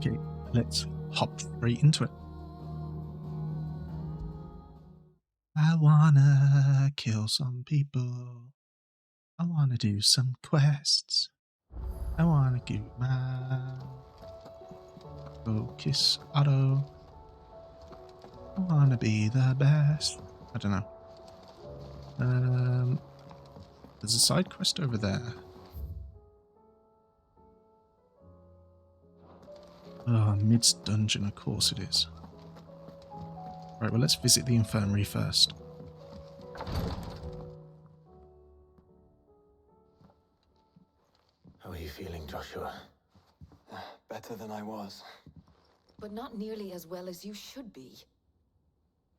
Okay, let's hop straight into it. I wanna kill some people. I wanna do some quests. I wanna give my focus auto. I wanna be the best. I don't know. There's a side quest over there. Oh, midst dungeon, of course it is. Right, well, let's visit the infirmary first. How are you feeling, Joshua? Better than I was. But not nearly as well as you should be.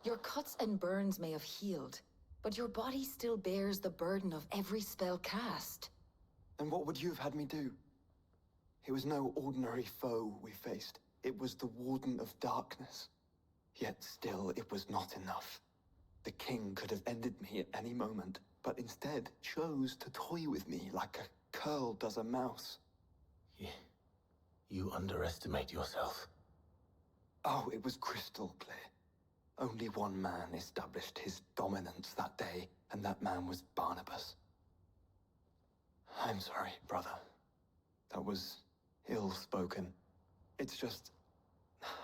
Your cuts and burns may have healed, but your body still bears the burden of every spell cast. Then what would you have had me do? It was no ordinary foe we faced. It was the Warden of Darkness. Yet still, it was not enough. The king could have ended me at any moment, but instead chose to toy with me like a curl does a mouse. You underestimate yourself. Oh, it was crystal clear. Only one man established his dominance that day, and that man was Barnabas. I'm sorry, brother. That was ill-spoken. It's just,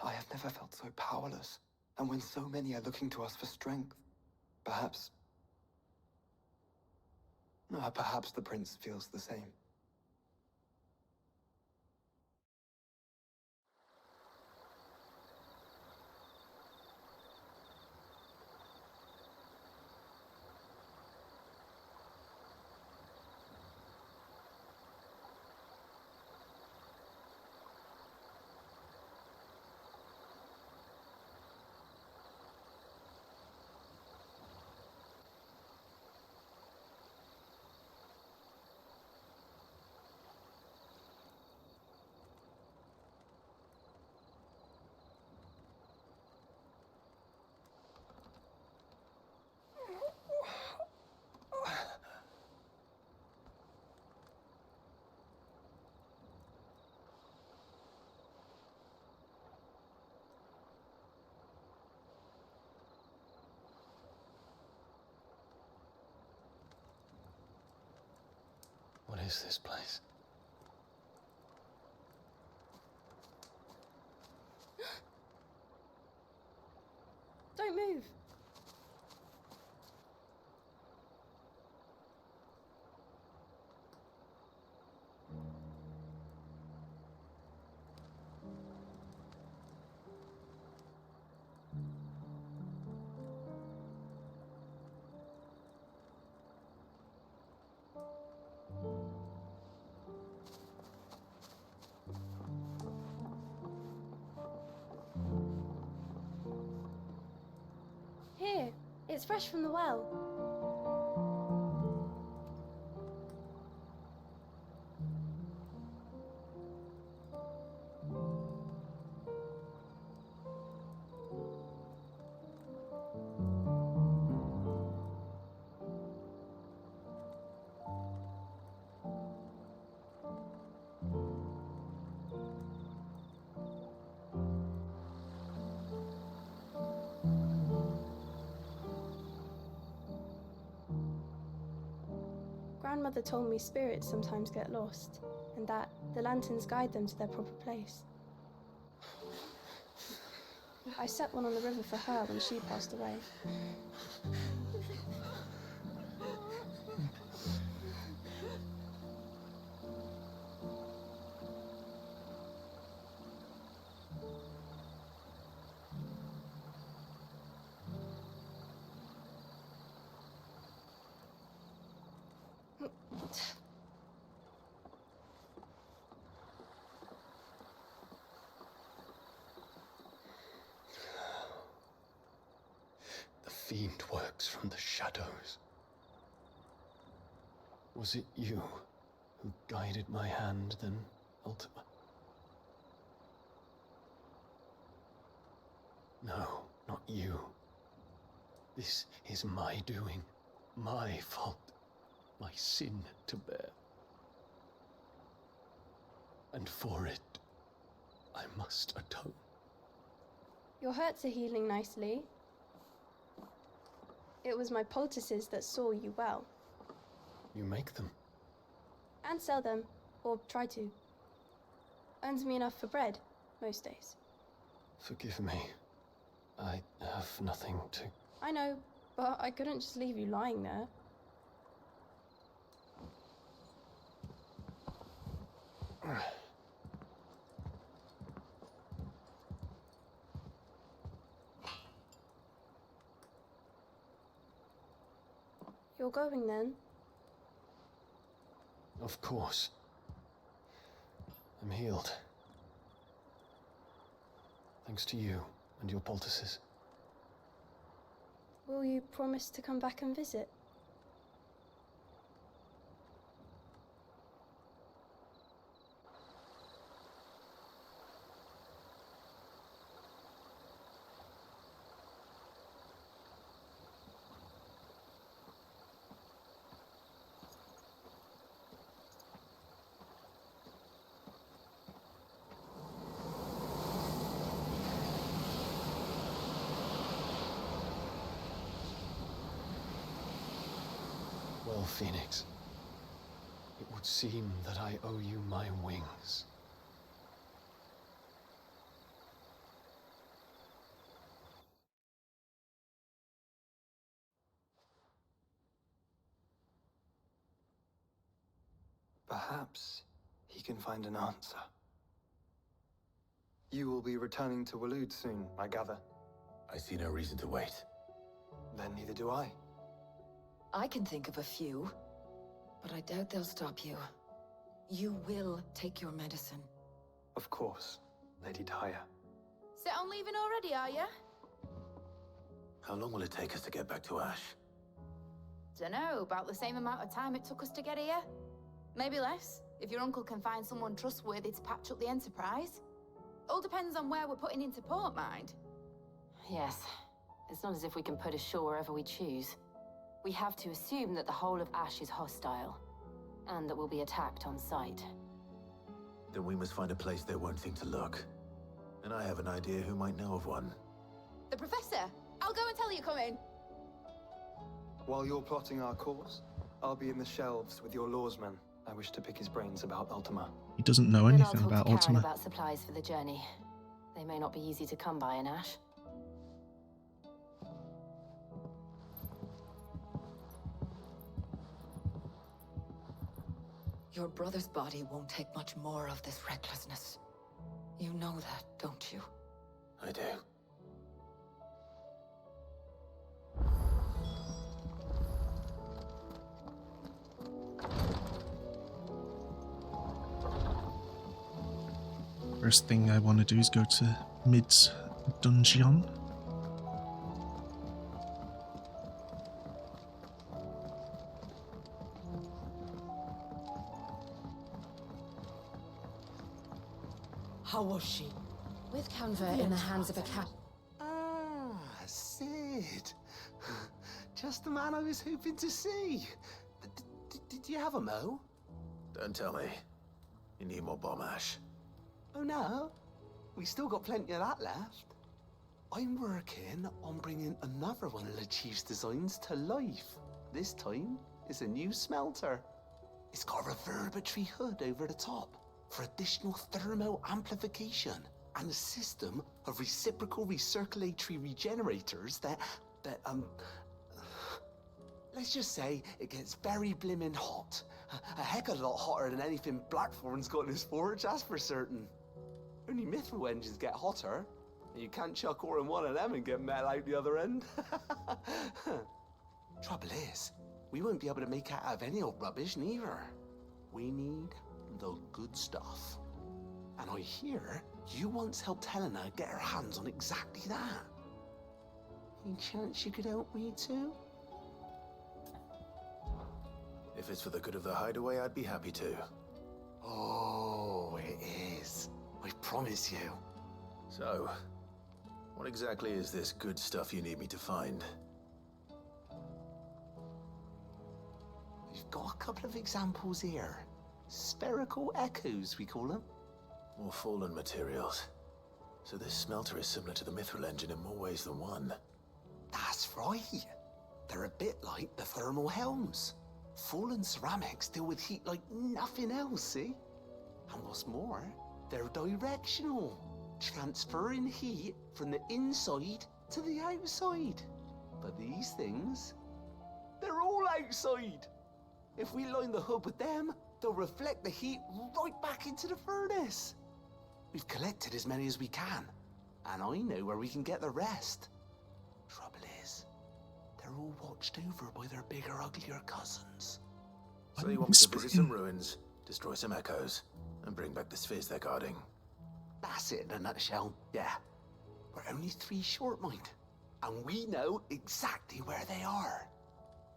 I have never felt so powerless. And when so many are looking to us for strength, perhaps the prince feels the same. What is this place? Don't move. Here, it's fresh from the well. Grandmother told me spirits sometimes get lost, and that the lanterns guide them to their proper place. I set one on the river for her when she passed away. The fiend works from the shadows. Was it you who guided my hand, then ultimately? No, not you. This is my doing, my fault, my sin to bear. And for it, I must atone. Your hurts are healing nicely. It was my poultices that saw you well. You make them. And sell them, or try to. Earns me enough for bread, most days. Forgive me. I have nothing to... I know, but I couldn't just leave you lying there. You're going then? Of course. I'm healed. Thanks to you and your poultices. Will you promise to come back and visit? Well, Phoenix, it would seem that I owe you my wings. Perhaps he can find an answer. You will be returning to Waloed soon, I gather. I see no reason to wait. Then neither do I. I can think of a few, but I doubt they'll stop you. You will take your medicine. Of course, Lady Daya. Set on leaving already, are you? How long will it take us to get back to Ash? Dunno, about the same amount of time it took us to get here. Maybe less, if your uncle can find someone trustworthy to patch up the Enterprise. All depends on where we're putting into port, mind. Yes. It's not as if we can put ashore wherever we choose. We have to assume that the whole of Ash is hostile, and that we'll be attacked on sight. Then we must find a place they won't think to look. And I have an idea who might know of one. The Professor! I'll go and tell you come in. While you're plotting our course, I'll be in the shelves with your lawsman. I wish to pick his brains about Ultima. He doesn't know Then I'll anything talk about to Karen Ultima. about supplies for the journey. They may not be easy to come by in Ash. Your brother's body won't take much more of this recklessness. You know that, don't you? I do. First thing I want to do is go to Mid's dungeon. How was she? With Canva in the hands of a cat. Ah, Sid. Just the man I was hoping to see. Did you have a mo? Don't tell me. You need more bomb ash. Oh no, we still got plenty of that left. I'm working on bringing another one of the Chief's designs to life. This time, it's a new smelter. It's got a reverberatory hood over the top for additional thermal amplification and a system of reciprocal recirculatory regenerators that let's just say it gets very blimmin' hot. A heck of a lot hotter than anything Blackthorn's got in his forge, that's for certain. Only mithril engines get hotter, and you can't chuck ore in one of them and get metal out the other end. Trouble is, we won't be able to make it out of any old rubbish neither. We need the good stuff. And I hear you once helped Helena get her hands on exactly that. Any chance you could help me too? If it's for the good of the hideaway, I'd be happy to. Oh, it is. I promise you. So, what exactly is this good stuff you need me to find? We've got a couple of examples here. Spherical echoes, we call them. More fallen materials. So this smelter is similar to the Mithril engine in more ways than one. That's right. They're a bit like the thermal helms. Fallen ceramics deal with heat like nothing else, see? And what's more, they're directional, transferring heat from the inside to the outside. But these things, they're all outside. If we line the hub with them, they'll reflect the heat right back into the furnace. We've collected as many as we can, and I know where we can get the rest. Trouble is, they're all watched over by their bigger, uglier cousins. So you want me to visit some ruins, destroy some echoes, and bring back the spheres they're guarding? That's it in a nutshell, yeah. We're only 3 short, mind, and we know exactly where they are.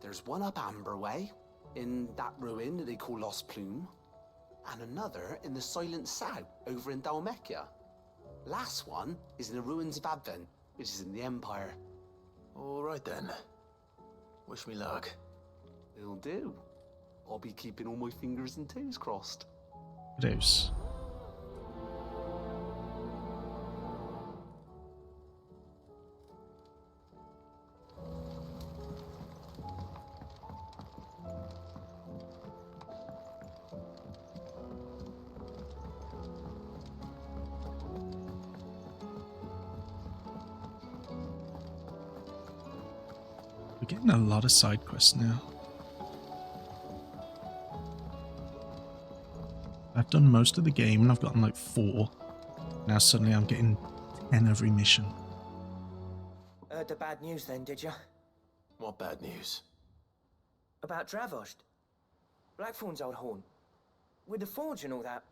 There's one up Amber Way, in that ruin that they call Lost Plume, and another in the Silent South, over in Dalmekia. Last one is in the ruins of Advent, which is in the Empire. All right then. Wish me luck. It'll do. I'll be keeping all my fingers and toes crossed. Deuce. We're getting a lot of side quests now. I've done most of the game and I've gotten like 4. Now suddenly I'm getting 10 every mission. Heard the bad news then, did you? What bad news? About Dravost. Blackthorn's old haunt. With the forge and all that.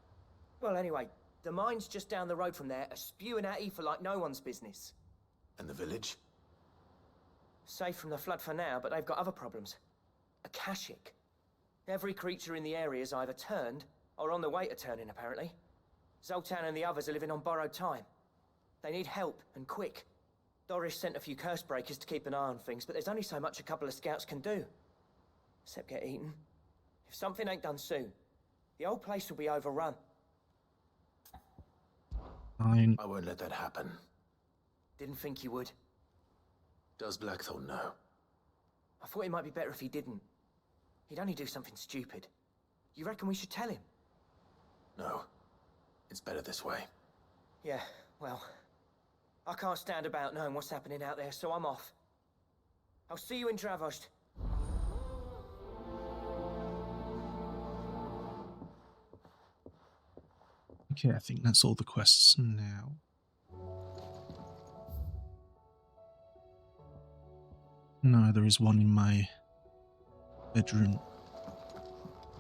Well, anyway, the mines just down the road from there are spewing out ether like no one's business. And the village? Safe from the flood for now, but they've got other problems. Akashic. Every creature in the area is either turned or on the way to turning, apparently. Zoltan and the others are living on borrowed time. They need help, and quick. Doris sent a few curse breakers to keep an eye on things, but there's only so much a couple of scouts can do. Except get eaten. If something ain't done soon, the old place will be overrun. Fine. I won't let that happen. Didn't think you would. Does Blackthorn know? I thought it might be better if he didn't. He'd only do something stupid. You reckon we should tell him? No. It's better this way. Yeah, well, I can't stand about knowing what's happening out there, so I'm off. I'll see you in Dravost. Okay, I think that's all the quests now. No, there is one in my bedroom.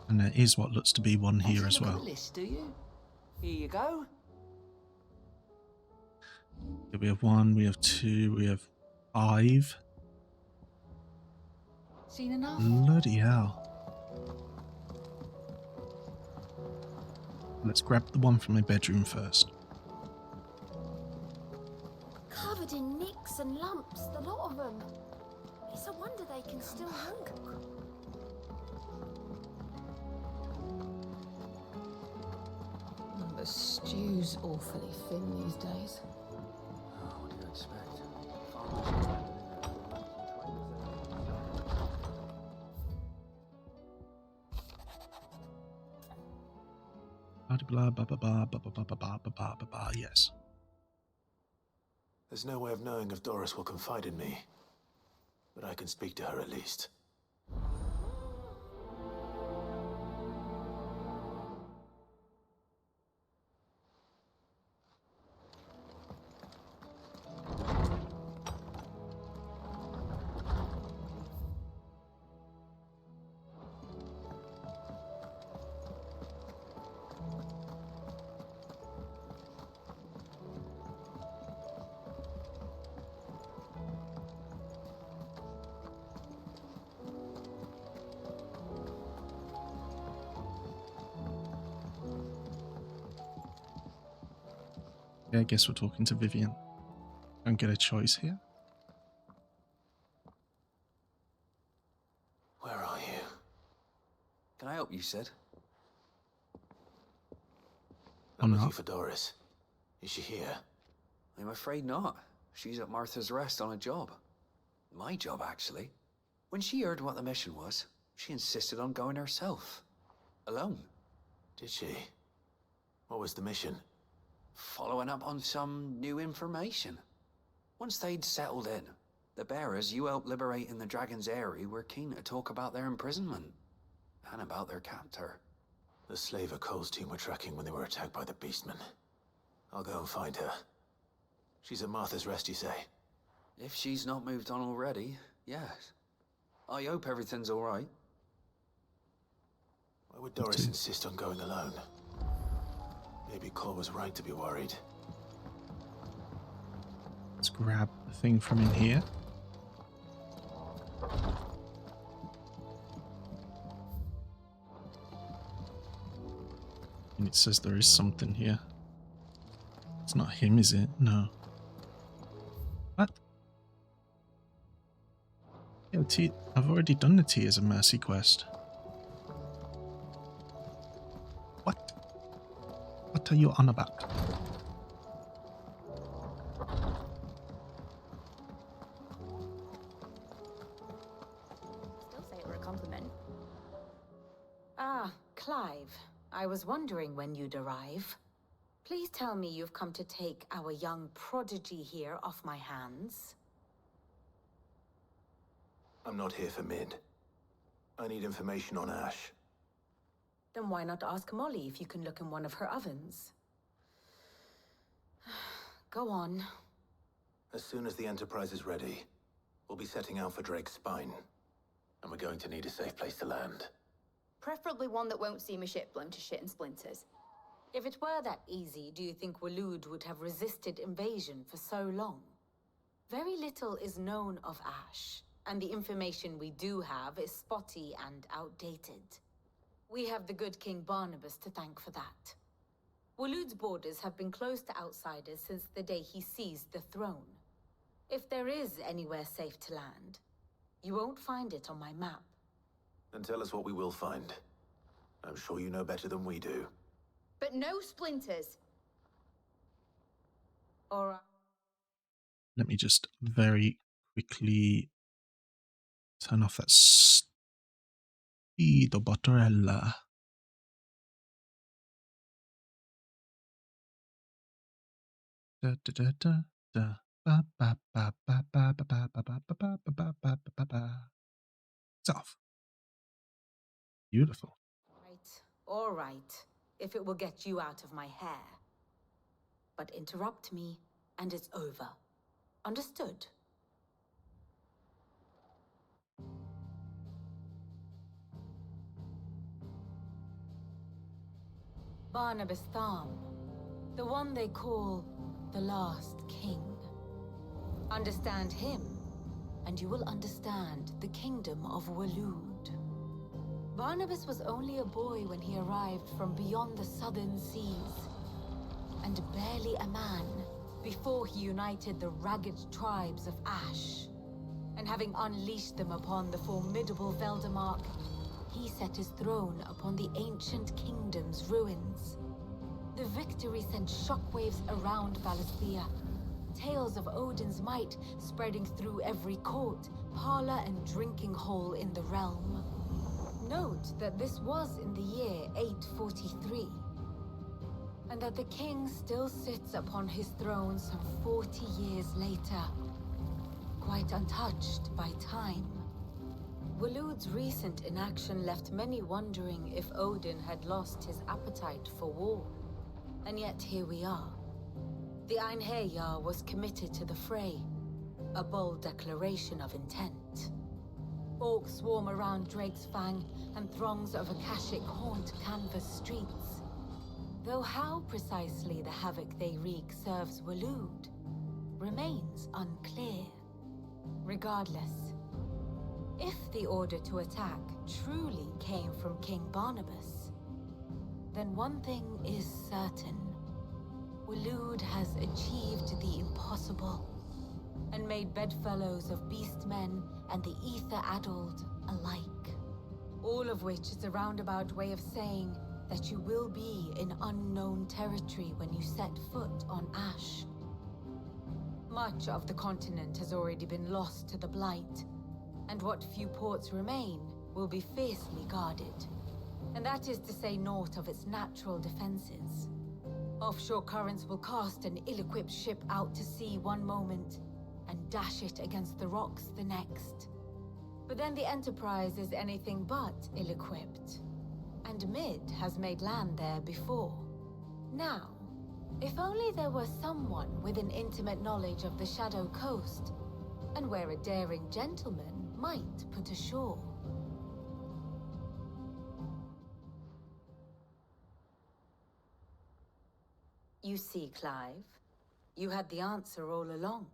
And there is what looks to be one here as well. List, do you? Here you go. Okay, we have 1, we have 2, we have 5. Seen enough? Bloody hell. Let's grab the one from my bedroom first. Covered in nicks and lumps, the lot of them. It's a wonder they can still walk. The stew's awfully thin these days. What do you expect? Blah blah blah blah blah blah blah blah blah blah blah blah. Yes. There's no way of knowing if Doris will confide in me. But I can speak to her at least. Yeah, I guess we're talking to Vivian. Don't get a choice here. Where are you? Can I help you, Sid? I'm looking not. for Doris. Is she here? I'm afraid not. She's at Martha's Rest on a job. My job, actually. When she heard what the mission was, she insisted on going herself. Alone. Did she? What was the mission? Following up on some new information. Once they'd settled in, the bearers you helped liberate in the Dragon's Eyrie were keen to talk about their imprisonment. And about their captor. The slaver Cole's team were tracking when they were attacked by the Beastmen. I'll go and find her. She's at Martha's Rest, you say? If she's not moved on already, yes. I hope everything's all right. Why would Doris insist on going alone? Maybe Cole was right to be worried. Let's grab the thing from in here. And it says there is something here. It's not him, is it? No. What? Yeah, I've already done the Tea as a mercy quest. What? What are you on about? Still say it were a compliment. Ah, Clive. I was wondering when you'd arrive. Please tell me you've come to take our young prodigy here off my hands. I'm not here for Mid. I need information on Ash. Then why not ask Molly if you can look in one of her ovens? Go on. As soon as the Enterprise is ready, we'll be setting out for Drake's Spine. And we're going to need a safe place to land. Preferably one that won't see my ship blown to shit and splinters. If it were that easy, do you think Waloed would have resisted invasion for so long? Very little is known of Ash, and the information we do have is spotty and outdated. We have the good King Barnabas to thank for that. Waloed's borders have been closed to outsiders since the day he seized the throne. If there is anywhere safe to land, you won't find it on my map. Then tell us what we will find. I'm sure you know better than we do. But no splinters. Alright. Let me just very quickly turn off that speedo bottarella. Da, da, da, da, da. Ba, ba, ba, ba, ba, ba, ba, ba, ba, ba, ba, ba, ba, ba, ba. It's off. Beautiful. All right, if it will get you out of my hair. But interrupt me, and it's over. Understood? Barnabas Tham, the one they call the Last King. Understand him, and you will understand the kingdom of Waloed. Barnabas was only a boy when he arrived from beyond the southern seas, and barely a man before he united the ragged tribes of Ash. And having unleashed them upon the formidable Veldemark, he set his throne upon the ancient kingdom's ruins. The victory sent shockwaves around Valisthea, tales of Odin's might spreading through every court, parlor, and drinking hole in the realm. Note that this was in the year 843, and that the king still sits upon his throne some 40 years later, quite untouched by time. Waloed's recent inaction left many wondering if Odin had lost his appetite for war, and yet here we are. The Einherjar was committed to the fray, a bold declaration of intent. Orcs swarm around Drake's Fang, and throngs of Akashic haunt canvas streets. Though how precisely the havoc they wreak serves Waloed remains unclear. Regardless, if the order to attack truly came from King Barnabas, then one thing is certain. Waloed has achieved the impossible, and made bedfellows of beastmen and the ether-addled alike. All of which is a roundabout way of saying that you will be in unknown territory when you set foot on Ash. Much of the continent has already been lost to the Blight, and what few ports remain will be fiercely guarded. And that is to say naught of its natural defenses. Offshore currents will cast an ill-equipped ship out to sea one moment, and dash it against the rocks the next. But then the Enterprise is anything but ill-equipped. And Mid has made land there before. Now, if only there were someone with an intimate knowledge of the Shadow Coast, and where a daring gentleman might put ashore. You see, Clive, you had the answer all along.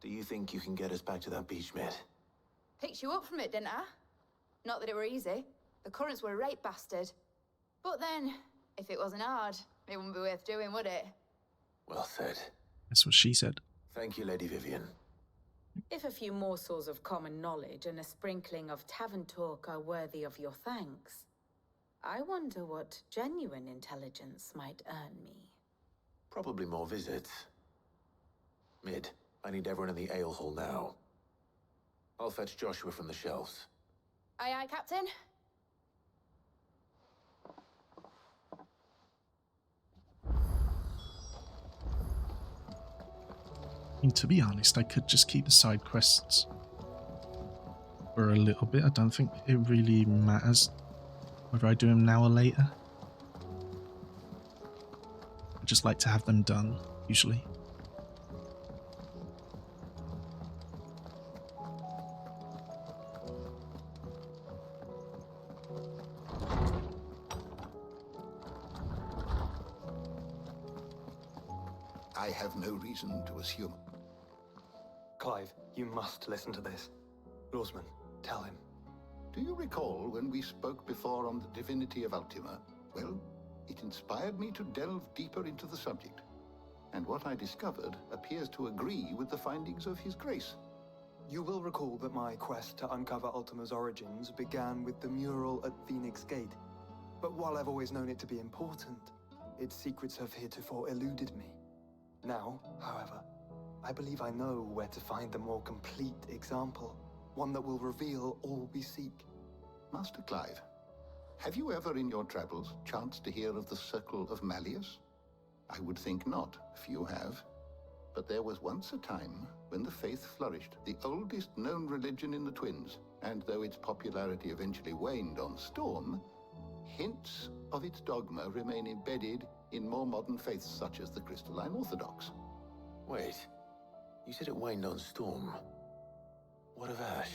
Do you think you can get us back to that beach, Mid? Picked you up from it, didn't I? Not that it were easy. The currents were a right bastard. But then, if it wasn't hard, it wouldn't be worth doing, would it? Well said. That's what she said. Thank you, Lady Vivian. If a few morsels of common knowledge and a sprinkling of tavern talk are worthy of your thanks, I wonder what genuine intelligence might earn me. Probably more visits. Mid, I need everyone in the ale hall now. I'll fetch Joshua from the shelves. Aye, aye, Captain. I mean, to be honest, I could just keep the side quests for a little bit. I don't think it really matters whether I do them now or later. I just like to have them done, usually. I have no reason to assume. Clive, you must listen to this. Lawsman, tell him. Do you recall when we spoke before on the divinity of Ultima? Well, it inspired me to delve deeper into the subject. And what I discovered appears to agree with the findings of His Grace. You will recall that my quest to uncover Ultima's origins began with the mural at Phoenix Gate. But while I've always known it to be important, its secrets have heretofore eluded me. Now, however, I believe I know where to find the more complete example, one that will reveal all we seek. Master Clive, have you ever in your travels chanced to hear of the Circle of Malleus? I would think not, few have. But there was once a time when the faith flourished, the oldest known religion in the Twins, and though its popularity eventually waned on Storm, hints of its dogma remain embedded in more modern faiths such as the Crystalline Orthodox. Wait, you said it waned on Storm. What of Ash?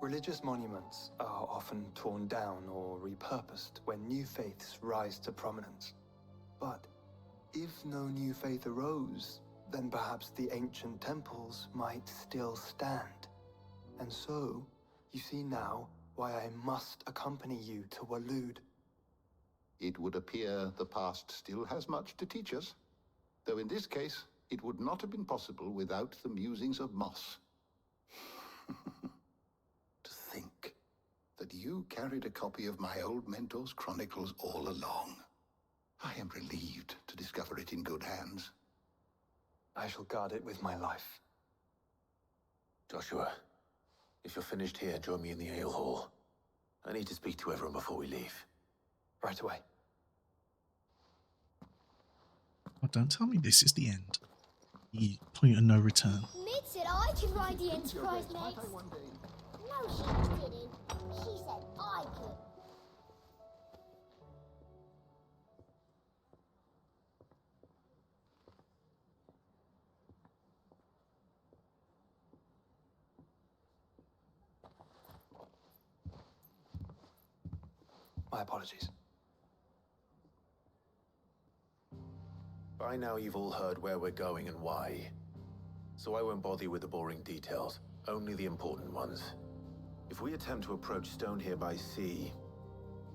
Religious monuments are often torn down or repurposed when new faiths rise to prominence. But if no new faith arose, then perhaps the ancient temples might still stand. And so, you see now why I must accompany you to Waloed. It would appear the past still has much to teach us, though in this case, it would not have been possible without the musings of Moss. To think that you carried a copy of my old mentor's chronicles all along. I am relieved to discover it in good hands. I shall guard it with my life. Joshua, if you're finished here, join me in the ale hall. I need to speak to everyone before we leave. Right away. Oh, don't tell me this is the end. The point of no return. Mid said I could ride the Enterprise, mates. No, she didn't. She said I could. My apologies. By now you've all heard where we're going and why. So I won't bother you with the boring details, only the important ones. If we attempt to approach Stone here by sea,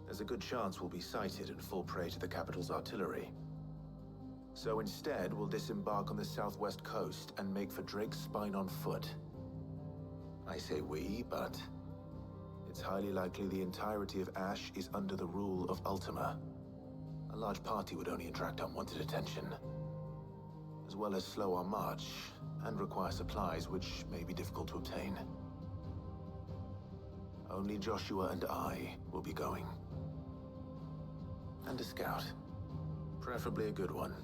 there's a good chance we'll be sighted and fall prey to the capital's artillery. So instead, we'll disembark on the southwest coast and make for Drake's Spine on foot. I say we, but it's highly likely the entirety of Ash is under the rule of Ultima. A large party would only attract unwanted attention, as well as slow our march and require supplies which may be difficult to obtain. Only Joshua and I will be going. And a scout. Preferably a good one.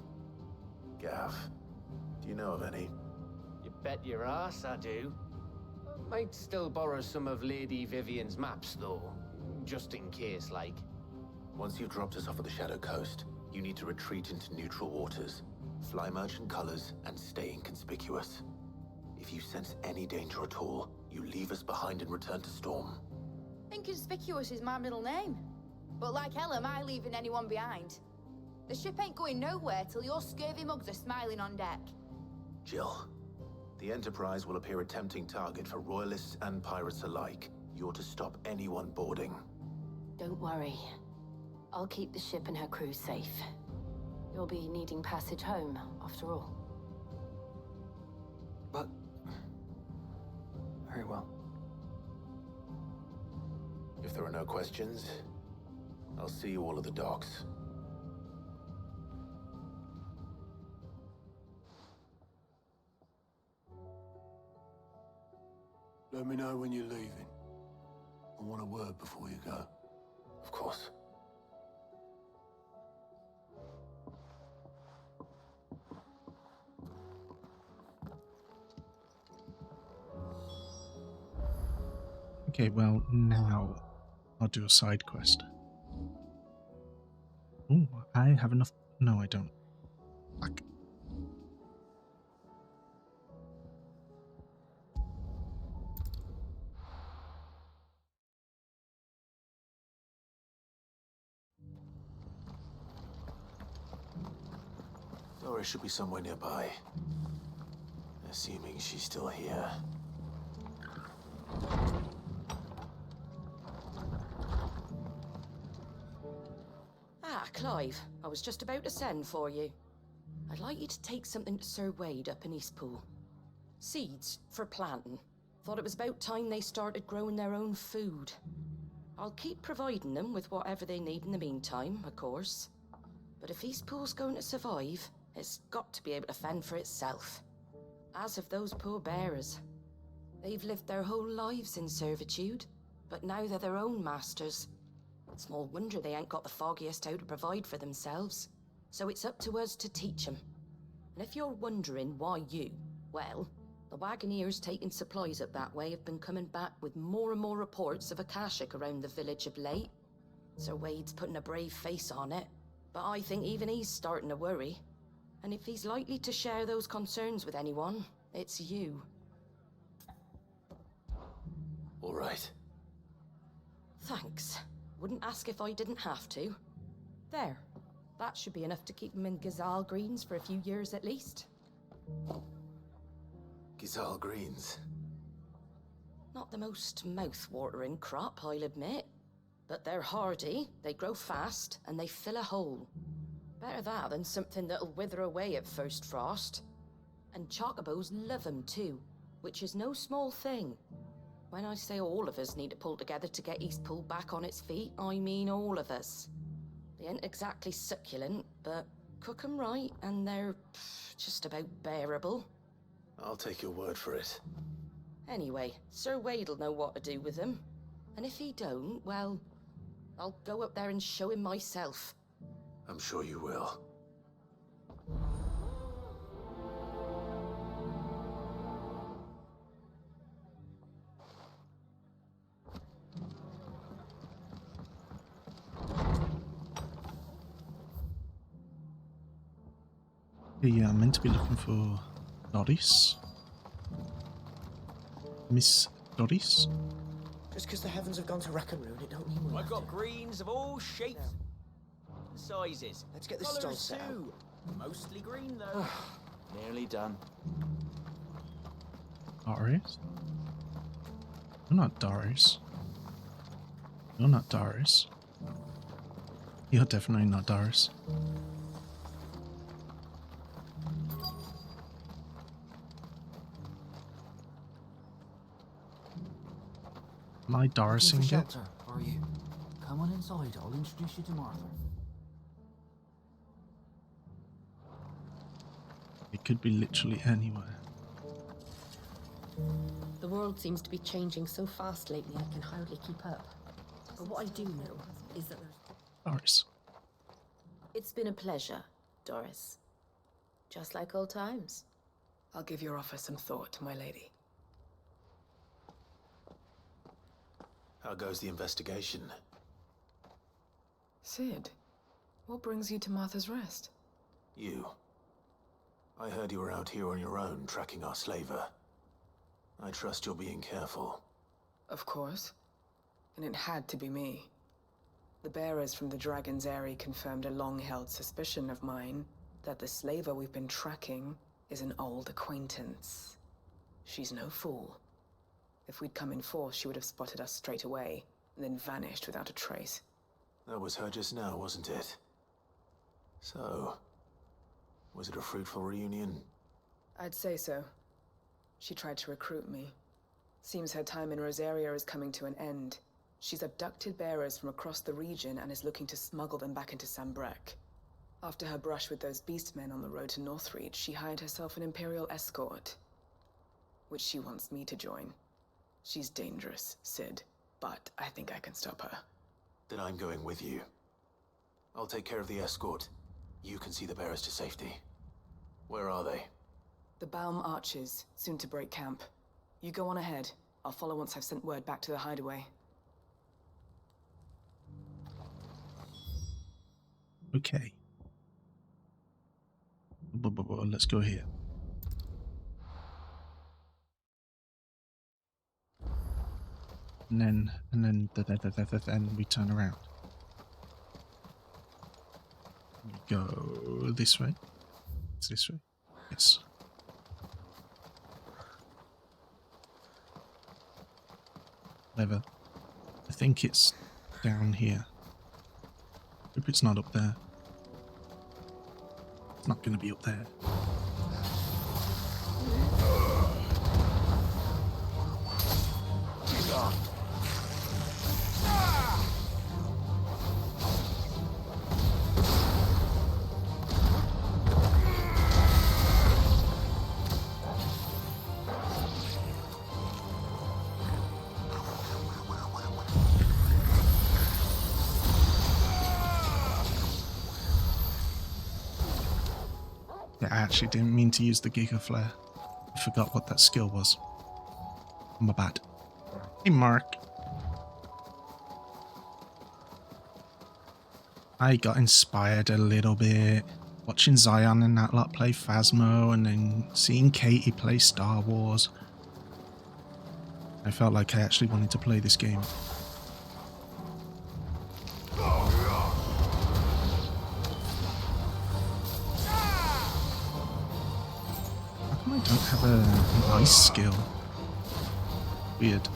Gav, do you know of any? You bet your ass I do. Might still borrow some of Lady Vivian's maps, though. Just in case, like. Once you've dropped us off at the Shadow Coast, you need to retreat into neutral waters, fly merchant colors, and stay inconspicuous. If you sense any danger at all, you leave us behind and return to Storm. Inconspicuous is my middle name. But like hell am I leaving anyone behind. The ship ain't going nowhere till your scurvy mugs are smiling on deck. Jill, the Enterprise will appear a tempting target for royalists and pirates alike. You're to stop anyone boarding. Don't worry. I'll keep the ship and her crew safe. You'll be needing passage home, after all. But... very well. If there are no questions, I'll see you all at the docks. Let me know when you're leaving. I want a word before you go. Of course. Okay, well, now I'll do a side quest. Oh, I have enough... No, I don't. Fuck. Doris should be somewhere nearby. Assuming she's still here. Ah, Clive, I was just about to send for you. I'd like you to take something to Sir Wade up in Eastpool. Seeds for planting. Thought it was about time they started growing their own food. I'll keep providing them with whatever they need in the meantime, of course. But if Eastpool's going to survive, it's got to be able to fend for itself. As of those poor bearers. They've lived their whole lives in servitude, but now they're their own masters. Small wonder they ain't got the foggiest how to provide for themselves. So it's up to us to teach them. And if you're wondering why you, well, the Wagoneers taking supplies up that way have been coming back with more and more reports of Akashic around the village of late. Sir Wade's putting a brave face on it, but I think even he's starting to worry. And if he's likely to share those concerns with anyone, it's you. All right. Thanks. Wouldn't ask if I didn't have to. There. That should be enough to keep him in Gazal Greens for a few years at least. Gazal Greens. Not the most mouth-watering crop, I'll admit. But they're hardy, they grow fast, and they fill a hole. Better that than something that'll wither away at first frost. And chocobos love 'em too, which is no small thing. When I say all of us need to pull together to get Eastpool back on its feet, I mean all of us. They ain't exactly succulent, but cook 'em right and they're just about bearable. I'll take your word for it. Anyway, Sir Wade'll know what to do with them. And if he don't, well, I'll go up there and show him myself. I'm sure you will. Yeah, I'm meant to be looking for Doris. Miss Doris? Just because the heavens have gone to Rackaroon, it don't mean we're I've got greens of all shapes and sizes. Let's get this stall Colours set too. Mostly green though. Nearly done. Doris? You're not Doris. You're not Doris. You're definitely not Doris. Am I Dorising it? Shelter, are you? Come on inside, I'll introduce you to Martha. could be literally anywhere. The world seems to be changing so fast lately I can hardly keep up. But what I do know is that there's... Doris. It's been a pleasure, Doris. Just like old times. I'll give your offer some thought, my lady. How goes the investigation? Sid, what brings you to Martha's Rest? You. I heard you were out here on your own, tracking our slaver. I trust you're being careful. Of course. And it had to be me. The bearers from the Dragon's Eyrie confirmed a long-held suspicion of mine that the slaver we've been tracking is an old acquaintance. She's no fool. If we'd come in force, she would have spotted us straight away, and then vanished without a trace. That was her just now, wasn't it? So, was it a fruitful reunion? I'd say so. She tried to recruit me. Seems her time in Rosaria is coming to an end. She's abducted bearers from across the region and is looking to smuggle them back into Sambrec. After her brush with those beastmen on the road to Northreach, she hired herself an Imperial escort, which she wants me to join. She's dangerous, Sid, but I think I can stop her. Then I'm going with you. I'll take care of the escort. You can see the bearers to safety. Where are they? The Baum Archers, soon to break camp. You go on ahead. I'll follow once I've sent word back to the hideaway. Okay. Let's go here. And then we turn around. We go this way. It's this way. Yes. Lever. I think it's down here. Hope it's not up there. It's not going to be up there. I actually didn't mean to use the Giga Flare. I forgot what that skill was. My bad. Hey, Mark. I got inspired a little bit watching Zion and that lot play Phasmo and then seeing Katie play Star Wars. I felt like I actually wanted to play this game. I don't have an ice skill. Weird.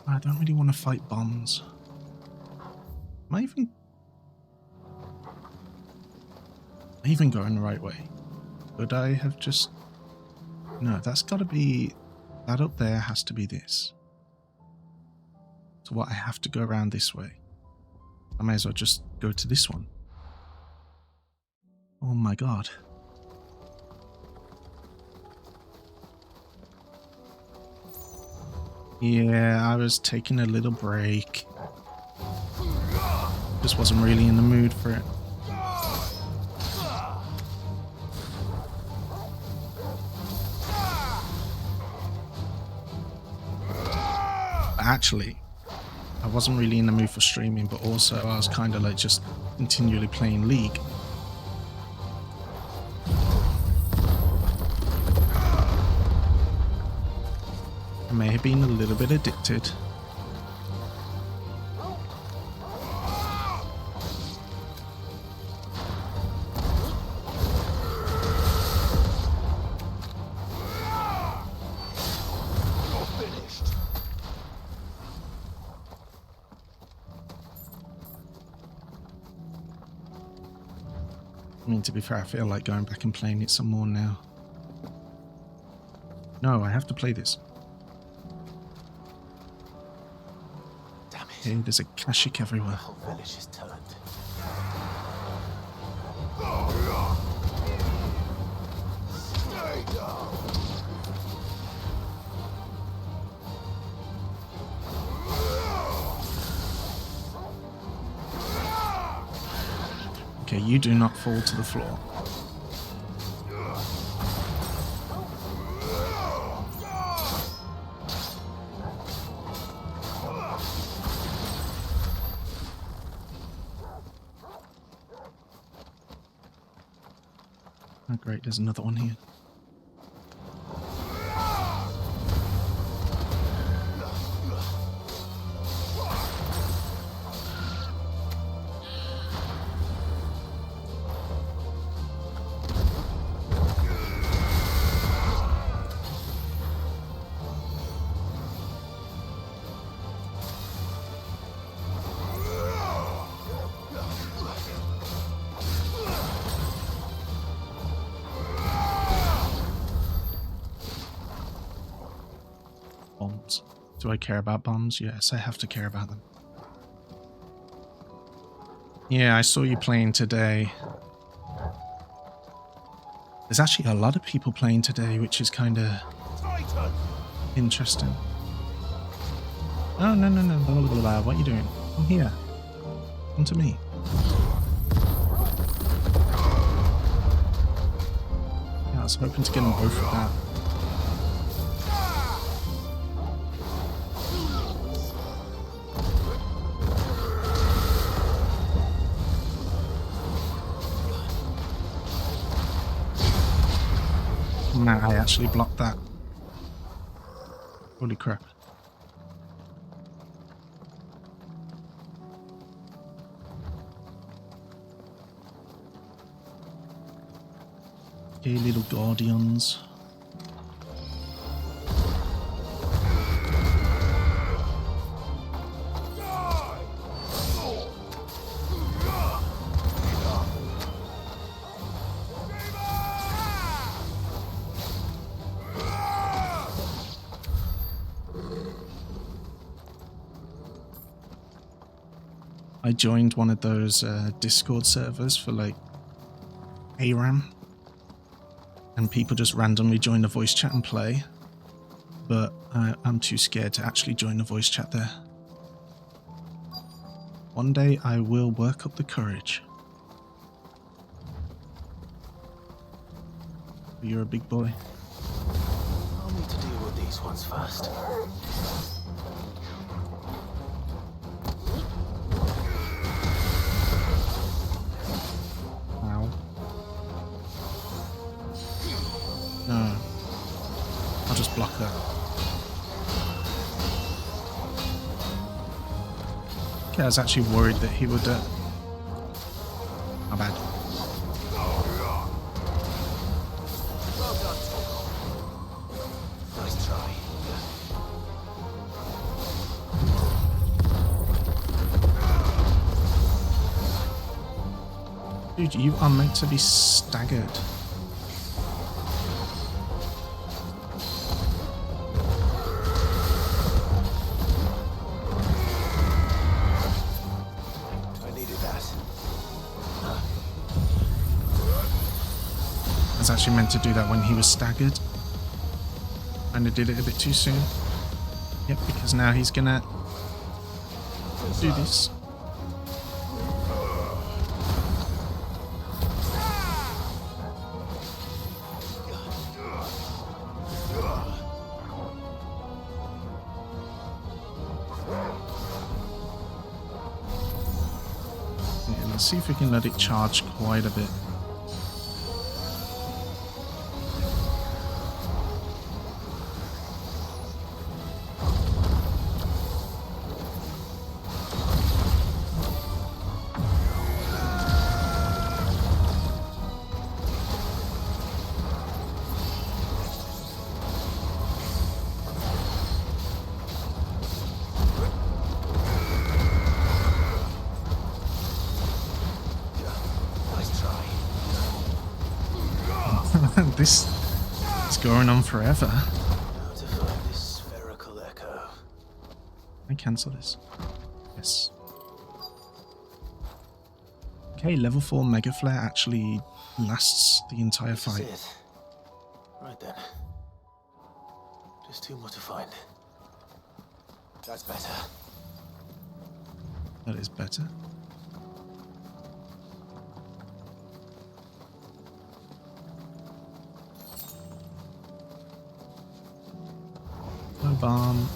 I don't really want to fight bombs. Am I even going the right way? Could I have just... No, that's got to be... That up there has to be this. So what, I have to go around this way. I may as well just go to this one. Oh my god. Yeah, I was taking a little break. Just wasn't really in the mood for it. Actually, I wasn't really in the mood for streaming, but also I was kind of like just continually playing League. I may have been a little bit addicted. I mean, to be fair, I feel like going back and playing it some more now. No, I have to play this. Damn it. Okay, there's a Kashik everywhere. The whole village is turned. Stay down. Okay, you do not fall to the floor. Oh great, there's another one here. Bombs. Do I care about bombs? Yes, I have to care about them. Yeah, I saw you playing today. There's actually a lot of people playing today, which is kind of interesting. Oh, no, no, no. Blah, blah, blah, blah. What are you doing? Come here. Come to me. Yeah, I was hoping to get them both with that. Nah, I actually blocked that. Holy crap. Okay, little guardians. I joined one of those Discord servers for like ARAM, and people just randomly join the voice chat and play, but I'm too scared to actually join the voice chat there. One day I will work up the courage. You're a big boy. I'll need to deal with these ones first. No. I'll just block that. Okay, I was actually worried that he would... My bad. Well done, nice try. Dude, you are meant to be staggered. I was actually meant to do that when he was staggered. Kinda did it a bit too soon. Yep, because now he's gonna do this. Yeah, let's see if we can let it charge quite a bit. This is going on forever. I cancel this. Yes. Okay, level 4 Mega Flare actually lasts the entire fight. That's it. Right then. Just two more to find. That's better. That is better. No bomb.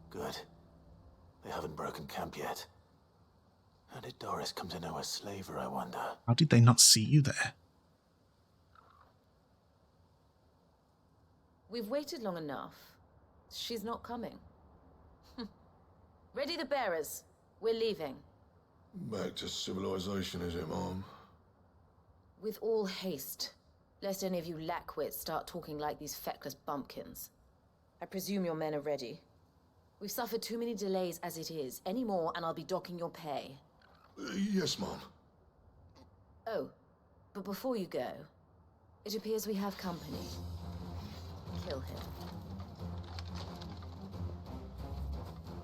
Good. They haven't broken camp yet. How did Doris come to know a slaver, I wonder? How did they not see you there? We've waited long enough. She's not coming. Ready the bearers. We're leaving. Back to civilization, is it, Mom? With all haste, lest any of you lackwits start talking like these feckless bumpkins. I presume your men are ready. We've suffered too many delays as it is. Any more and I'll be docking your pay. Yes, Mom. Oh, but before you go, it appears we have company. Kill him.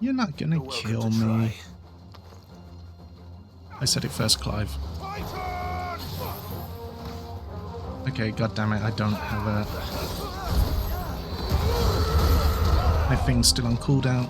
You're not gonna kill me. I said it first, Clive. Okay, goddammit, I don't have a... My thing's still on cooldown.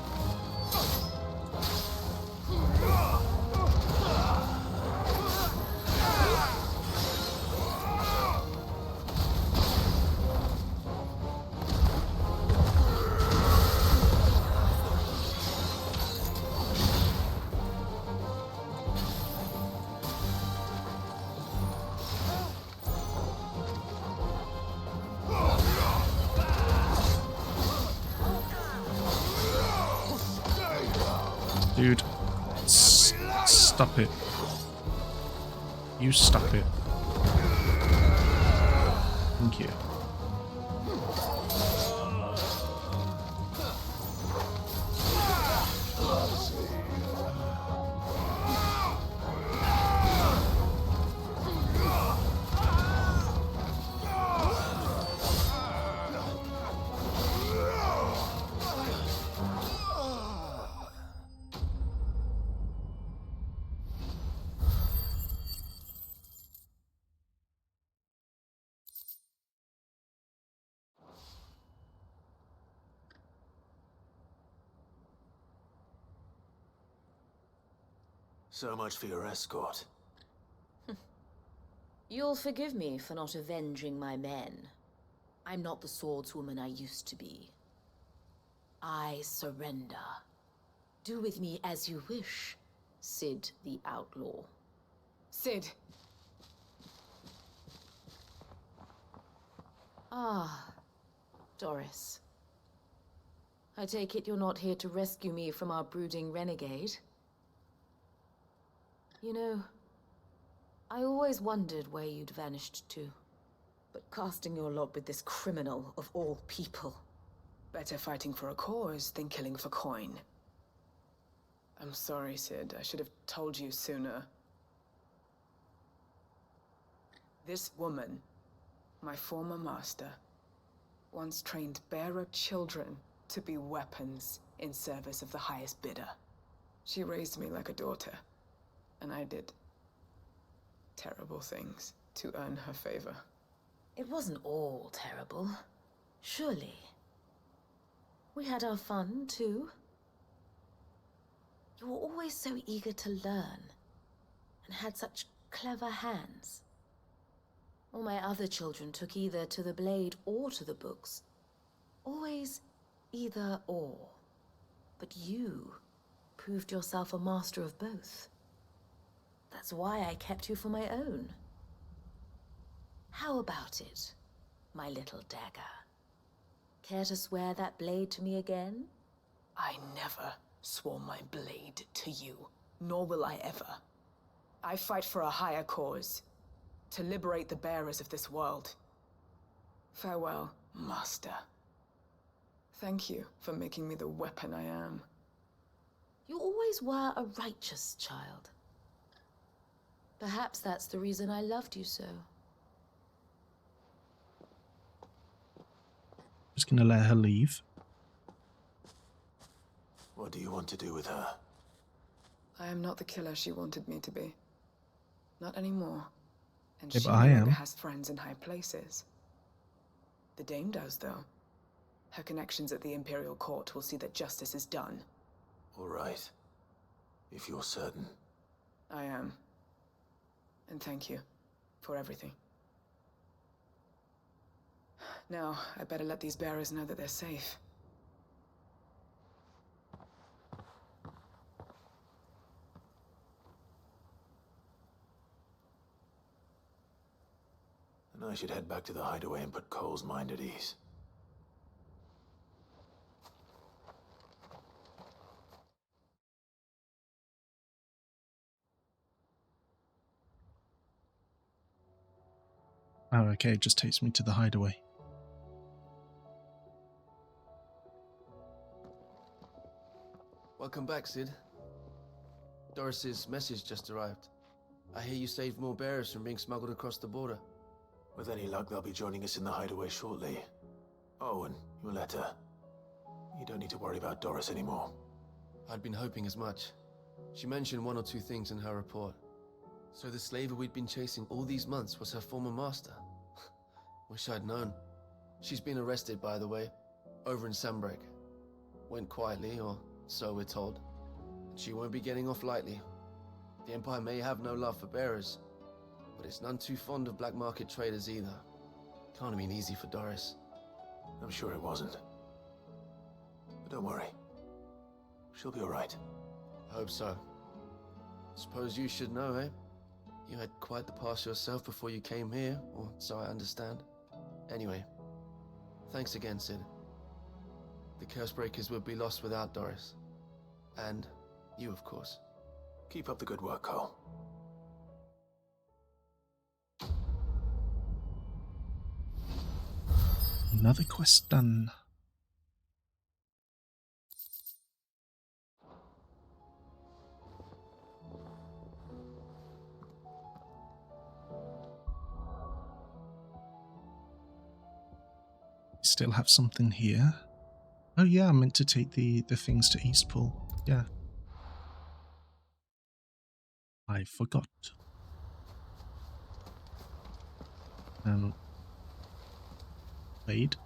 Dude, stop it. You stop it. Thank you. So much for your escort. You'll forgive me for not avenging my men. I'm not the swordswoman I used to be. I surrender. Do with me as you wish, Sid the Outlaw. Sid. Ah, Doris. I take it you're not here to rescue me from our brooding renegade? You know, I always wondered where you'd vanished to. But casting your lot with this criminal of all people... Better fighting for a cause than killing for coin. I'm sorry, Sid. I should have told you sooner. This woman, my former master, once trained bearer children to be weapons in service of the highest bidder. She raised me like a daughter, and I did terrible things to earn her favor. It wasn't all terrible, surely. We had our fun, too. You were always so eager to learn, and had such clever hands. All my other children took either to the blade or to the books. Always either or. But you proved yourself a master of both. That's why I kept you for my own. How about it, my little dagger? Care to swear that blade to me again? I never swore my blade to you, nor will I ever. I fight for a higher cause, to liberate the bearers of this world. Farewell, Master. Thank you for making me the weapon I am. You always were a righteous child. Perhaps that's the reason I loved you so. Just gonna let her leave. What do you want to do with her? I am not the killer she wanted me to be. Not anymore. And Yeah, she but no I longer am. has friends in high places. The Dame does, though. Her connections at the Imperial Court will see that justice is done. All right. If you're certain. I am. And thank you for everything. Now, I better let these bearers know that they're safe. And I should head back to the hideaway and put Cole's mind at ease. Oh, okay, it just takes me to the hideaway. Welcome back, Sid. Doris's message just arrived. I hear you saved more bearers from being smuggled across the border. With any luck, they'll be joining us in the hideaway shortly. Oh, and your letter. You don't need to worry about Doris anymore. I'd been hoping as much. She mentioned one or two things in her report. So the slaver we'd been chasing all these months was her former master. Wish I'd known. She's been arrested, by the way, over in Sambrek. Went quietly, or so we're told. And she won't be getting off lightly. The Empire may have no love for bearers, but it's none too fond of black market traders either. Can't have been easy for Doris. I'm sure it wasn't. But don't worry. She'll be all right. Hope so. Suppose you should know, eh? You had quite the past yourself before you came here, or so I understand. Anyway, thanks again, Sid. The Cursebreakers would be lost without Doris. And you, of course. Keep up the good work, Cole. Another quest done. Still have something here. Oh yeah, I meant to take the things to Eastpool. Yeah. I forgot. Wade,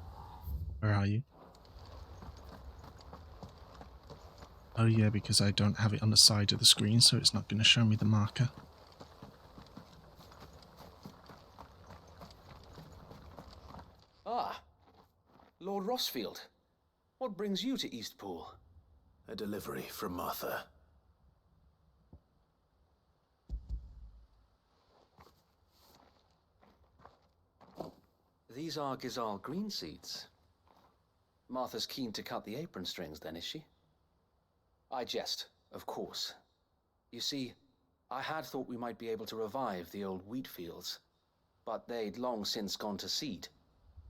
where are you? Oh yeah, because I don't have it on the side of the screen, so it's not going to show me the marker. Ah, Lord Rossfield. What brings you to Eastpool? A delivery from Martha. These are Gizal green seeds. Martha's keen to cut the apron strings, then, is she? I jest, of course. You see, I had thought we might be able to revive the old wheat fields, but they'd long since gone to seed,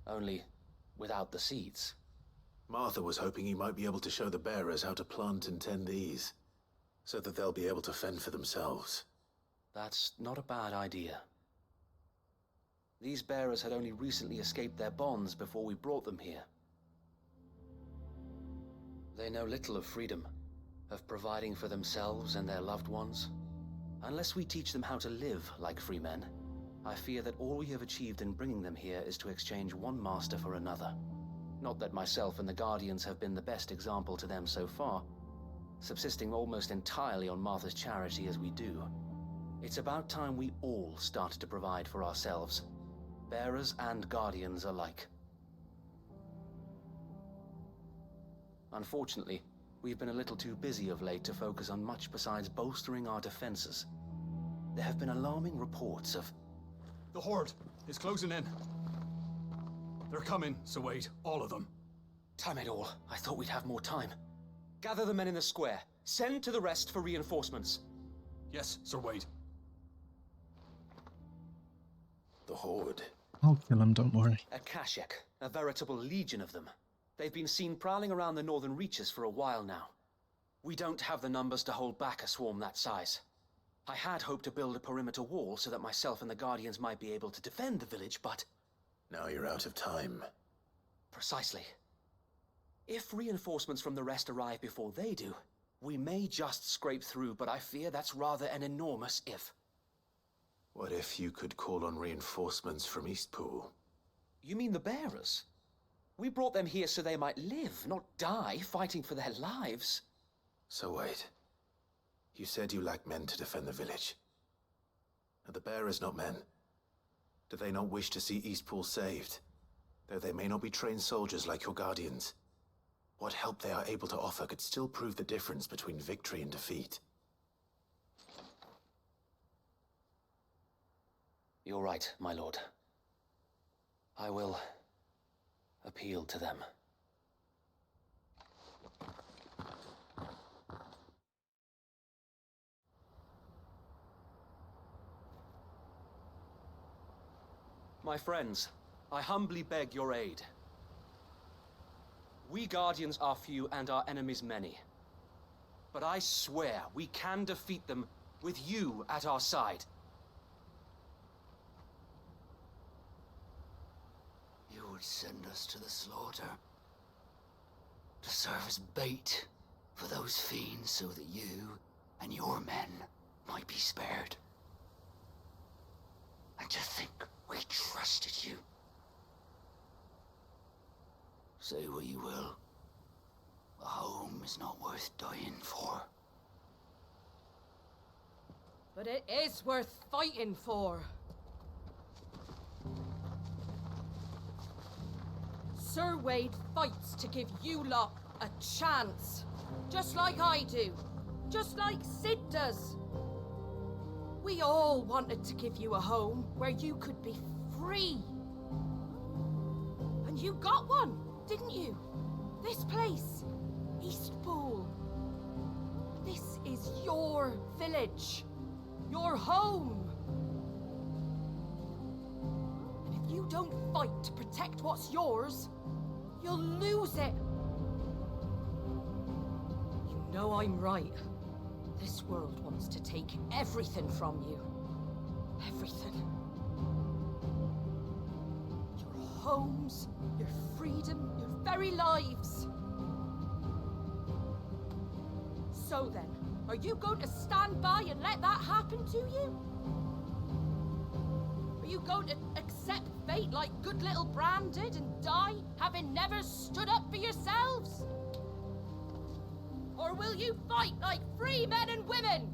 only without the seeds. Martha was hoping you might be able to show the bearers how to plant and tend these, so that they'll be able to fend for themselves. That's not a bad idea. These bearers had only recently escaped their bonds before we brought them here. They know little of freedom, of providing for themselves and their loved ones. Unless we teach them how to live like free men, I fear that all we have achieved in bringing them here is to exchange one master for another. Not that myself and the Guardians have been the best example to them so far, subsisting almost entirely on Martha's charity as we do. It's about time we all started to provide for ourselves, bearers and Guardians alike. Unfortunately, we've been a little too busy of late to focus on much besides bolstering our defenses. There have been alarming reports of... The Horde is closing in. They're coming, Sir Wade. All of them. Damn it all. I thought we'd have more time. Gather the men in the square. Send to the rest for reinforcements. Yes, Sir Wade. The Horde. I'll kill him, don't worry. A Kashek, a veritable legion of them. They've been seen prowling around the northern reaches for a while now. We don't have the numbers to hold back a swarm that size. I had hoped to build a perimeter wall so that myself and the Guardians might be able to defend the village, but... Now you're out of time. Precisely. If reinforcements from the rest arrive before they do, we may just scrape through, but I fear that's rather an enormous if. What if you could call on reinforcements from Eastpool? You mean the bearers? We brought them here so they might live, not die, fighting for their lives. So wait. You said you lack men to defend the village. Are the bearers not men? Do they not wish to see Eastpool saved? Though they may not be trained soldiers like your guardians. What help they are able to offer could still prove the difference between victory and defeat. You're right, my lord. I will appeal to them. My friends, I humbly beg your aid. We Guardians are few and our enemies many. But I swear we can defeat them with you at our side. You would send us to the slaughter. To serve as bait for those fiends so that you and your men might be spared. And to think we trusted you. Say what you will. A home is not worth dying for. But it is worth fighting for. Sir Wade fights to give you lot a chance. Just like I do. Just like Sid does. We all wanted to give you a home where you could be free. And you got one, didn't you? This place, Eastpool. This is your village. Your home. And if you don't fight to protect what's yours, you'll lose it. You know I'm right. This world wants to take everything from you. Everything. Your homes, your freedom, your very lives. So then, are you going to stand by and let that happen to you? Are you going to accept fate like good little Bran did and die, having never stood up for yourselves? Or will you fight like free men and women?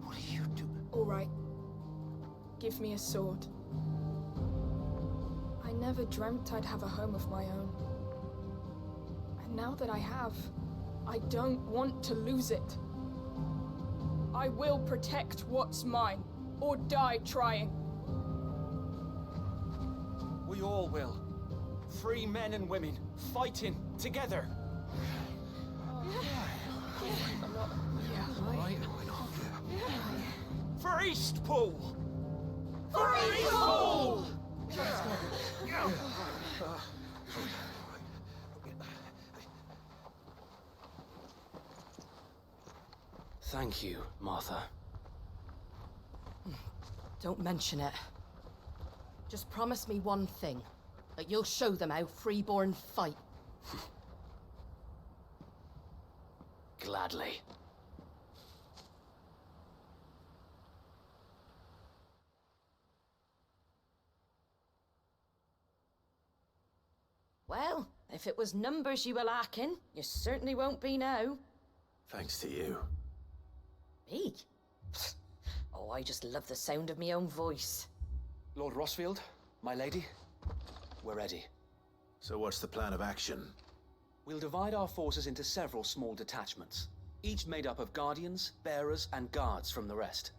What do you do? All right. Give me a sword. I never dreamt I'd have a home of my own. And now that I have, I don't want to lose it. I will protect what's mine, or die trying. We all will. Free men and women, fighting together. For Eastpool! For Eastpool! Thank you, Martha. Don't mention it. Just promise me one thing. That you'll show them how freeborn fight. Gladly. Well, if it was numbers you were lacking, you certainly won't be now. Thanks to you. Me? Oh, I just love the sound of my own voice. Lord Rosfield, my lady, we're ready. So what's the plan of action? We'll divide our forces into several small detachments, each made up of guardians, bearers, and guards from the rest.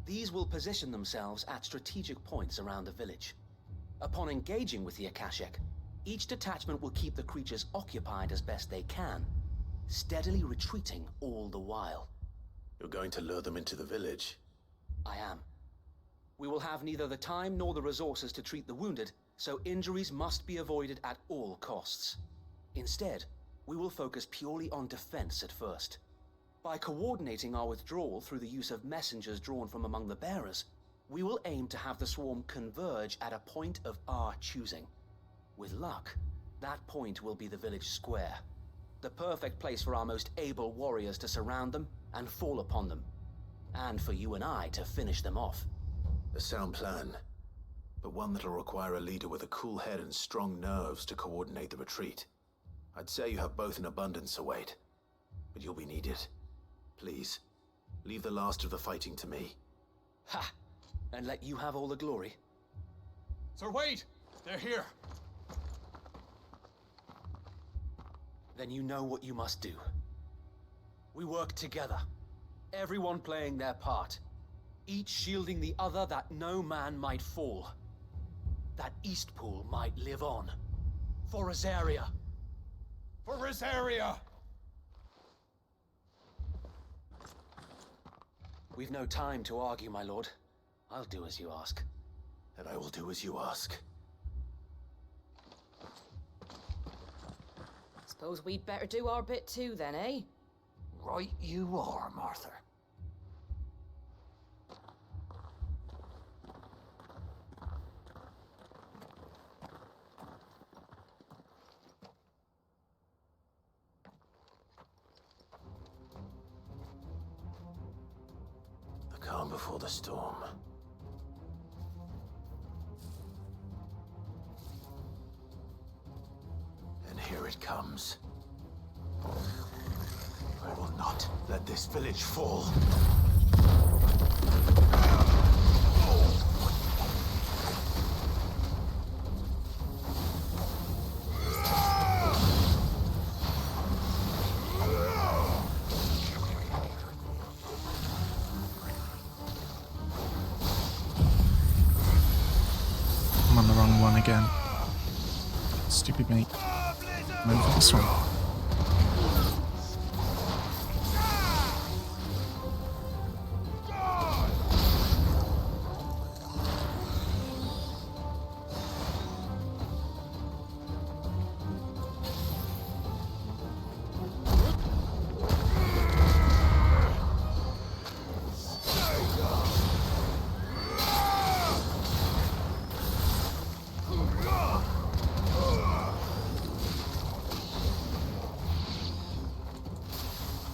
These will position themselves at strategic points around the village. Upon engaging with the Akashic, each detachment will keep the creatures occupied as best they can, steadily retreating all the while. You're going to lure them into the village? I am. We will have neither the time nor the resources to treat the wounded, so injuries must be avoided at all costs. Instead, we will focus purely on defense at first. By coordinating our withdrawal through the use of messengers drawn from among the bearers, we will aim to have the swarm converge at a point of our choosing. With luck, that point will be the village square, the perfect place for our most able warriors to surround them and fall upon them, and for you and I to finish them off. A sound plan, but one that'll require a leader with a cool head and strong nerves to coordinate the retreat. I'd say you have both in abundance, Sir Wade, but you'll be needed. Please, leave the last of the fighting to me. Ha! And let you have all the glory. Sir Wade! They're here! Then you know what you must do. We work together, everyone playing their part, each shielding the other that no man might fall, that Eastpool might live on. For Rosaria! For Rosaria! We've no time to argue, my lord. I'll do as you ask. And I will do as you ask. Suppose we'd better do our bit too then, eh? Right you are, Martha. The calm before the storm. And here it comes. I will not let this village fall. I'm on the wrong one again. Stupid me. I'm in for this one.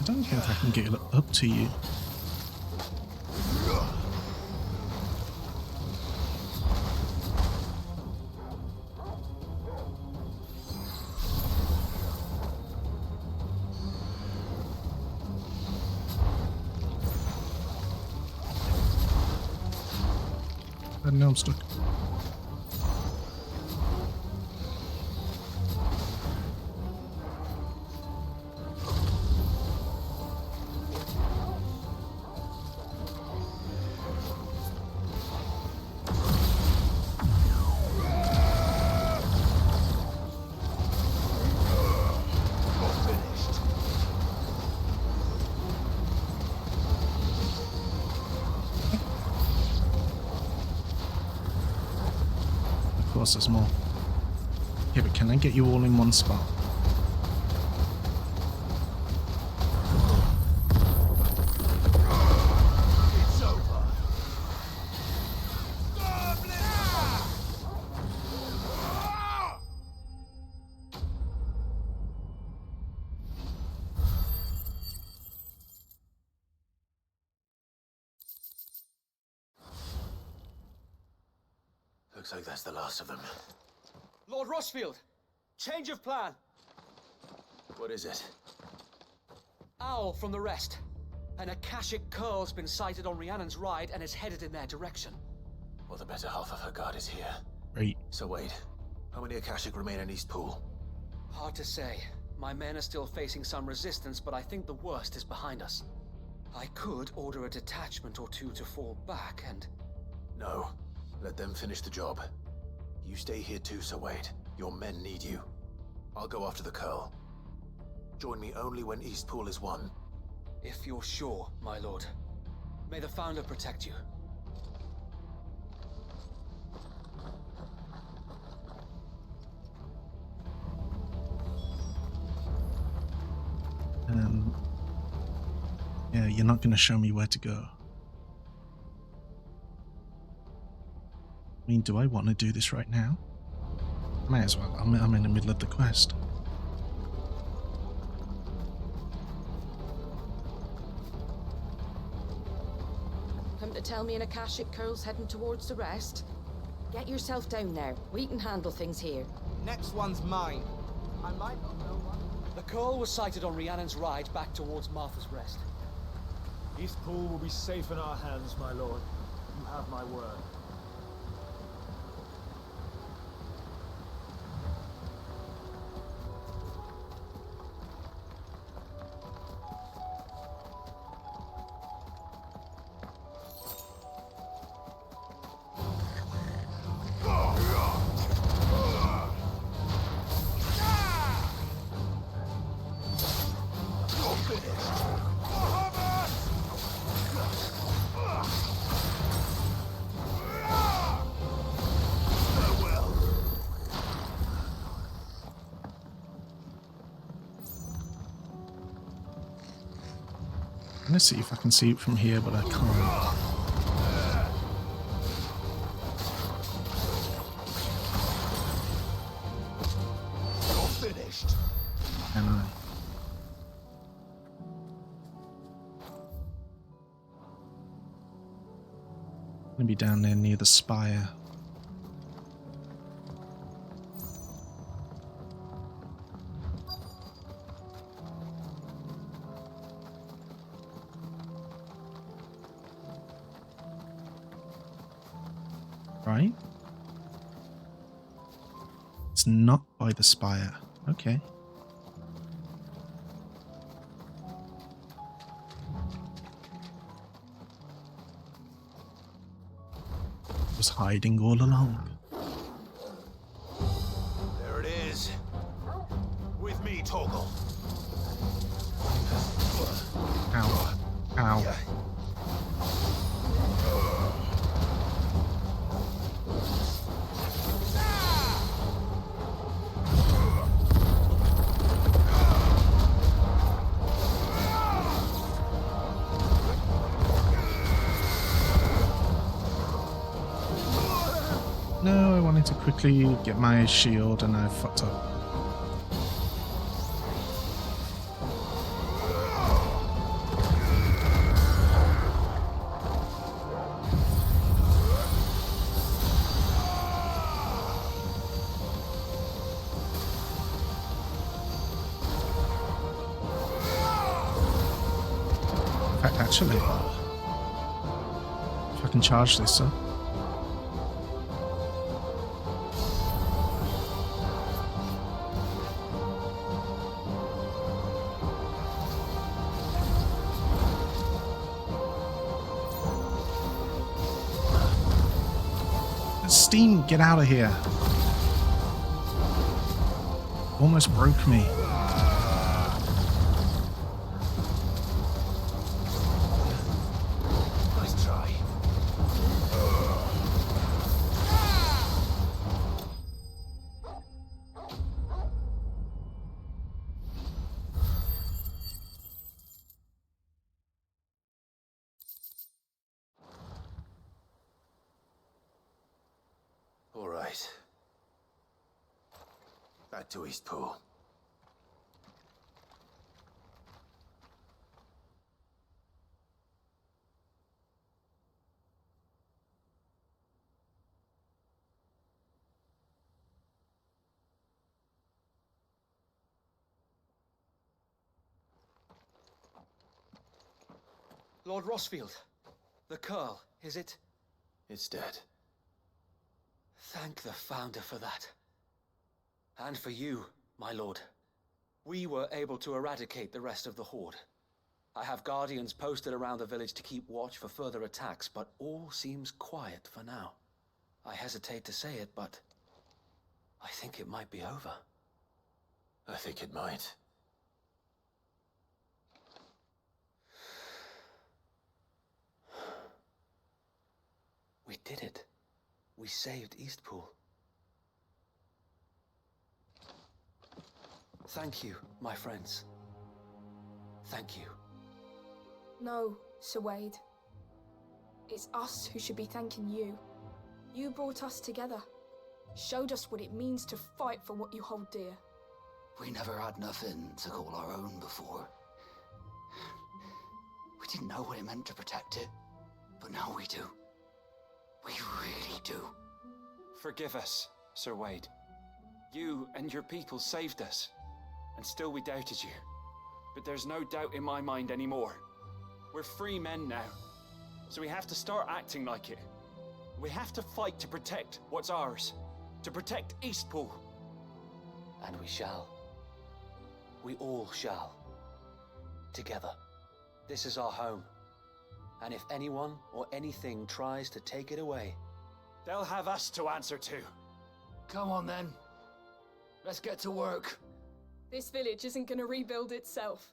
I don't care if I can get up to you. I know I'm stuck. Of course there's more. Yeah, but can I get you all in one spot? It's over! Looks like that's the last of them. Lord Rosfield! Change of plan! What is it? Owl from the rest. An Akashic Curl's been sighted on Rhiannon's ride and is headed in their direction. Well, the better half of her guard is here. Great. So wait, how many Akashic remain in East Pool? Hard to say. My men are still facing some resistance, but I think the worst is behind us. I could order a detachment or two to fall back and... No. Let them finish the job. You stay here too, Sir Wade. Your men need you. I'll go after the Curl. Join me only when East Pool is won. If you're sure, my lord. May the Founder protect you. Yeah, you're not going to show me where to go. I mean, do I want to do this right now? May as well. I'm in the middle of the quest. Come to tell me an Akashic Curl's heading towards the rest? Get yourself down there. We can handle things here. Next one's mine. I might not know one. The Curl was sighted on Rhiannon's ride back towards Martha's Rest. East Pool will be safe in our hands, my lord. You have my word. I'm gonna see if I can see it from here, but I can't. You're finished. Can I? I'm gonna be down there near the spire. Right? It's not by the spire. Okay. Was hiding all along. There it is. With me, Torgal. Ow. Ow. No, I wanted to quickly get my shield and I fucked up. In fact, actually, if I can charge this up. Steam, get out of here. Almost broke me. Nice try. All right. Back to East Pool. Lord Rossfield. The Curl, is it? It's dead. Thank the Founder for that. And for you, my lord. We were able to eradicate the rest of the Horde. I have guardians posted around the village to keep watch for further attacks, but all seems quiet for now. I hesitate to say it, but I think it might be over. I think it might. We did it. We saved Eastpool. Thank you, my friends. Thank you. No, Sir Wade. It's us who should be thanking you. You brought us together. Showed us what it means to fight for what you hold dear. We never had nothing to call our own before. We didn't know what it meant to protect it, but now we do. We really do. Forgive us, Sir Wade. You and your people saved us, and still we doubted you. But there's no doubt in my mind anymore. We're free men now, so we have to start acting like it. We have to fight to protect what's ours, to protect Eastpool. And we shall. We all shall. Together. This is our home. And if anyone or anything tries to take it away, they'll have us to answer to. Come on then. Let's get to work. This village isn't gonna rebuild itself.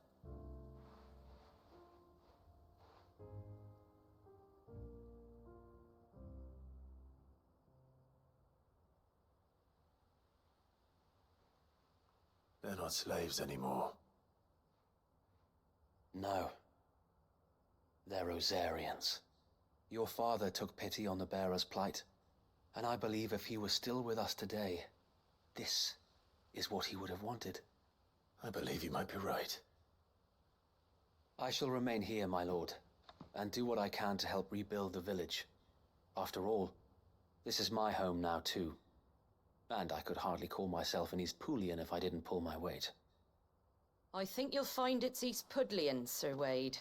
They're not slaves anymore. No. They're Rosarians. Your father took pity on the bearer's plight, and I believe if he was still with us today, this is what he would have wanted. I believe you might be right. I shall remain here, my lord, and do what I can to help rebuild the village. After all, this is my home now too. And I could hardly call myself an Eastpoolian if I didn't pull my weight. I think you'll find it's Eastpudlian, Sir Wade.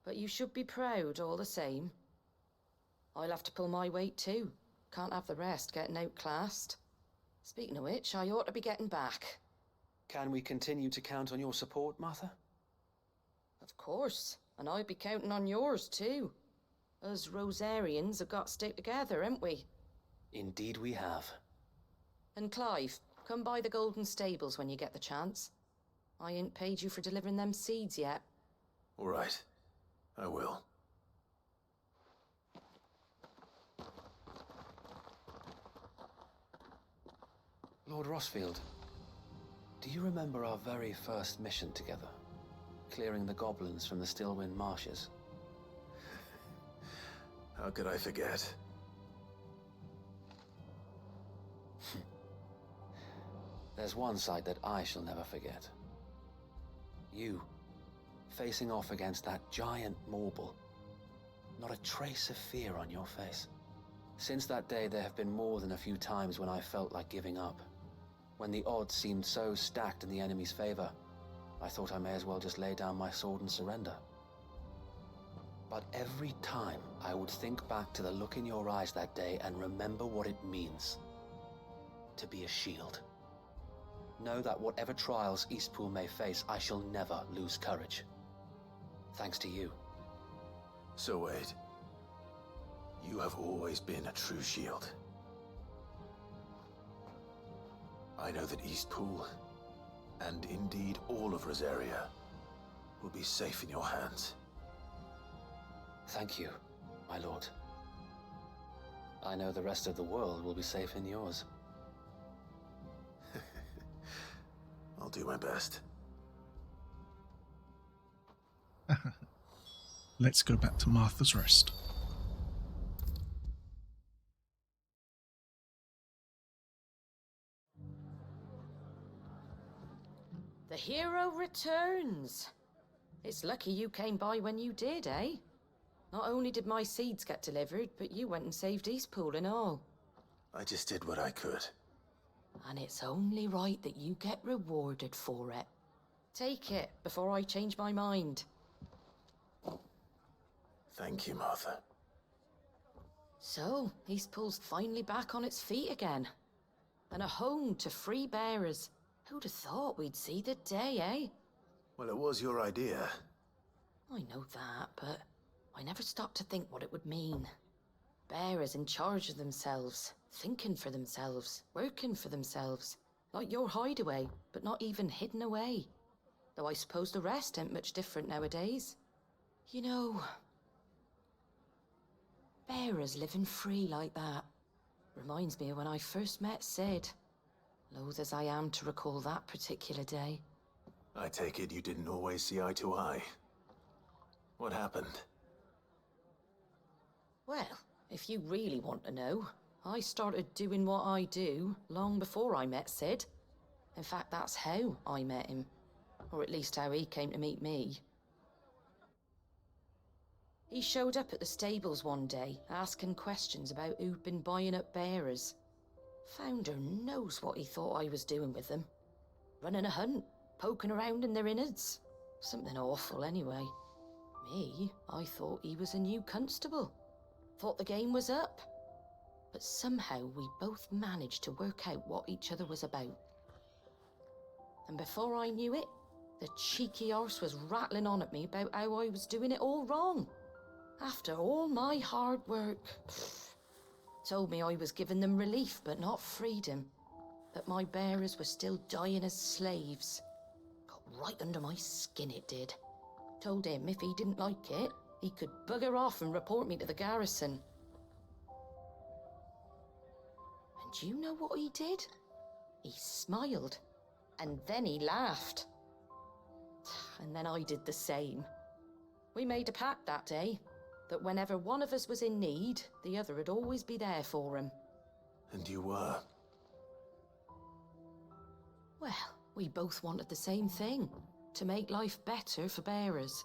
But you should be proud all the same. I'll have to pull my weight too. Can't have the rest getting outclassed. Speaking of which, I ought to be getting back. Can we continue to count on your support, Martha? Of course, and I'd be counting on yours too. Us Rosarians have got to stick together, haven't we? Indeed we have. And Clive, come by the Golden Stables when you get the chance. I ain't paid you for delivering them seeds yet. All right. I will. Lord Rossfield, do you remember our very first mission together? Clearing the goblins from the Stillwind Marshes? How could I forget? There's one sight that I shall never forget. You, facing off against that giant Morble. Not a trace of fear on your face. Since that day, there have been more than a few times when I felt like giving up. When the odds seemed so stacked in the enemy's favor, I thought I may as well just lay down my sword and surrender. But every time, I would think back to the look in your eyes that day and remember what it means to be a shield. Know that whatever trials Eastpool may face, I shall never lose courage. Thanks to you. Sir Wade, you have always been a true shield. I know that Eastpool, and indeed all of Rosaria, will be safe in your hands. Thank you, my lord. I know the rest of the world will be safe in yours. I'll do my best. Let's go back to Martha's Rest. The hero returns. It's lucky you came by when you did, eh? Not only did my seeds get delivered, but you went and saved Eastpool and all. I just did what I could. And it's only right that you get rewarded for it. Take it before I change my mind. Thank you, Martha. So, Eastpool's finally back on its feet again. And a home to free bearers. Who'd have thought we'd see the day, eh? Well, it was your idea. I know that, but I never stopped to think what it would mean. Bearers in charge of themselves, thinking for themselves, working for themselves. Like your hideaway, but not even hidden away. Though I suppose the rest ain't much different nowadays. You know, bearers living free like that reminds me of when I first met Sid. Loath as I am to recall that particular day. I take it you didn't always see eye to eye. What happened? Well, if you really want to know, I started doing what I do long before I met Sid. In fact, that's how I met him. Or at least how he came to meet me. He showed up at the stables one day, asking questions about who'd been buying up bearers. Founder knows what he thought I was doing with them. Running a hunt, poking around in their innards. Something awful, anyway. Me, I thought he was a new constable. Thought the game was up. But somehow we both managed to work out what each other was about. And before I knew it, the cheeky arse was rattling on at me about how I was doing it all wrong. After all my hard work. Told me I was giving them relief, but not freedom. That my bearers were still dying as slaves. Got right under my skin, it did. Told him if he didn't like it, he could bugger off and report me to the garrison. And do you know what he did? He smiled. And then he laughed. And then I did the same. We made a pact that day, that whenever one of us was in need, the other would always be there for him. And you were? Well, we both wanted the same thing. To make life better for bearers.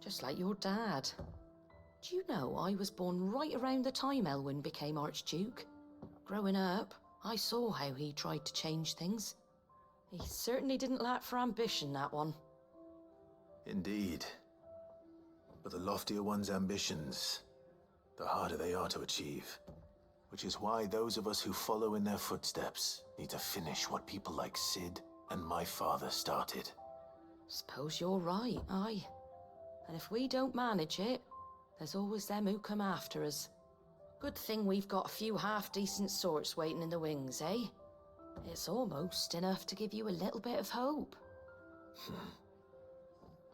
Just like your dad. Do you know I was born right around the time Elwyn became Archduke? Growing up, I saw how he tried to change things. He certainly didn't lack for ambition, that one. Indeed. But the loftier one's ambitions, the harder they are to achieve. Which is why those of us who follow in their footsteps need to finish what people like Sid and my father started. Suppose you're right, aye. And if we don't manage it, there's always them who come after us. Good thing we've got a few half-decent sorts waiting in the wings, eh? It's almost enough to give you a little bit of hope.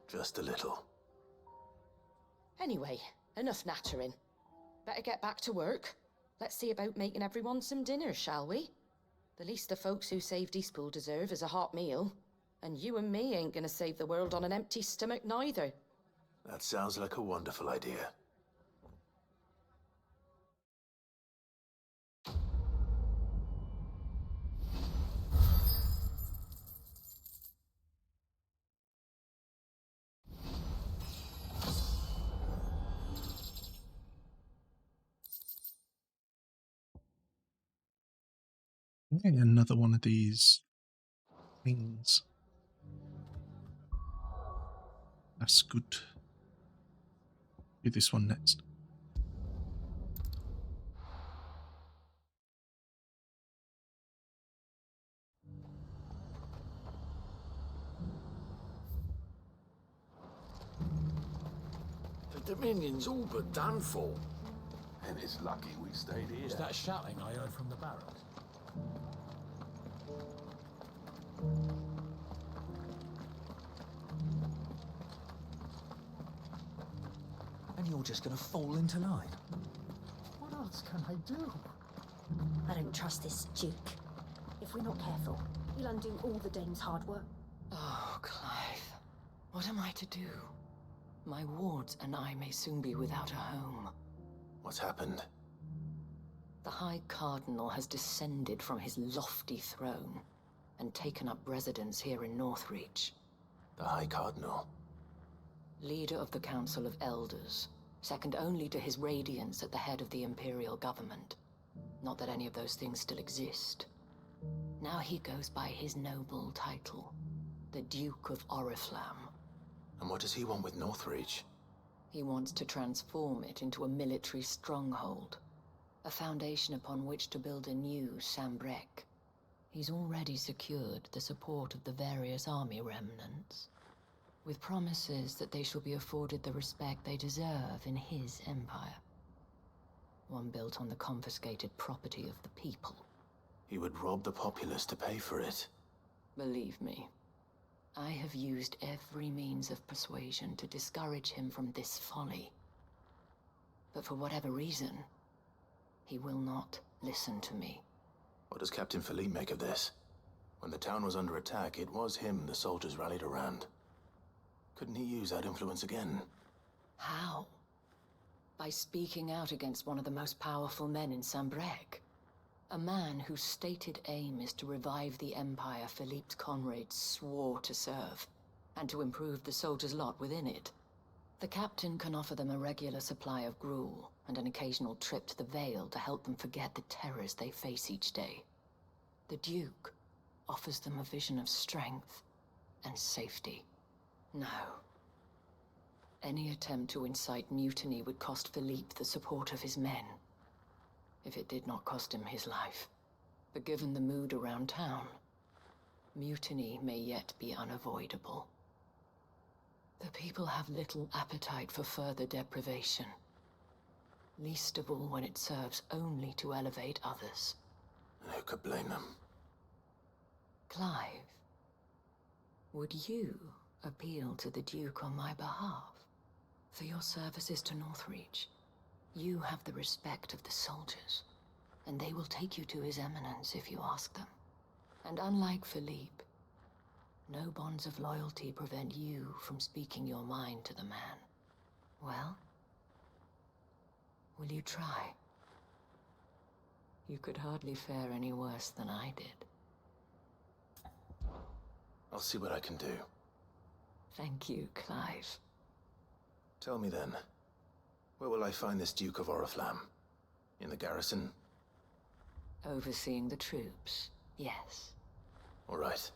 Just a little. Anyway, enough nattering. Better get back to work. Let's see about making everyone some dinner, shall we? The least the folks who saved Eastpool deserve is a hot meal. And you and me ain't gonna save the world on an empty stomach neither. That sounds like a wonderful idea. Okay, another one of these things. That's good. Do this one next. The Dominion's all but done for. And it's lucky we stayed here. Was that shouting I heard from the barracks? And you're just gonna fall into line? What else can I do? I don't trust this Duke. If we're not careful, he'll undo all the Dane's hard work. Oh, Clive. What am I to do? My wards and I may soon be without a home. What's happened? The High Cardinal has descended from his lofty throne and taken up residence here in Northreach. The High Cardinal? Leader of the Council of Elders, second only to his Radiance at the head of the Imperial government. Not that any of those things still exist. Now he goes by his noble title, the Duke of Oriflamme. And what does he want with Northreach? He wants to transform it into a military stronghold, a foundation upon which to build a new Sambrek. He's already secured the support of the various army remnants, with promises that they shall be afforded the respect they deserve in his empire. One built on the confiscated property of the people. He would rob the populace to pay for it. Believe me, I have used every means of persuasion to discourage him from this folly. But for whatever reason, he will not listen to me. What does Captain Philippe make of this? When the town was under attack, it was him the soldiers rallied around. Couldn't he use that influence again? How? By speaking out against one of the most powerful men in Sambrek. A man whose stated aim is to revive the empire Philippe's comrades swore to serve, and to improve the soldiers' lot within it. The captain can offer them a regular supply of gruel, and an occasional trip to the Vale to help them forget the terrors they face each day. The Duke offers them a vision of strength and safety. No. Any attempt to incite mutiny would cost Philippe the support of his men. If it did not cost him his life. But given the mood around town, mutiny may yet be unavoidable. The people have little appetite for further deprivation, least of all when it serves only to elevate others. Who could blame them? Clive, would you appeal to the Duke on my behalf? For your services to Northreach, you have the respect of the soldiers, and they will take you to His Eminence if you ask them. And unlike Philippe, no bonds of loyalty prevent you from speaking your mind to the man. Well, will you try? You could hardly fare any worse than I did. I'll see what I can do. Thank you, Clive. Tell me then, where will I find this Duke of Oriflamme? In the garrison? Overseeing the troops, yes. All right.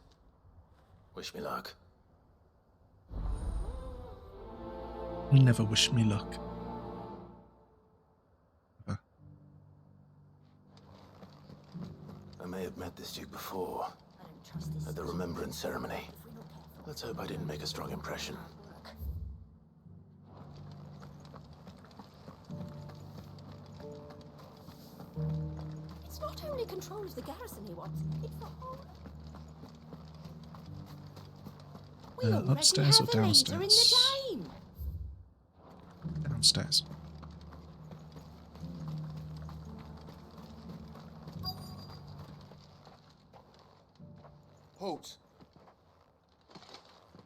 Wish me luck. You never wish me luck. Ever. I may have met this Duke before, at the Remembrance Ceremony. Let's hope I didn't make a strong impression. It's not only control of the garrison he wants, it's the whole... We already Upstairs or have a leader in downstairs? the game. Downstairs. Halt!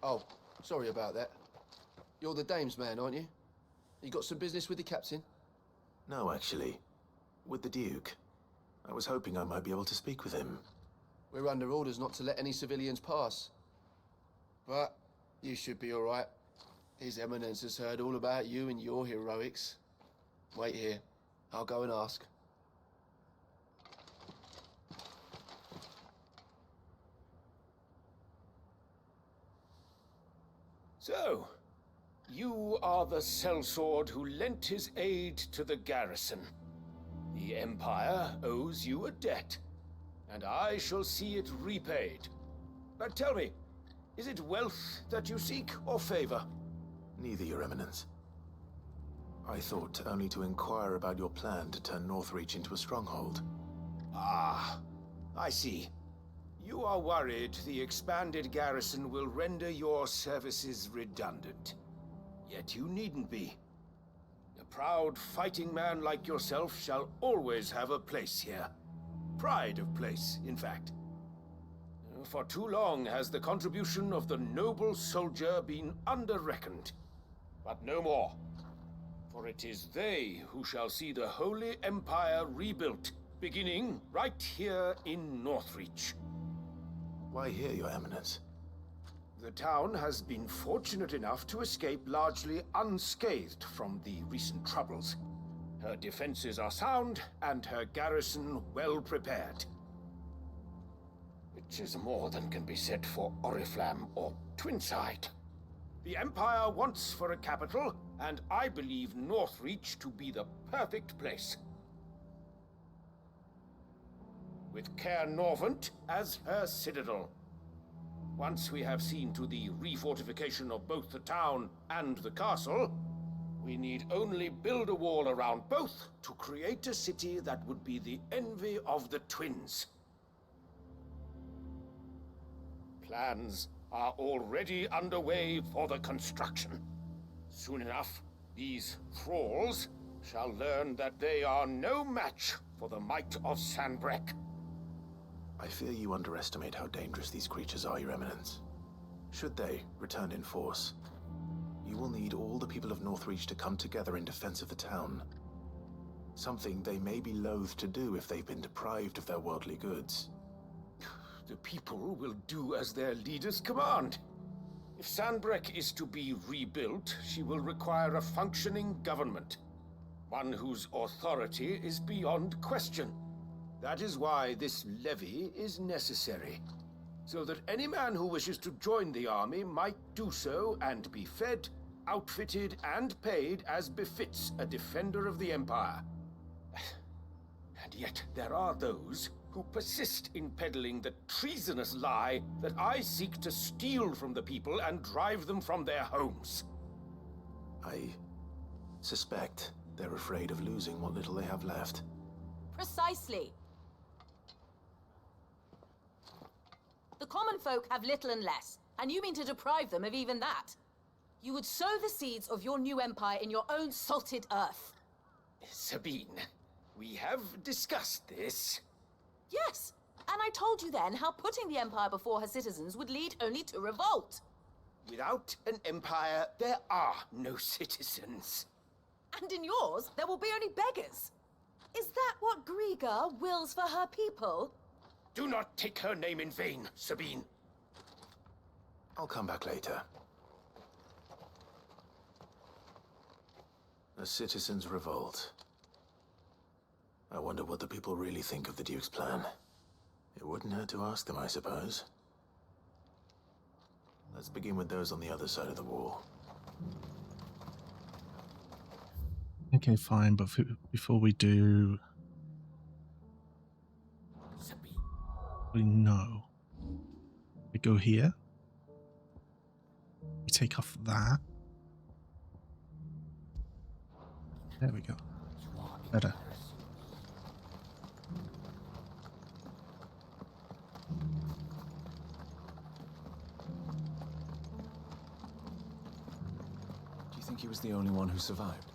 Oh, sorry about that. You're the dame's man, aren't you? You got some business with the captain? No, actually. With the Duke. I was hoping I might be able to speak with him. We're under orders not to let any civilians pass. But you should be all right. His Eminence has heard all about you and your heroics. Wait here. I'll go and ask. So, you are the sellsword who lent his aid to the garrison. The Empire owes you a debt, and I shall see it repaid. But tell me, is it wealth that you seek, or favor? Neither, Your Eminence. I thought only to inquire about your plan to turn Northreach into a stronghold. Ah, I see. You are worried the expanded garrison will render your services redundant. Yet you needn't be. A proud fighting man like yourself shall always have a place here. Pride of place, in fact. For too long has the contribution of the noble soldier been under-reckoned. But no more. For it is they who shall see the Holy Empire rebuilt, beginning right here in Northreach. Why here, Your Eminence? The town has been fortunate enough to escape largely unscathed from the recent troubles. Her defenses are sound, and her garrison well prepared. Which is more than can be said for Oriflamme or Twinside. The Empire wants for a capital and I believe Northreach to be the perfect place. With Caer Norvent as her citadel. Once we have seen to the refortification of both the town and the castle, we need only build a wall around both to create a city that would be the envy of the twins. Plans are already underway for the construction. Soon enough, these thralls shall learn that they are no match for the might of Sanbreque. I fear you underestimate how dangerous these creatures are, Your Eminence. Should they return in force, you will need all the people of Northreach to come together in defense of the town. Something they may be loath to do if they've been deprived of their worldly goods. The people will do as their leaders command. If Sanbreque is to be rebuilt, she will require a functioning government. One whose authority is beyond question. That is why this levy is necessary. So that any man who wishes to join the army might do so and be fed, outfitted, and paid as befits a defender of the Empire. And yet there are those who persist in peddling the treasonous lie that I seek to steal from the people and drive them from their homes. I suspect they're afraid of losing what little they have left. Precisely. The common folk have little and less, and you mean to deprive them of even that. You would sow the seeds of your new empire in your own salted earth. Sabine, we have discussed this. Yes, and I told you then how putting the empire before her citizens would lead only to revolt. Without an empire, there are no citizens. And in yours, there will be only beggars. Is that what Griga wills for her people? Do not take her name in vain, Sabine. I'll come back later. A citizens' revolt. I wonder what the people really think of the Duke's plan. It wouldn't hurt to ask them, I suppose. Let's begin with those on the other side of the wall. Okay, fine, but before we do... We know. We go here. We take off that. There we go. Better. Do you think he was the only one who survived?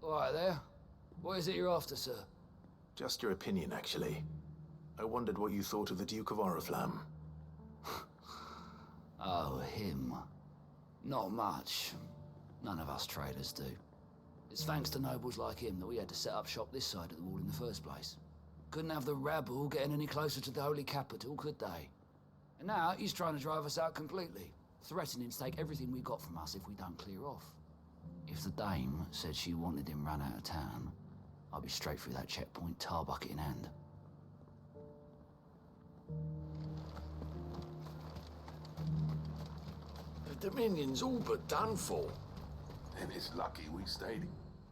All right there. What is it you're after, sir? Just your opinion, actually. I wondered what you thought of the Duke of Oriflamme. Oh, him. Not much. None of us traders do. It's thanks to nobles like him that we had to set up shop this side of the wall in the first place. Couldn't have the rabble getting any closer to the holy capital, could they? And now he's trying to drive us out completely, threatening to take everything we got from us if we don't clear off. If the dame said she wanted him run out of town, I'd be straight through that checkpoint, tar bucket in hand. The Dominion's all but done for. And it's lucky we stayed.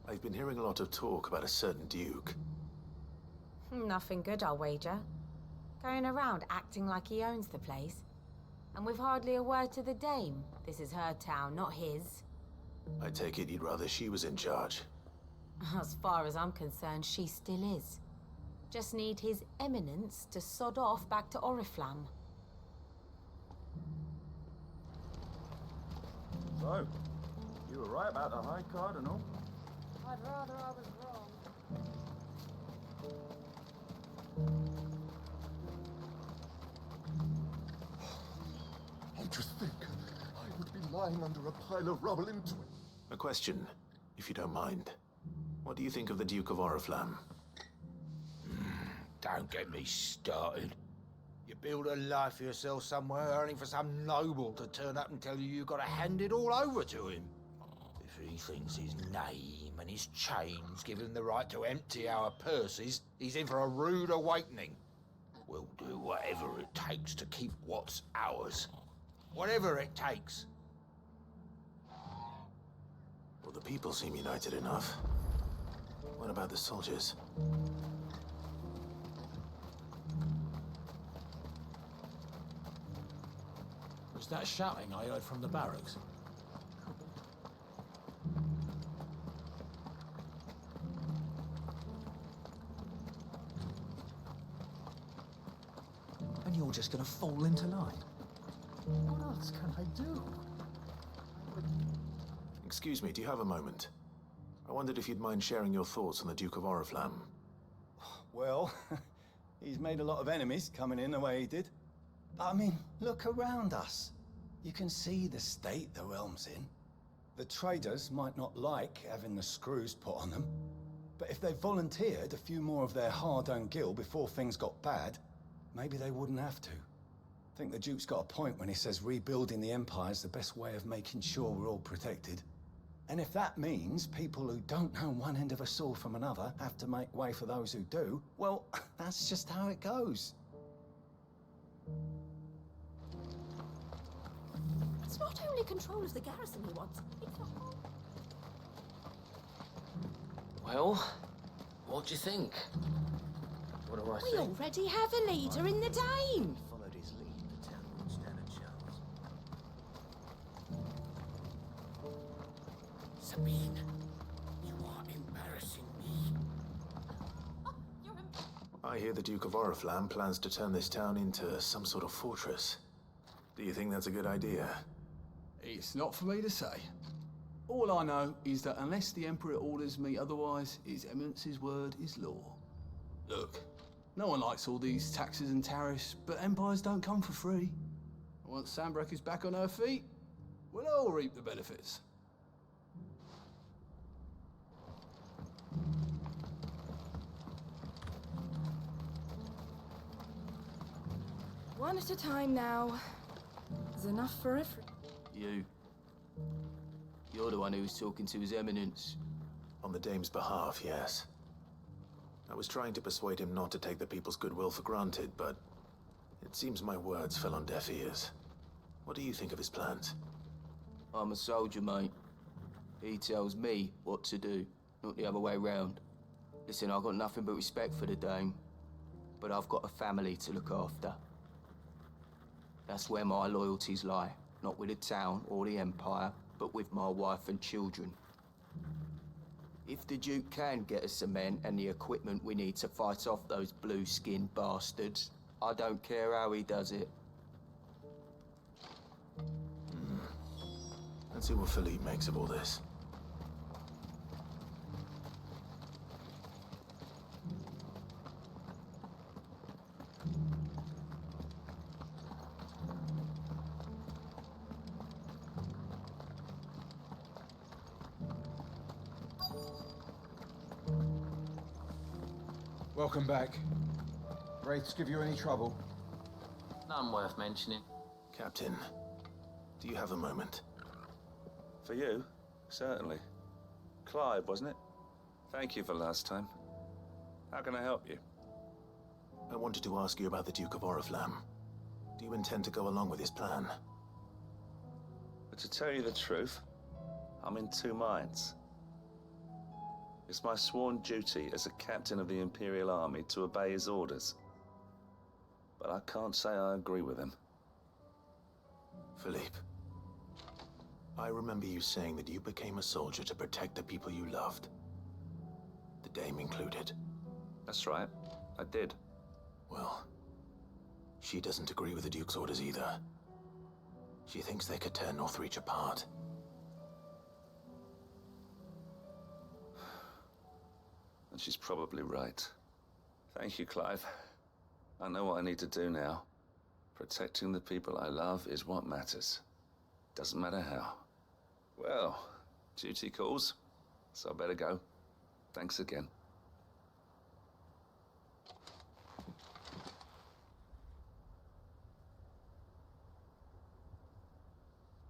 I've been hearing a lot of talk about a certain Duke. Nothing good, I'll wager. Going around acting like he owns the place. And with hardly a word to the dame. This is her town, not his. I take it you'd rather she was in charge. As far as I'm concerned, she still is. Just need his eminence to sod off back to Oriflamme. So, you were right about the high card and all? I'd rather I was wrong. And to think I would be lying under a pile of rubble in Twin. A question, if you don't mind. What do you think of the Duke of Oriflamme? Don't get me started. You build a life for yourself somewhere, only for some noble to turn up and tell you you've got to hand it all over to him. he thinks his name and his chains give him the right to empty our purses, he's in for a rude awakening. We'll do whatever it takes to keep what's ours. Whatever it takes. Well, the people seem united enough. What about the soldiers? Was that shouting I heard from the barracks? And you're just gonna fall into line? What else can I do? Excuse me, do you have a moment? I wondered if you'd mind sharing your thoughts on the Duke of Oriflamme. Well, he's made a lot of enemies coming in the way he did. I mean, look around us. You can see the state the realm's in. The traders might not like having the screws put on them, but if they volunteered a few more of their hard-earned gil before things got bad, maybe they wouldn't have to. I think the Duke's got a point when he says rebuilding the Empire's the best way of making sure we're all protected. And if that means people who don't know one end of a sword from another have to make way for those who do, well, that's just how it goes. It's not only control of the garrison he wants, it's the whole... Well, what do you think? What do I We think? already have a leader in the Dane! Followed his lead, the town won't stand a chance. Sabine, you are embarrassing me. I hear the Duke of Oriflamme plans to turn this town into some sort of fortress. Do you think that's a good idea? It's not for me to say. All I know is that unless the Emperor orders me otherwise, His Eminence's word is law. Look, no one likes all these taxes and tariffs, but empires don't come for free. Once Sanbreque is back on her feet, we'll all reap the benefits. One at a time now. There's enough for every... You're the one who was talking to His Eminence. On the Dame's behalf, yes. I was trying to persuade him not to take the people's goodwill for granted, but it seems my words fell on deaf ears. What do you think of his plans? I'm a soldier, mate. He tells me what to do, not the other way round. Listen, I've got nothing but respect for the Dame, but I've got a family to look after. That's where my loyalties lie, not with the town or the Empire, but with my wife and children. If the Duke can get us the men and the equipment we need to fight off those blue-skinned bastards, I don't care how he does it. Let's see what Philippe makes of all this. Welcome back. Wraiths give you any trouble? None worth mentioning. Captain, do you have a moment? For you? Certainly. Clive, wasn't it? Thank you for last time. How can I help you? I wanted to ask you about the Duke of Oriflamme. Do you intend to go along with his plan? But to tell you the truth, I'm in two minds. It's my sworn duty as a captain of the Imperial Army to obey his orders. But I can't say I agree with him. Philippe, I remember you saying that you became a soldier to protect the people you loved. The Dame included. That's right, I did. Well, she doesn't agree with the Duke's orders either. She thinks they could tear Northreach apart. And she's probably right. Thank you, Clive. I know what I need to do now. Protecting the people I love is what matters. Doesn't matter how. Well, duty calls, so I better go. Thanks again.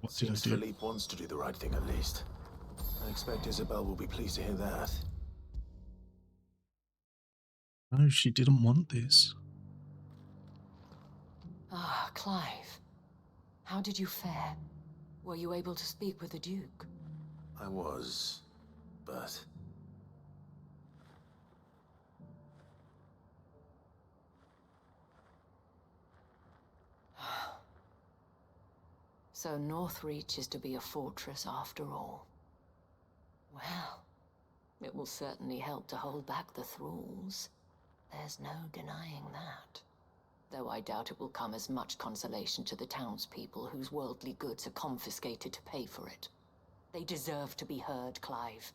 What did I Seems do? Philippe wants to do the right thing at least. I expect Isabel will be pleased to hear that. No, she didn't want this. Ah, Clive. How did you fare? Were you able to speak with the Duke? I was, but... So Northreach is to be a fortress after all. Well, it will certainly help to hold back the thralls. There's no denying that. Though I doubt it will come as much consolation to the townspeople whose worldly goods are confiscated to pay for it. They deserve to be heard, Clive.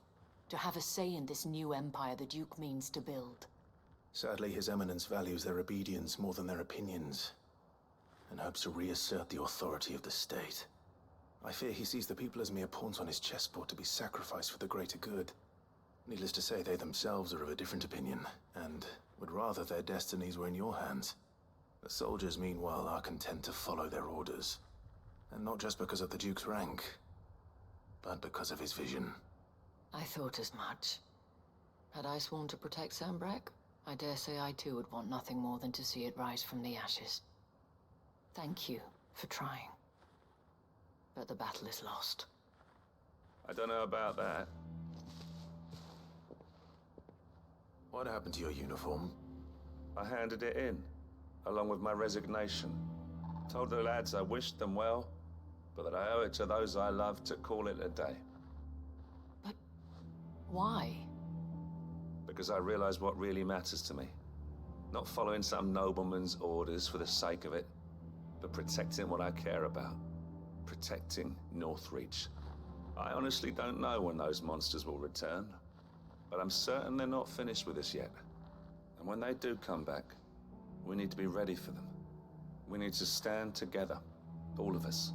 To have a say in this new empire the Duke means to build. Sadly, His Eminence values their obedience more than their opinions, and hopes to reassert the authority of the state. I fear he sees the people as mere pawns on his chessboard to be sacrificed for the greater good. Needless to say, they themselves are of a different opinion, and would rather their destinies were in your hands. The soldiers, meanwhile, are content to follow their orders. And not just because of the Duke's rank, but because of his vision. I thought as much. Had I sworn to protect Sanbreque, I dare say I too would want nothing more than to see it rise from the ashes. Thank you for trying. But the battle is lost. I don't know about that. What happened to your uniform? I handed it in, along with my resignation. Told the lads I wished them well, but that I owe it to those I love to call it a day. But why? Because I realize what really matters to me. Not following some nobleman's orders for the sake of it, but protecting what I care about. Protecting Northreach. I honestly don't know when those monsters will return, but I'm certain they're not finished with us yet. And when they do come back, we need to be ready for them. We need to stand together, all of us.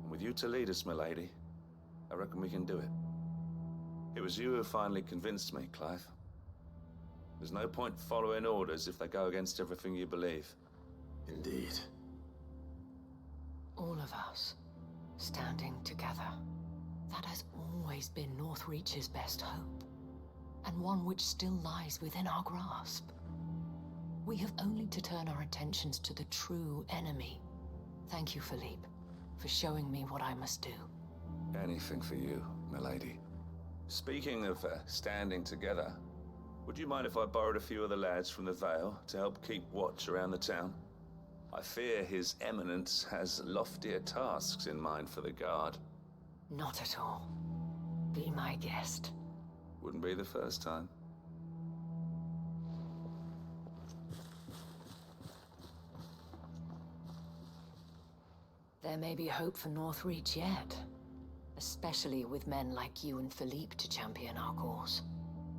And with you to lead us, milady, I reckon we can do it. It was you who finally convinced me, Clive. There's no point following orders if they go against everything you believe. Indeed. All of us, standing together. That has always been Northreach's best hope, and one which still lies within our grasp. We have only to turn our attentions to the true enemy. Thank you, Philippe, for showing me what I must do. Anything for you, milady. Speaking of standing together, would you mind if I borrowed a few of the lads from the Vale to help keep watch around the town? I fear His Eminence has loftier tasks in mind for the guard. Not at all. Be my guest. Wouldn't be the first time. There may be hope for Northreach yet. Especially with men like you and Philippe to champion our cause.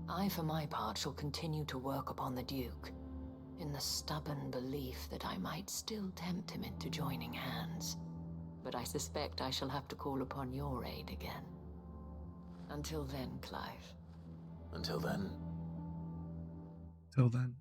I, for my part, shall continue to work upon the Duke, in the stubborn belief that I might still tempt him into joining hands. But I suspect I shall have to call upon your aid again. Until then, Clive. Until then. Till then.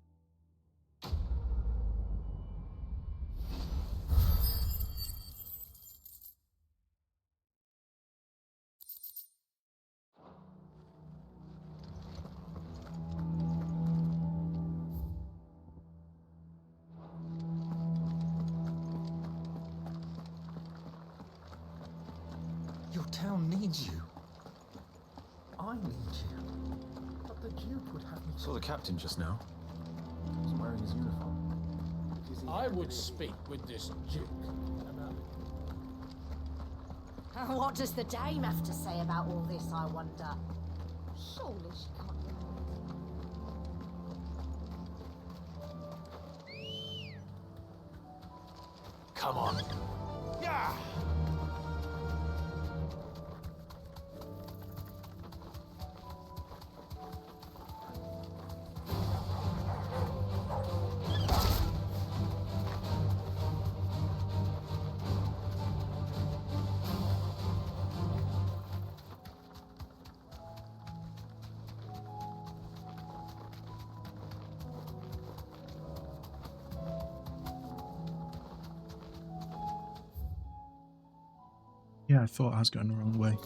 Your town needs you. I need you. But the Duke would have me... Saw the captain just now. He was wearing his uniform. I would speak with this Duke about... What does the dame have to say about all this, I wonder? Surely she can't... Come on. Yeah! Yeah, I thought I was going the wrong way.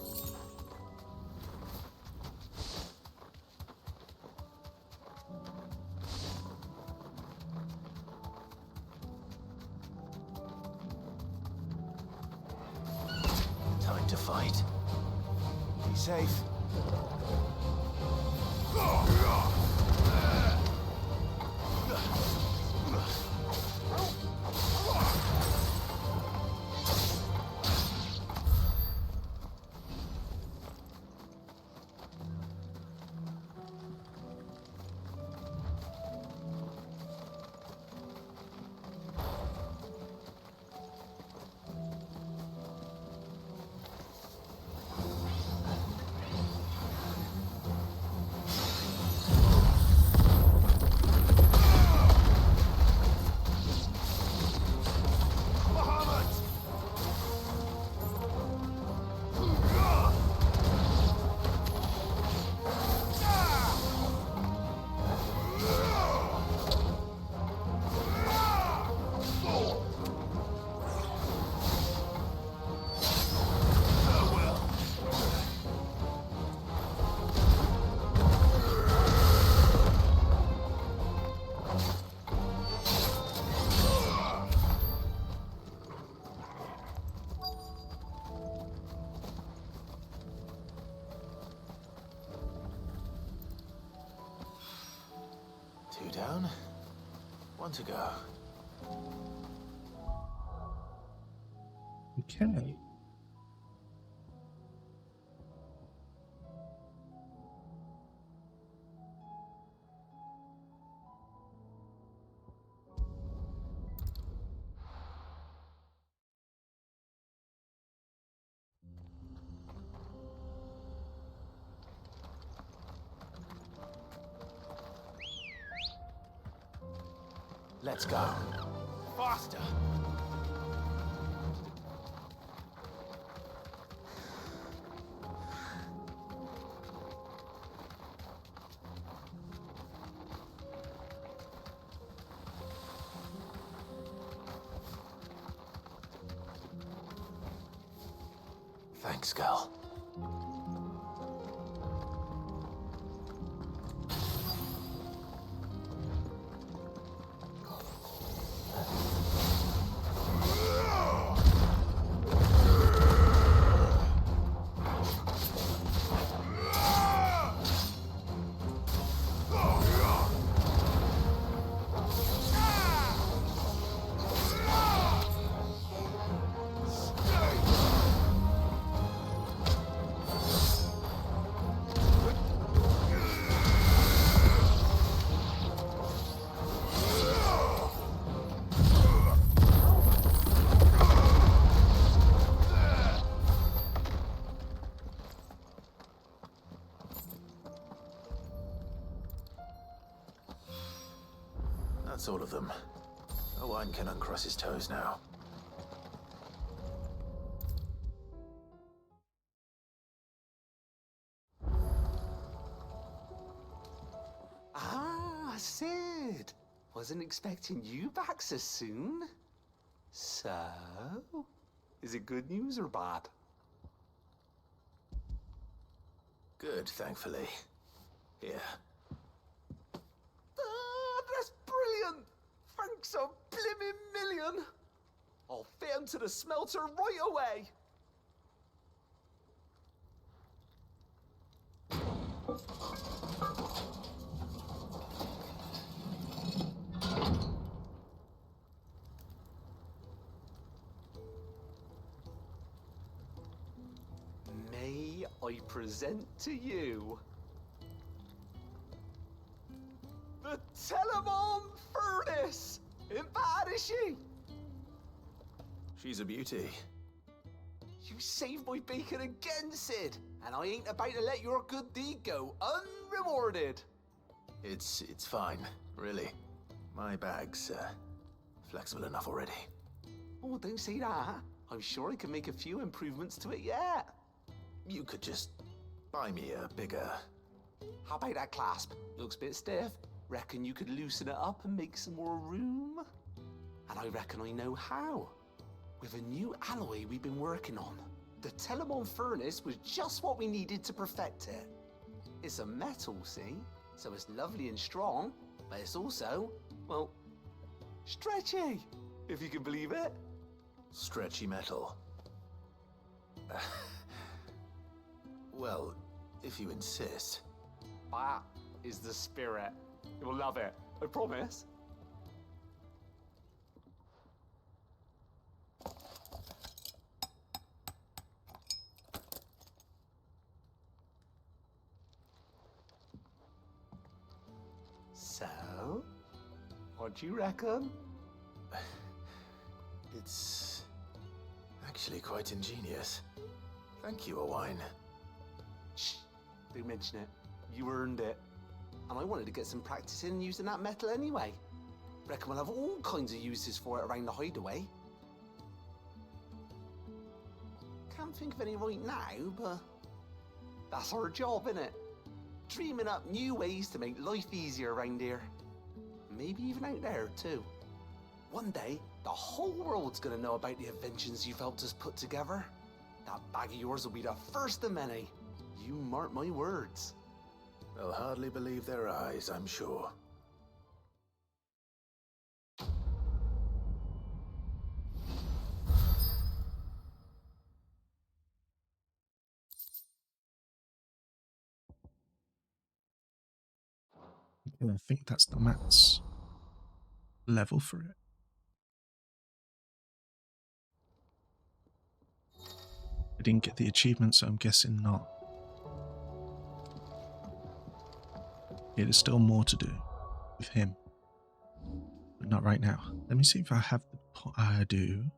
to fight. Be safe. Two down, one to go. Okay. Let's go. Faster! Thanks, girl. That's all of them. No one can uncross his toes now. Ah, Sid! Wasn't expecting you back so soon. So, is it good news or bad? Good, thankfully. Here. That's brilliant! Thanks a blimmin' million! I'll fit 'em to the smelter right away! May I present to you the Telemon Furnace! Ain't bad, is she? She's a beauty. You saved my bacon again, Sid, and I ain't about to let your good deed go unrewarded. It's fine, really. My bag's flexible enough already. Oh, don't say that. I'm sure I can make a few improvements to it yet. You could just buy me a bigger... How about that clasp? Looks a bit stiff. Reckon you could loosen it up and make some more room? And I reckon I know how. With a new alloy we've been working on. The Telemon Furnace was just what we needed to perfect it. It's a metal, see? So it's lovely and strong, but it's also, well, stretchy, if you can believe it. Stretchy metal. Well, if you insist. That is the spirit. You'll love it, I promise. So, what do you reckon? It's actually quite ingenious. Thank you, Owain. Shh, don't mention it. You earned it. And I wanted to get some practice in using that metal anyway. Reckon we'll have all kinds of uses for it around the hideaway. Can't think of any right now, but that's our job, innit? Dreaming up new ways to make life easier around here. Maybe even out there, too. One day, the whole world's gonna know about the inventions you've helped us put together. That bag of yours will be the first of many. You mark my words. They'll hardly believe their eyes, I'm sure. And I think that's the max level for it. I didn't get the achievement, so I'm guessing not. Yeah, there's still more to do with him, but not right now. Let me see if I have the I do.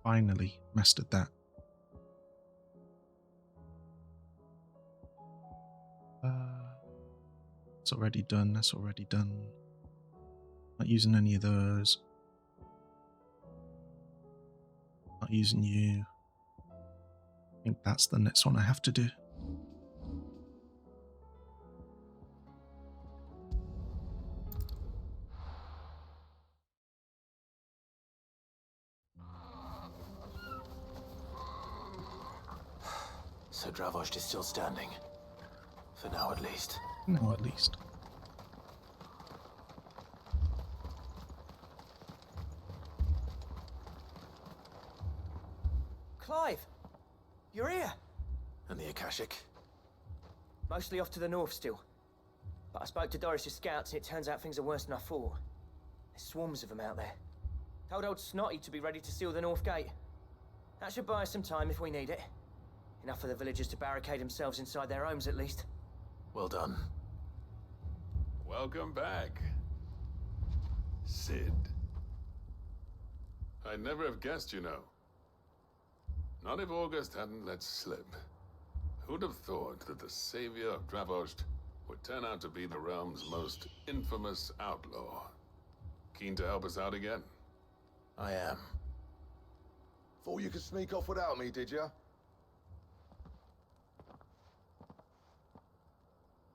Finally mastered that. That's already done. That's already done. Not using any of those. Not using you. I think that's the next one I have to do. So Dravost is still standing. For now, at least. No, at least. Clive! You're here! And the Akashic? Mostly off to the north still. But I spoke to Doris's scouts and it turns out things are worse than I thought. There's swarms of them out there. Told old Snotty to be ready to seal the north gate. That should buy us some time if we need it. Enough for the villagers to barricade themselves inside their homes at least. Well done. Welcome back, Sid. I'd never have guessed, you know. Not if August hadn't let slip. Who'd have thought that the savior of Dravost would turn out to be the realm's most infamous outlaw? Keen to help us out again? I am. Thought you could sneak off without me, did ya?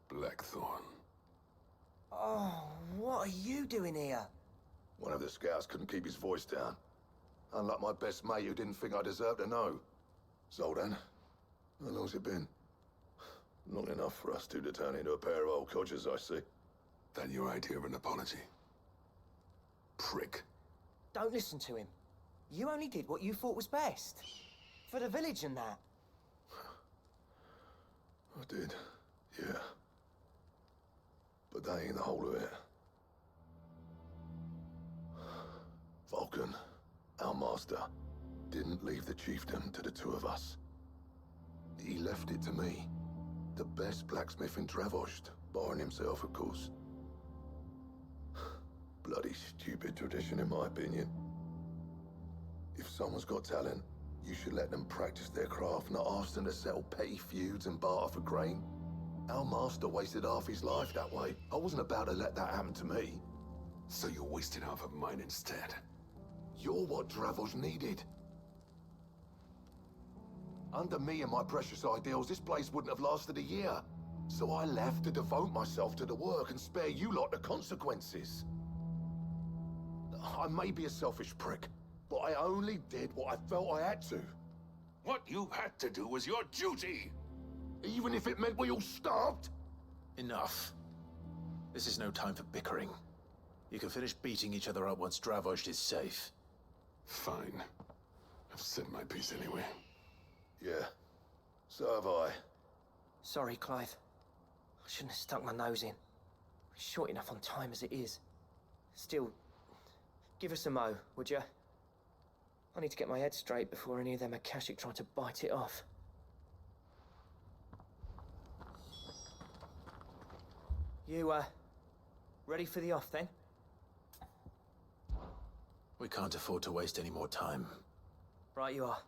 Blackthorn. Oh, what are you doing here? One of the scouts couldn't keep his voice down. Unlike my best mate who didn't think I deserved to know. Zoltan, how long's it been? Long enough for us two to turn into a pair of old codgers, I see. Then your idea of an apology? Prick. Don't listen to him. You only did what you thought was best. For the village and that. I did, yeah. But that ain't the whole of it. Vulcan, our master, didn't leave the chiefdom to the two of us. He left it to me, the best blacksmith in Dravost, barring himself, of course. Bloody stupid tradition, in my opinion. If someone's got talent, you should let them practice their craft, not ask them to settle petty feuds and barter for grain. Our master wasted half his life that way. I wasn't about to let that happen to me. So you wasted half of mine instead? You're what Dravost needed. Under me and my precious ideals, this place wouldn't have lasted a year. So I left to devote myself to the work and spare you lot the consequences. I may be a selfish prick, but I only did what I felt I had to. What you had to do was your duty! Even if it meant we all starved? Enough. This is no time for bickering. You can finish beating each other up once Dravost is safe. Fine. I've said my piece anyway. Yeah, so have I. Sorry, Clive. I shouldn't have stuck my nose in. We're short enough on time as it is. Still, give us a mo, would you? I need to get my head straight before any of them Akashic try to bite it off. You, ready for the off, then? We can't afford to waste any more time. Right you are.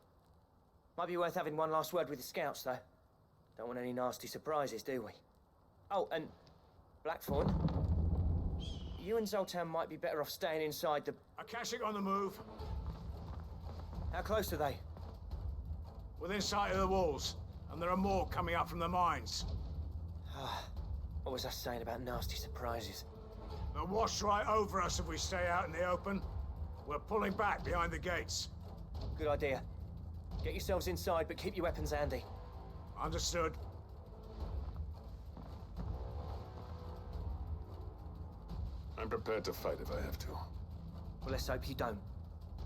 Might be worth having one last word with the scouts, though. Don't want any nasty surprises, do we? Oh, and Blackthorn, you and Zoltan might be better off staying inside the... Akashic on the move. How close are they? Within sight of the walls, and there are more coming up from the mines. What was I saying about nasty surprises? They'll wash right over us if we stay out in the open. We're pulling back behind the gates. Good idea. Get yourselves inside, but keep your weapons handy. Understood. I'm prepared to fight if I have to. Well, let's hope you don't.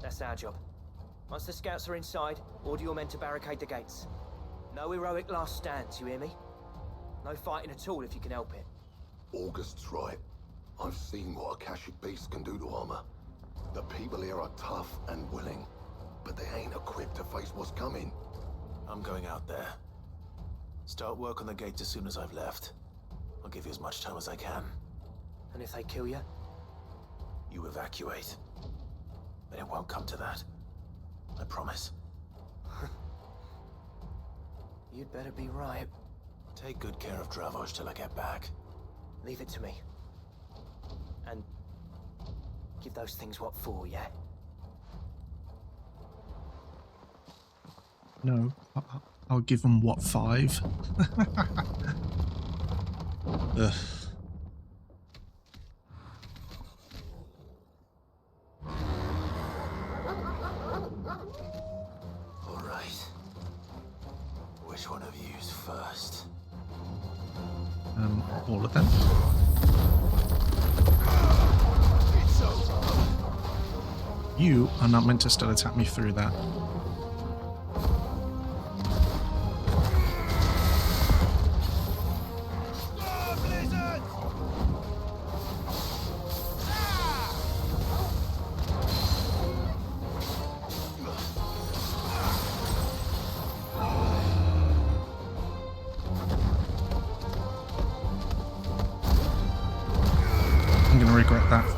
That's our job. Once the scouts are inside, order your men to barricade the gates. No heroic last stands, you hear me? No fighting at all if you can help it. August's right. I've seen what Akashic beasts can do to armor. The people here are tough and willing, but they ain't equipped to face what's coming. I'm going out there. Start work on the gates as soon as I've left. I'll give you as much time as I can. And if they kill you? You evacuate. But it won't come to that. I promise. You'd better be right. Take good care of Dravos till I get back. Leave it to me. And give those things what for, yeah? No, I'll give them what, 5? Ugh. All right. Which one of you's first? All of them. You are not meant to still attack me through that. I'm going to regret that.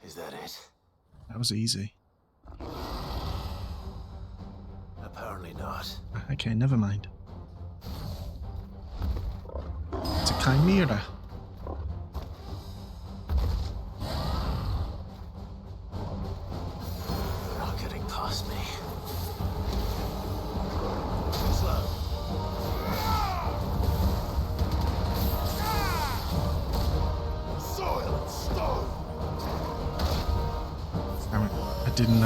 Is that it? That was easy. Apparently not. Okay, never mind. It's a chimera. They're not getting past me. Slow. Soil and stone! Damn it. I didn't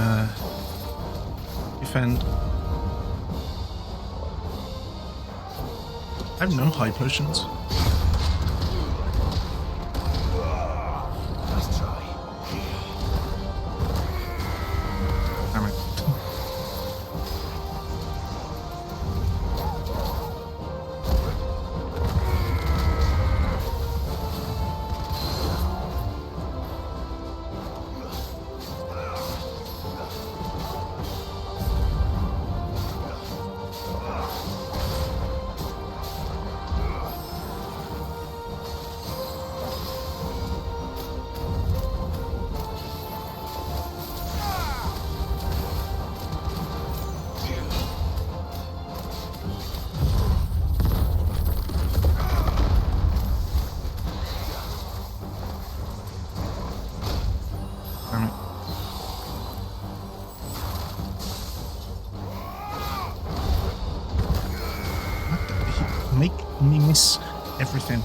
defend. I have no high potions. Let's try. Damn it. Damn it. What the, make me miss everything.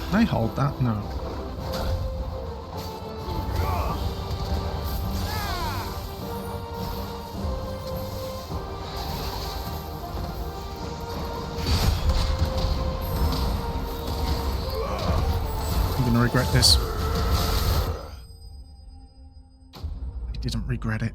Can I hold that? No. I'm gonna regret this. I didn't regret it.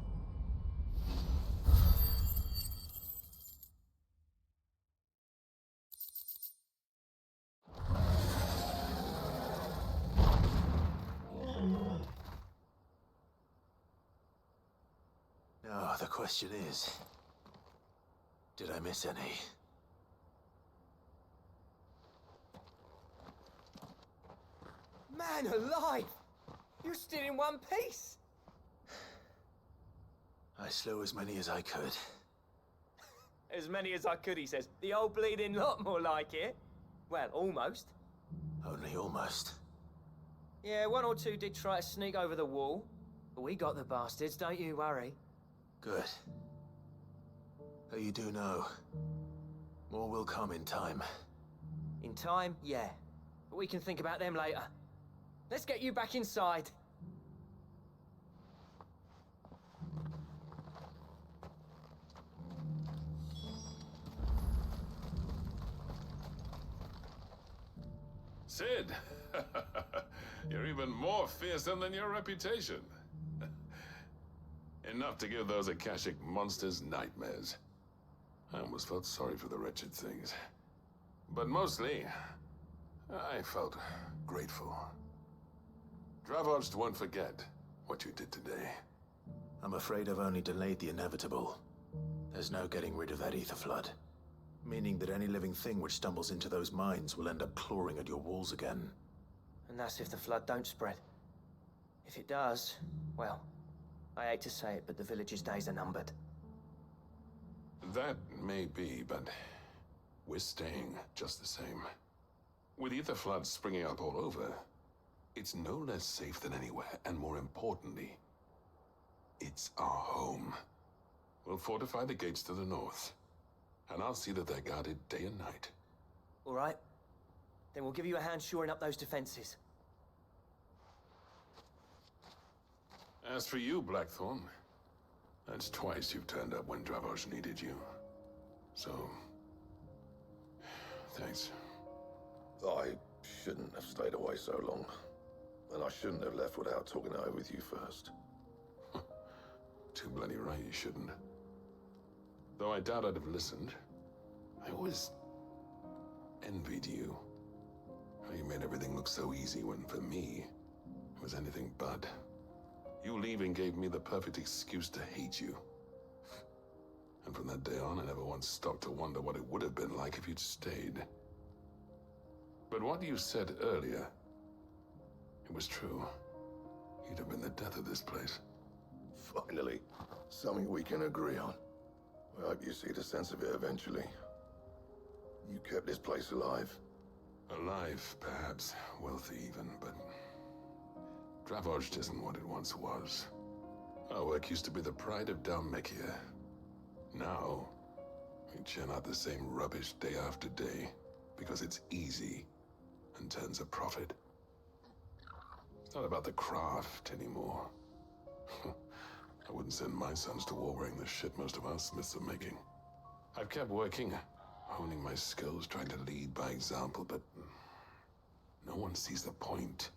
Now, the question is, did I miss any? Man alive! You're still in one piece! I slew as many as I could. As many as I could, he says. The old bleeding lot, more like it. Well, almost. Only almost. Yeah, one or two did try to sneak over the wall. But we got the bastards, don't you worry. Good. Though you do know, more will come in time. In time, yeah. But we can think about them later. Let's get you back inside. Sid! You're even more fearsome than your reputation. Enough to give those Akashic monsters nightmares. I almost felt sorry for the wretched things. But mostly, I felt grateful. Dravost won't forget what you did today. I'm afraid I've only delayed the inevitable. There's no getting rid of that ether flood. Meaning that any living thing which stumbles into those mines will end up clawing at your walls again. And that's if the flood don't spread. If it does, well, I hate to say it, but the village's days are numbered. That may be, but we're staying just the same. With ether floods springing up all over, it's no less safe than anywhere, and more importantly, it's our home. We'll fortify the gates to the north, and I'll see that they're guarded day and night. All right. Then we'll give you a hand shoring up those defenses. As for you, Blackthorn, that's twice you've turned up when Dravosh needed you. So, thanks. I shouldn't have stayed away so long. And I shouldn't have left without talking it over with you first. Too bloody right you shouldn't. Though I doubt I'd have listened. I always envied you. How you made everything look so easy when, for me, it was anything but. You leaving gave me the perfect excuse to hate you. And from that day on, I never once stopped to wonder what it would have been like if you'd stayed. But what you said earlier, it was true. You'd have been the death of this place. Finally, something we can agree on. I hope you see the sense of it eventually. You kept this place alive. Alive, perhaps. Wealthy even, but Dravosh isn't what it once was. Our work used to be the pride of Dalmekia. Now, we churn out the same rubbish day after day, because it's easy and turns a profit. It's not about the craft anymore. I wouldn't send my sons to war wearing the shit most of our smiths are making. I've kept working, honing my skills, trying to lead by example, but no one sees the point.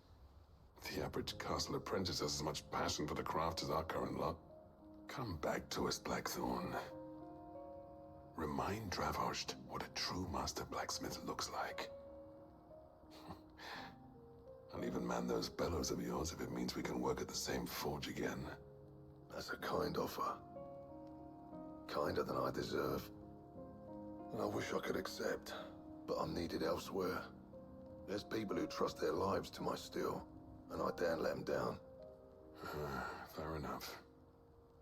The average castle apprentice has as much passion for the craft as our current lot. Come back to us, Blackthorn. Remind Dravosh what a true master blacksmith looks like. I'll even man those bellows of yours if it means we can work at the same forge again. That's a kind offer. Kinder than I deserve. And I wish I could accept, but I'm needed elsewhere. There's people who trust their lives to my steel, and I daren't let them down. Fair enough.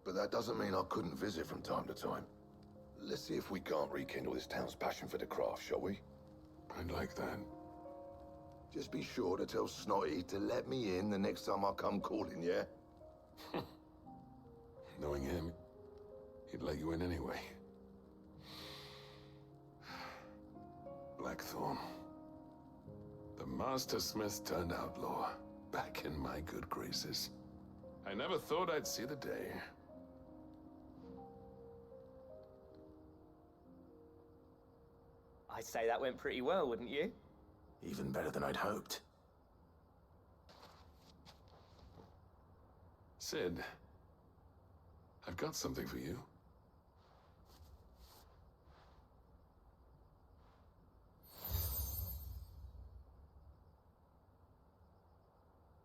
But that doesn't mean I couldn't visit from time to time. Let's see if we can't rekindle this town's passion for the craft, shall we? I'd like that. Just be sure to tell Snotty to let me in the next time I come calling, yeah? Knowing him, he'd let you in anyway. Blackthorn. The Master Smith turned outlaw, back in my good graces. I never thought I'd see the day. I'd say that went pretty well, wouldn't you? Even better than I'd hoped. Sid, I've got something for you.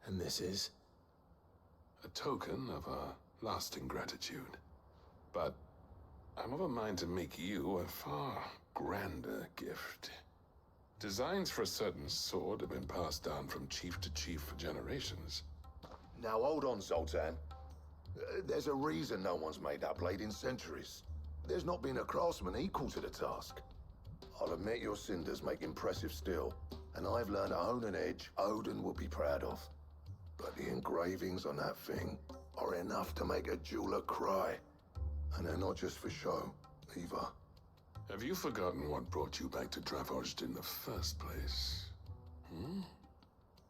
And this is? A token of our lasting gratitude. But I'm of a mind to make you a far grander gift. Designs for a certain sword have been passed down from chief to chief for generations. Now hold on, Zoltan. There's a reason no one's made that blade in centuries. There's not been a craftsman equal to the task. I'll admit your cinders make impressive steel, and I've learned to own an edge Odin will be proud of. But the engravings on that thing are enough to make a jeweler cry. And they're not just for show, either. Have you forgotten what brought you back to Dravosh in the first place?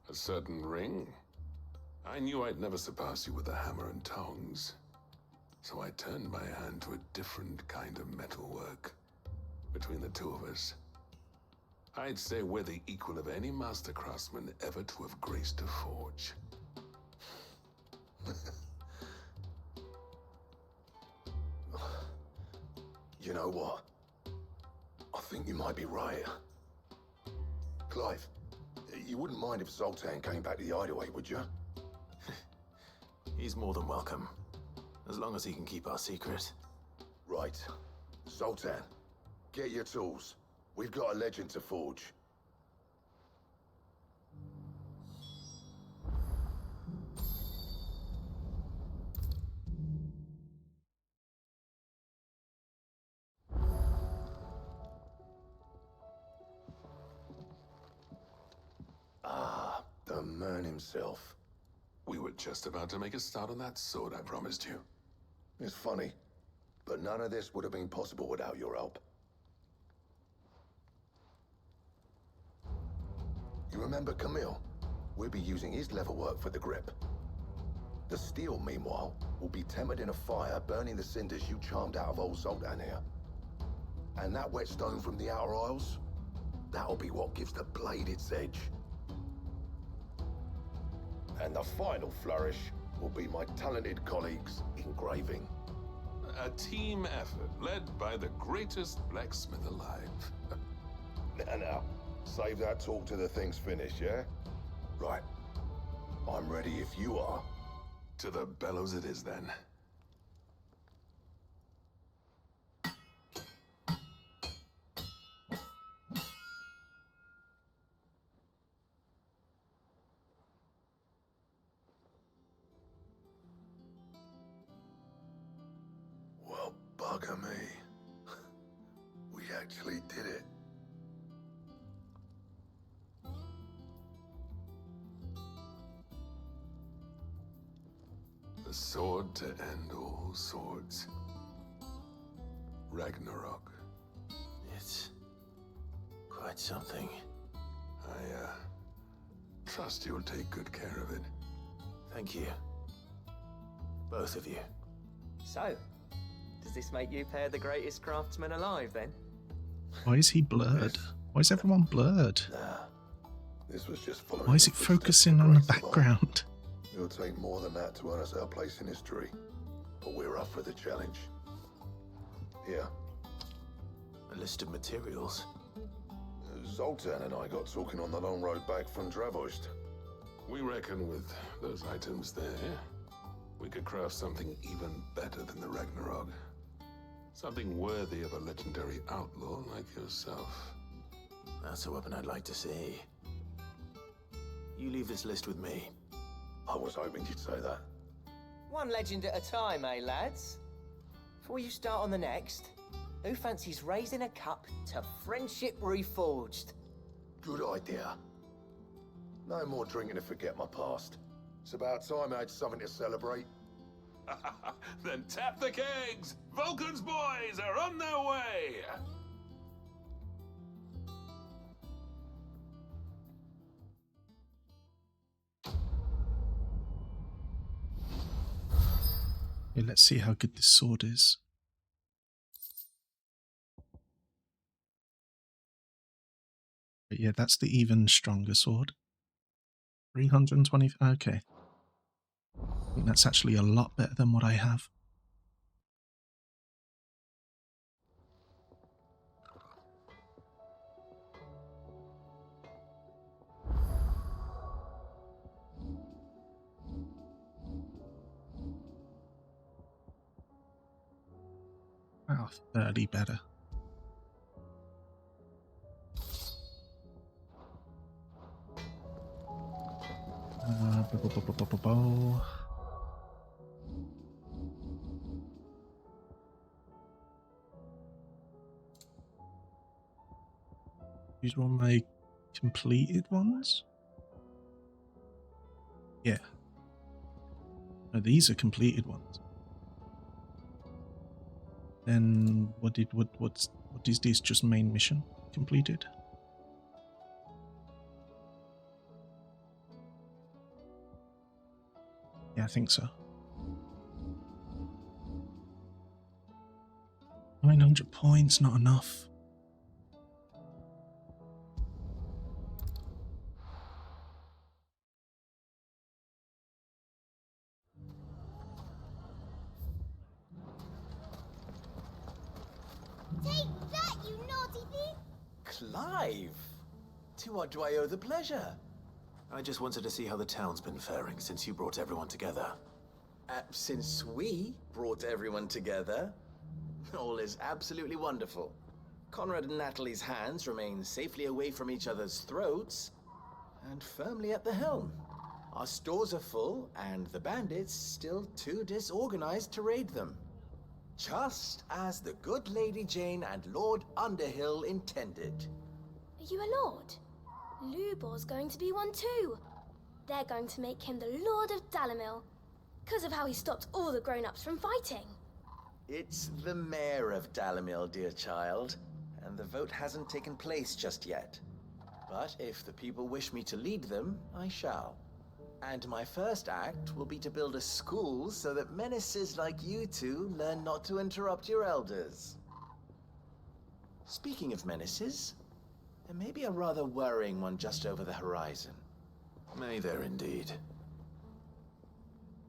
A certain ring? I knew I'd never surpass you with a hammer and tongs. So I turned my hand to a different kind of metalwork. Between the two of us, I'd say we're the equal of any master craftsman ever to have graced a forge. You know what? I think you might be right. Clive, you wouldn't mind if Zoltan came back to the hideaway, would you? He's more than welcome, as long as he can keep our secret. Right. Zoltan, get your tools. We've got a legend to forge. Ah, the man himself. We were just about to make a start on that sword I promised you. It's funny, but none of this would have been possible without your help. You remember Camille? We'll be using his leatherwork for the grip. The steel, meanwhile, will be tempered in a fire, burning the cinders you charmed out of old Zoltan here. And that whetstone from the Outer Isles, that'll be what gives the blade its edge. And the final flourish will be my talented colleagues' engraving. A team effort led by the greatest blacksmith alive. Now, save that talk till the thing's finished, yeah? Right. I'm ready if you are. To the bellows it is, then. Well, bugger me. We actually did it. The sword to end all swords. Ragnarok. It's quite something. I trust you'll take good care of it. Thank you. Both of you. So, does this make you pair the greatest craftsmen alive, then? Why is he blurred? Why is everyone blurred? Nah. This was just following. Why is it focusing on the background? It'll take more than that to earn us our place in history. But we're up for the challenge. Here. A list of materials. Zoltan and I got talking on the long road back from Dravost. We reckon with those items there, we could craft something even better than the Ragnarok. Something worthy of a legendary outlaw like yourself. That's a weapon I'd like to see. You leave this list with me. I was hoping you'd say that. One legend at a time, eh, lads? Before you start on the next, who fancies raising a cup to friendship reforged? Good idea. No more drinking to forget my past. It's about time I had something to celebrate. Then tap the kegs! Vulcan's boys are on their way! Okay, let's see how good this sword is. But yeah, that's the even stronger sword. 320. Okay. I think that's actually a lot better than what I have. Wow, 30 better. These were my completed ones? Yeah. No, these are completed ones. Then what is this? Just main mission completed? Yeah, I think so. 900 points, not enough. anything? Clive! To what do I owe the pleasure? I just wanted to see how the town's been faring since you brought everyone together. Since we brought everyone together, all is absolutely wonderful. Conrad and Natalie's hands remain safely away from each other's throats and firmly at the helm. Our stores are full, and the bandits still too disorganized to raid them. Just as the good Lady Jane and Lord Underhill intended. Are you a lord? Lubor's going to be one too. They're going to make him the Lord of Dalamil, because of how he stopped all the grown-ups from fighting. It's the mayor of Dalamil, dear child, and the vote hasn't taken place just yet. But if the people wish me to lead them, I shall. And my first act will be to build a school so that menaces like you two learn not to interrupt your elders. Speaking of menaces, there may be a rather worrying one just over the horizon. May there indeed.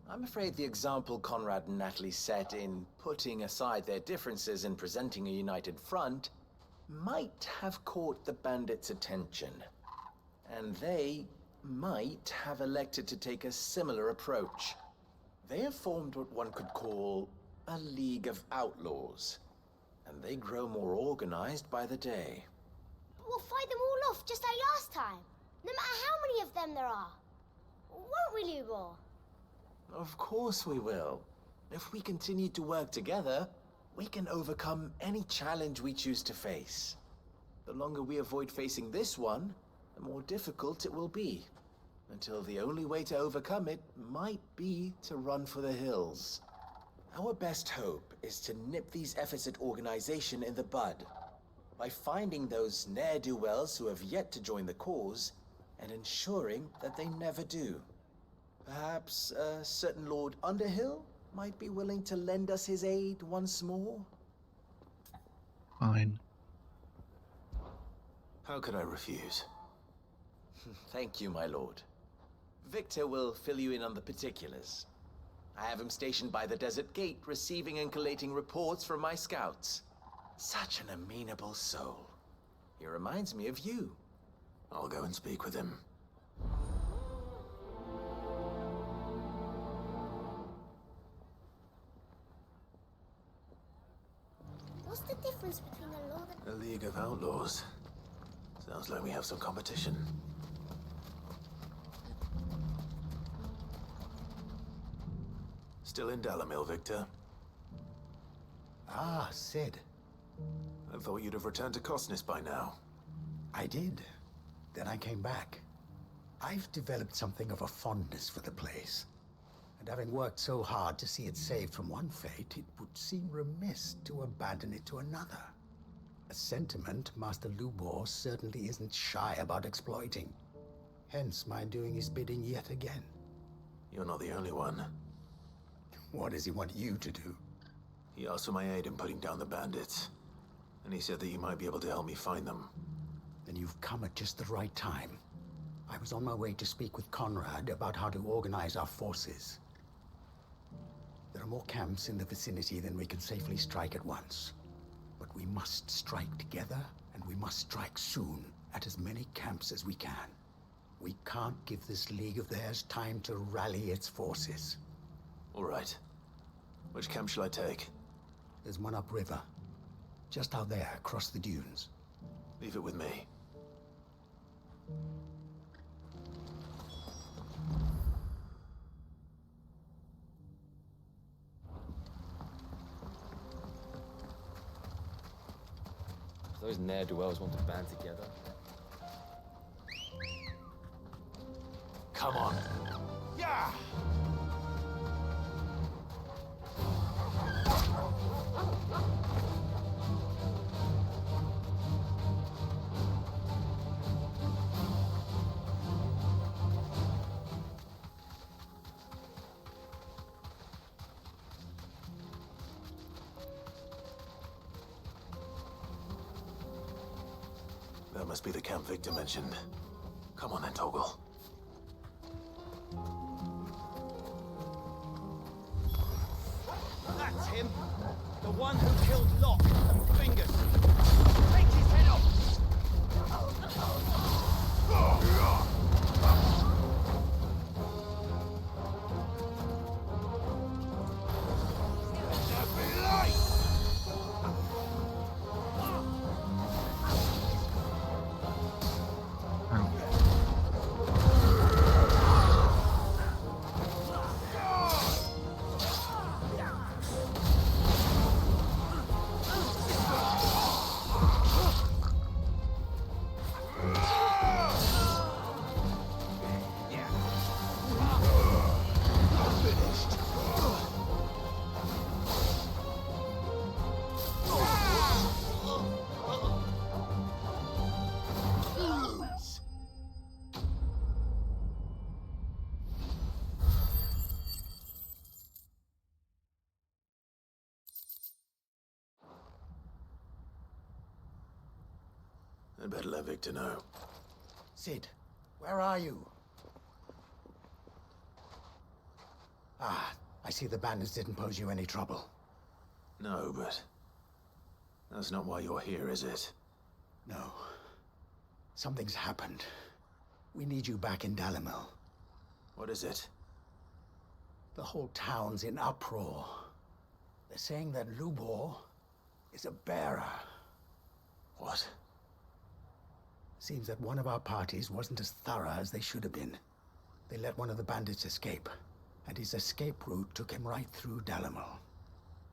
I'm afraid the example Conrad and Natalie set in putting aside their differences and presenting a united front might have caught the bandits' attention. And they might have elected to take a similar approach. They have formed what one could call a League of Outlaws, and they grow more organized by the day. We'll fight them all off just like last time, no matter how many of them there are. Won't we, Lubor? Of course we will. If we continue to work together, we can overcome any challenge we choose to face. The longer we avoid facing this one, the more difficult it will be, until the only way to overcome it might be to run for the hills. Our best hope is to nip these efforts at organization in the bud, by finding those ne'er-do-wells who have yet to join the cause, and ensuring that they never do. Perhaps a certain Lord Underhill might be willing to lend us his aid once more? Fine. How could I refuse? Thank you, my lord. Victor will fill you in on the particulars. I have him stationed by the Desert Gate, receiving and collating reports from my scouts. Such an amenable soul. He reminds me of you. I'll go and speak with him. What's the difference between a lord and... A League of Outlaws. Sounds like we have some competition. Still in Dalamil, Victor? Ah, Sid. I thought you'd have returned to Cosnis by now. I did. Then I came back. I've developed something of a fondness for the place. And having worked so hard to see it saved from one fate, it would seem remiss to abandon it to another. A sentiment Master Lubor certainly isn't shy about exploiting. Hence my doing his bidding yet again. You're not the only one. What does he want you to do? He asked for my aid in putting down the bandits. And he said that you might be able to help me find them. Then you've come at just the right time. I was on my way to speak with Conrad about how to organize our forces. There are more camps in the vicinity than we can safely strike at once. But we must strike together, and we must strike soon at as many camps as we can. We can't give this league of theirs time to rally its forces. All right. Which camp shall I take? There's one upriver. Just out there, across the dunes. Leave it with me. Those ne'er-do-wells want to band together. Come on. Yeah! That must be the camp Victor mentioned. Come on then, Toggle. That's him! The one who killed Locke and Fingers! Take his head I'd better let Victor know. Sid, where are you? Ah, I see the bandits didn't pose you any trouble. No, but that's not why you're here, is it? No. Something's happened. We need you back in Dalimil. What is it? The whole town's in uproar. They're saying that Lubor is a bearer. What? Seems that one of our parties wasn't as thorough as they should have been. They let one of the bandits escape, and his escape route took him right through Dalimil.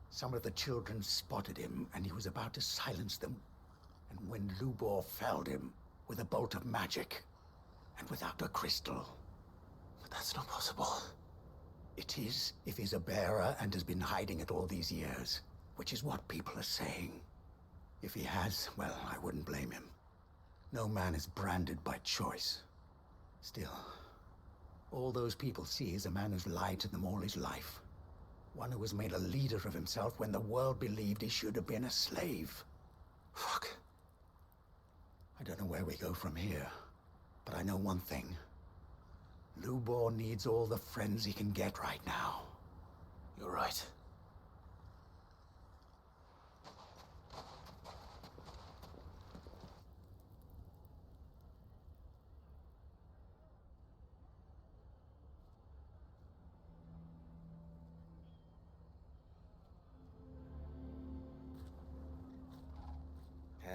Some of the children spotted him, and he was about to silence them. And when Lubor felled him with a bolt of magic, and without a crystal. But that's not possible. It is, if he's a bearer and has been hiding it all these years, which is what people are saying. If he has, well, I wouldn't blame him. No man is branded by choice. Still, all those people see is a man who's lied to them all his life. One who has made a leader of himself when the world believed he should have been a slave. Fuck. I don't know where we go from here, but I know one thing. Lubor needs all the friends he can get right now. You're right.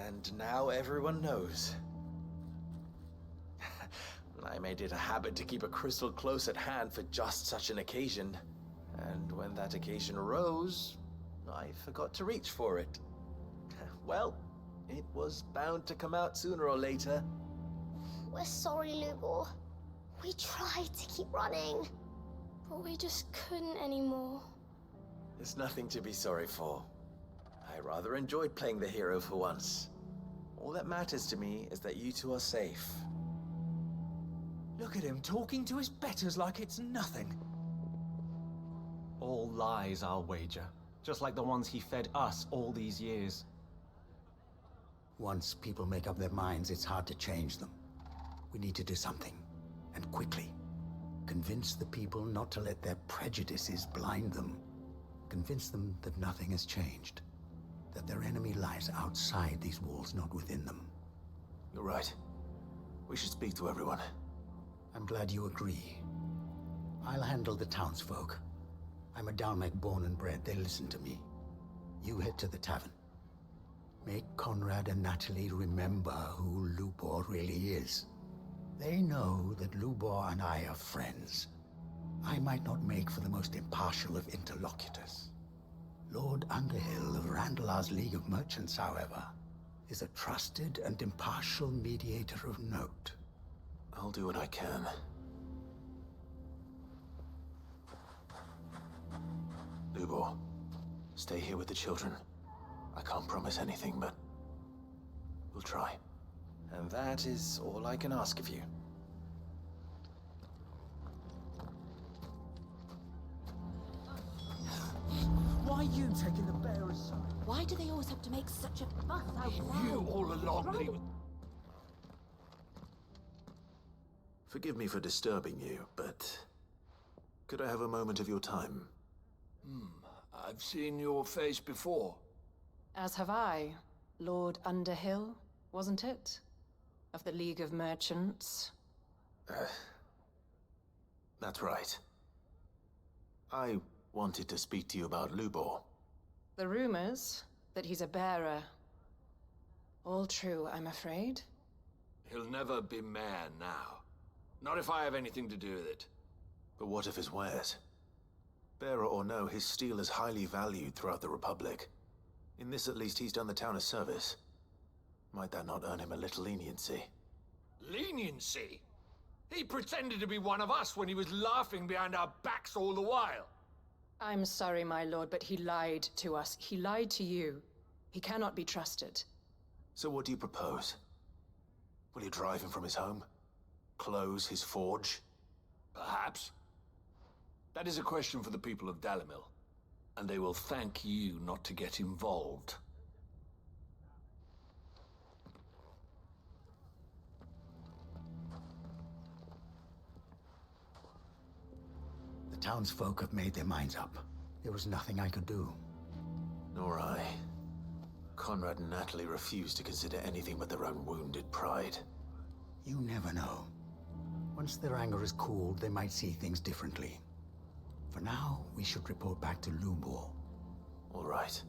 And now everyone knows. I made it a habit to keep a crystal close at hand for just such an occasion. And when that occasion arose, I forgot to reach for it. Well, it was bound to come out sooner or later. We're sorry, Lubor. We tried to keep running, but we just couldn't anymore. There's nothing to be sorry for. I rather enjoyed playing the hero for once. All that matters to me is that you two are safe. Look at him talking to his betters like it's nothing. All lies, I'll wager. Just like the ones he fed us all these years. Once people make up their minds, it's hard to change them. We need to do something, and quickly. Convince the people not to let their prejudices blind them. Convince them that nothing has changed. That their enemy lies outside these walls, not within them. You're right. We should speak to everyone. I'm glad you agree. I'll handle the townsfolk. I'm a Dalmec born and bred. They listen to me. You head to the tavern. Make Conrad and Natalie remember who Lubor really is. They know that Lubor and I are friends. I might not make for the most impartial of interlocutors. Lord Underhill of Randalar's League of Merchants, however, is a trusted and impartial mediator of note. I'll do what I can. Lubor, stay here with the children. I can't promise anything, but we'll try. And that is all I can ask of you. Why are you taking the bearer's side? Why do they always have to make such a fuss out loud? You all along that he was... Forgive me for disturbing you, but could I have a moment of your time? I've seen your face before. As have I. Lord Underhill, wasn't it? Of the League of Merchants. That's right. I wanted to speak to you about Lubor. The rumors that he's a bearer. All true, I'm afraid. He'll never be mayor now. Not if I have anything to do with it. But what of his wares? Bearer or no, his steel is highly valued throughout the Republic. In this at least he's done the town a service. Might that not earn him a little leniency? Leniency? He pretended to be one of us when he was laughing behind our backs all the while. I'm sorry, my lord, but he lied to us. He lied to you. He cannot be trusted. So what do you propose? Will you drive him from his home? Close his forge? Perhaps. That is a question for the people of Dalimil, and they will thank you not to get involved. townsfolk have made their minds up. There was nothing I could do. Nor I. Conrad and Natalie refused to consider anything but their own wounded pride. You never know. Once their anger is cooled, they might see things differently. For now, we should report back to Lubor. All right.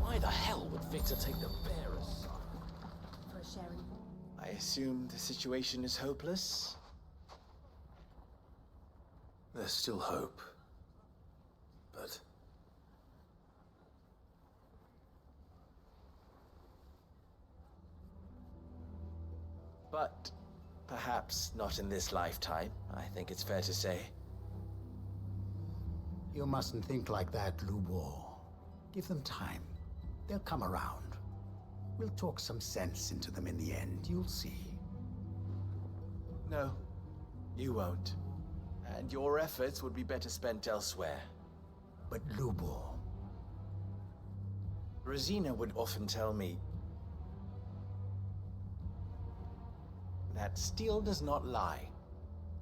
Why the hell would Victor take the bearer's side? For a sharing. I assume the situation is hopeless? There's still hope. But... But perhaps not in this lifetime, I think it's fair to say. You mustn't think like that, Lubor. Give them time. They'll come around. We'll talk some sense into them in the end, you'll see. No, you won't. And your efforts would be better spent elsewhere. But Lubor... Rosina would often tell me that steel does not lie,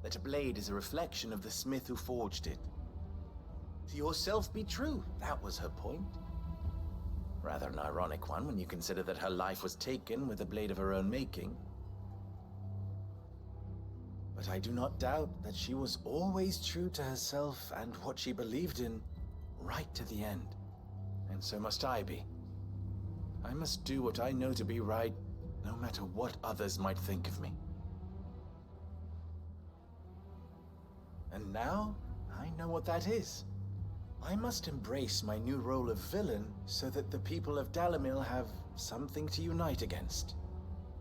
that a blade is a reflection of the smith who forged it. To yourself be true, that was her point. Rather an ironic one when you consider that her life was taken with a blade of her own making. But I do not doubt that she was always true to herself and what she believed in, right to the end. And so must I be. I must do what I know to be right, no matter what others might think of me. And now, I know what that is. I must embrace my new role of villain so that the people of Dalimil have something to unite against.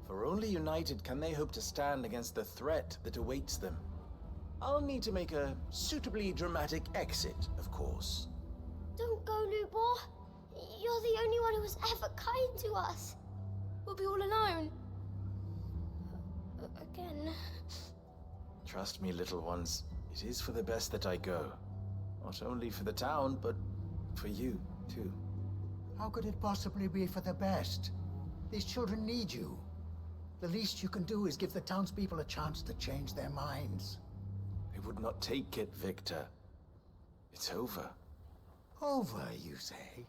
For only united can they hope to stand against the threat that awaits them. I'll need to make a suitably dramatic exit, of course. Don't go, Lubor. You're the only one who was ever kind to us. We'll be all alone. Again. Trust me, little ones. It is for the best that I go. Not only for the town, but for you, too. How could it possibly be for the best? These children need you. The least you can do is give the townspeople a chance to change their minds. They would not take it, Victor. It's over. Over, you say?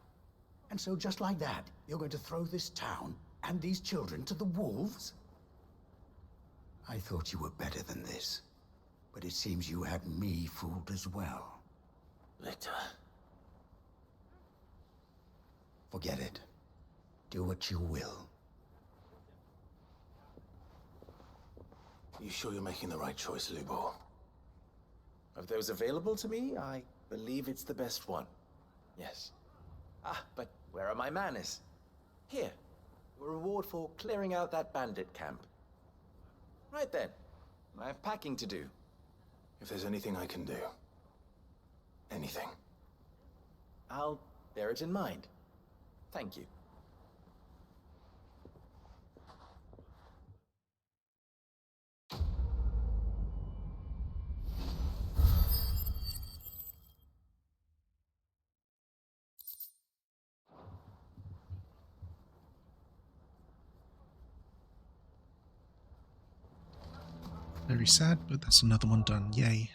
And so just like that, you're going to throw this town and these children to the wolves? I thought you were better than this. But it seems you had me fooled as well. Victor. Forget it. Do what you will. You sure you're making the right choice, Lubor? Of those available to me, I believe it's the best one. Yes. Ah, but where are my manners? Here. A reward for clearing out that bandit camp. Right then. I have packing to do. If there's anything I can do. Anything. I'll bear it in mind. Thank you. Very sad, but that's another one done. Yay.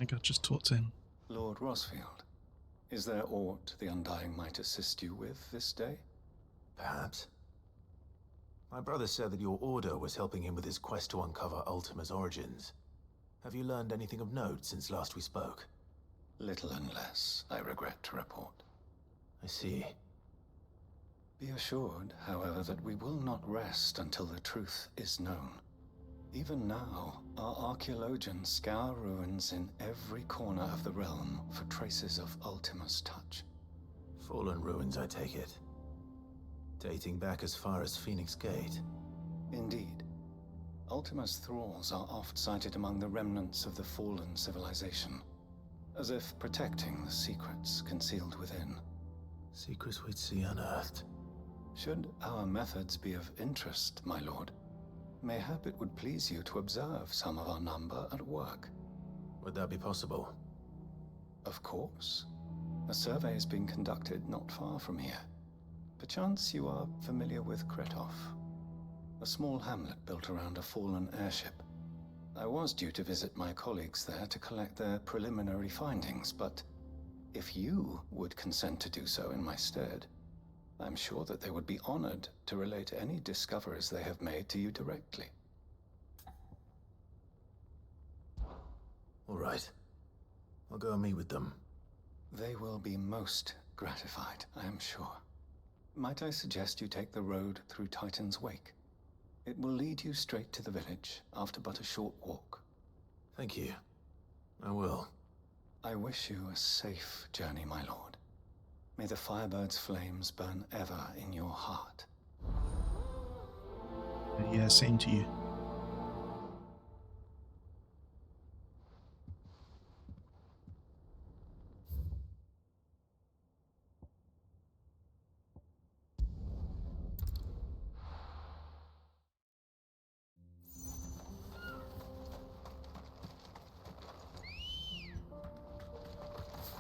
I got just talked in. Lord Rosfield, is there aught the Undying might assist you with this day? Perhaps. My brother said that your order was helping him with his quest to uncover Ultima's origins. Have you learned anything of note since last we spoke? Little unless, I regret to report. I see. Be assured, however, that we will not rest until the truth is known. Even now, our archaeologians scour ruins in every corner of the realm for traces of Ultima's touch. Fallen ruins, I take it. Dating back as far as Phoenix Gate. Indeed. Ultima's thralls are oft sighted among the remnants of the fallen civilization, as if protecting the secrets concealed within. Secrets we'd see unearthed. Should our methods be of interest, my lord, mayhap it would please you to observe some of our number at work. Would that be possible? Of course. A survey is being conducted not far from here. Perchance you are familiar with Kretov, a small hamlet built around a fallen airship. I was due to visit my colleagues there to collect their preliminary findings, but if you would consent to do so in my stead, I'm sure that they would be honored to relate any discoveries they have made to you directly. All right. I'll go and meet with them. They will be most gratified, I am sure. Might I suggest you take the road through Titan's Wake? It will lead you straight to the village after but a short walk. Thank you. I will. I wish you a safe journey, my lord. May the Firebird's flames burn ever in your heart. Yeah, same to you.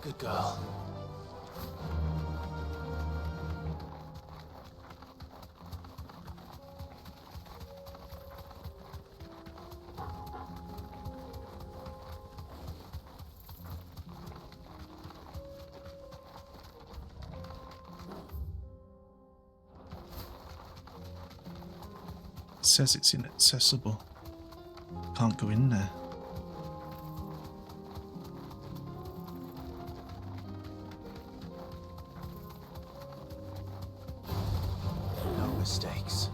Good girl. It says it's inaccessible. Can't go in there. No mistakes.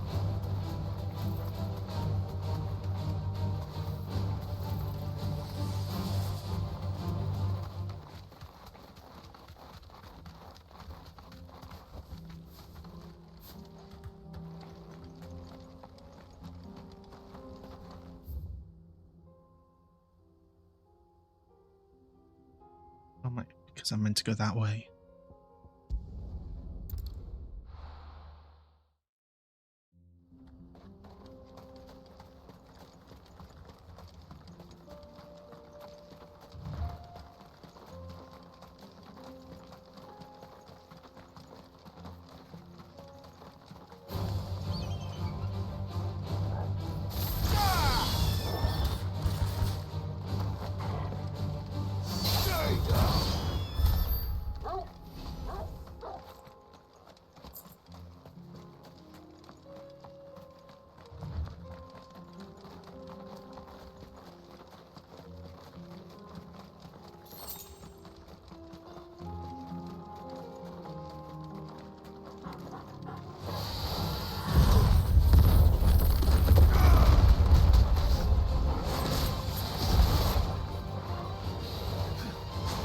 Oh my, because I'm meant to go that way.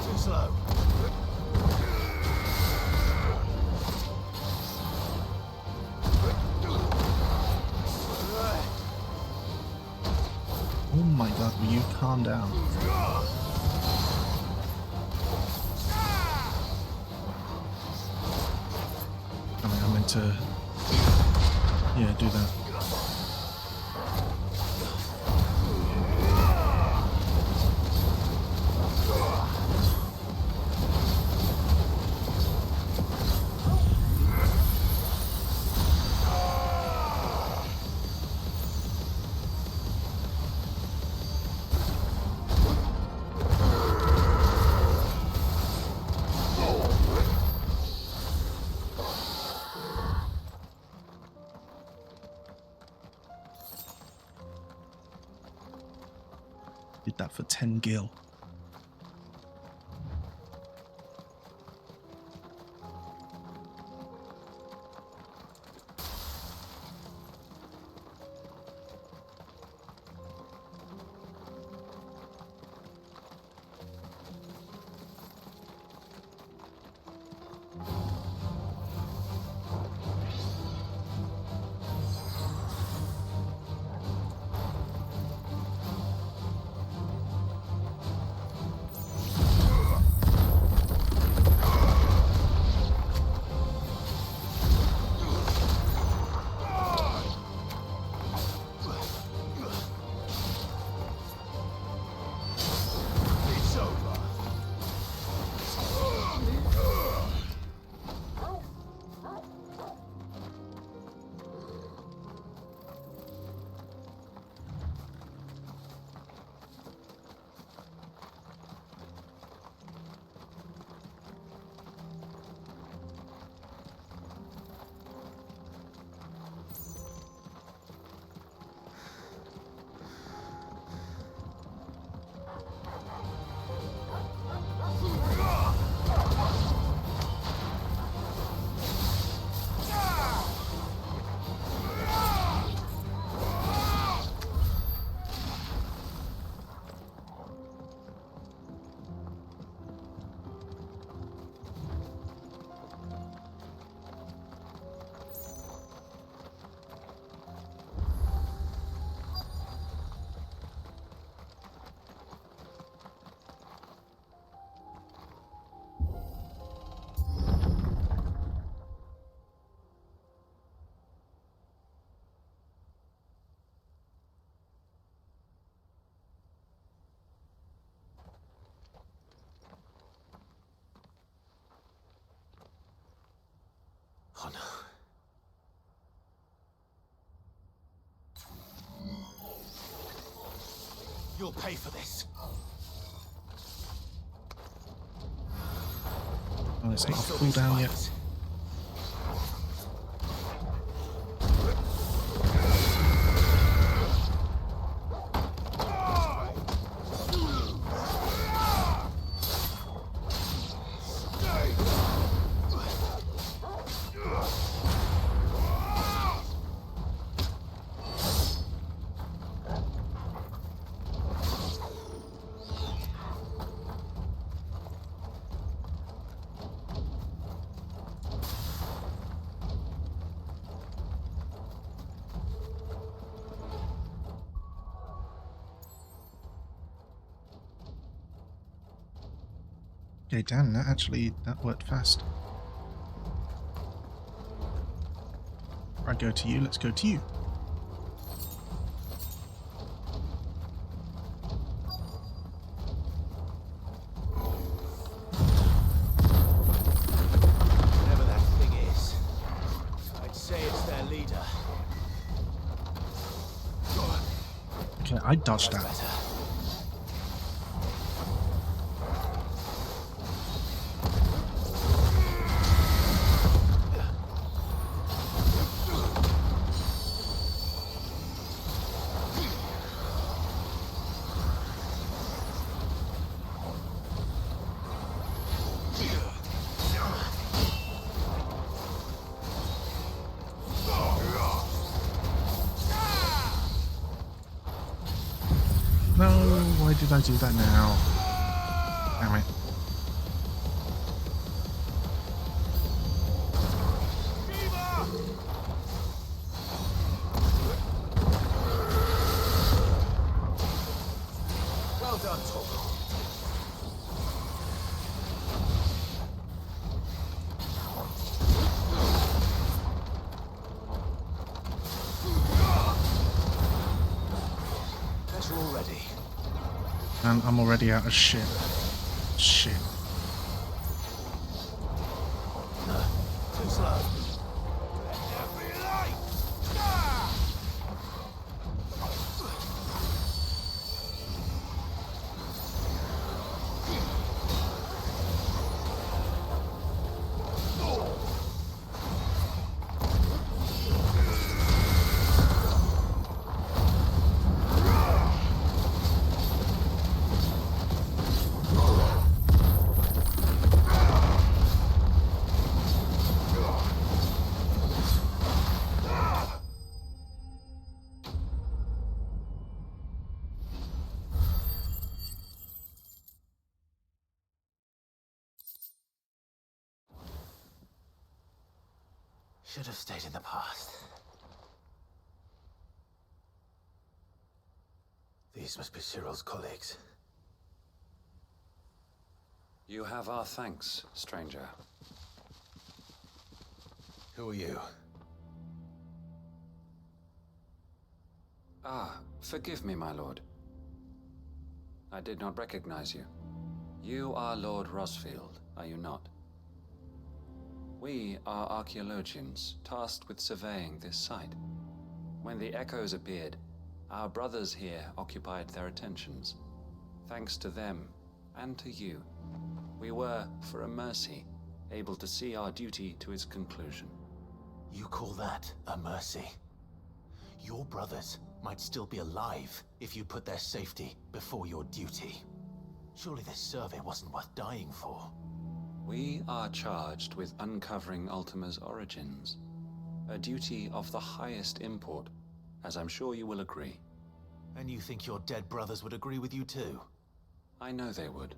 Too slow. Oh my god, will you calm down? I mean, I meant to... Yeah, do that. Did that for 10 gil. You'll pay for this. Oh, it's not a cooldown yet. Okay, damn, that worked fast. I go to you, let's go to you. Whatever that thing is, I'd say it's their leader. Okay, I dodged that. Better. No, why did I do that now? Damn it. Well done, Toggle. Better already. And I'm already out of shit. Shit. Too slow. Should have stayed in the past. These must be Cyril's colleagues. You have our thanks, stranger. Who are you? Ah, forgive me, my lord. I did not recognize you. You are Lord Rosfield, are you not? We are archaeologians, tasked with surveying this site. When the echoes appeared, our brothers here occupied their attentions. Thanks to them, and to you, we were, for a mercy, able to see our duty to its conclusion. You call that a mercy? Your brothers might still be alive if you put their safety before your duty. Surely this survey wasn't worth dying for. We are charged with uncovering Ultima's origins. A duty of the highest import, as I'm sure you will agree. And you think your dead brothers would agree with you too? I know they would.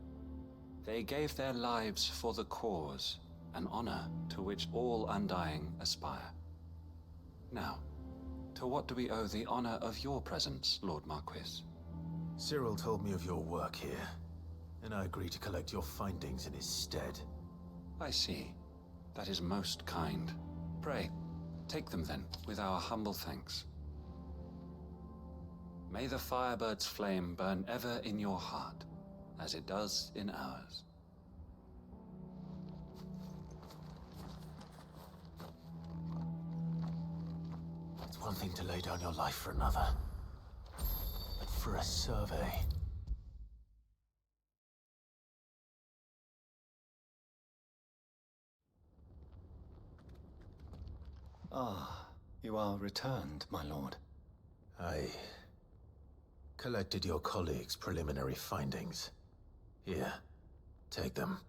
They gave their lives for the cause, an honor to which all Undying aspire. Now, to what do we owe the honor of your presence, Lord Marquis? Cyril told me of your work here, and I agreed to collect your findings in his stead. I see. That is most kind. Pray, take them then, with our humble thanks. May the Firebird's flame burn ever in your heart, as it does in ours. It's one thing to lay down your life for another, but for a survey. Ah, you are returned, my lord. I collected your colleagues' preliminary findings. Here, take them.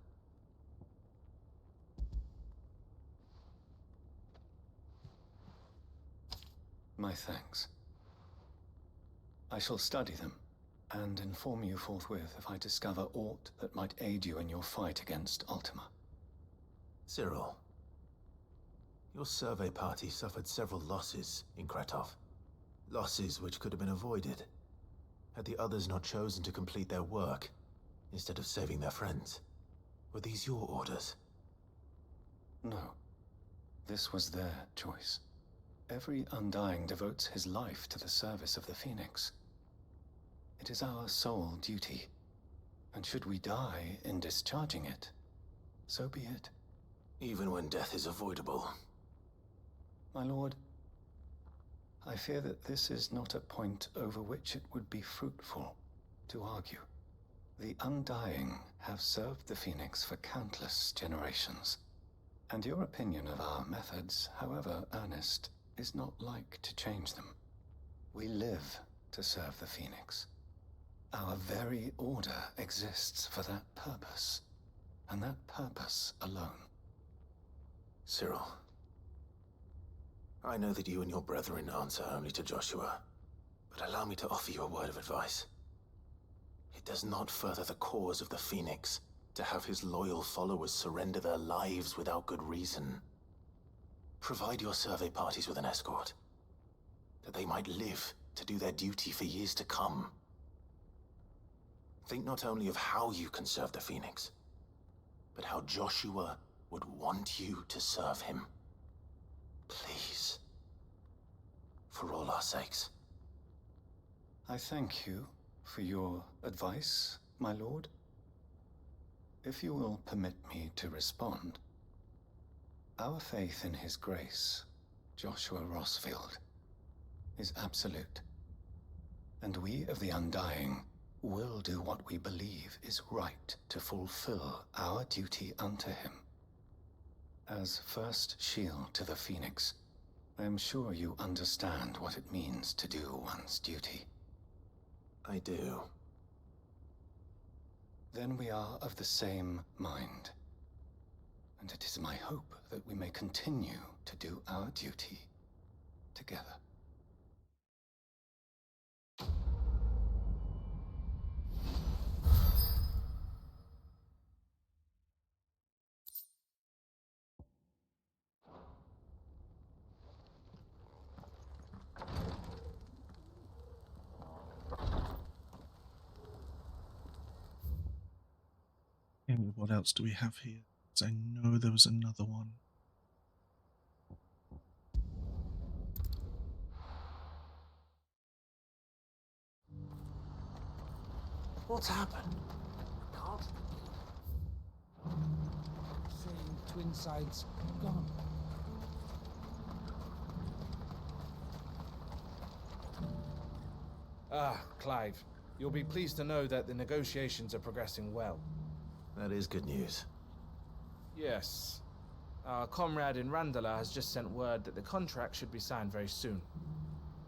My thanks. I shall study them, and inform you forthwith if I discover aught that might aid you in your fight against Ultima. Cyril, your survey party suffered several losses in Kretov. Losses which could have been avoided, had the others not chosen to complete their work, instead of saving their friends. Were these your orders? No. This was their choice. Every Undying devotes his life to the service of the Phoenix. It is our sole duty, and should we die in discharging it, so be it. Even when death is avoidable. My lord, I fear that this is not a point over which it would be fruitful to argue. The Undying have served the Phoenix for countless generations, and your opinion of our methods, however earnest, is not like to change them. We live to serve the Phoenix. Our very order exists for that purpose, and that purpose alone. Cyril, I know that you and your brethren answer only to Joshua, but allow me to offer you a word of advice. It does not further the cause of the Phoenix to have his loyal followers surrender their lives without good reason. Provide your survey parties with an escort, that they might live to do their duty for years to come. Think not only of how you can serve the Phoenix, but how Joshua would want you to serve him. Please. For all our sakes. I thank you for your advice, my lord. If you will permit me to respond, our faith in his grace, Joshua Rossfield, is absolute. And we of the Undying will do what we believe is right to fulfill our duty unto him. As first shield to the Phoenix, I am sure you understand what it means to do one's duty. I do. Then we are of the same mind. And it is my hope that we may continue to do our duty together. And what else do we have here? 'Cause I know there was another one. What's happened? Can't. Saying Twin Sides gone. Ah, Clive. You'll be pleased to know that the negotiations are progressing well. That is good news. Yes. Our comrade in Randala has just sent word that the contract should be signed very soon.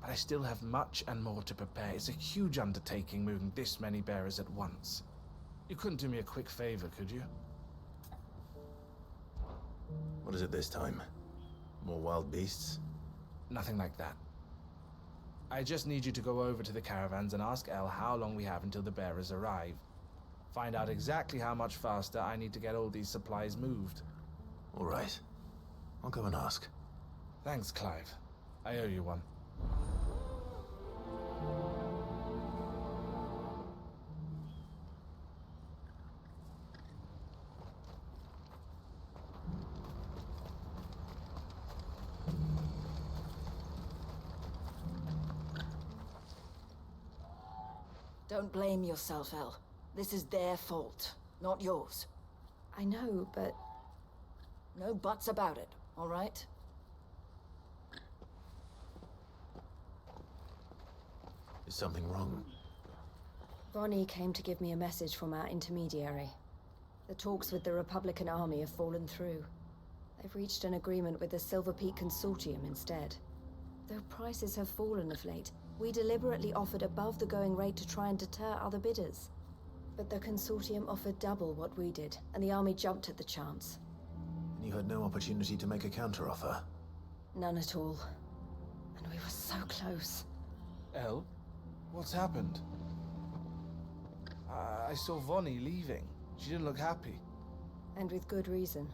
But I still have much and more to prepare. It's a huge undertaking moving this many bearers at once. You couldn't do me a quick favor, could you? What is it this time? More wild beasts? Nothing like that. I just need you to go over to the caravans and ask El how long we have until the bearers arrive. Find out exactly how much faster I need to get all these supplies moved. All right. I'll go and ask. Thanks, Clive. I owe you one. Don't blame yourself, El. This is their fault, not yours. I know, but... No buts about it, all right? Is something wrong? Bonnie came to give me a message from our intermediary. The talks with the Republican army have fallen through. They've reached an agreement with the Silver Peak Consortium instead. Though prices have fallen of late, we deliberately offered above the going rate to try and deter other bidders. But the Consortium offered double what we did, and the army jumped at the chance. And you had no opportunity to make a counteroffer? None at all. And we were so close. Elle? What's happened? I saw Vonnie leaving. She didn't look happy. And with good reason.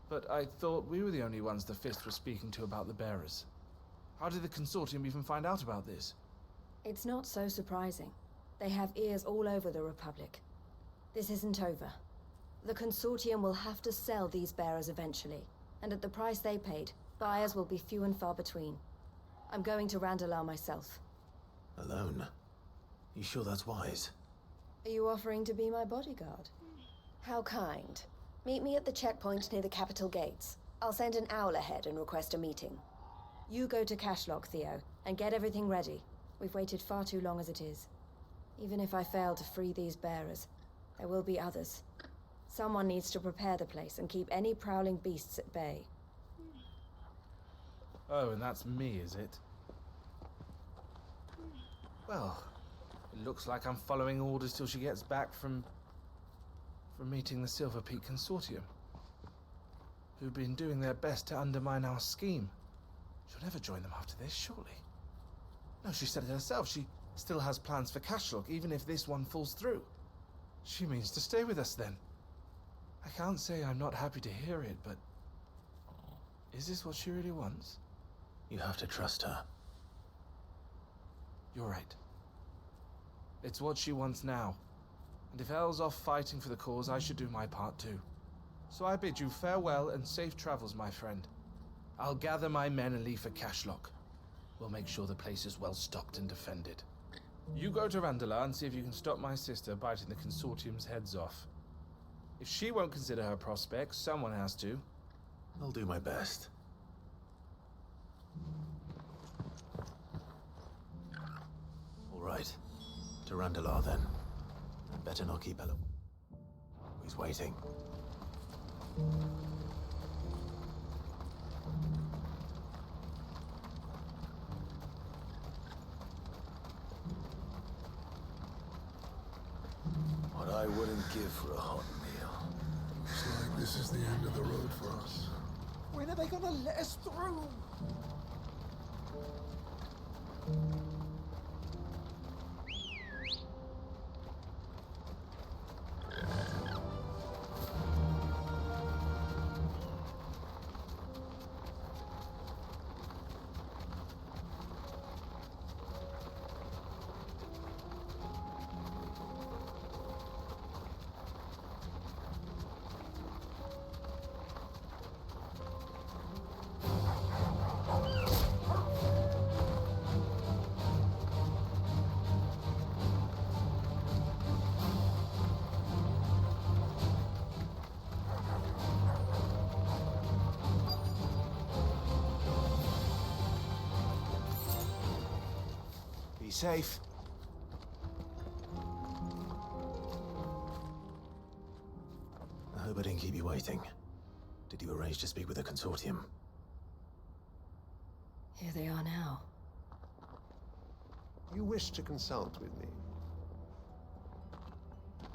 But I thought we were the only ones the Fist was speaking to about the bearers. How did the Consortium even find out about this? It's not so surprising. They have ears all over the Republic. This isn't over. The Consortium will have to sell these bearers eventually, and at the price they paid, buyers will be few and far between. I'm going to Randalar myself. Alone? You sure that's wise? Are you offering to be my bodyguard? How kind. Meet me at the checkpoint near the capital gates. I'll send an owl ahead and request a meeting. You go to Cashlock, Theo, and get everything ready. We've waited far too long as it is. Even if I fail to free these bearers, there will be others. Someone needs to prepare the place and keep any prowling beasts at bay. Oh, and that's me, is it? Well, it looks like I'm following orders till she gets back from meeting the Silver Peak Consortium, who've been doing their best to undermine our scheme. She'll never join them after this, surely. No, she said it herself. She still has plans for Cashlock, even if this one falls through. She means to stay with us then. I can't say I'm not happy to hear it, but is this what she really wants? You have to trust her. You're right. It's what she wants now. And if Elle's off fighting for the cause, I should do my part too. So I bid you farewell and safe travels, my friend. I'll gather my men and leave for Cashlock. We'll make sure the place is well stocked and defended. You go to Randalar and see if you can stop my sister biting the Consortium's heads off. If she won't consider her prospects, someone has to. I'll do my best. All right. To Randalar, then. Better not keep Ella. He's waiting. What I wouldn't give for a hot meal. Looks like this is the end of the road for us. When are they gonna let us through? Be safe. I hope I didn't keep you waiting. Did you arrange to speak with the Consortium? Here they are now. You wish to consult with me?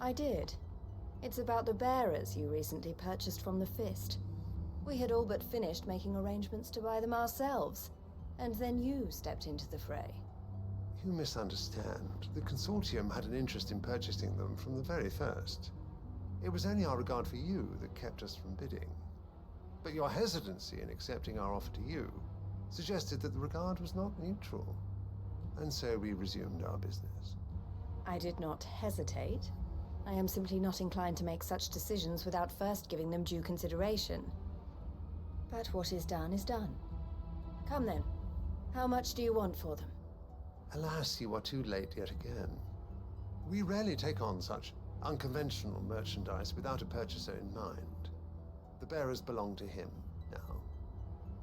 I did. It's about the bearers you recently purchased from the Fist. We had all but finished making arrangements to buy them ourselves, and then you stepped into the fray. You misunderstand. The Consortium had an interest in purchasing them from the very first. It was only our regard for you that kept us from bidding. But your hesitancy in accepting our offer to you suggested that the regard was not mutual. And so we resumed our business. I did not hesitate. I am simply not inclined to make such decisions without first giving them due consideration. But what is done is done. Come then. How much do you want for them? Alas, you are too late yet again. We rarely take on such unconventional merchandise without a purchaser in mind. The bearers belong to him now.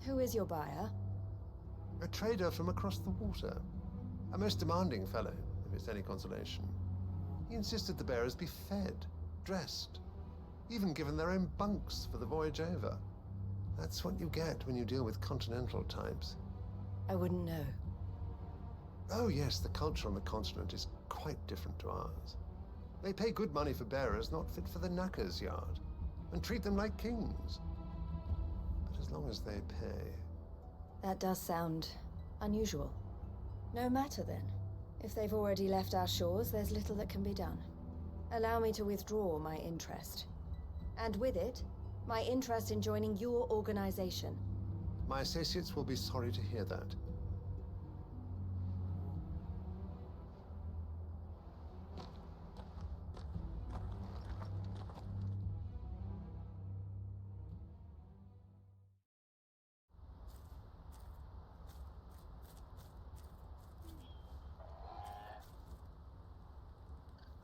Who is your buyer? A trader from across the water. A most demanding fellow, if it's any consolation. He insisted the bearers be fed, dressed, even given their own bunks for the voyage over. That's what you get when you deal with continental types. I wouldn't know. Oh yes, the culture on the continent is quite different to ours. They pay good money for bearers not fit for the knacker's yard, and treat them like kings. But as long as they pay... That does sound unusual. No matter then. If they've already left our shores, there's little that can be done. Allow me to withdraw my interest. And with it, my interest in joining your organization. My associates will be sorry to hear that.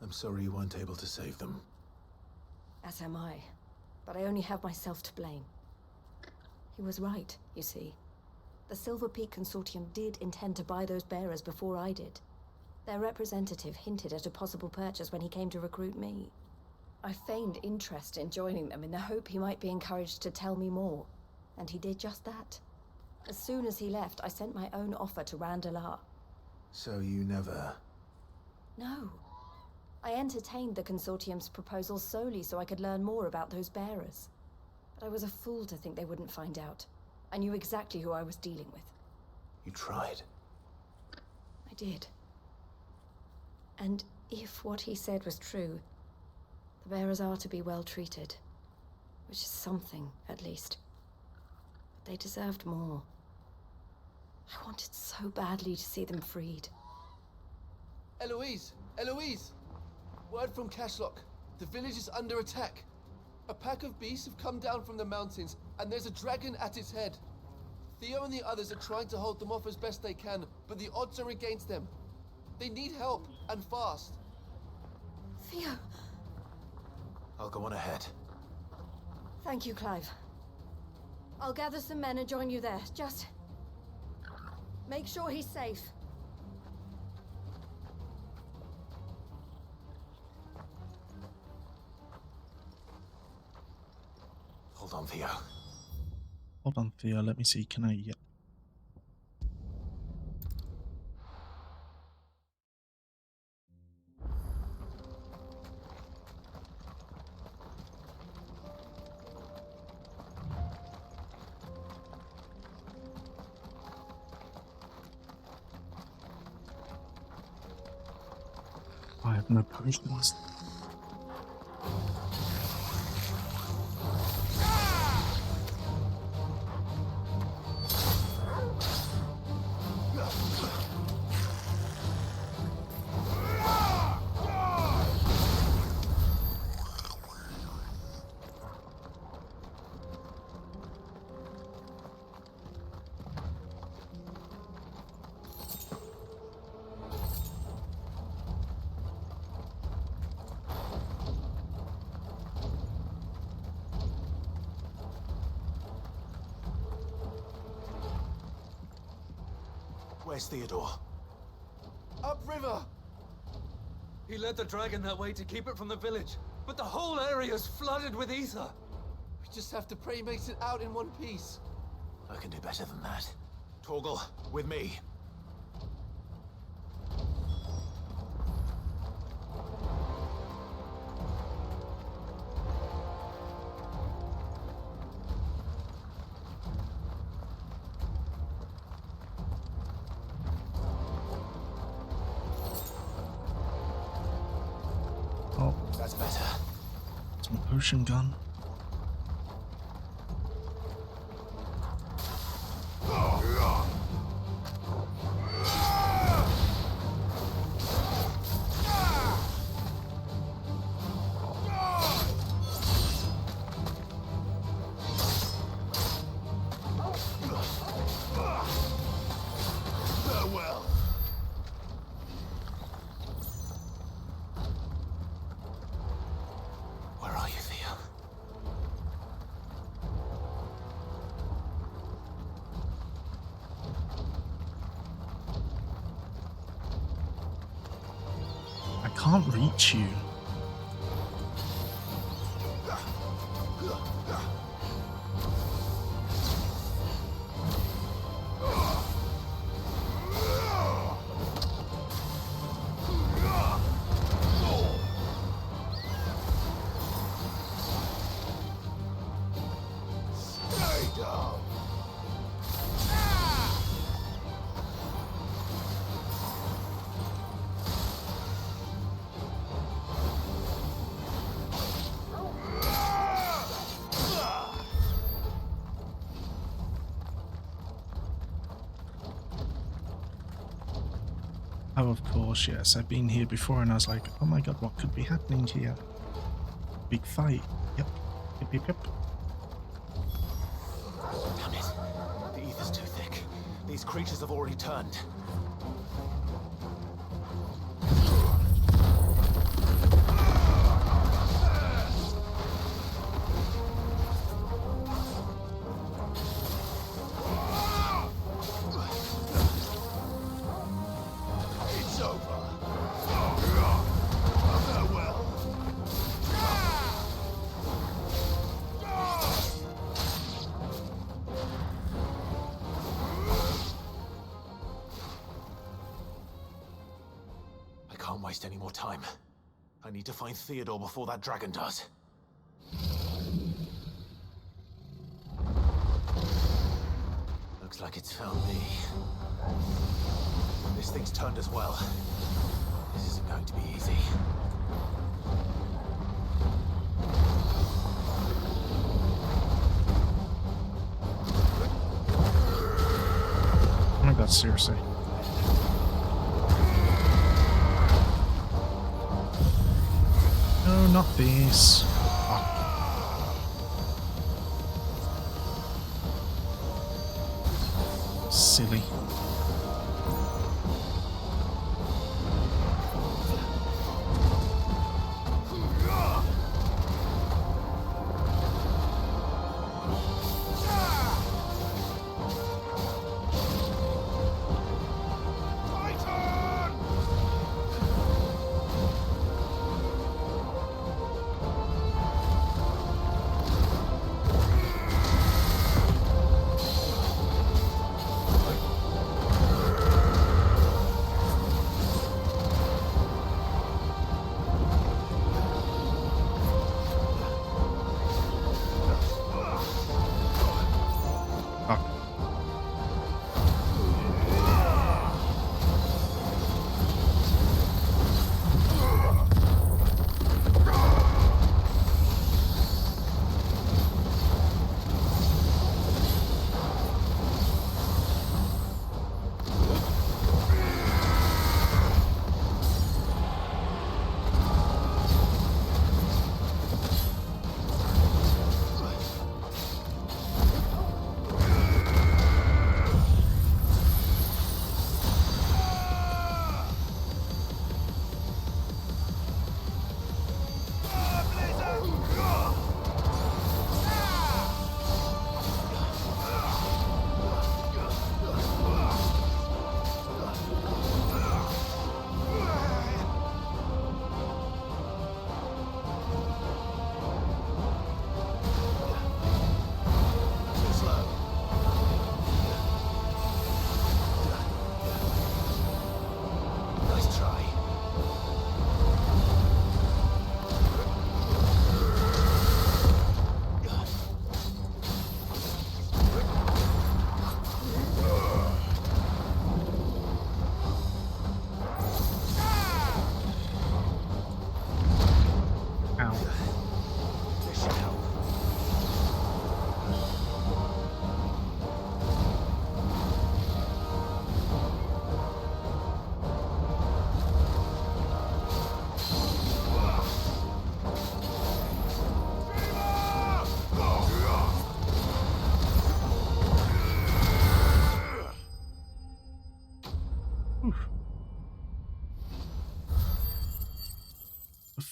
I'm sorry you weren't able to save them. As am I. But I only have myself to blame. He was right, you see. The Silver Peak Consortium did intend to buy those bearers before I did. Their representative hinted at a possible purchase when he came to recruit me. I feigned interest in joining them in the hope he might be encouraged to tell me more. And he did just that. As soon as he left, I sent my own offer to Randalar. So you never... No. I entertained the Consortium's proposal solely so I could learn more about those bearers. But I was a fool to think they wouldn't find out. I knew exactly who I was dealing with. You tried. I did. And if what he said was true, the bearers are to be well treated. Which is something, at least. But they deserved more. I wanted so badly to see them freed. Eloise! Eloise! Word from Cashlock. The village is under attack. A pack of beasts have come down from the mountains, and there's a dragon at its head. Theo and the others are trying to hold them off as best they can, but the odds are against them. They need help, and fast. Theo! I'll go on ahead. Thank you, Clive. I'll gather some men and join you there. Just... make sure he's safe. Hold on, Theo. Hold on, Theo. Let me see. Can I... Yep. I have no potions. Where's Theodore? Upriver! He led the dragon that way to keep it from the village, but the whole area's flooded with ether. We just have to pray he makes it out in one piece. I can do better than that. Torgal, with me. Oh. That's better. It's my potion gun. Farewell. Where are you, Theo? can't reach you. Oh, of course, yes. I've been here before and I was like, oh my god, what could be happening here? Big fight. Yep. Yep, yep, yep. Damn it. The ether's too thick. These creatures have already turned. It's over. Farewell. I can't waste any more time. I need to find Theodore before that dragon does. Looks like it's found me. This thing's turned as well. This isn't going to be easy. Oh my god, seriously. No, not this. Oh. Silly.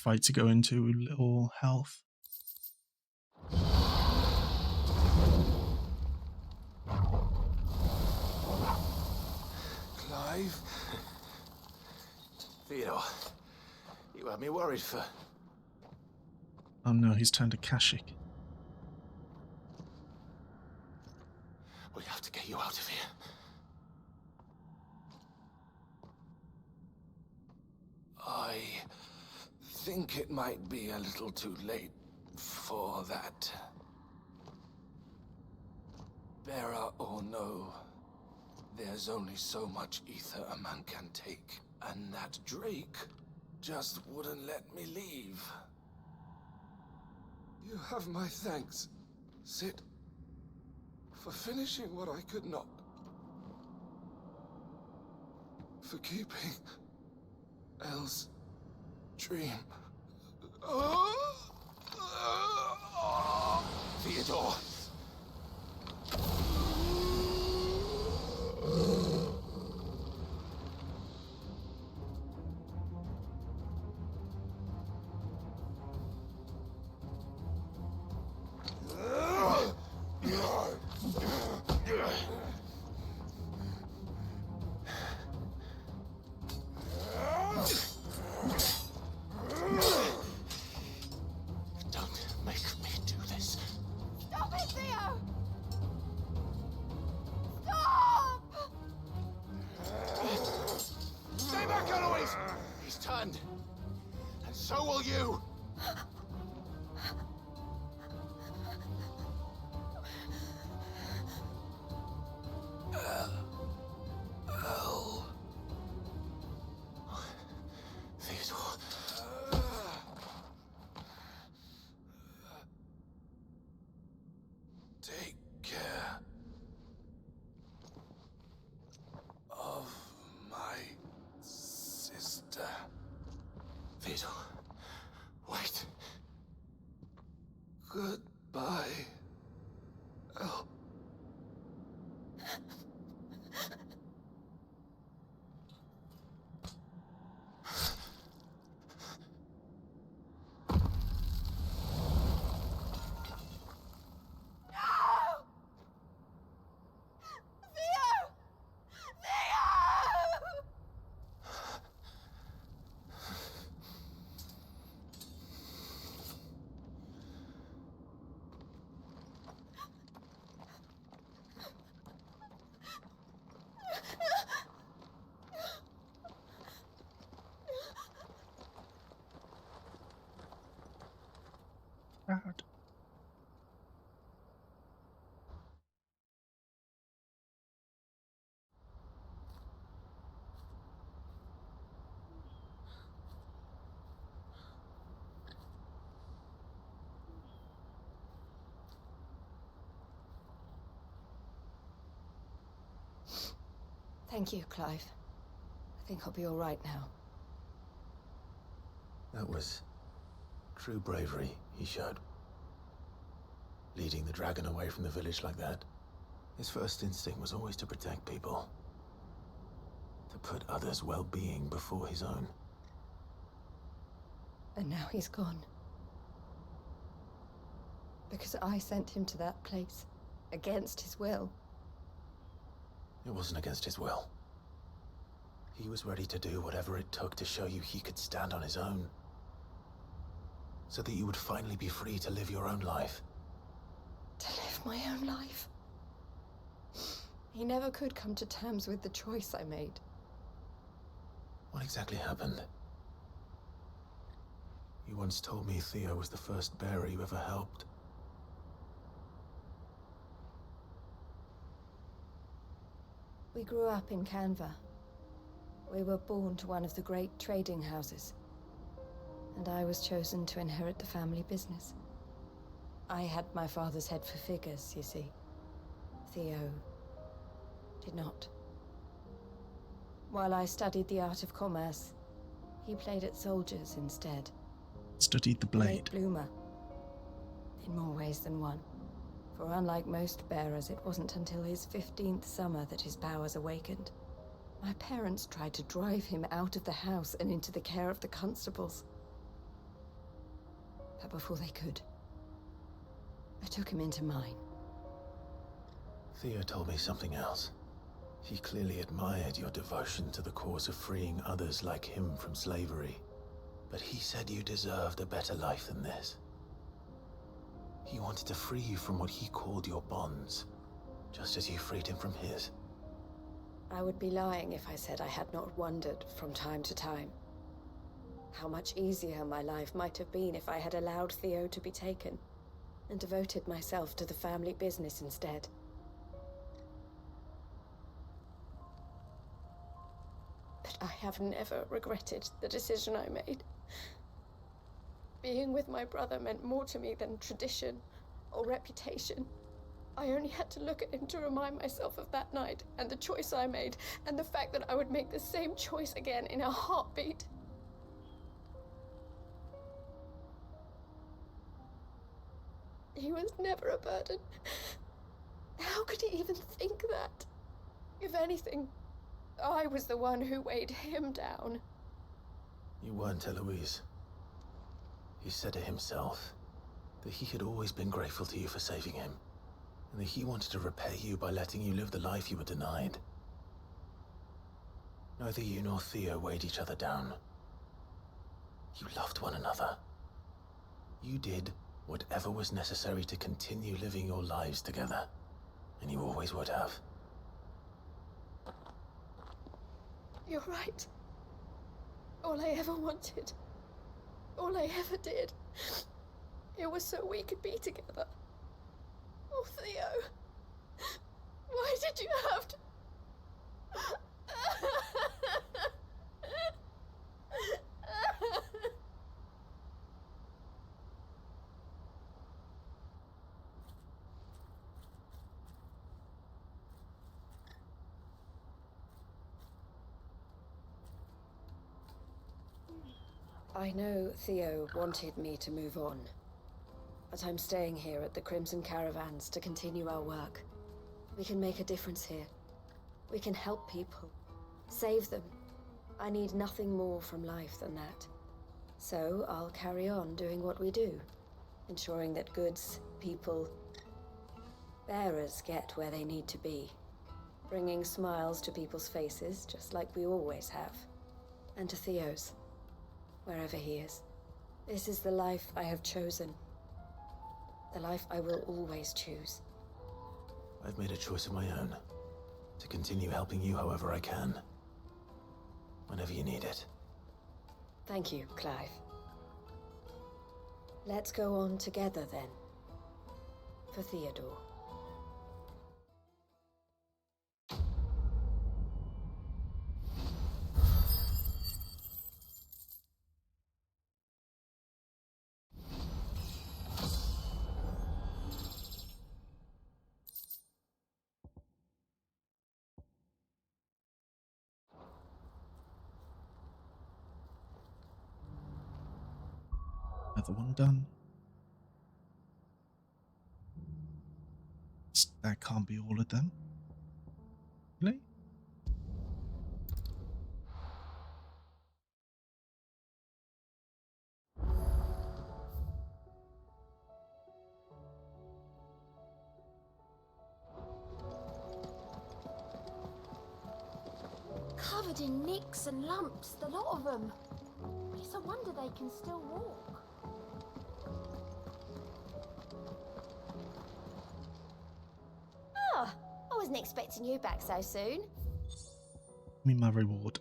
Fight to go into, little health. Clive? Theodore, had me worried for... Oh no, he's turned to Kashyyyk. We have to get you out of here. I think it might be a little too late for that. Bearer or no, there's only so much ether a man can take, and that Drake just wouldn't let me leave. You have my thanks, Sid, for finishing what I could not. For keeping Elle's dream. Theodore! Don't make me do this. Stop it, Theo! Stop! Stay back, Eloise! He's turned. And so will you! Theodore. Take care of my sister. Theodore, wait. Goodbye, Elle. God. Thank you, Clive. I think I'll be all right now. That was true bravery he showed. Leading the dragon away from the village like that. His first instinct was always to protect people. To put others' well-being before his own. And now he's gone. Because I sent him to that place. Against his will. It wasn't against his will. He was ready to do whatever it took to show you he could stand on his own. So that you would finally be free to live your own life. To live my own life. He never could come to terms with the choice I made. What exactly happened? You once told me Theo was the first bearer you ever helped. We grew up in Canva. We were born to one of the great trading houses. And I was chosen to inherit the family business. I had my father's head for figures, you see. Theo did not. While I studied the art of commerce, he played at soldiers instead. Studied the A late blade. bloomer. In more ways than one. For unlike most bearers, it wasn't until his 15th summer that his powers awakened. My parents tried to drive him out of the house and into the care of the constables. But before they could, I took him into mine. Theo told me something else. He clearly admired your devotion to the cause of freeing others like him from slavery. But he said you deserved a better life than this. He wanted to free you from what he called your bonds, just as you freed him from his. I would be lying if I said I had not wondered from time to time how much easier my life might have been if I had allowed Theo to be taken and devoted myself to the family business instead. But I have never regretted the decision I made. Being with my brother meant more to me than tradition or reputation. I only had to look at him to remind myself of that night and the choice I made, and the fact that I would make the same choice again in a heartbeat. He was never a burden. How could he even think that? If anything, I was the one who weighed him down. You weren't, Eloise. He said it himself, that he had always been grateful to you for saving him, and that he wanted to repay you by letting you live the life you were denied. Neither you nor Theo weighed each other down. You loved one another. You did whatever was necessary to continue living your lives together, and you always would have. You're right. All I ever wanted, all I ever did, it was so we could be together. Oh, Theo, why did you have to... I know Theo wanted me to move on, but I'm staying here at the Crimson Caravans to continue our work. We can make a difference here. We can help people, save them. I need nothing more from life than that. So I'll carry on doing what we do, ensuring that goods, people, bearers get where they need to be, bringing smiles to people's faces, just like we always have, and to Theo's, wherever he is. This is the life I have chosen, the life I will always choose. I've made a choice of my own, to continue helping you however I can, whenever you need it. Thank you, Clive. Let's go on together then, for Theodore. Another one done. That can't be all of them. Really? Covered in nicks and lumps, the lot of them. It's a wonder they can still walk. Ah, I wasn't expecting you back so soon. Give me my reward.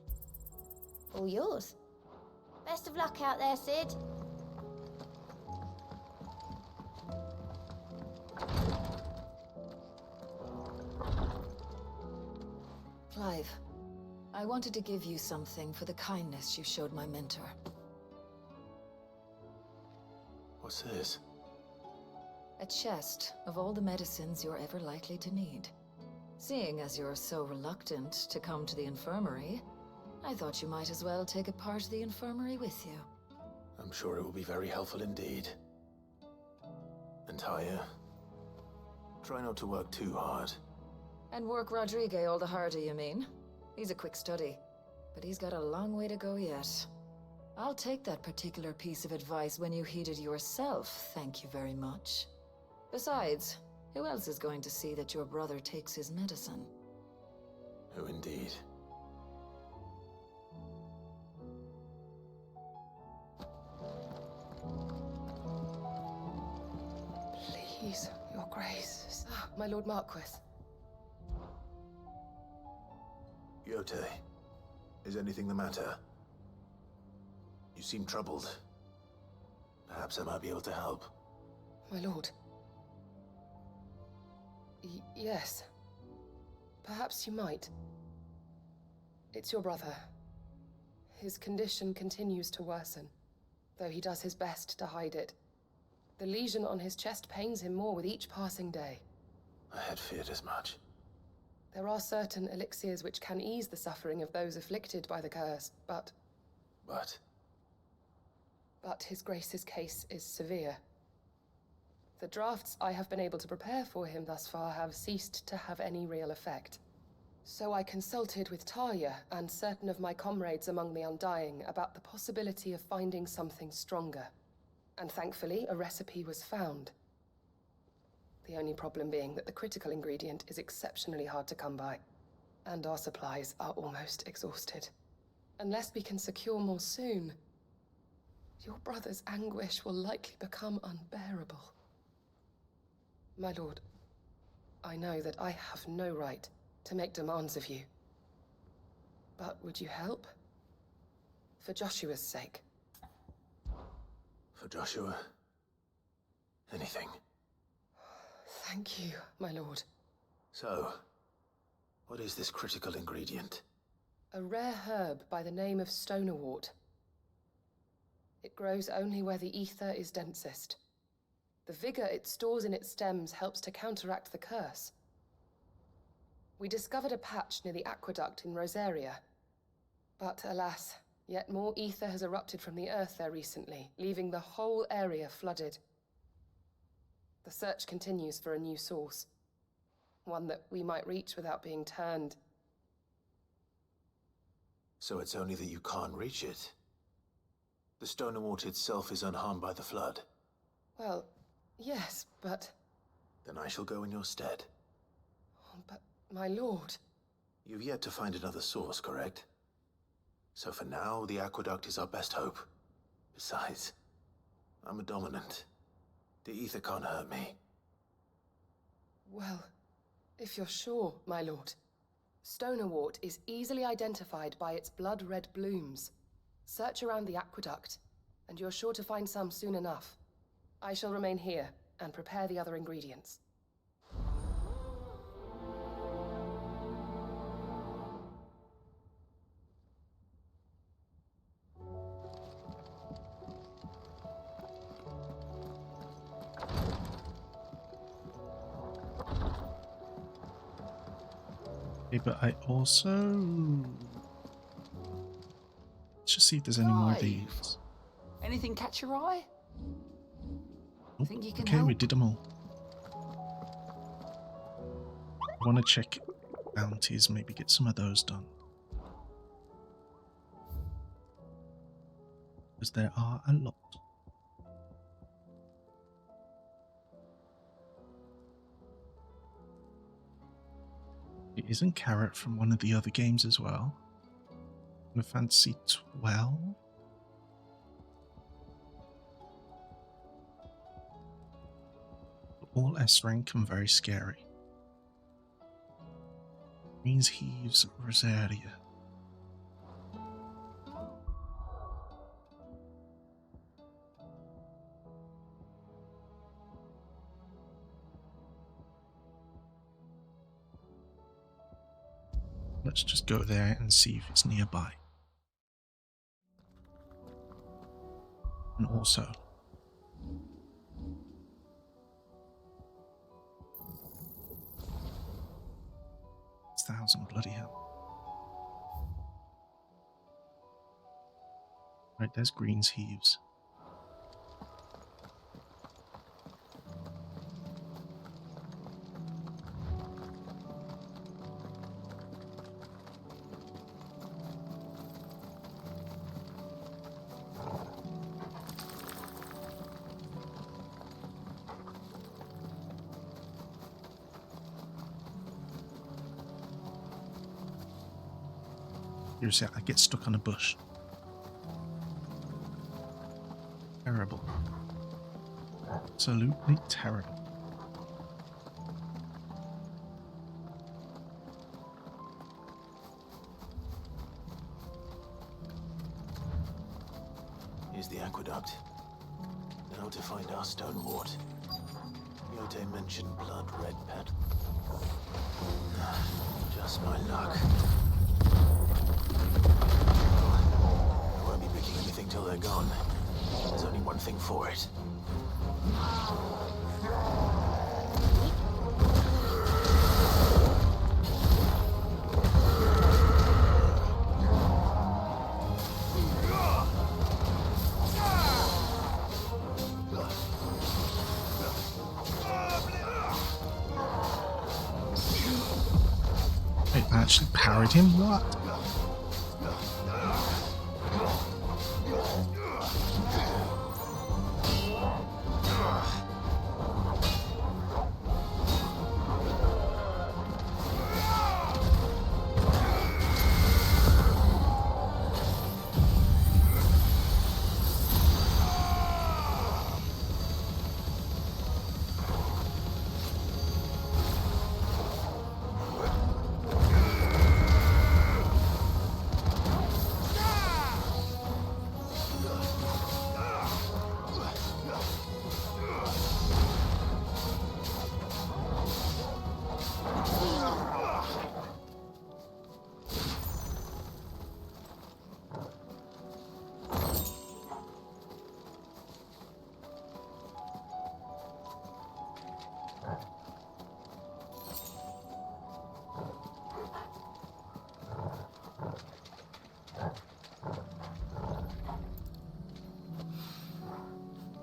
All yours. Best of luck out there, Sid. Clive, I wanted to give you something for the kindness you showed my mentor. What's this? A chest of all the medicines you're ever likely to need. Seeing as you're so reluctant to come to the infirmary, I thought you might as well take a part of the infirmary with you. I'm sure it will be very helpful indeed. And Taya, try not to work too hard. And work Rodrigue all the harder, you mean? He's a quick study, but he's got a long way to go yet. I'll take that particular piece of advice when you heed it yourself, thank you very much. Besides, who else is going to see that your brother takes his medicine? Who indeed? Please, your grace. Ah, my Lord Marquis. Yote, is anything the matter? You seem troubled. Perhaps I might be able to help. My lord. Yes. Perhaps you might. It's your brother. His condition continues to worsen, though he does his best to hide it. The lesion on his chest pains him more with each passing day. I had feared as much. There are certain elixirs which can ease the suffering of those afflicted by the curse, but... But His Grace's case is severe. The drafts I have been able to prepare for him thus far have ceased to have any real effect. So I consulted with Talia and certain of my comrades among the Undying about the possibility of finding something stronger. And thankfully, a recipe was found. The only problem being that the critical ingredient is exceptionally hard to come by, and our supplies are almost exhausted. Unless we can secure more soon, your brother's anguish will likely become unbearable. My lord, I know that I have no right to make demands of you. But would you help? For Joshua's sake. For Joshua? Anything. Thank you, my lord. So, what is this critical ingredient? A rare herb by the name of stonerwort. It grows only where the ether is densest. The vigor it stores in its stems helps to counteract the curse. We discovered a patch near the aqueduct in Rosaria. But alas, yet more ether has erupted from the earth there recently, leaving the whole area flooded. The search continues for a new source. One that we might reach without being turned. So it's only that you can't reach it. The stonerwort itself is unharmed by the flood. Well, yes, but... Then I shall go in your stead. Oh, but, my lord... You've yet to find another source, correct? So for now, the aqueduct is our best hope. Besides, I'm a dominant. The ether can't hurt me. Well, if you're sure, my lord. Stonerwort is easily identified by its blood-red blooms. Search around the aqueduct, and you're sure to find some soon enough. I shall remain here and prepare the other ingredients. Okay, but I also... Let's just see if there's any more of these. Anything catch your eye? Oh, Think you can okay, we help? did them all. I want to check bounties, maybe get some of those done. Because there are a lot. It isn't Carrot from one of the other games as well. Final Fantasy 12. All S rank and very scary. Greens Heaves Rosaria. Let's just go there and see if it's nearby. And also, 6,000, bloody hell. Right, there's Greens Heaves. Seriously, I get stuck on a bush. Terrible. Absolutely terrible. is the aqueduct. Now to find our stone wart. Yote mentioned blood red pet. Just my luck. I won't be picking anything till they're gone. There's only one thing for it. Wait, I actually parried him? What?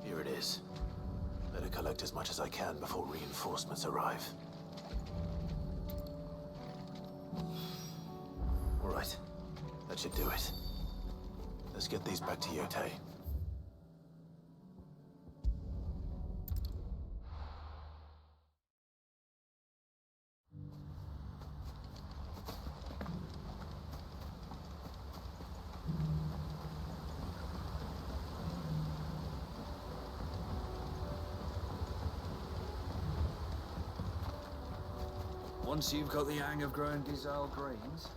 Here it is. Better collect as much as I can before reinforcements arrive. All right. That should do it. Let's get these back to Yote. Once you've got the hang of growing Gizal greens,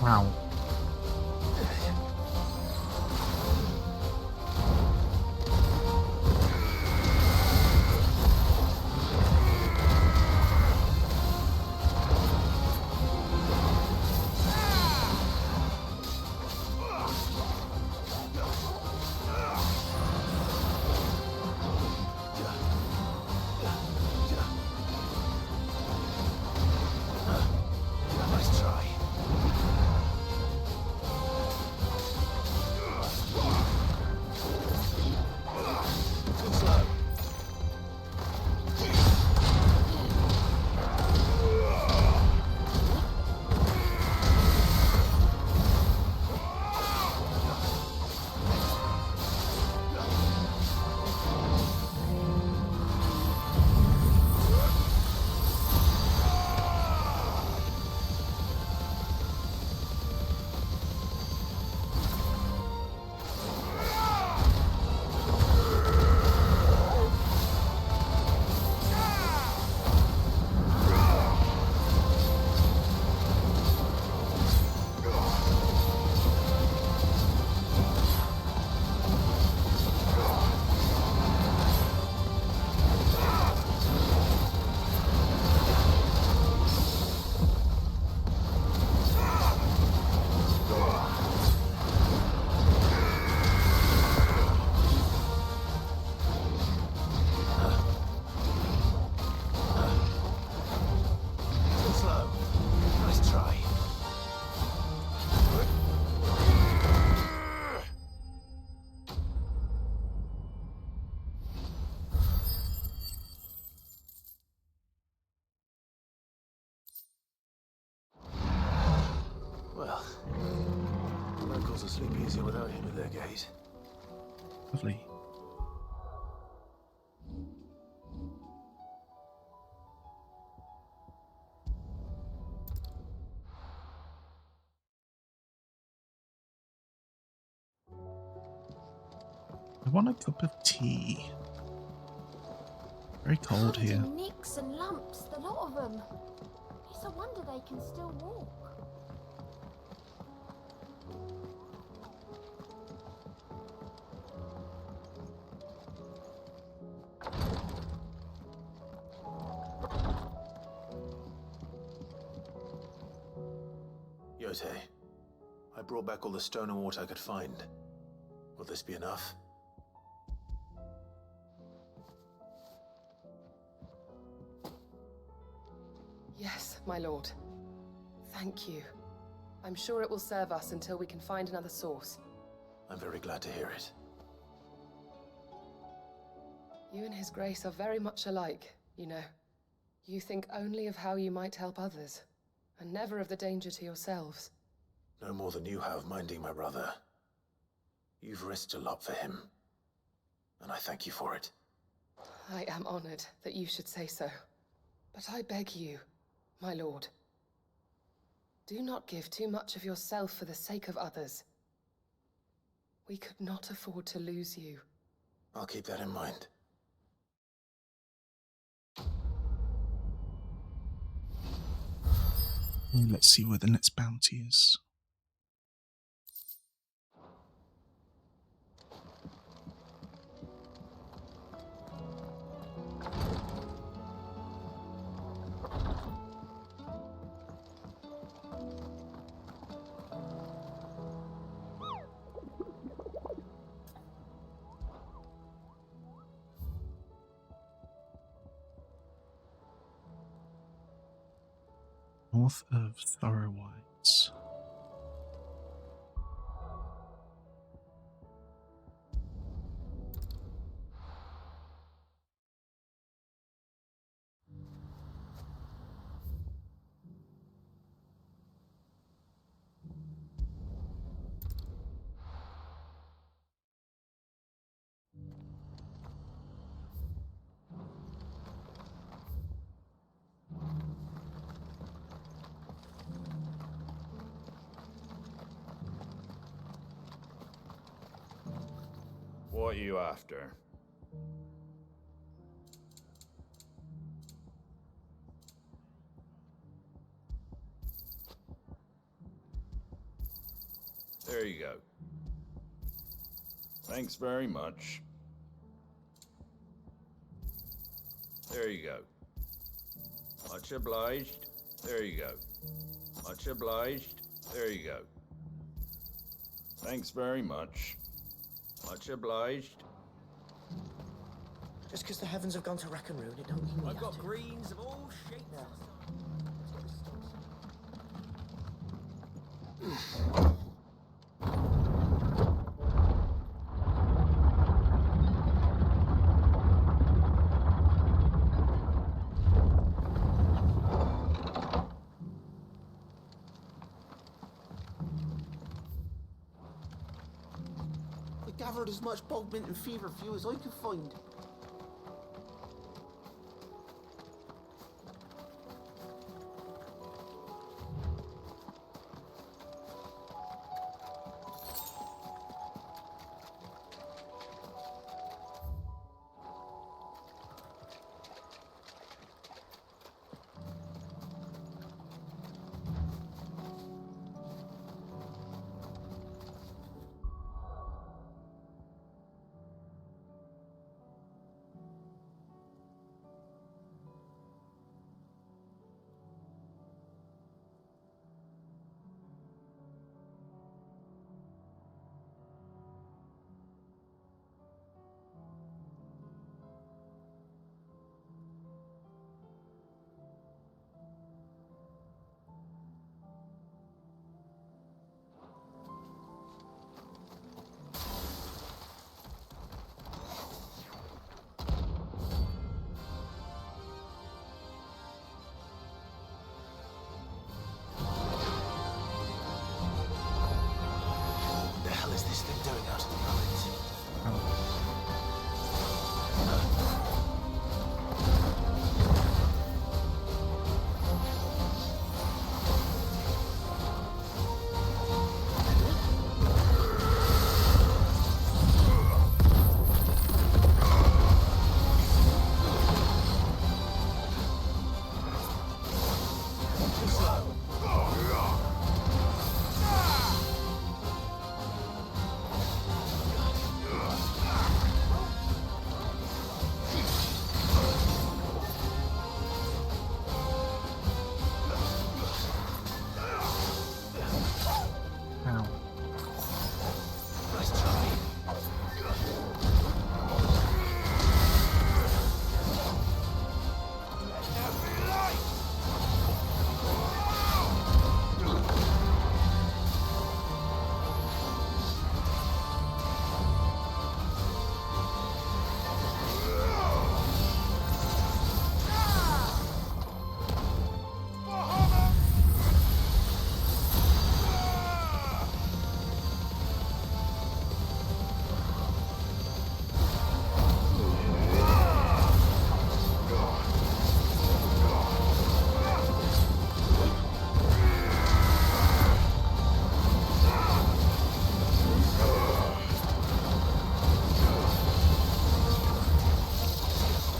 Wow. Nice try. Too slow. Too slow. Nice try. Well, locals will sleep easier without him at their gate. Lovely. I want a cup of tea. Very cold Covered here. in nicks and lumps, the lot of them. It's a wonder they can still walk. Yote, I brought back all the stone and water I could find. Will this be enough? Yes, my lord. Thank you. I'm sure it will serve us until we can find another source. I'm very glad to hear it. You and His Grace are very much alike, you know. You think only of how you might help others, and never of the danger to yourselves. No more than you have minding my brother. You've risked a lot for him, and I thank you for it. I am honored that you should say so. But I beg you, my lord, do not give too much of yourself for the sake of others. We could not afford to lose you. I'll keep that in mind. Let's see where the next bounty is. North of Thorowhites. What are you after? There you go. Thanks very much. There you go. Much obliged. There you go. Much obliged. There you go. Thanks very much. Much obliged. Just because the heavens have gone to rack and ruin, it don't mean we I've have got to. greens of all shapes. I gathered as much bog mint and feverfew as I could find. The hell is this thing doing out in the ruins?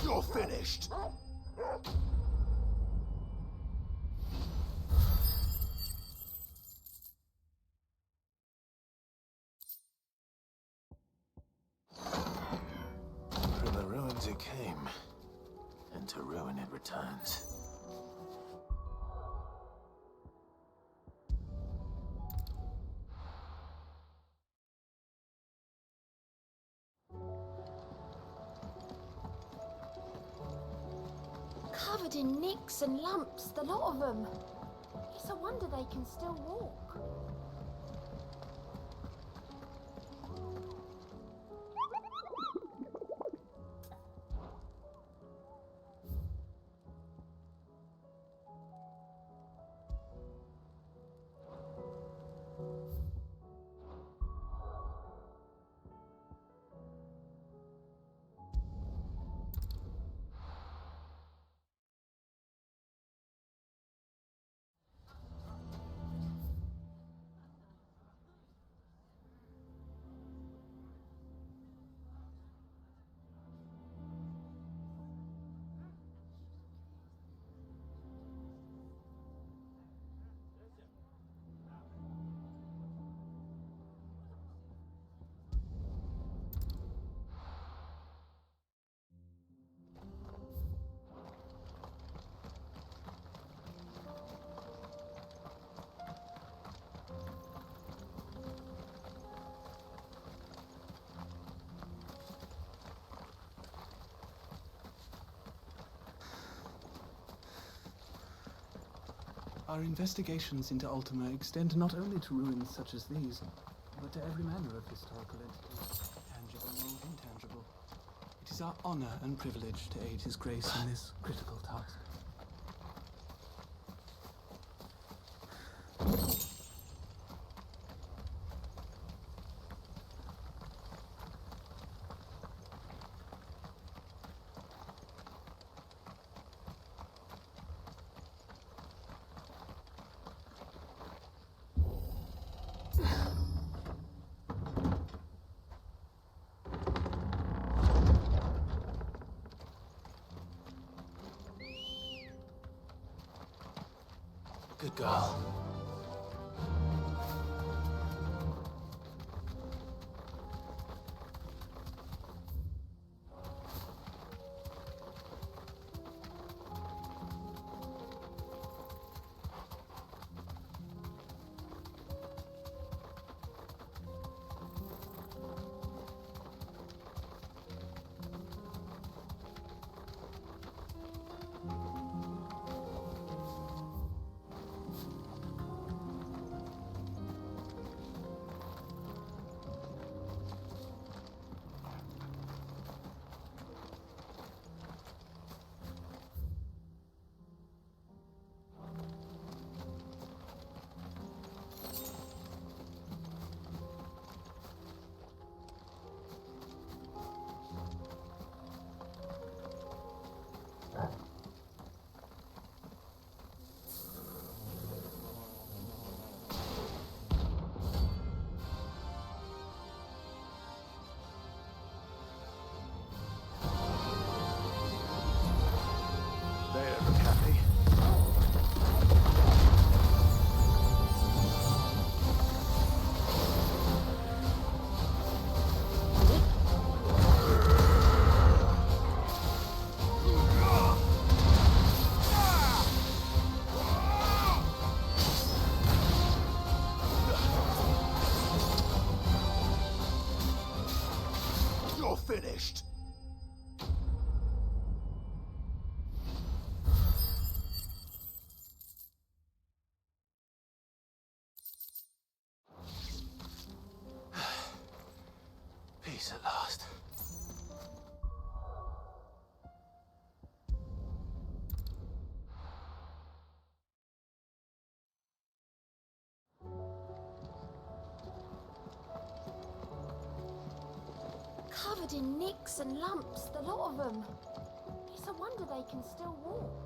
You're finished. From the ruins it came, and to ruin it returns. Covered in nicks and lumps, the lot of them. It's a wonder they can still walk. Our investigations into Ultima extend not only to ruins such as these, but to every manner of historical entity, tangible or intangible. It is our honor and privilege to aid His Grace in this critical task. Good girl. You're finished. Peace at last. Covered in nicks and lumps, the lot of them. It's a wonder they can still walk.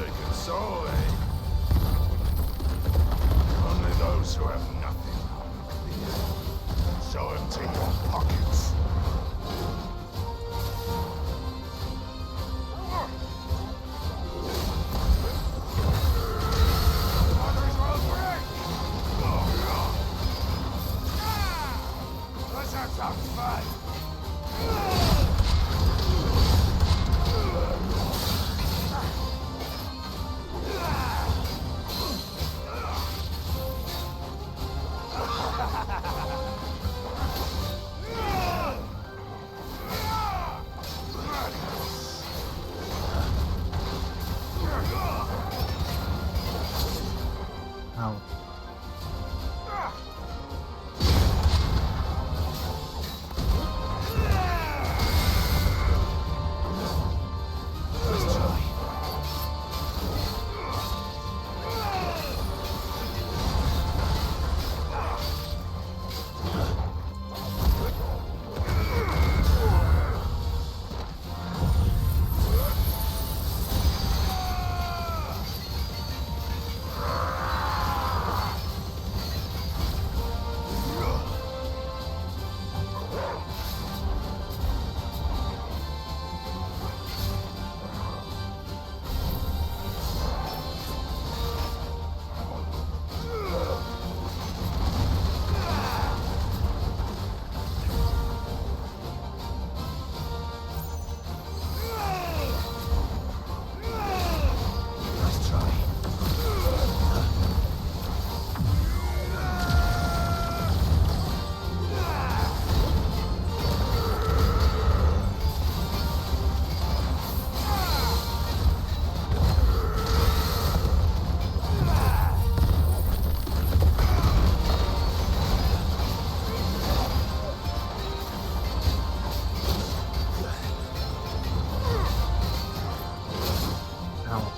forsaken soul, eh? Only those who have nothing so empty your pockets. Others will break! Let's have some fun! Ow. Let's try. Let's try. Ow.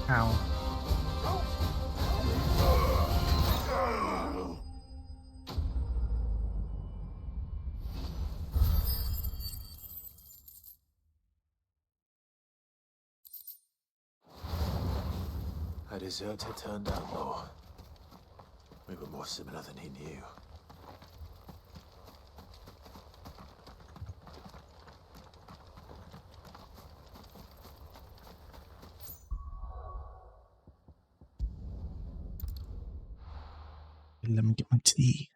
Ow. A deserter turned outlaw. We were more similar than he knew. Let me get my tea.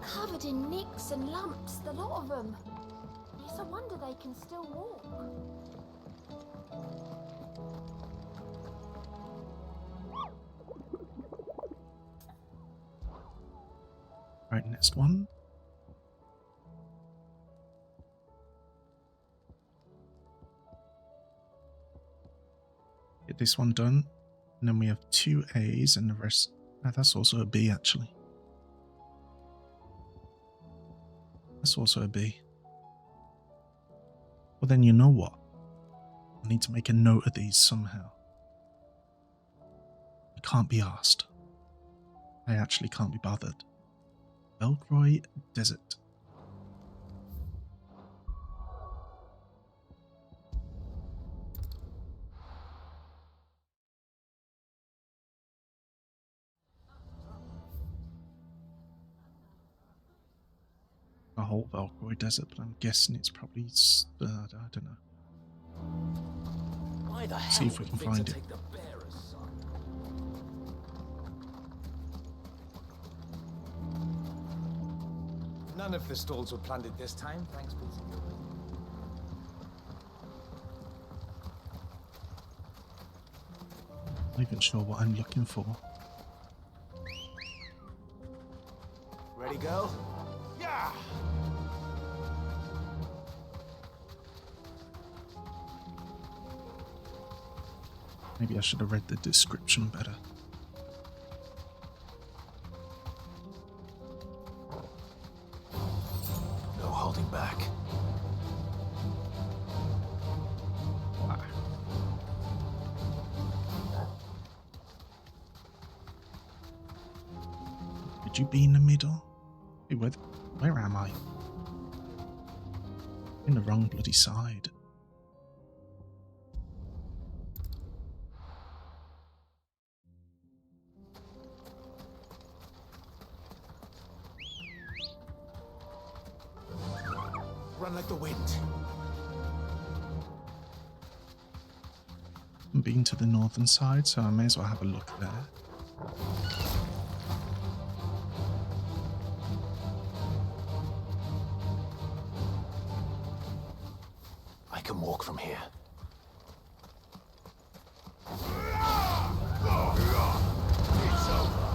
Covered in nicks and lumps, the lot of them. It's a wonder they can still walk. Right, next one. Get this one done. And then we have 2 A's and the rest. Oh, that's also a B actually. That's also a B. Well then you know what? I need to make a note of these somehow. I can't be asked. I actually can't be bothered. Belgroy Desert. a whole Valkyrie desert, but I'm guessing it's probably I don't know. Why the See hell if we would can Victor find it. take the bearer's son? None of the stalls were plundered this time, thanks be to you. I'm not even sure what I'm looking for. Ready, go? Yeah! Maybe I should have read the description better. No holding back. Could you be in the middle? Hey, where am I? In the wrong bloody side. Run like the wind. I've been to the northern side, so I may as well have a look there. I can walk from here. It's over.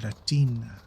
Latina.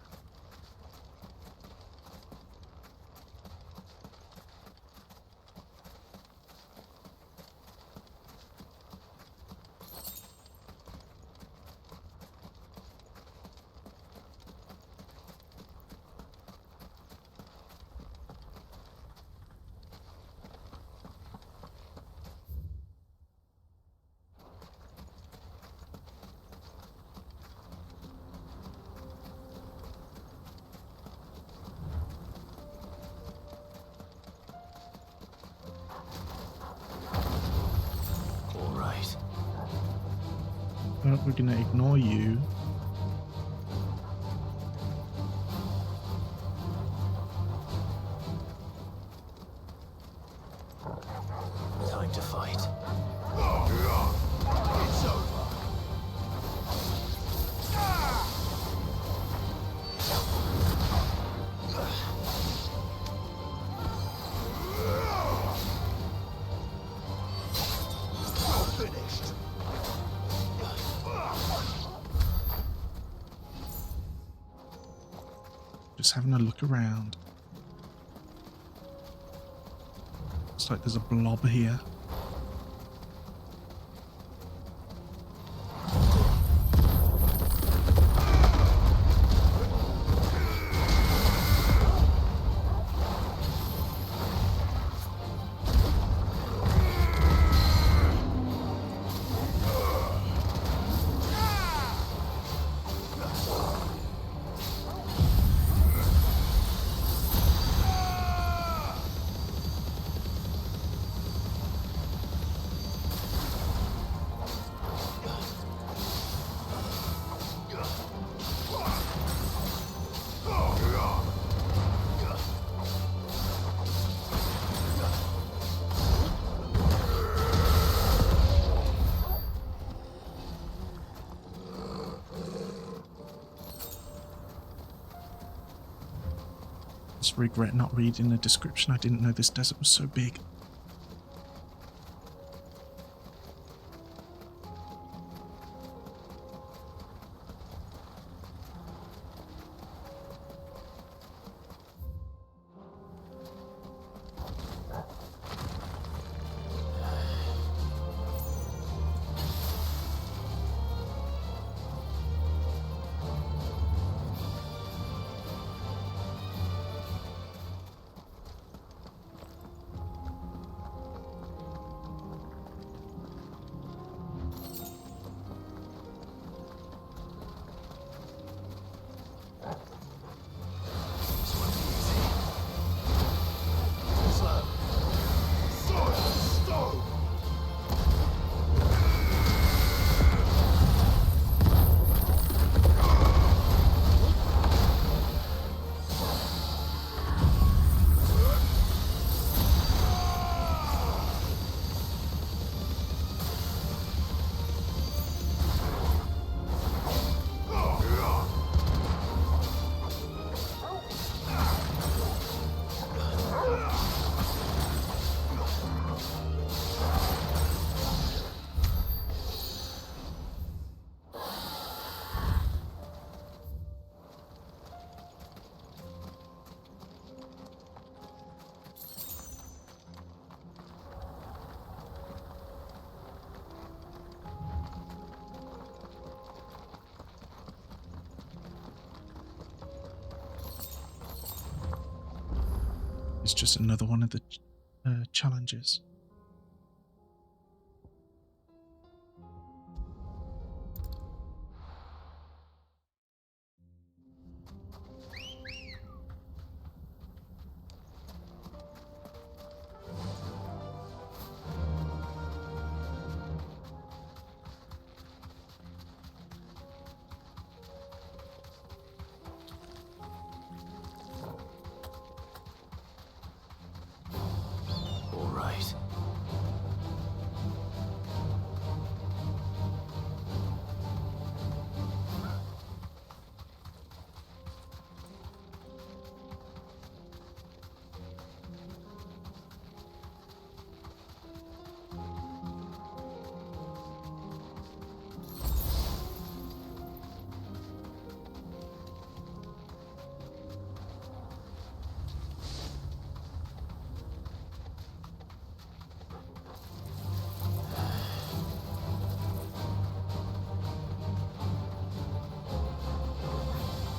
Well, we're going to ignore you. Time to fight. It's over. Finished. Just having a look around. Looks like there's a blob here. Just regret not reading the description. I didn't know this desert was so big. It's just another one of the challenges. All right.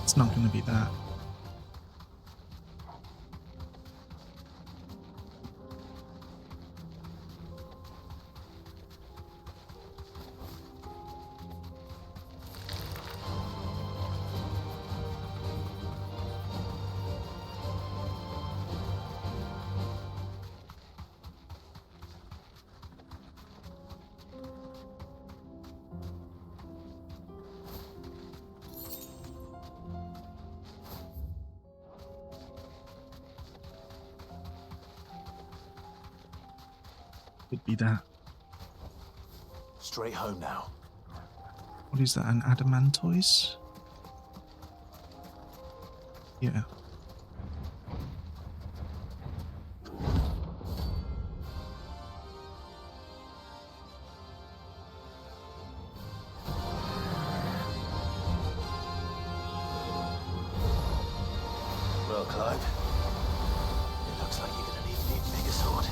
It's not going to be that. Could be that. Straight home now. What is that, an adamantoise? Yeah. Well, Clive, it looks like you're gonna need an even bigger sword.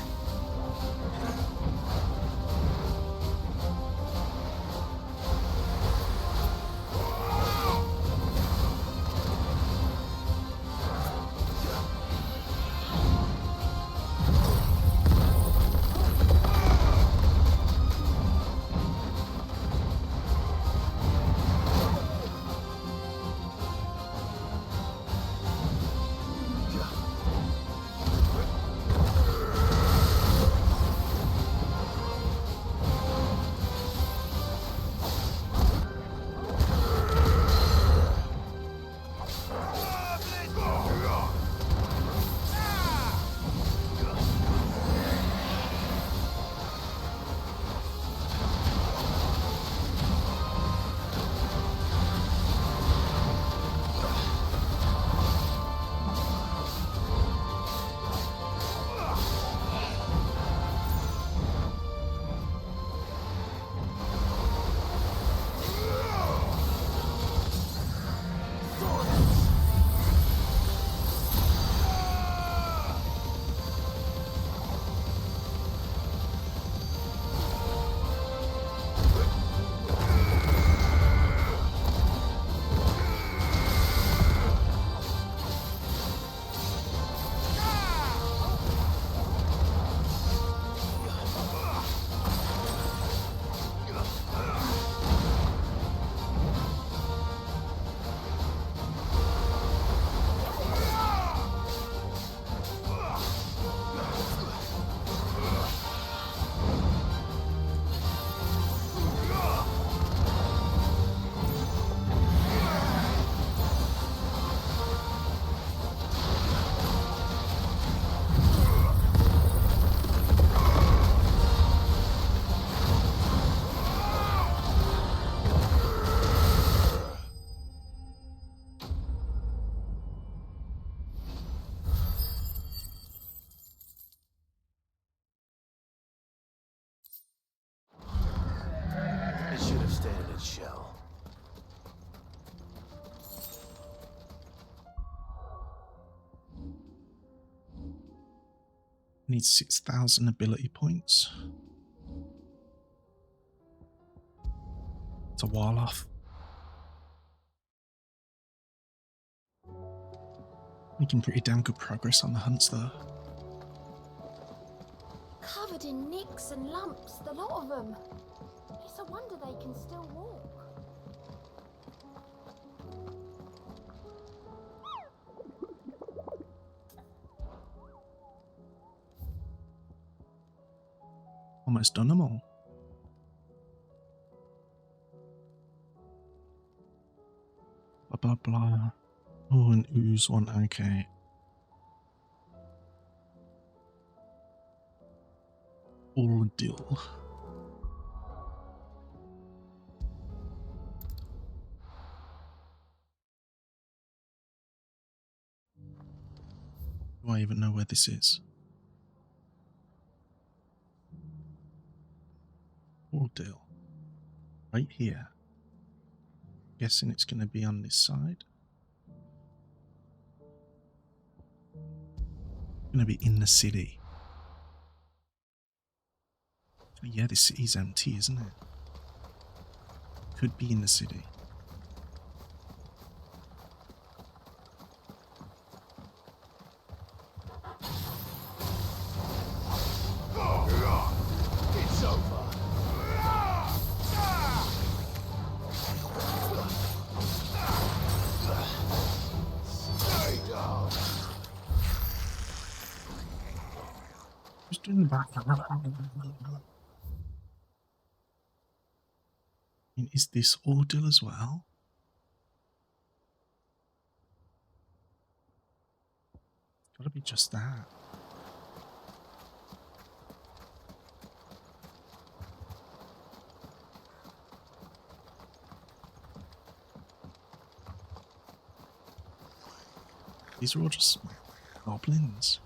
It should have stayed in its shell. Needs 6,000 ability points. It's a while off. Making pretty damn good progress on the hunts though. covered in nicks and lumps, the lot of them. It's a wonder they can still walk. Almost done them all. Blah, blah, blah. Oh, an ooze one, okay. Ordeal. Do I even know where this is? Ordeal. Right here. Guessing it's going to be on this side. Going to be in the city. Yeah, this city's empty, isn't it? Could be in the city. It's over. Stay down. Who's doing the background? Is this Ordeal as well? Gotta be just that. These are all just goblins.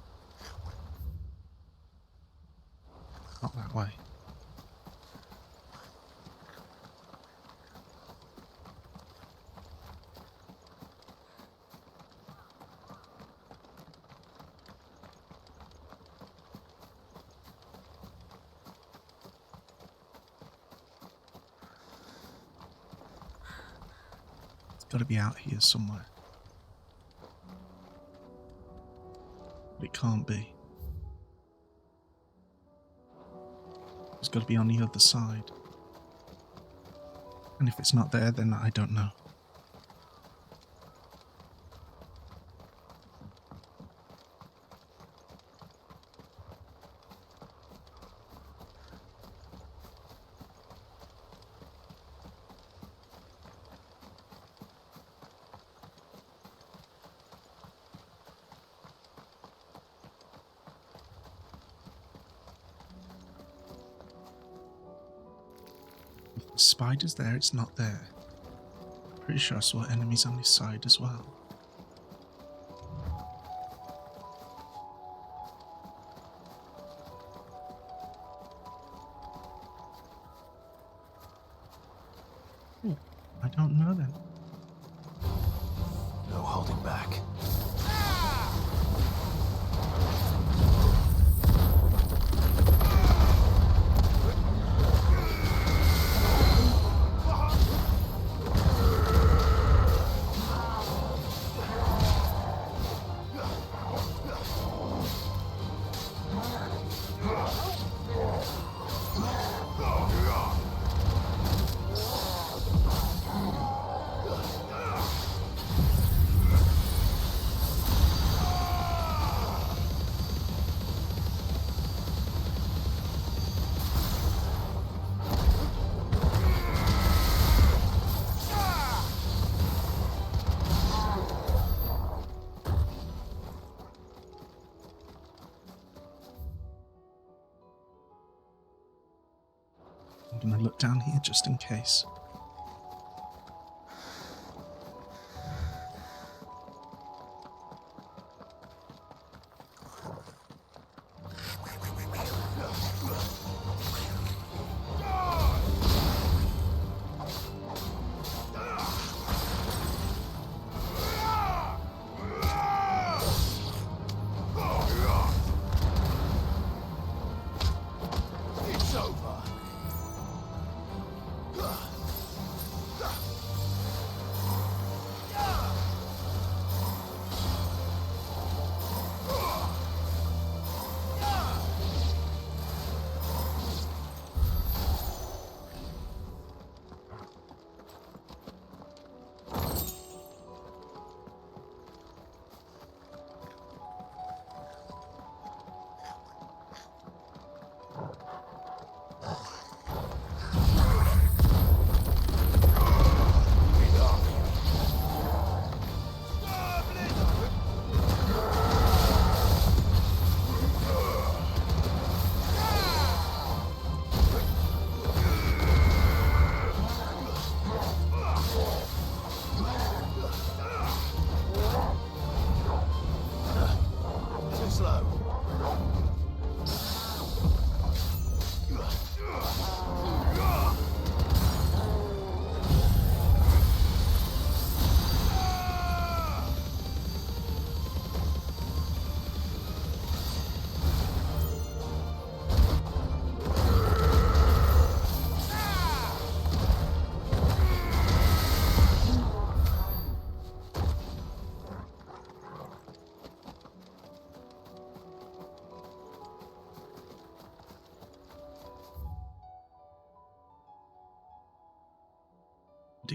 Not that way. It's got to be out here somewhere. But it can't be. It's got to be on the other side. And if it's not there, then I don't know. If the spider's there, it's not there. Pretty sure I saw enemies on this side as well. I don't know then. No holding back. I'm gonna look down here just in case. It's over.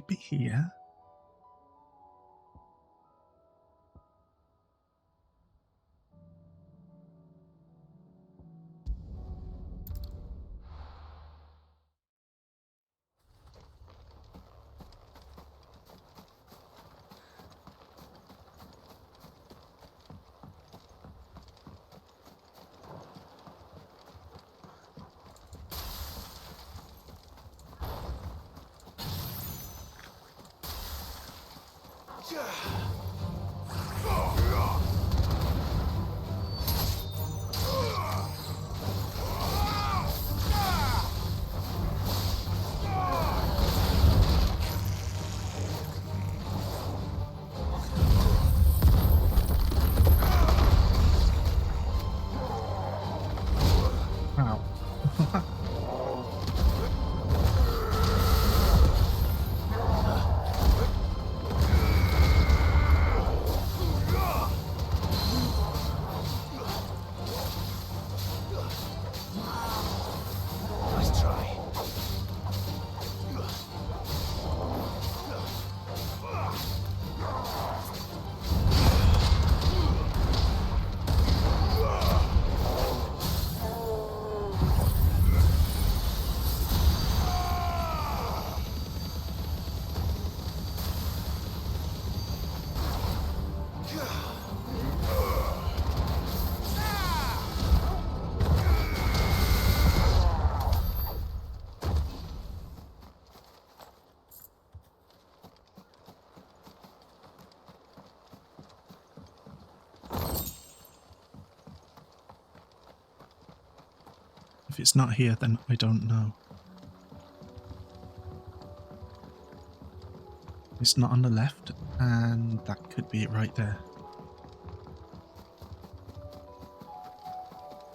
be here. Wow. Nice try. If it's not here, then I don't know. It's not on the left, and that could be it right there.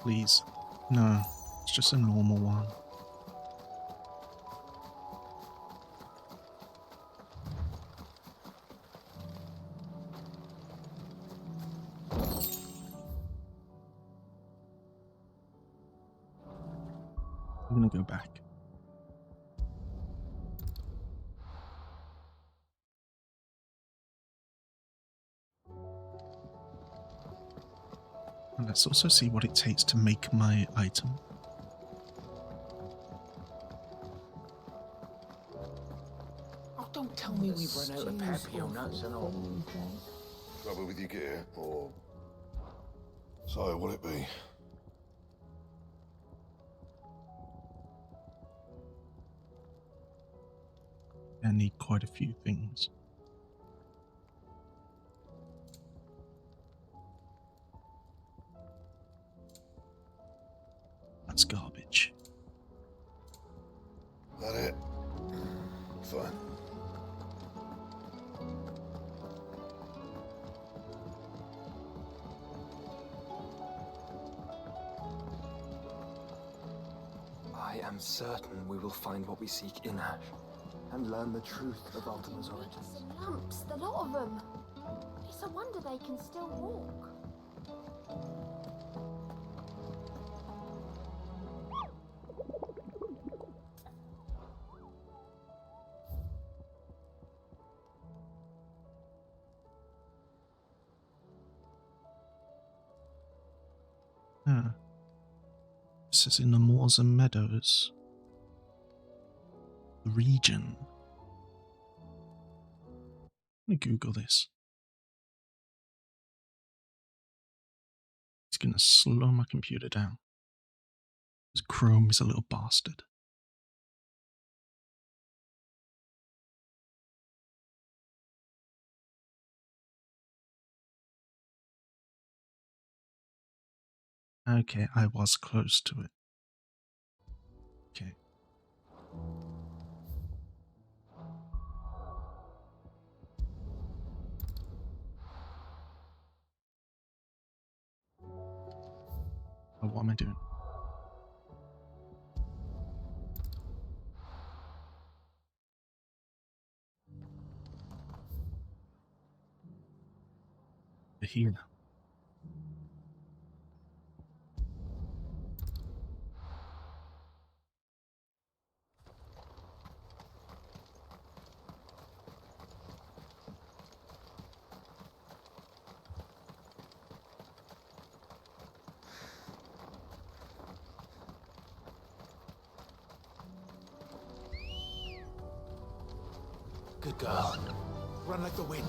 Please. No, it's just a normal one. I'm gonna go back. And let's also see what it takes to make my item. Oh, don't tell me we've run out of Papio nuts and all. Trouble with your gear, or... So, will it be? I need quite a few things. That's garbage. That it? Fine. I am certain we will find what we seek in Ash, and learn the truth of Ultima's origins. Lumps, the lot of them. It's a wonder they can still walk. Huh. This is in the moors and meadows. The region. Let me Google this. It's gonna slow my computer down. Because Chrome is a little bastard. Okay, I was close to it. Okay. Oh, what am I doing? Here. Good girl. Run like the wind.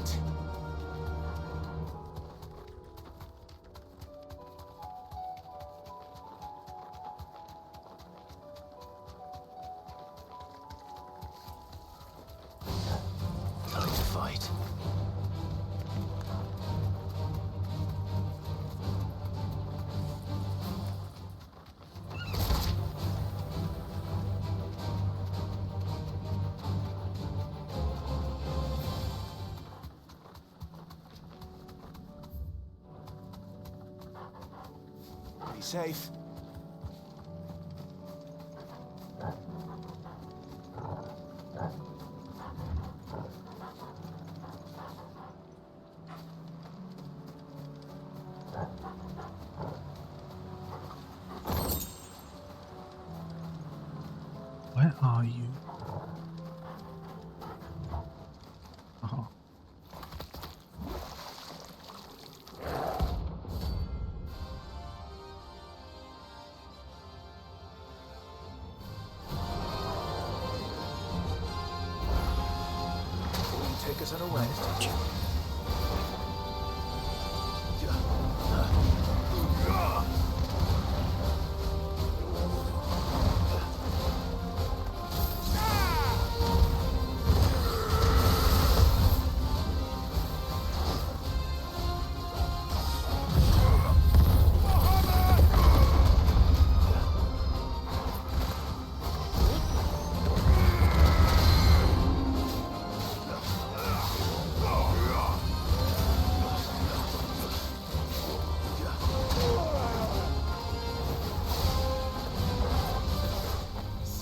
Time to fight. Be safe. Where are you? Oh. Will you take us unaware?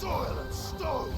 Soil and stone!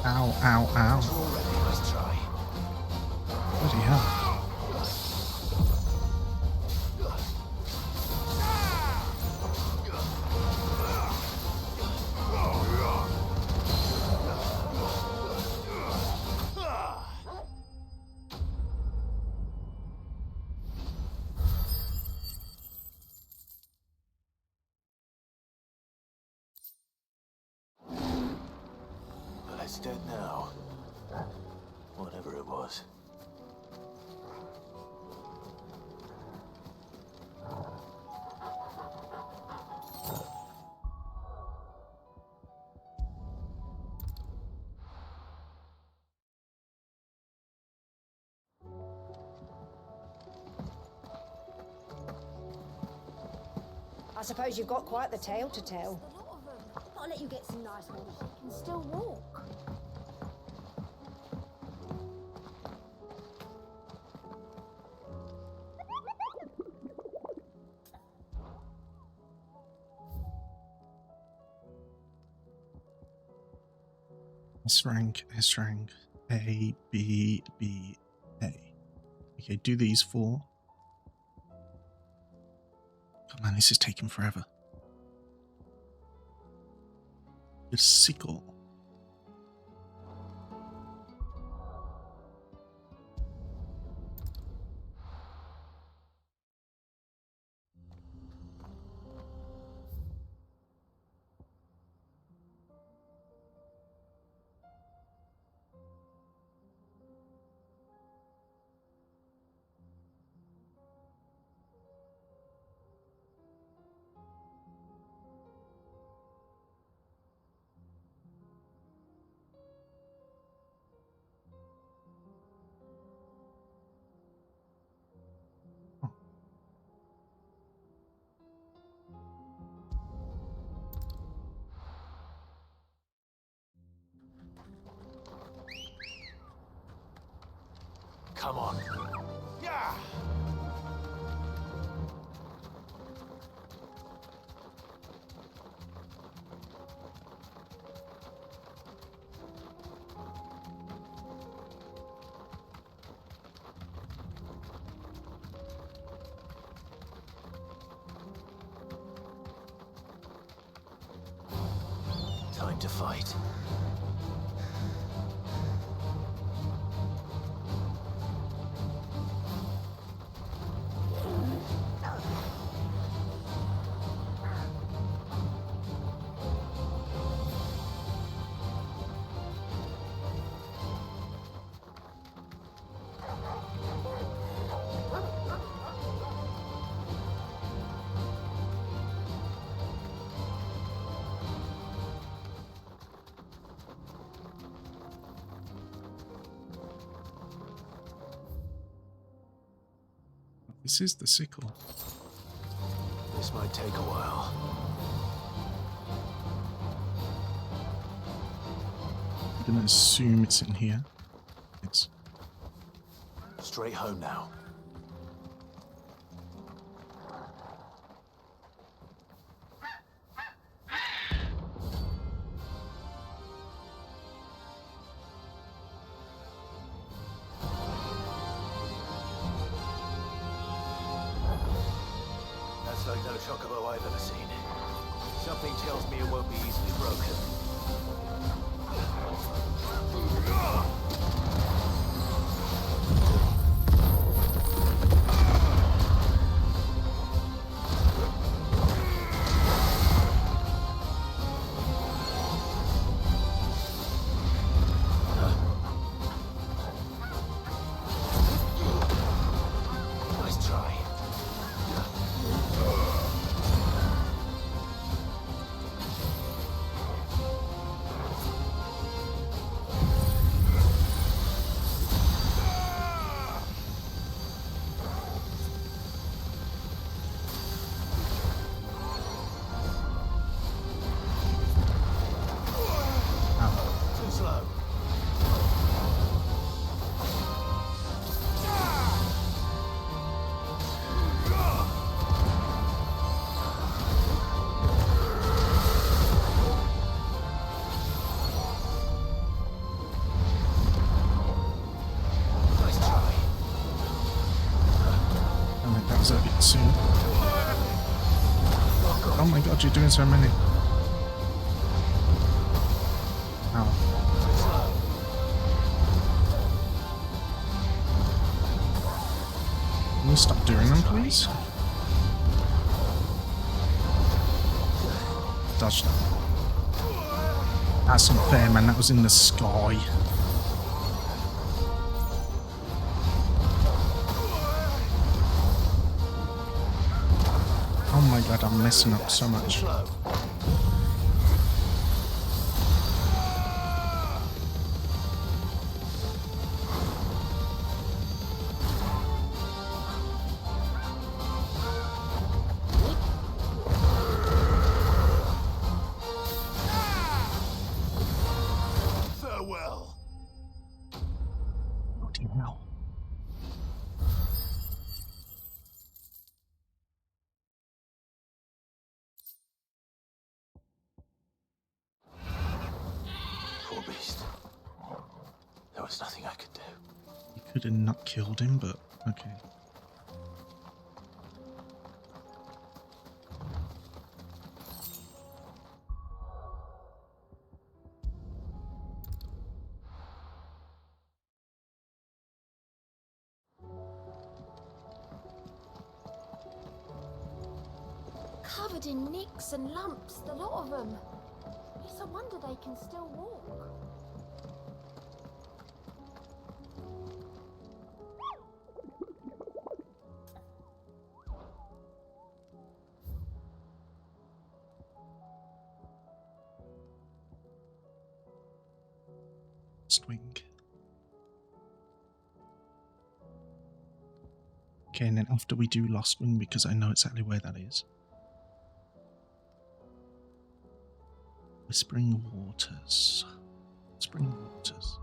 Ow, ow, ow. Let's try. Bloody hell. But it's dead now. Whatever it was. I suppose you've got quite the tale to tell. I'll let you get some nice water. You can still walk. S rank, S rank, A, B, B, A. Okay, do these 4. Come on, this is taking forever. Your sickle. Come on. Yeah! Time to fight. This is the sickle. This might take a while. I'm gonna assume it's in here. It's Straight home now. That's like no chocobo I've ever seen. Something tells me it won't be easily broken. Nice try. Too slow. Nice try. oh, that was a bit soon. Oh my god, you're doing so many. Ow. Can you stop doing them, please? Dodge that. That's unfair, man. That was in the sky. Oh my god, I'm messing up so much. Farewell. Bloody hell. Poor beast. There was nothing I could do. You could have not killed him, but okay. Covered in nicks and lumps, the lot of them. It's a wonder they can still walk. Wing. Okay, and then after we do Lost Wing, because I know exactly where that is. Whispering Waters. Whispering Waters.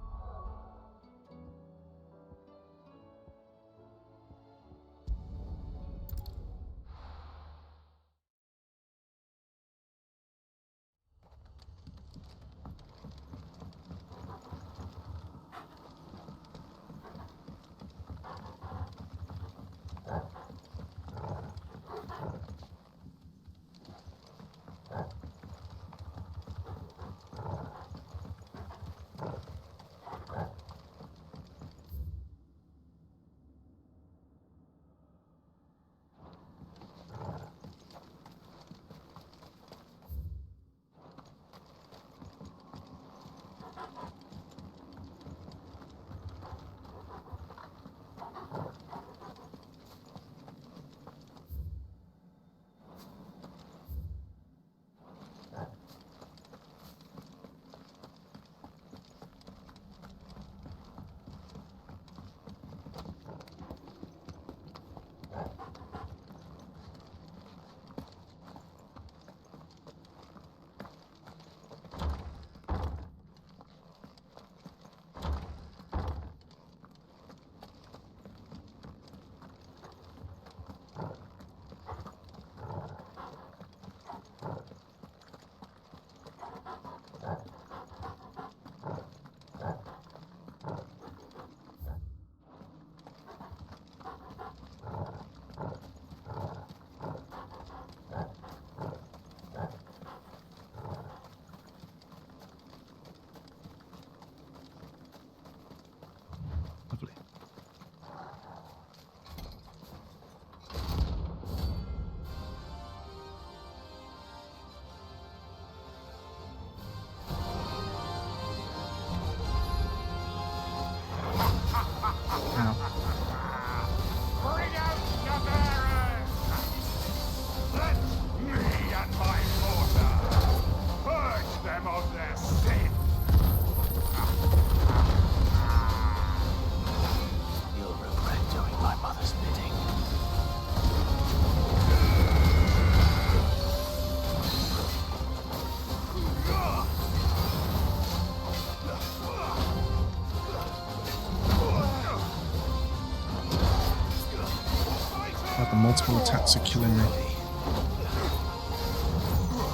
multiple attacks are killing me.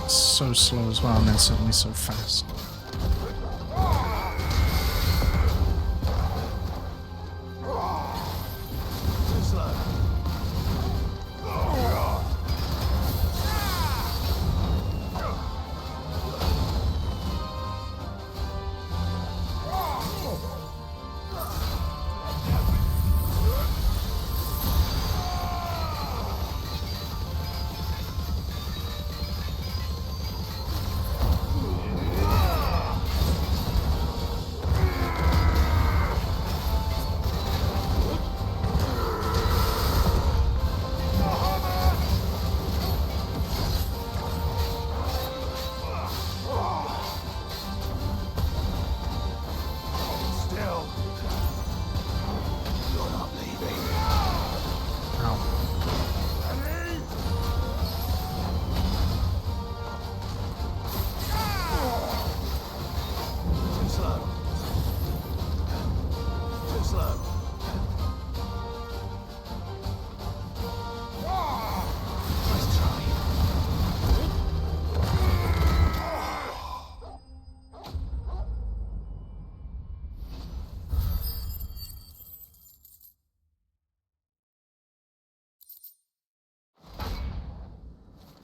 So slow as well, and then suddenly so fast.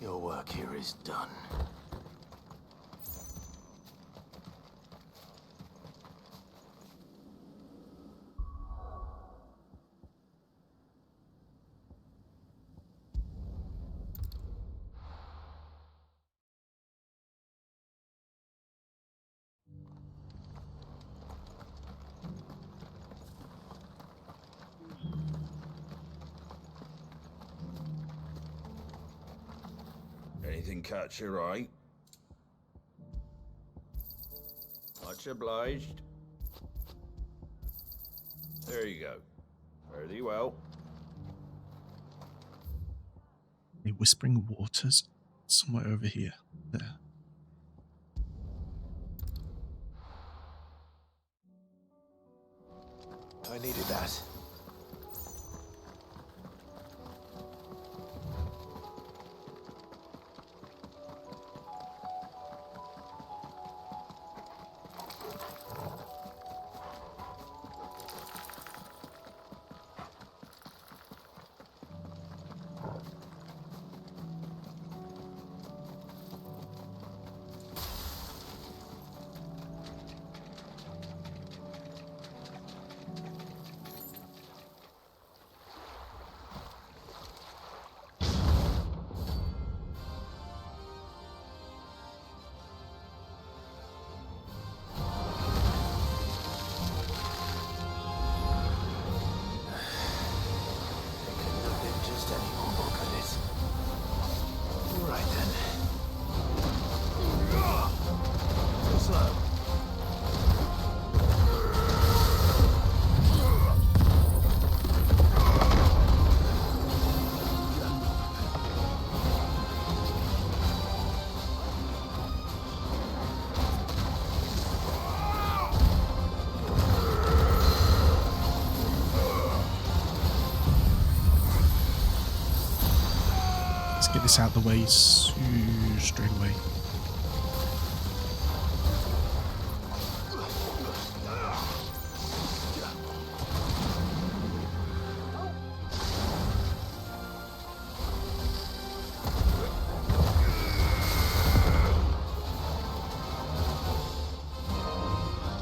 Your work here is done. Anything catch your eye? Much obliged. There you go. Fare thee well. A whispering waters somewhere over here. There. I needed that. Get this out of the way straight away.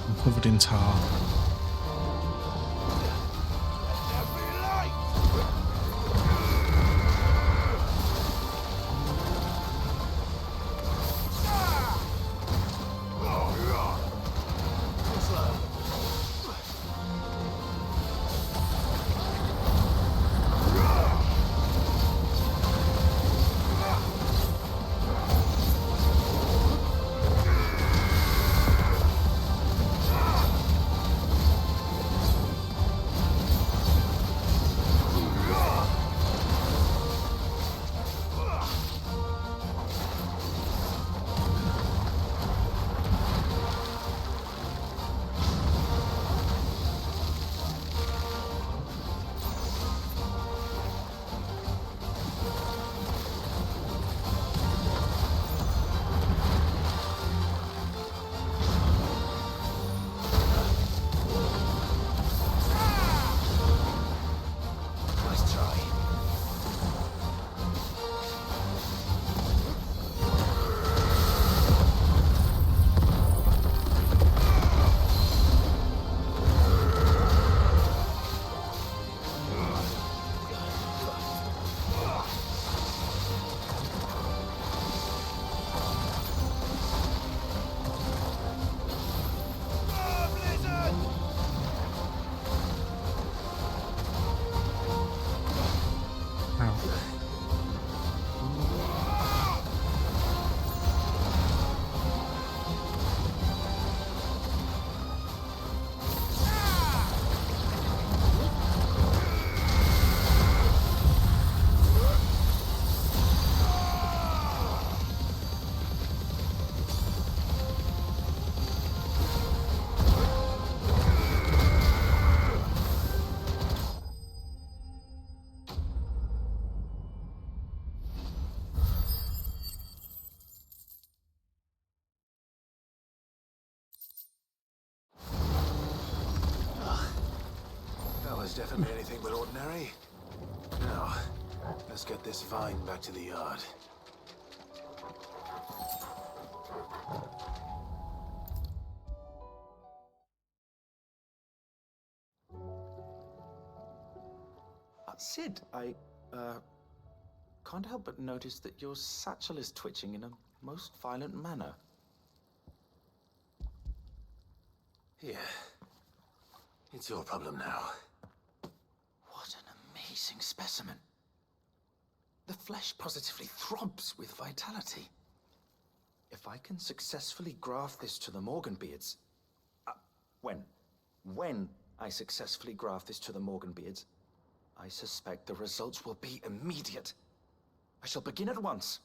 I'm covered in tar. was definitely anything but ordinary. Now, let's get this vine back to the yard. Sid, I can't help but notice that your satchel is twitching in a most violent manner. Here. It's your problem now. What an amazing specimen. The flesh positively throbs with vitality. If I can successfully graft this to the Morganbeards... When I successfully graft this to the Morganbeards, I suspect the results will be immediate. I shall begin at once.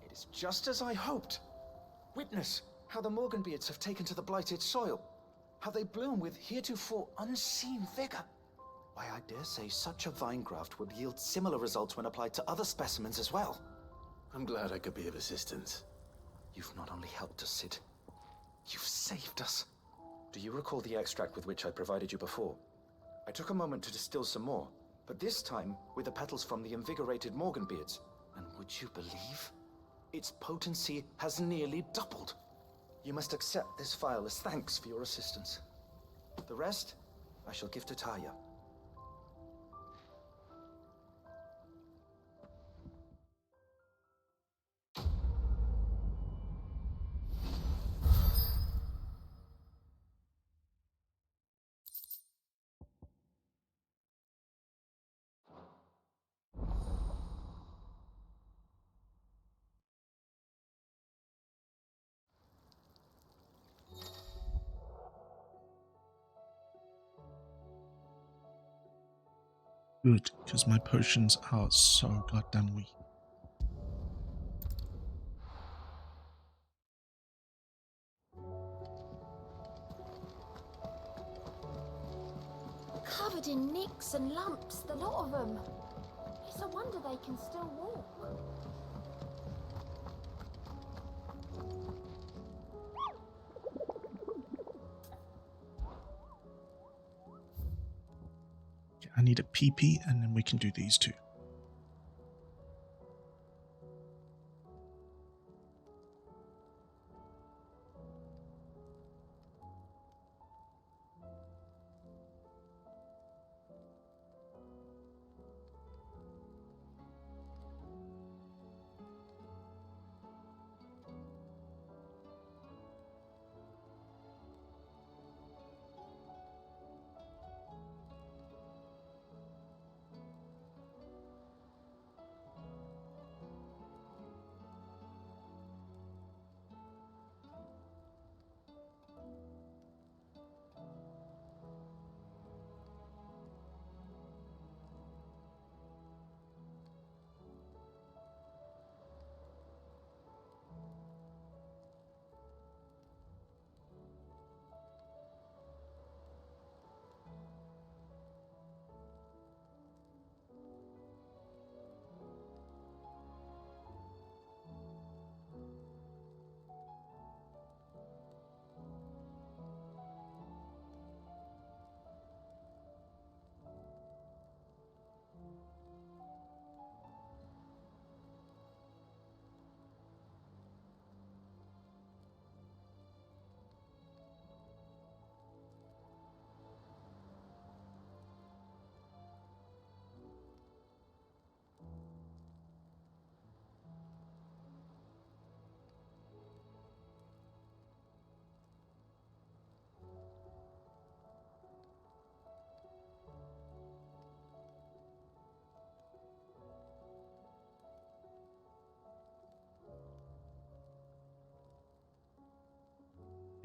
It is just as I hoped. Witness how the Morganbeards have taken to the blighted soil. How they bloom with heretofore unseen vigor. Why, I dare say such a vine graft would yield similar results when applied to other specimens as well. I'm glad I could be of assistance. You've not only helped us, Sid, you've saved us. Do you recall the extract with which I provided you before? I took a moment to distill some more, but this time with the petals from the invigorated Morganbeards. And would you believe? Its potency has nearly doubled. You must accept this vial as thanks for your assistance. The rest, I shall give to Taya. Good, because my potions are so goddamn weak. Covered in nicks and lumps, the lot of them. It's a wonder they can still walk. Okay, I need a PP and then we can do these two.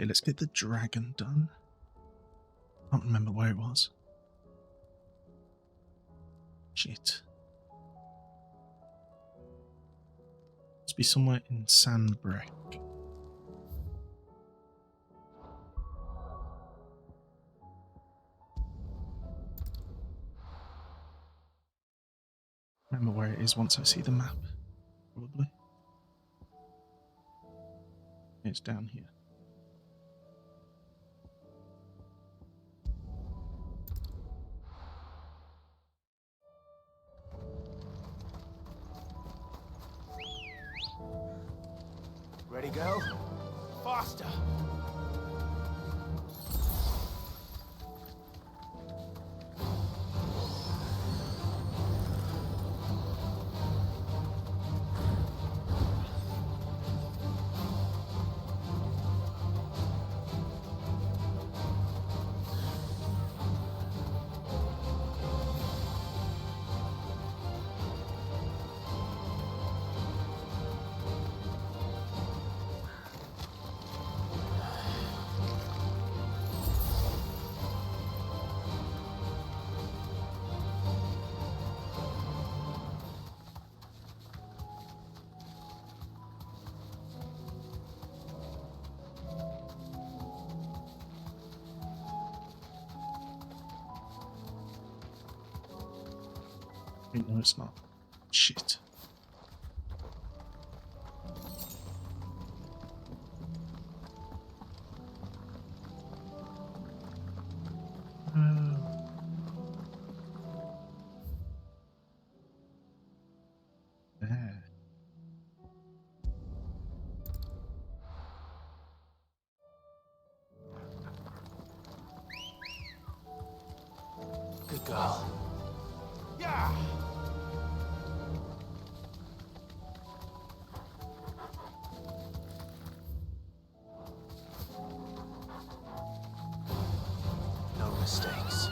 Okay, let's get the dragon done. Can't remember where it was. Shit. Must be somewhere in Sandbreak. Remember where it is once I see the map, probably. It's down here. Ready, go? Faster! Wait, no, it's not. Shit. There. Good girl. Yeah! No mistakes.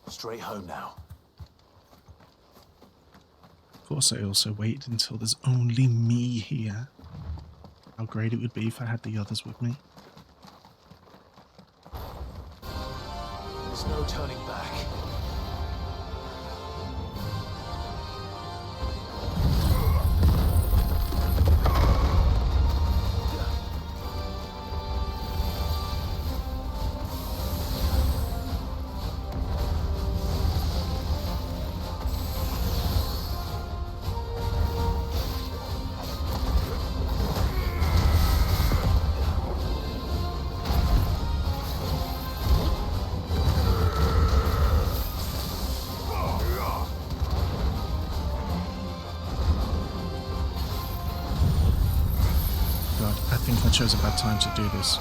Straight home now. Of course, I also wait until there's only me here. How great it would be if I had the others with me. There's no turning back. I think I chose a bad time to do this.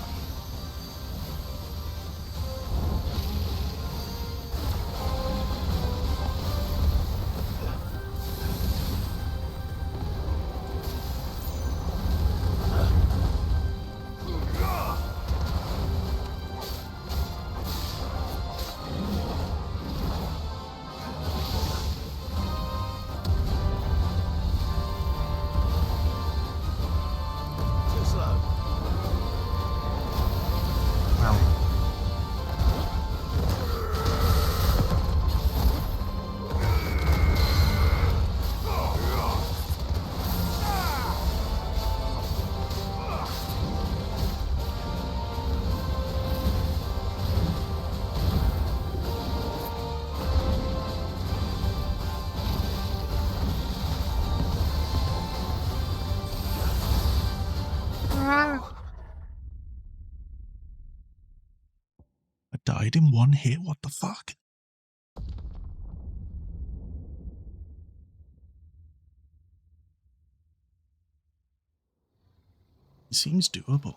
Died in one hit, what the fuck? It seems doable.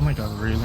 Oh my god, really?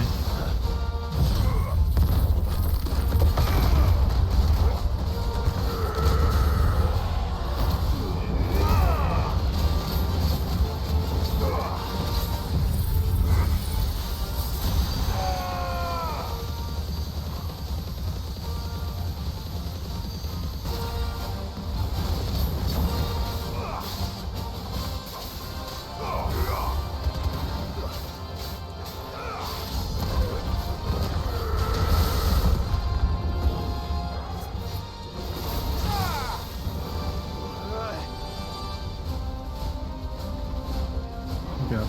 God.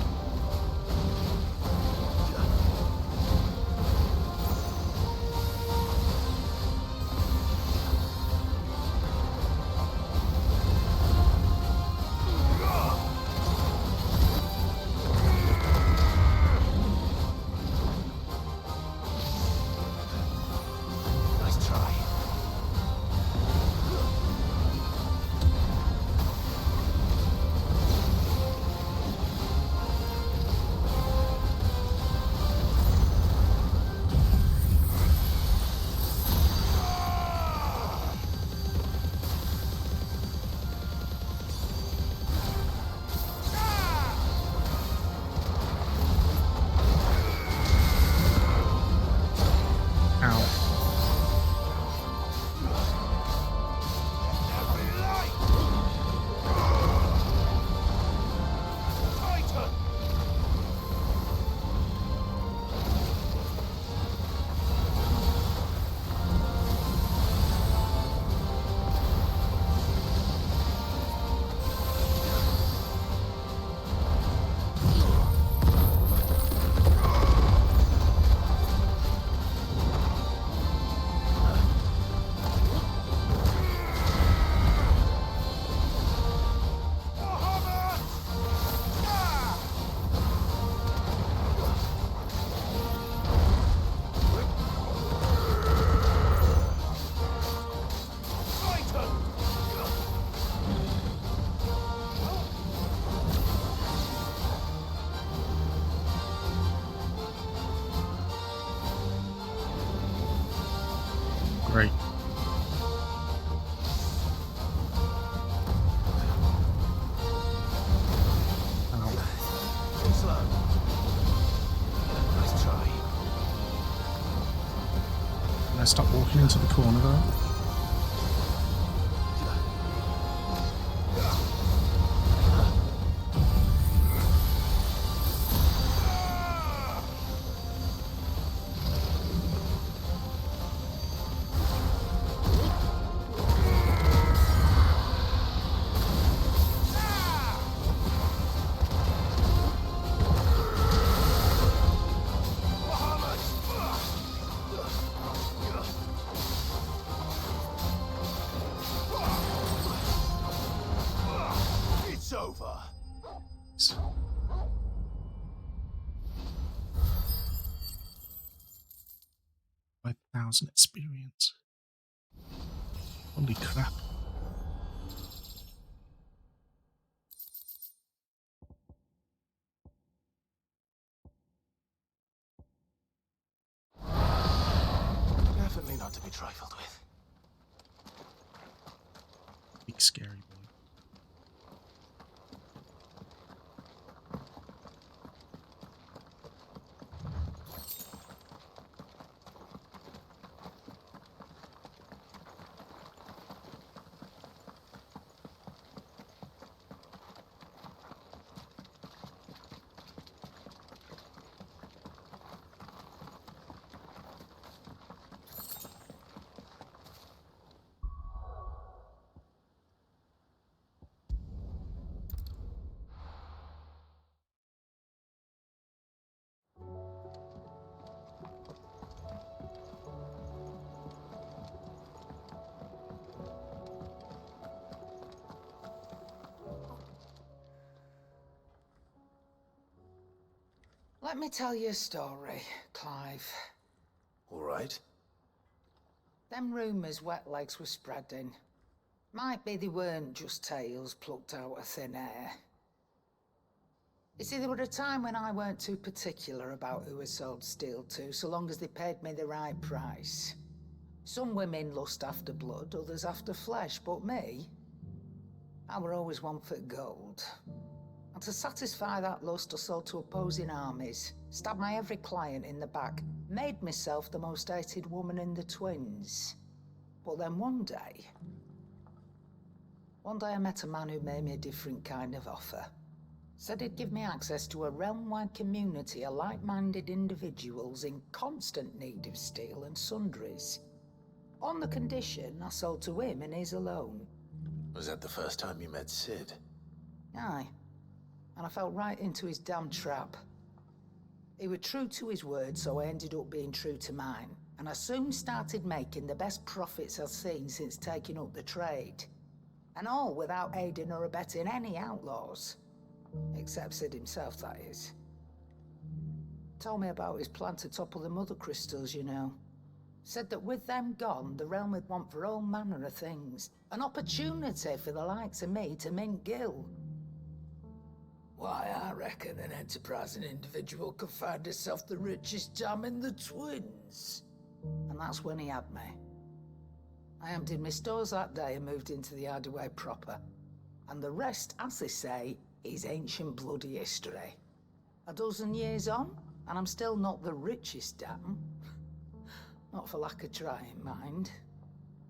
Nice try. Great. Too slow. Nice try. Can I stop walking into the corner though? It's over. 5,000 experience. Holy crap. Definitely not to be trifled with. Big scary boy. Let me tell you a story, Clive. All right. Them rumours Wetlegs were spreading. Might be they weren't just tales plucked out of thin air. You see, there were a time when I weren't too particular about who I sold steel to, so long as they paid me the right price. Some women lust after blood, others after flesh, but me, I were always one for gold. And to satisfy that lust, I sold to opposing armies, stabbed my every client in the back, made myself the most hated woman in the twins. But then one day I met a man who made me a different kind of offer. Said he'd give me access to a realm-wide community of like-minded individuals in constant need of steel and sundries. On the condition I sold to him and his alone. Was that the first time you met Sid? Aye. And I fell right into his damn trap. He was true to his word, so I ended up being true to mine. And I soon started making the best profits I've seen since taking up the trade. And all without aiding or abetting any outlaws. Except Sid himself, that is. Told me about his plan to topple the mother crystals, you know. Said that with them gone, the realm would want for all manner of things. An opportunity for the likes of me to mint gil. Why, I reckon an enterprising individual could find himself the richest dam in the twins. And that's when he had me. I emptied my stores that day and moved into the hideaway proper. And the rest, as they say, is ancient bloody history. A dozen years on, and I'm still not the richest dam. Not for lack of trying, mind.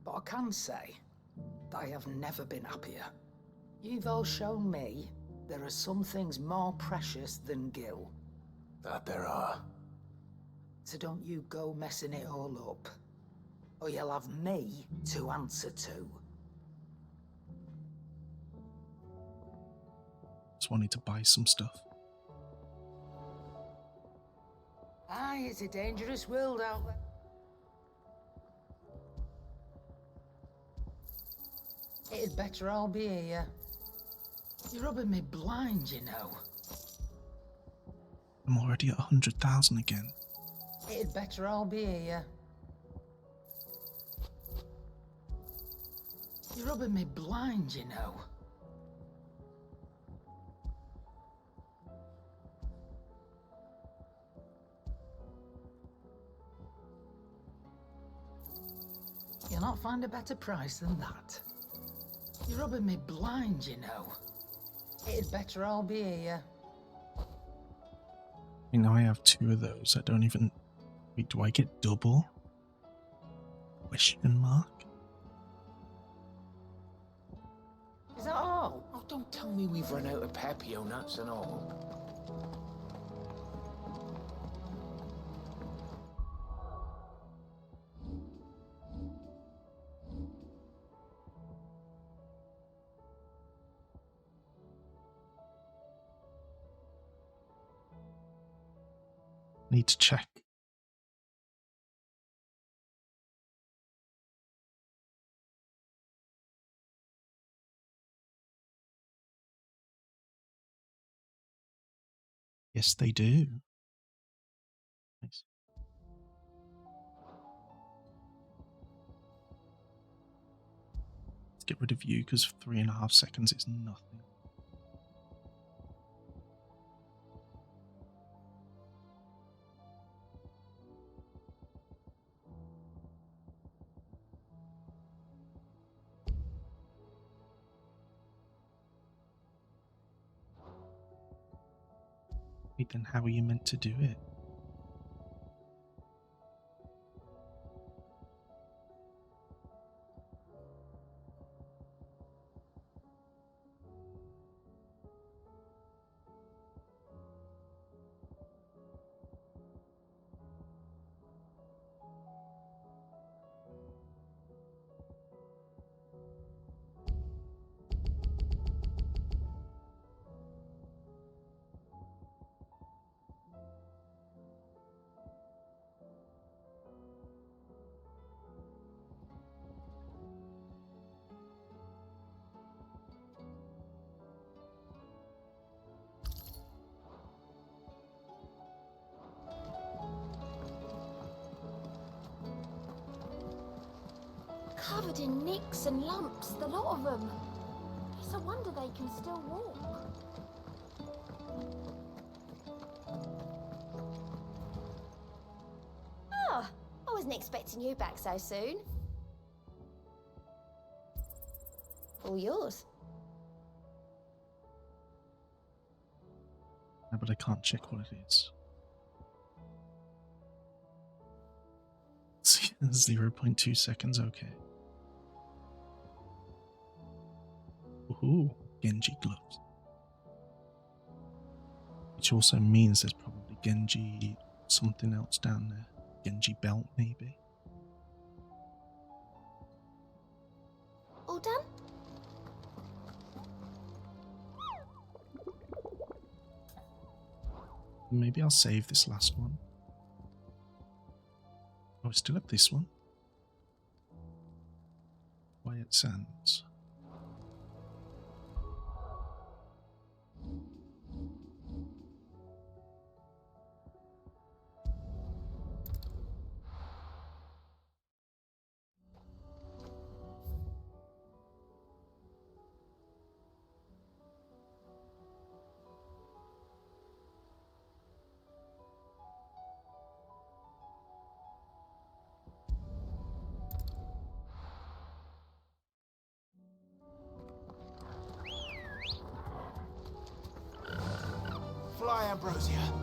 But I can say that I have never been happier. You've all shown me there are some things more precious than gil. That there are. So don't you go messing it all up, or you'll have me to answer to. Just wanted to buy some stuff. Aye, it's a dangerous world out there. It'd better all be here. You're rubbing me blind, you know. I'm already at 100,000 again. It'd better all be here. You're rubbing me blind, you know. You'll not find a better price than that. You're rubbing me blind, you know. It'd better all be here. I mean, I have 2 of those. I don't even... Wait, do I get double? Question mark? Is that all? Oh, don't tell me we've run out of Pepio nuts and all. Need to check. Yes, they do. Nice. Let's get rid of you because 3.5 seconds is nothing. Wait, then how are you meant to do it? Covered in nicks and lumps, the lot of them. It's a wonder they can still walk. wasn't expecting you back so soon. All yours. No, but I can't check what it is. 0.2 seconds, okay. Ooh, Genji gloves. Which also means there's probably Genji something else down there. Genji belt, maybe. All done? Maybe I'll save this last one. Oh, I still have this one. Quiet Sands. Fly, Ambrosia.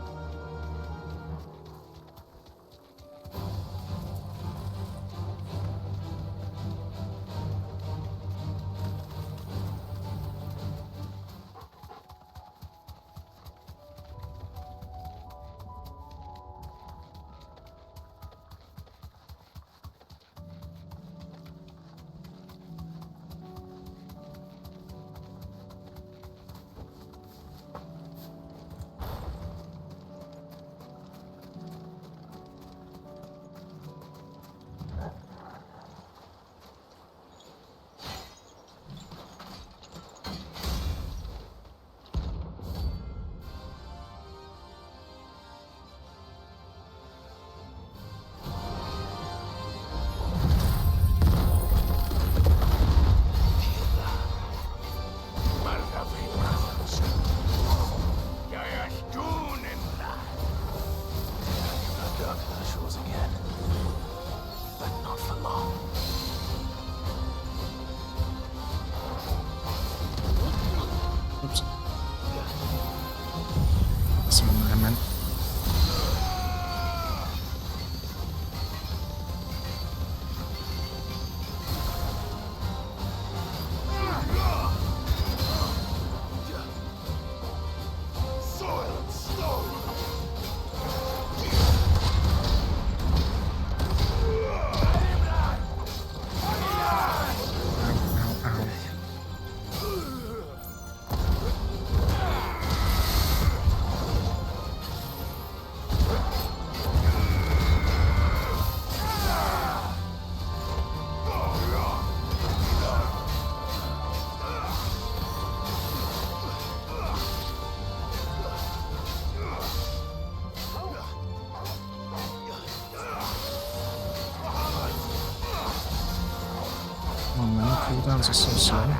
Cooldowns are so slow.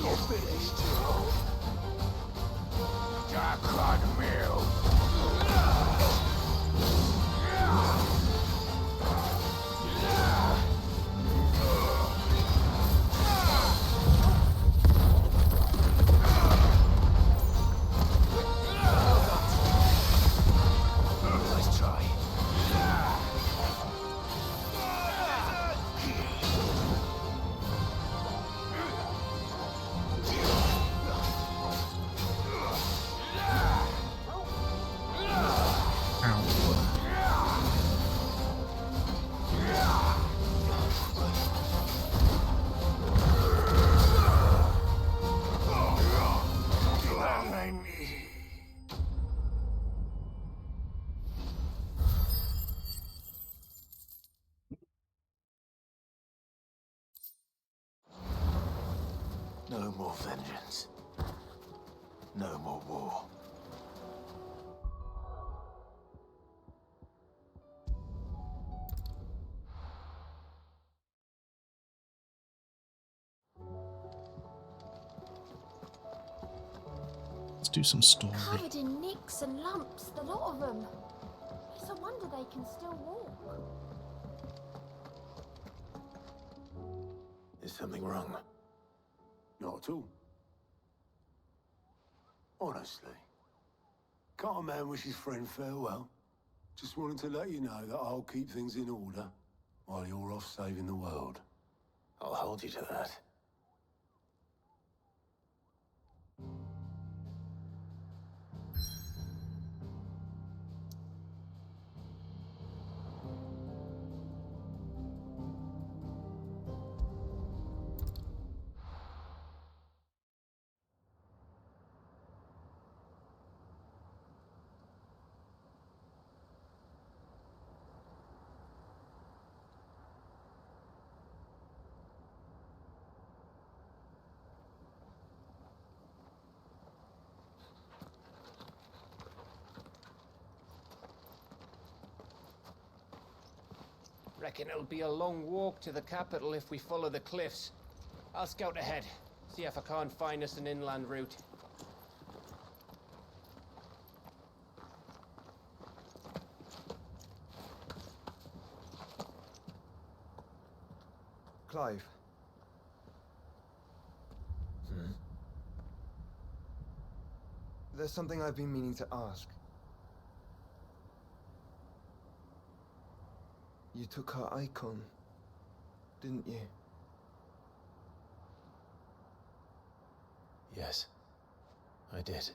Your No more vengeance. No more war. Let's do some story. Covered in nicks and lumps, the lot of them. It's a wonder they can still walk. Is something wrong? Not at all. Honestly. Can't a man wish his friend farewell? Just wanted to let you know that I'll keep things in order while you're off saving the world. I'll hold you to that. Reckon it'll be a long walk to the capital if we follow the cliffs. I'll scout ahead, see if I can't find us an inland route. Clive. There's something I've been meaning to ask. You took her icon, didn't you? Yes, I did.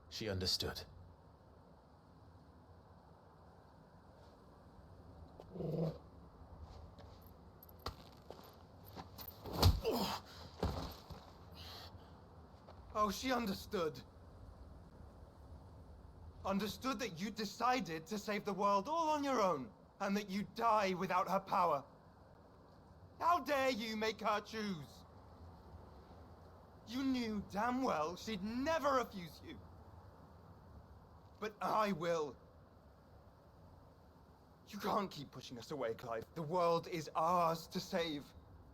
She understood. Oh, she understood. Understood that you decided to save the world all on your own, and that you'd die without her power. How dare you make her choose? You knew damn well she'd never refuse you. But I will. You can't keep pushing us away, Clive. The world is ours to save,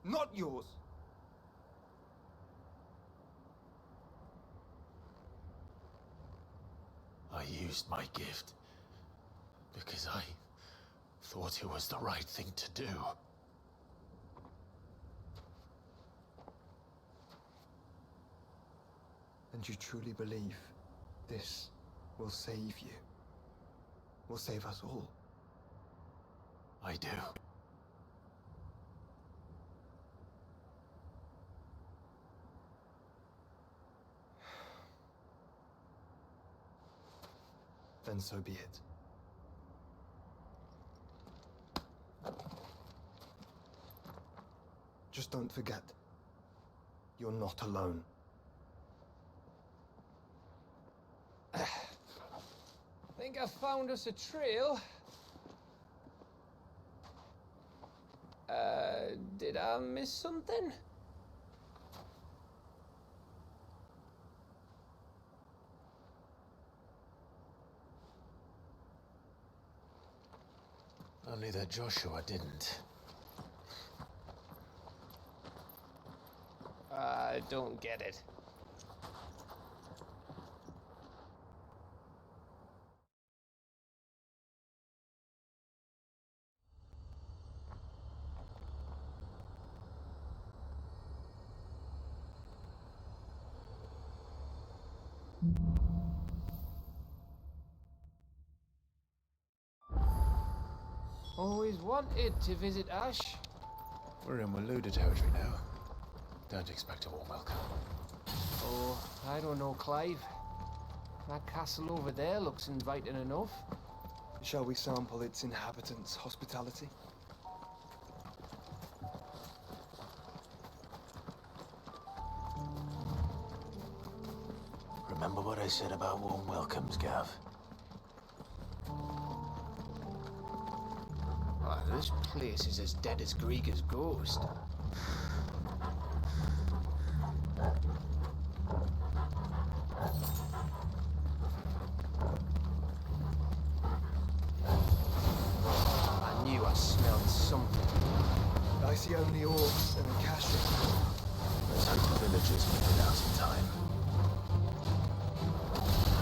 not yours. I used my gift because I thought it was the right thing to do. And you truly believe this will save you? Will save us all? I do. Then so be it. Just don't forget, you're not alone. Think I found us a trail. Did I miss something? Only that Joshua didn't. I don't get it. Always wanted to visit Ash. We're in Waluda territory now. Don't expect a warm welcome. Oh, I don't know, Clive. That castle over there looks inviting enough. Shall we sample its inhabitants' hospitality? Remember what I said about warm welcomes, Gav? Oh, this place is as dead as Greek as ghost. I see only orcs and a cache. Let's hope the villagers make it out in time.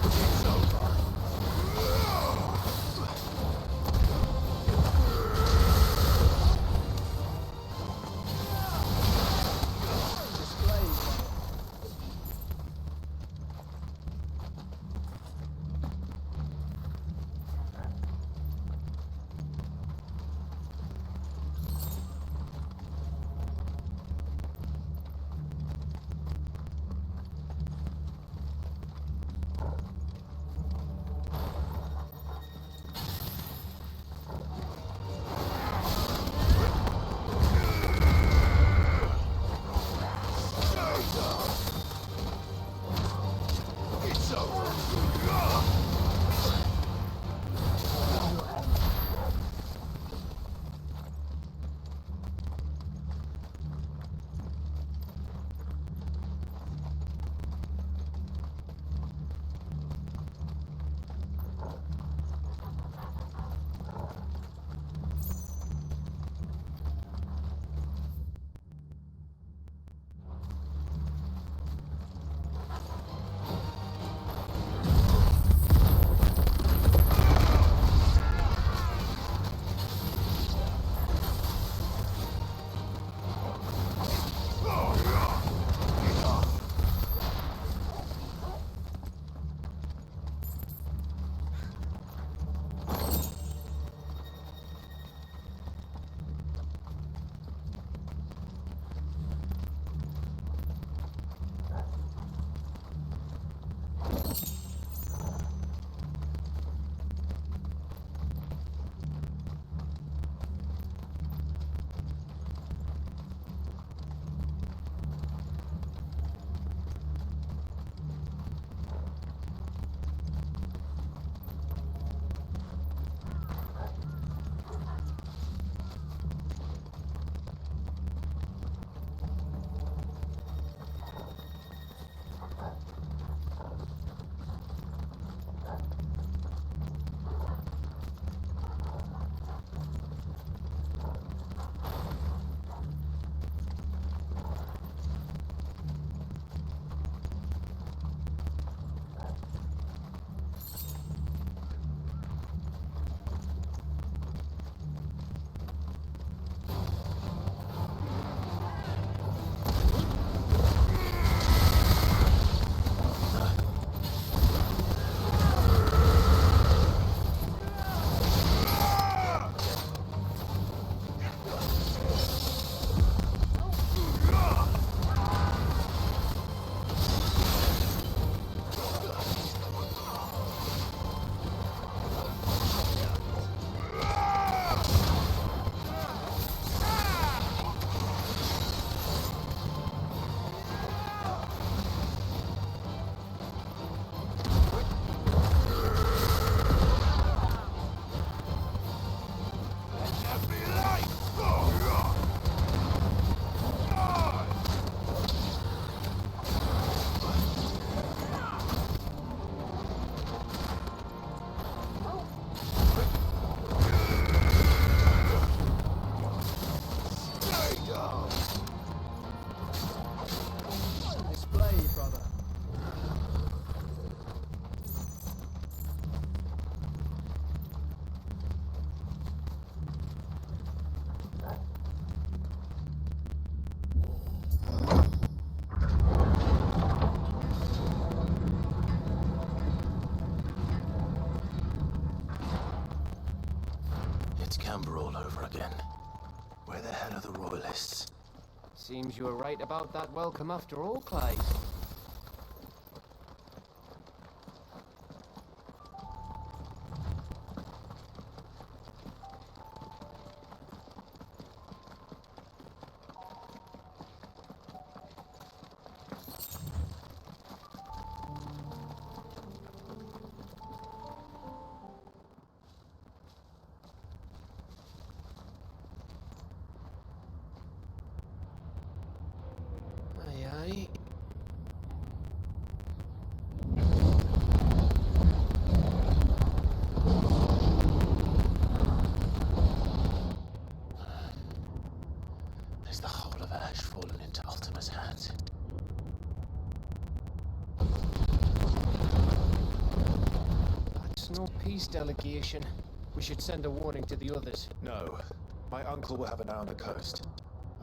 It's over. Camber all over again. Where the hell are the royalists? Seems you were right about that welcome after all, Clyde. Aye, aye. no peace delegation. We should send a warning to the others. No. My uncle will have an eye on the coast.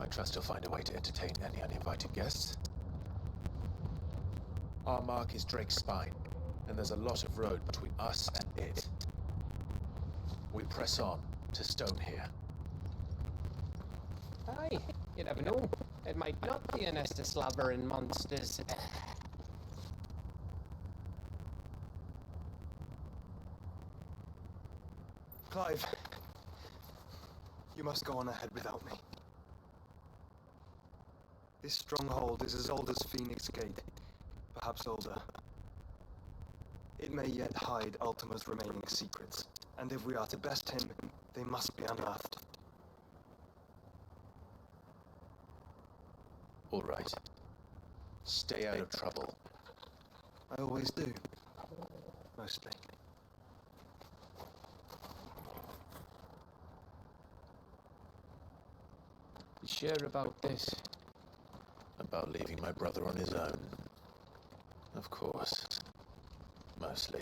I trust he'll find a way to entertain any uninvited guests. Our mark is Drake's Spine, and there's a lot of road between us and it. We press on to Stone here. Aye, you never know. It might not be a nest of slavering monsters. Clive, you must go on ahead without me. This stronghold is as old as Phoenix Gate, perhaps older. It may yet hide Ultima's remaining secrets, and if we are to best him, they must be unearthed. All right. Stay out of trouble. I always do. Mostly. You sure about this? About leaving my brother on his own. Of course. Mostly.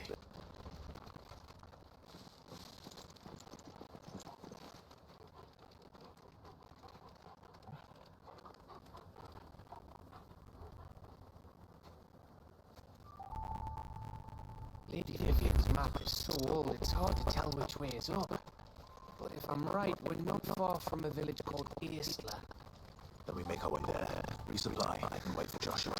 Lady Vivian's map is so old it's hard to tell which way is up. But if I'm right, we're not far from a village called Isla. Then we make our way there, resupply, and wait for Joshua.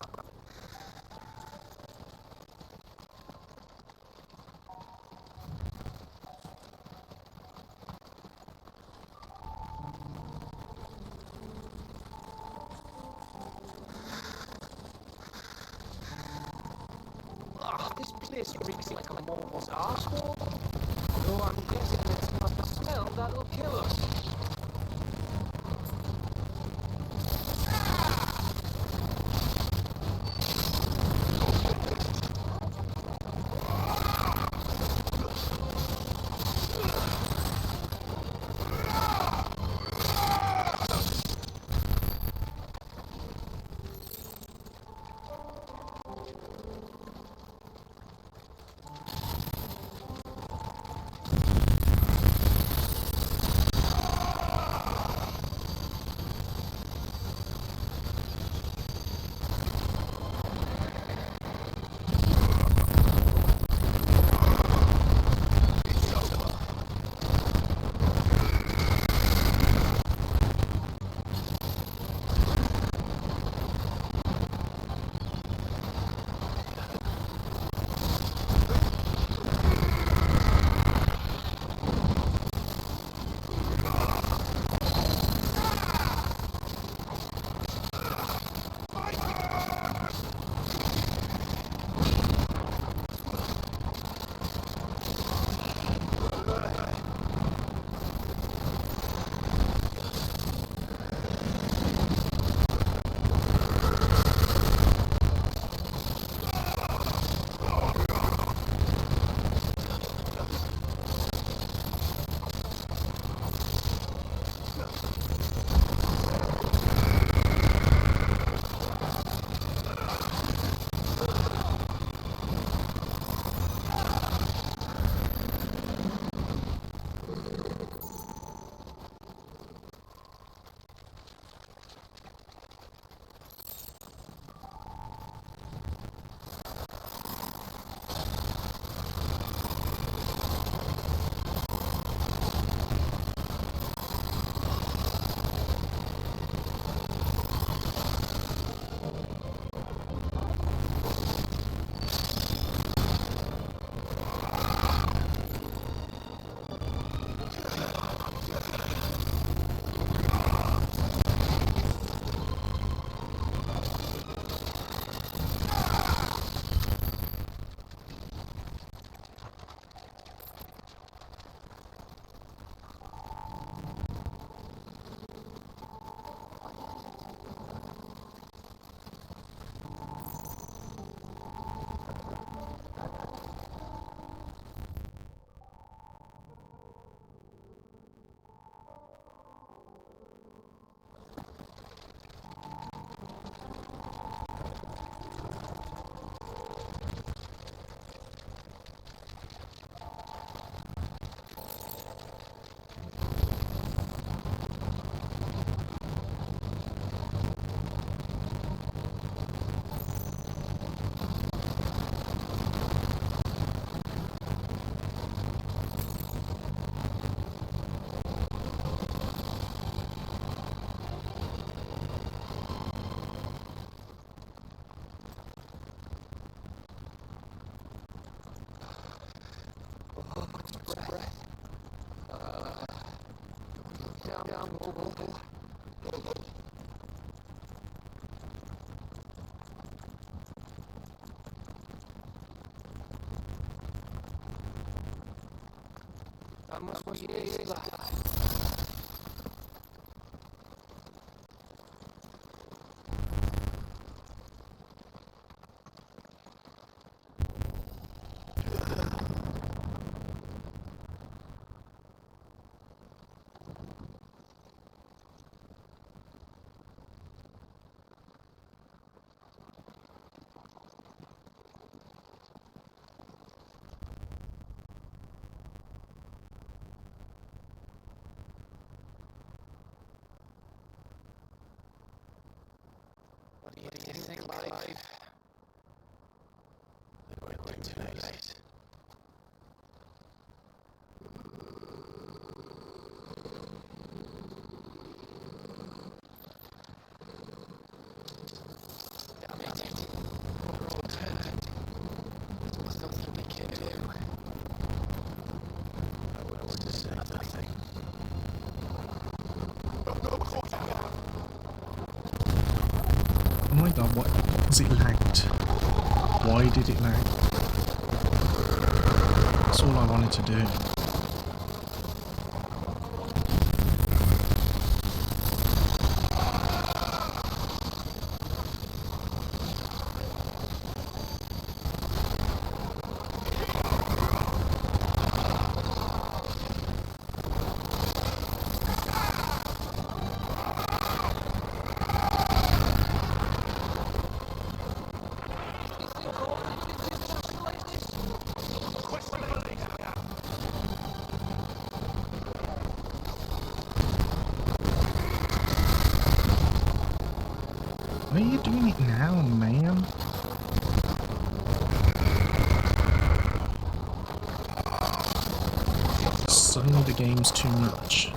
This place reeks like a mole's arsehole. Though I'm guessing it's not the smell that'll kill us. That must be it. What do you think, Clive? We're too late. Damn it. We're all dead. There's nothing we can do. I would to say nothing. Oh my god, what was it lagged? Why did it lag? That's all I wanted to do. Why are you doing it now, man? Slowing the games too much.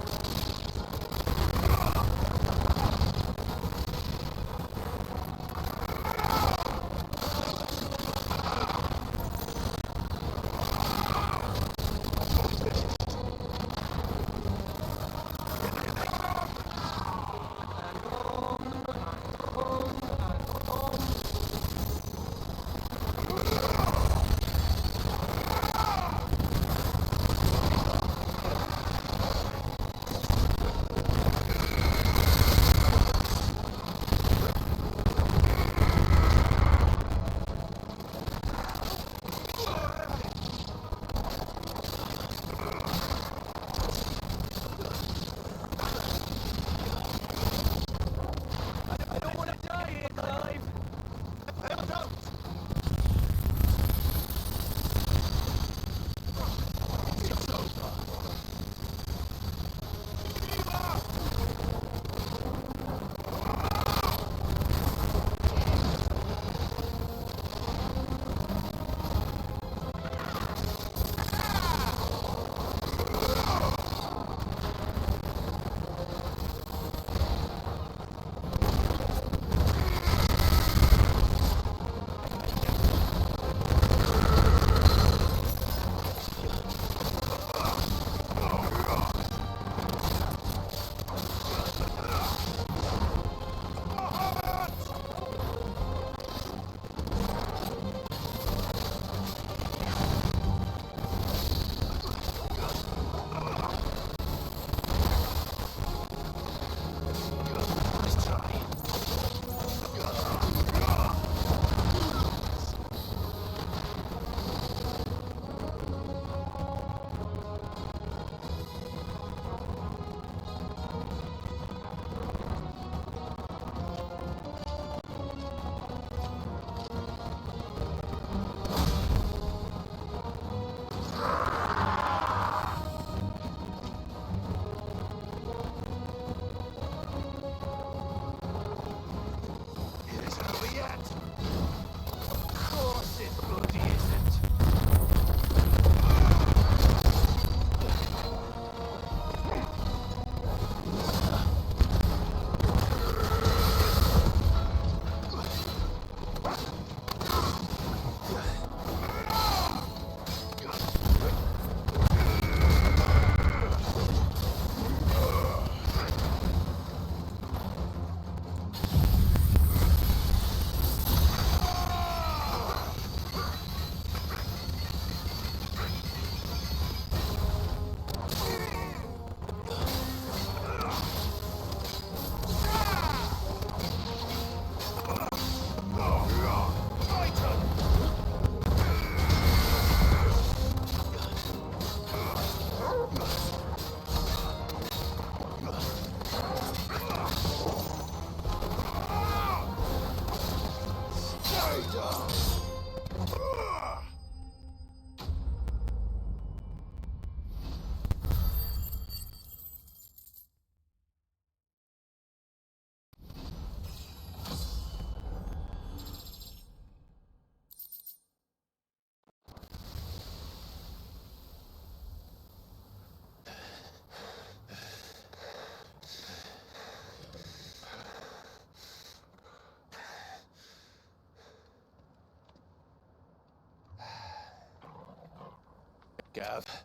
Gav.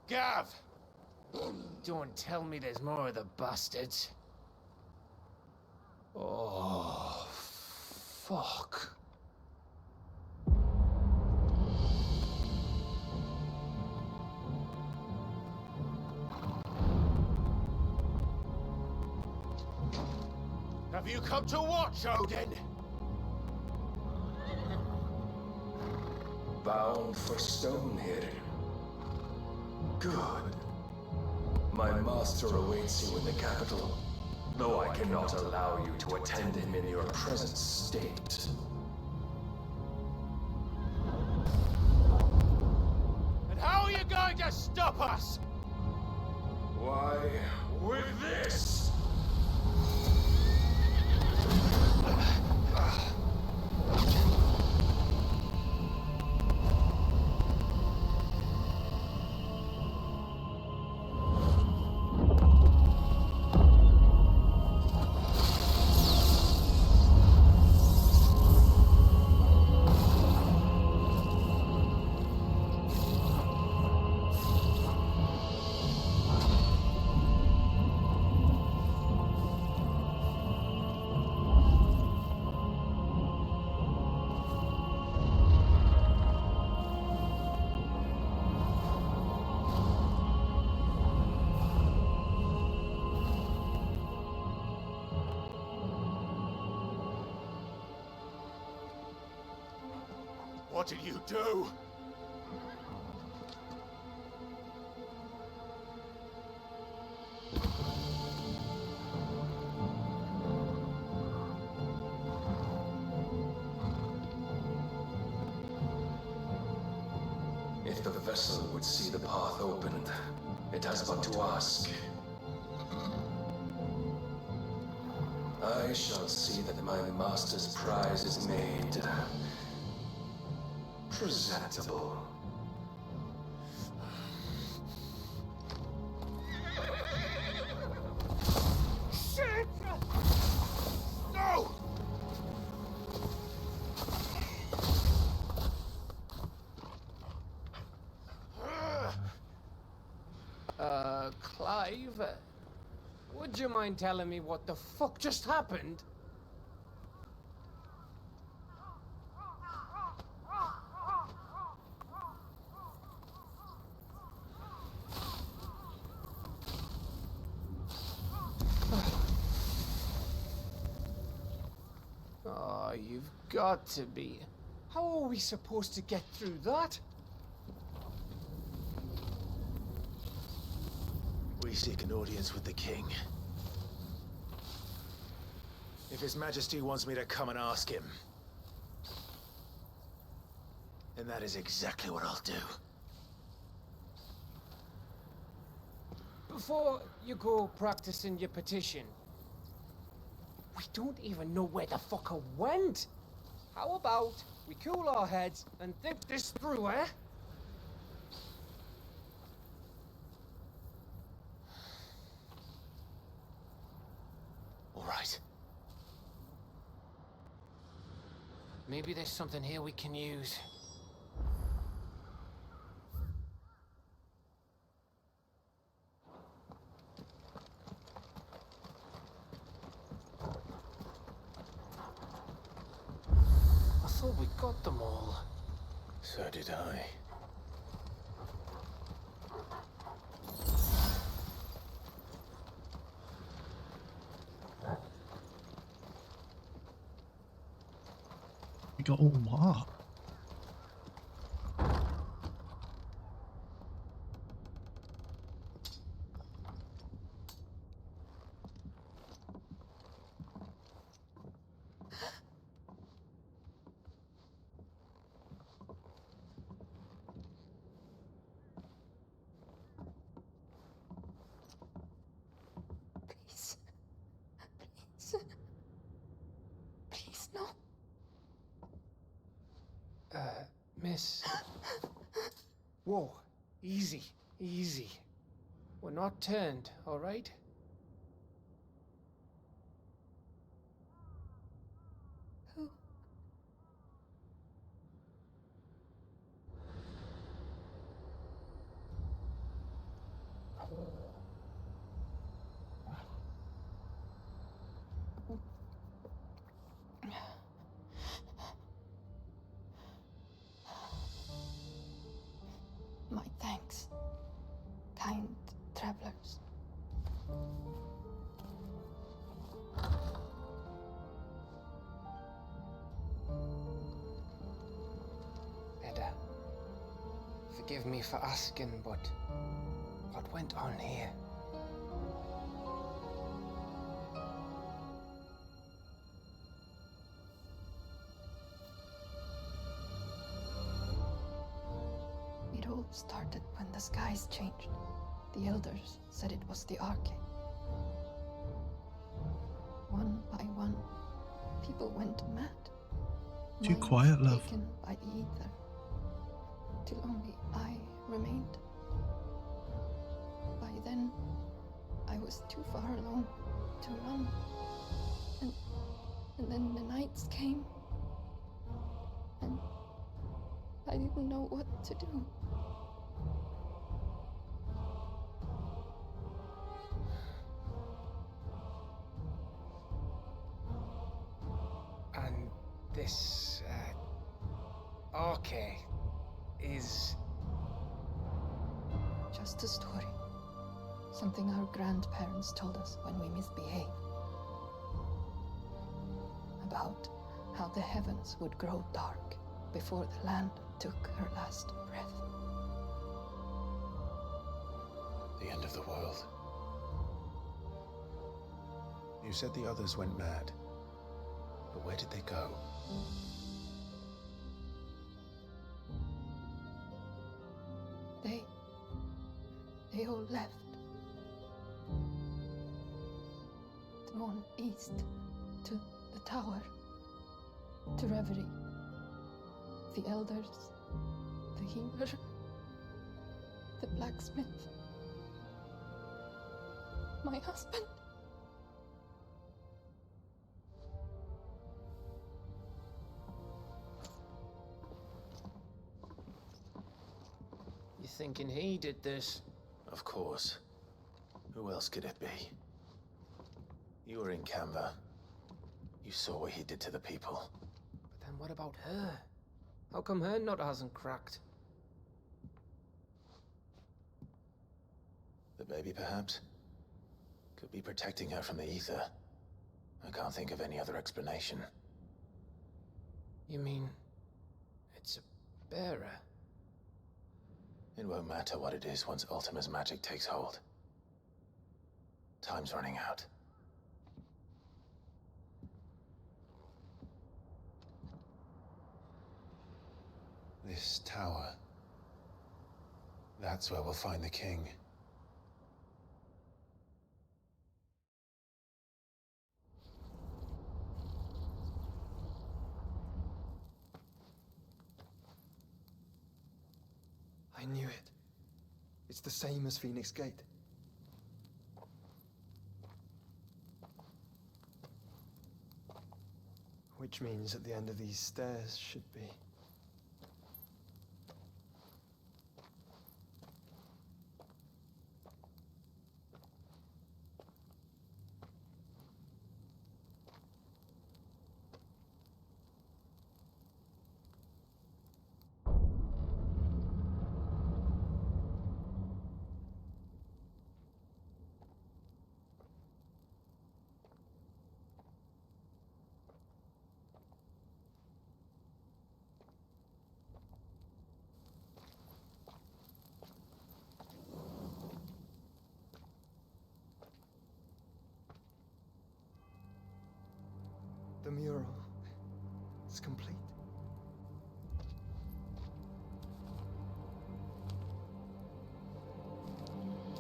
Gav! Don't tell me there's more of the bastards. Oh, fuck. Have you come to watch, Odin? Bound for Stonehill. Good. My master awaits you in the capital, though I cannot allow you to attend him in your present state. And how are you going to stop us? Why, with this! What did you do? If the vessel would see the path opened, it has but to ask. I shall see that my master's prize is made presentable. Shit! No! Clive, would you mind telling me what the fuck just happened? Oh, you've got to be. How are we supposed to get through that? We seek an audience with the king. If His Majesty wants me to come and ask him, then that is exactly what I'll do. Before you go practicing your petition, we don't even know where the fucker went. How about we cool our heads and think this through, eh? All right. Maybe there's something here we can use. I thought we got them all. So did I. We got all what? Please. Please. Please, no. Miss. Whoa. Easy. Easy. We're not turned, all right? Who? kind travelers. Edda, forgive me for asking, but what went on here? It all started when the skies changed. The elders said it was the Arche. One by one, people went mad. Too Minds quiet, love. taken by the ether, till only I remained. By then, I was too far along to run. And then the nights came, and I didn't know what to do. And this, Arche is... Just a story. Something our grandparents told us when we misbehaved. About how the heavens would grow dark before the land took her last breath. The end of the world. You said the others went mad. But where did they go? They all left. Gone east to the tower, to Reverie. The elders, the healer, the blacksmith, my husband. You thinking he did this? Of course. Who else could it be? You were in Canva. You saw what he did to the people. But then what about her? How come her nut hasn't cracked? The baby, perhaps? Could be protecting her from the ether. I can't think of any other explanation. You mean it's a bearer? It won't matter what it is once Ultima's magic takes hold. Time's running out. This tower. That's where we'll find the king. I knew it. It's the same as Phoenix Gate. Which means at the end of these stairs should be... The mural is complete.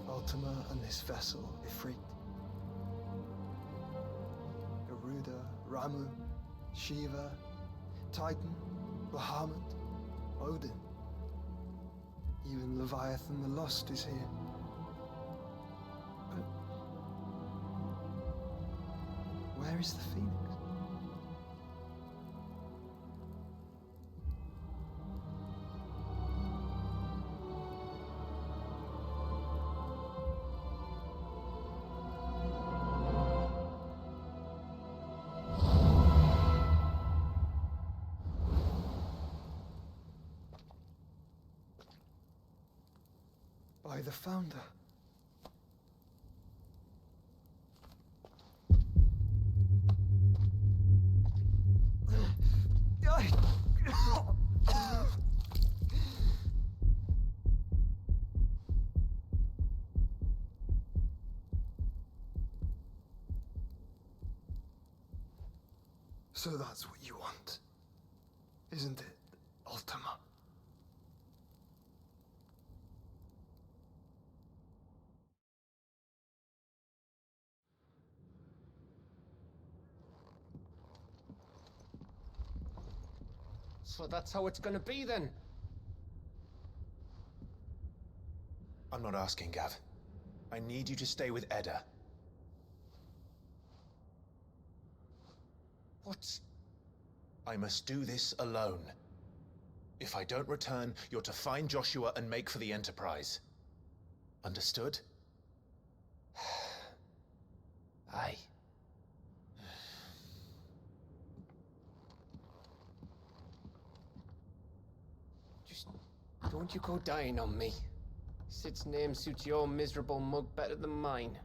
Ultima and this vessel, Ifrit. Garuda, Ramu, Shiva, Titan, Bahamut, Odin. Even Leviathan the Lost is here. But where is the Phoenix? By by the Founder. So that's what you want, isn't it, Ultima? So that's how it's gonna be then? I'm not asking, Gav. I need you to stay with Edda. What's... I must do this alone. If I don't return, you're to find Joshua and make for the Enterprise. Understood? Aye. Just don't you go dying on me. Sid's name suits your miserable mug better than mine.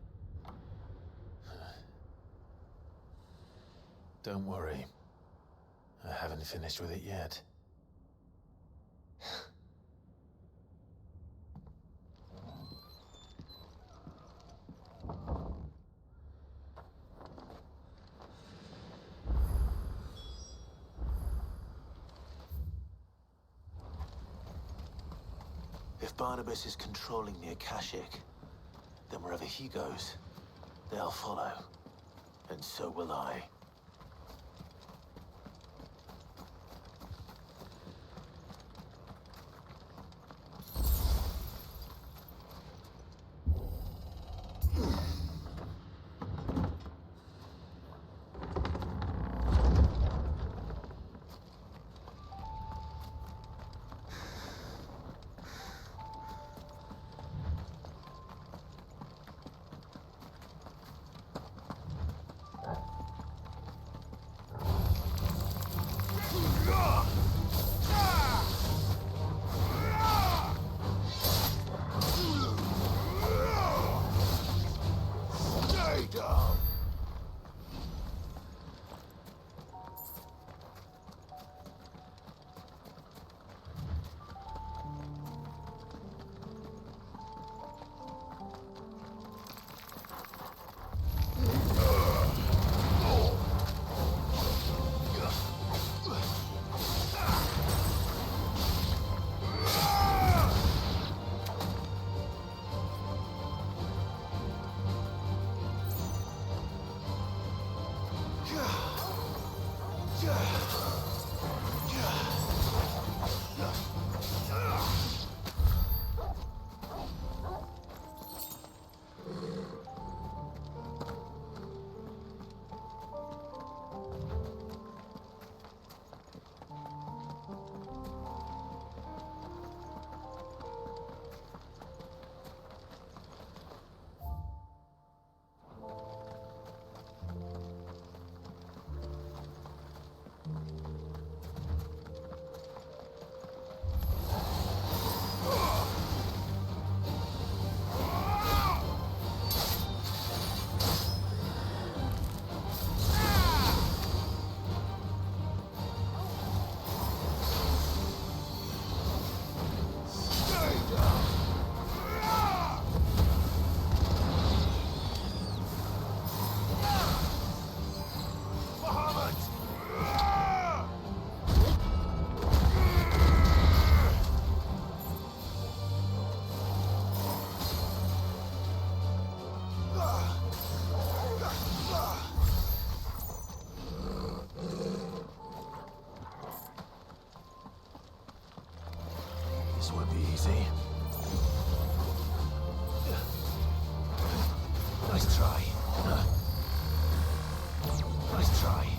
Don't worry. I haven't finished with it yet. If Barnabas is controlling the Akashic, then wherever he goes, they'll follow. And so will I. This won't be easy. Nice try. Nice try.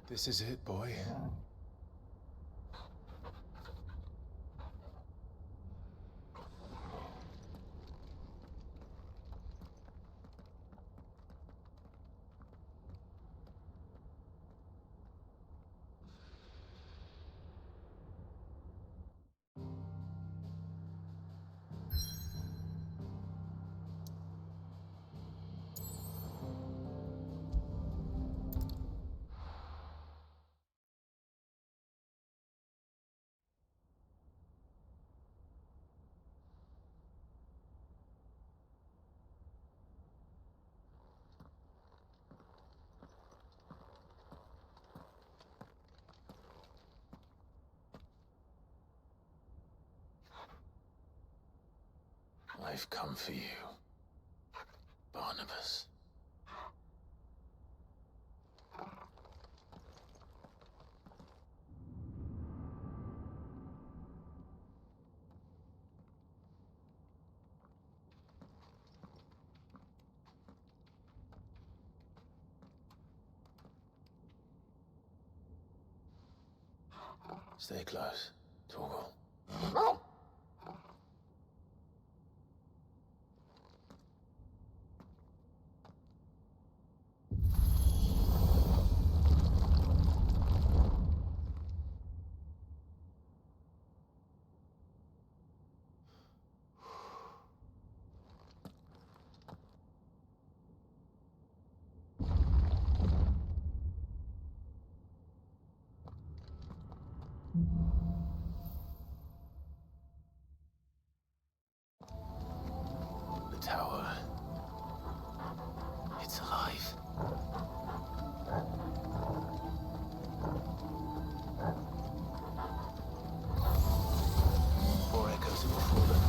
This is it, boy. I've come for you, Barnabas. Stay close, Torgal. The tower. It's alive. More echoes have fallen.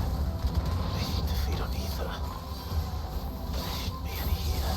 They seem to feed on ether. There shouldn't be any here.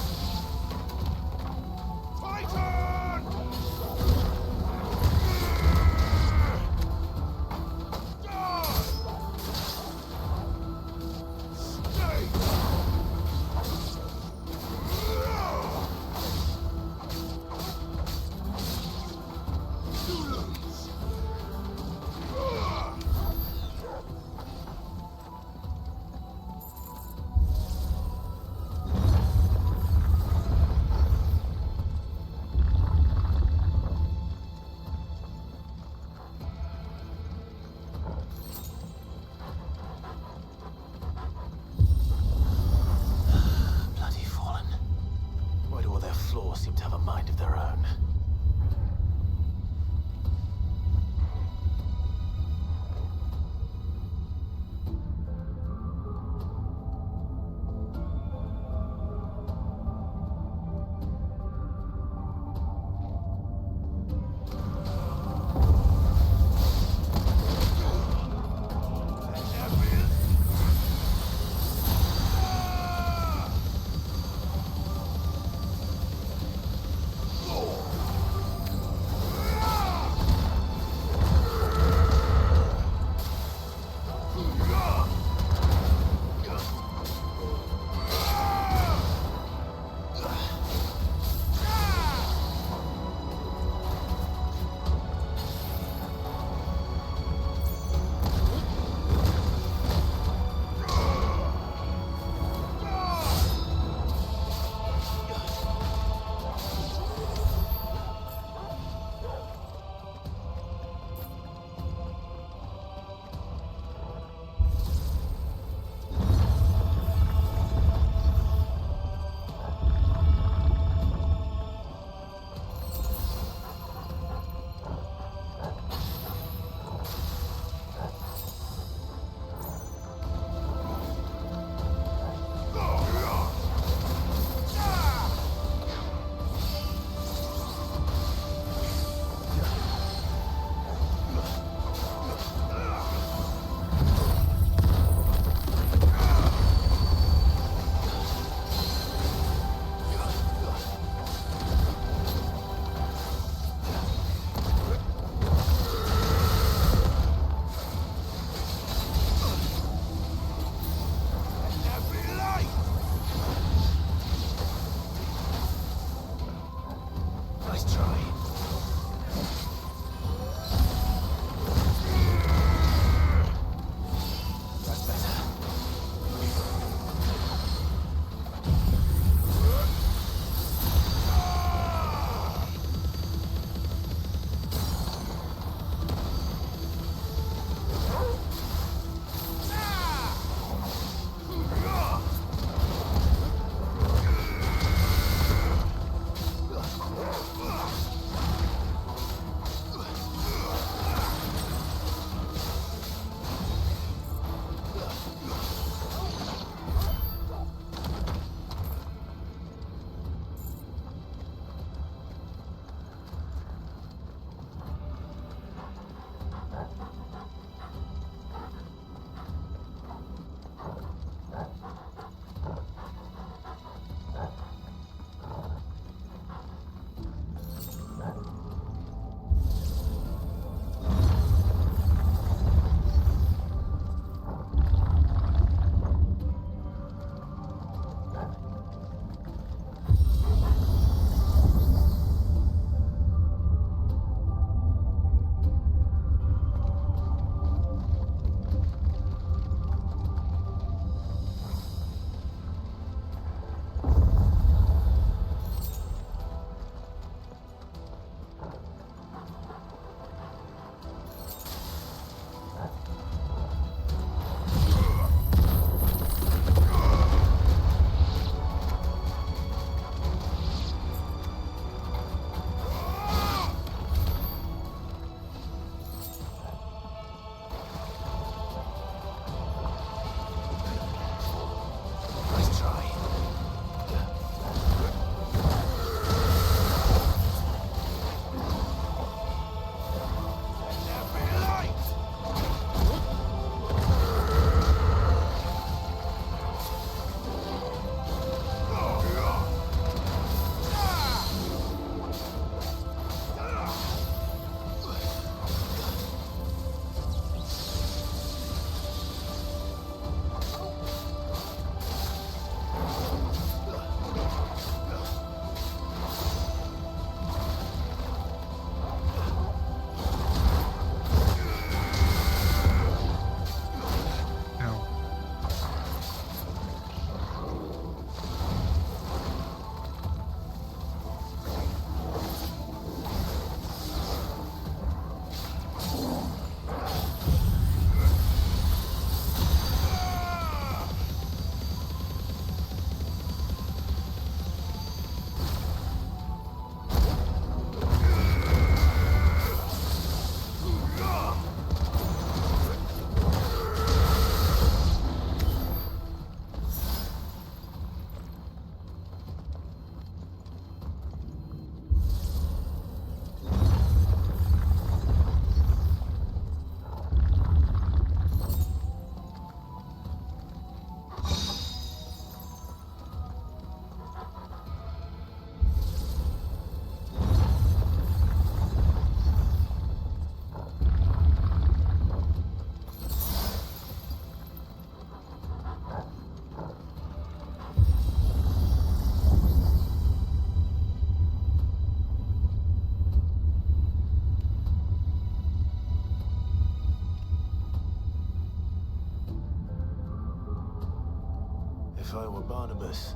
Barnabas,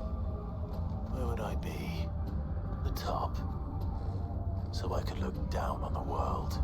where would I be? The top. So I could look down on the world.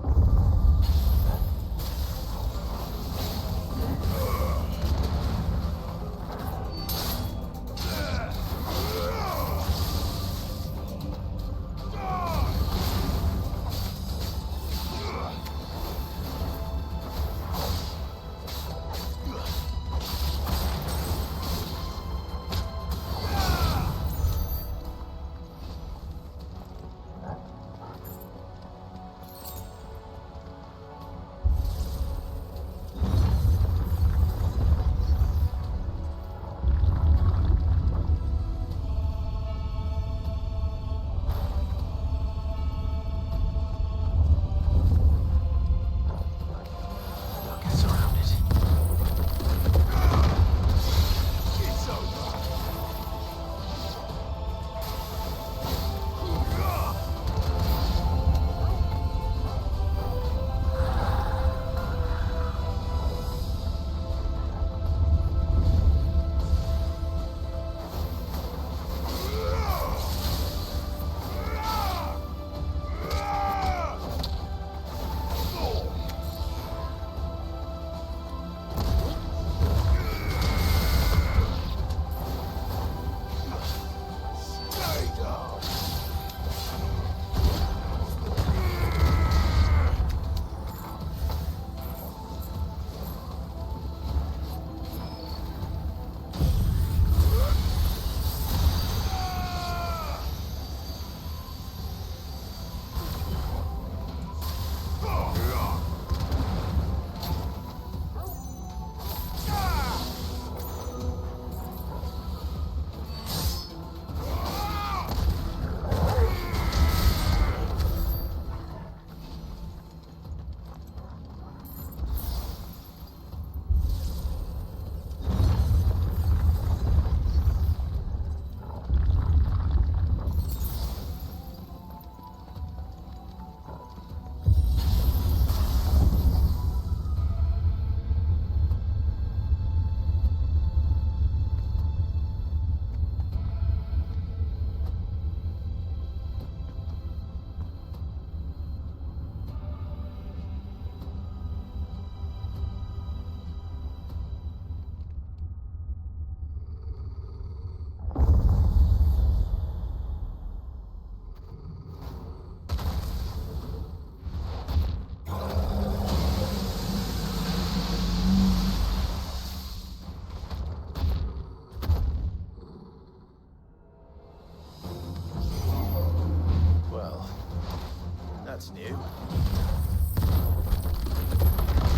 That's new.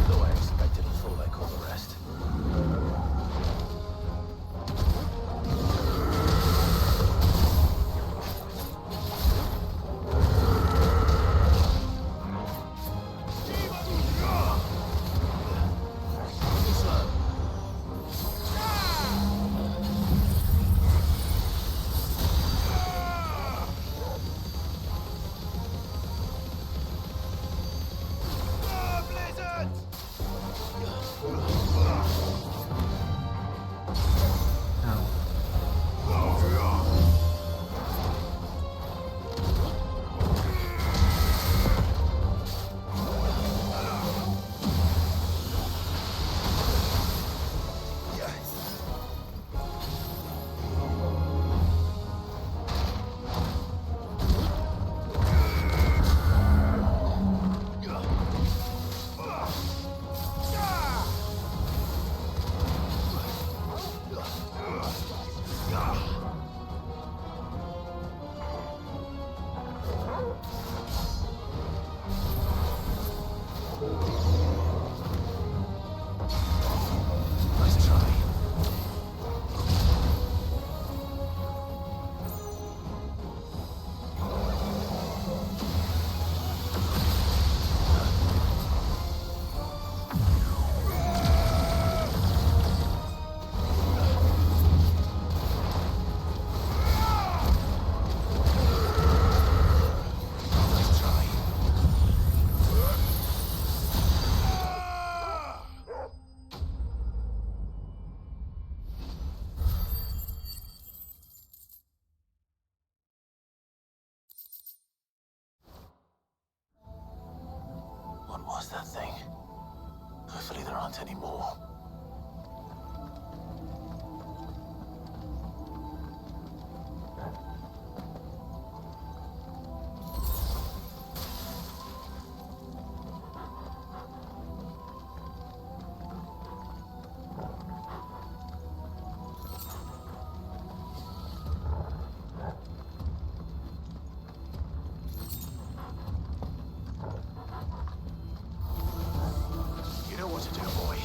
Though I expected a fool like all the rest. can't anymore. You know what to do, boy.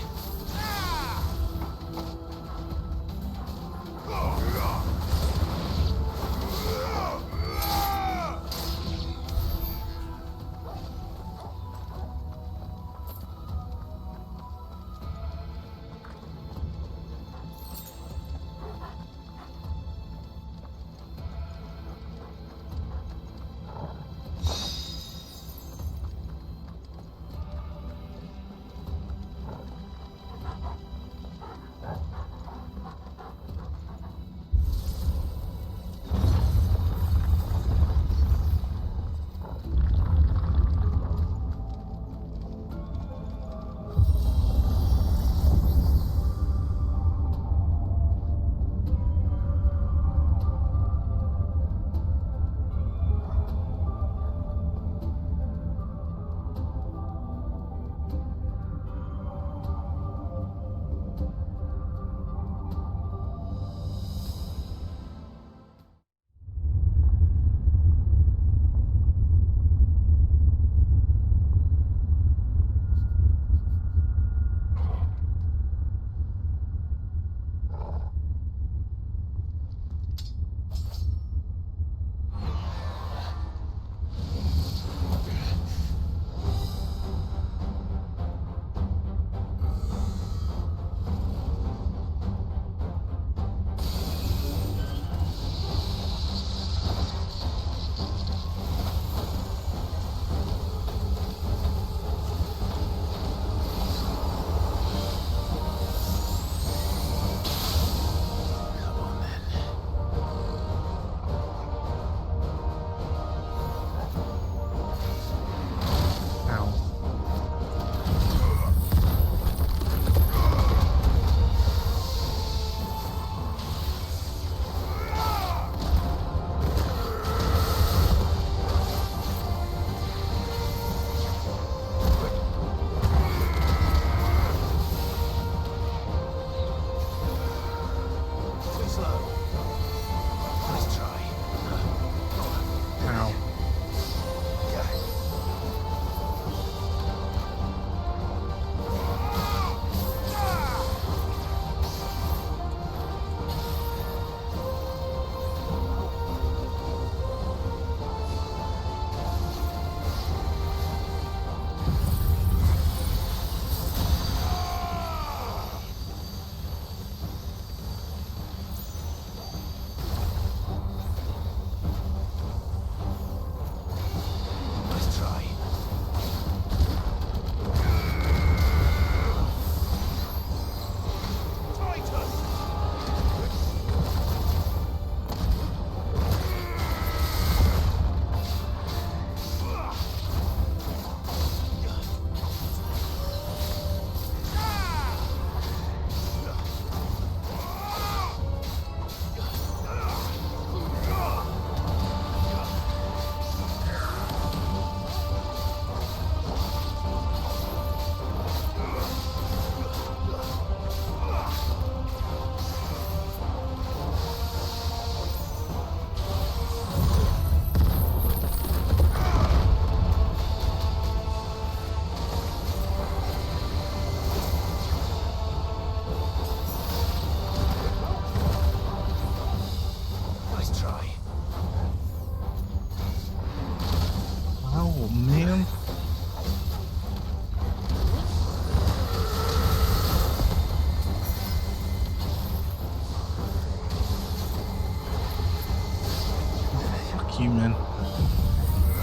You, man.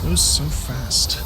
It was so fast.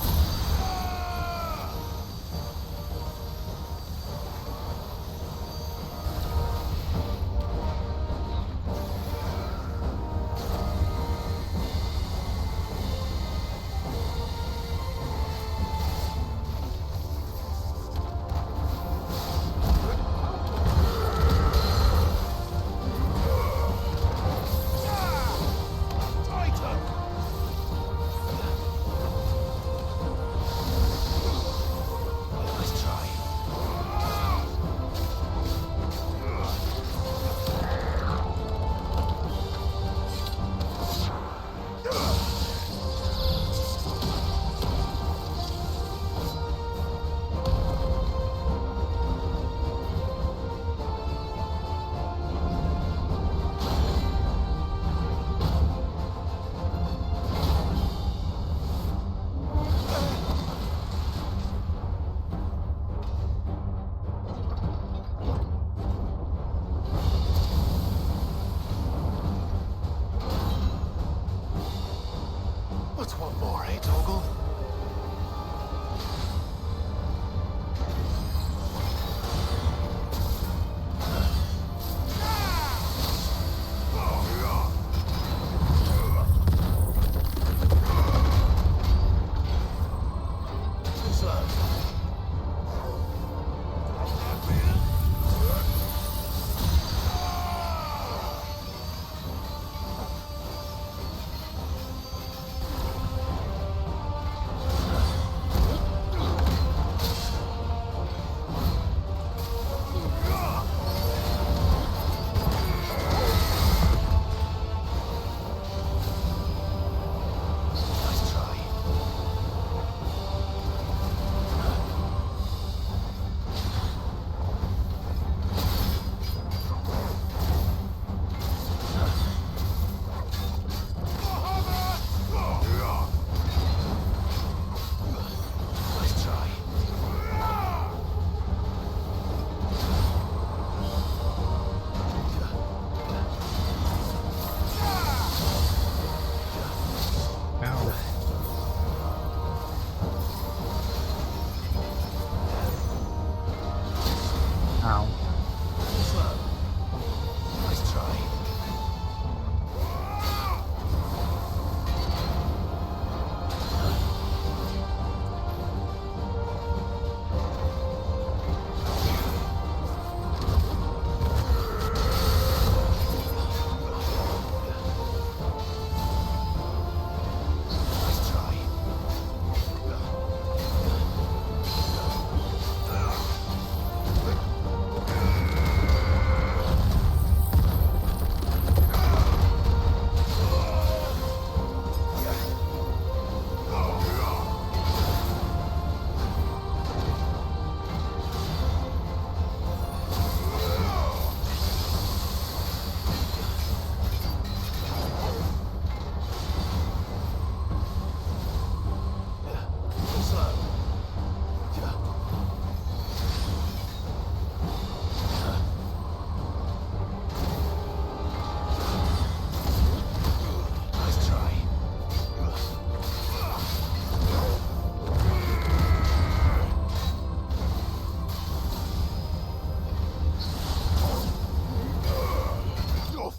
But what more, eh, Toggle?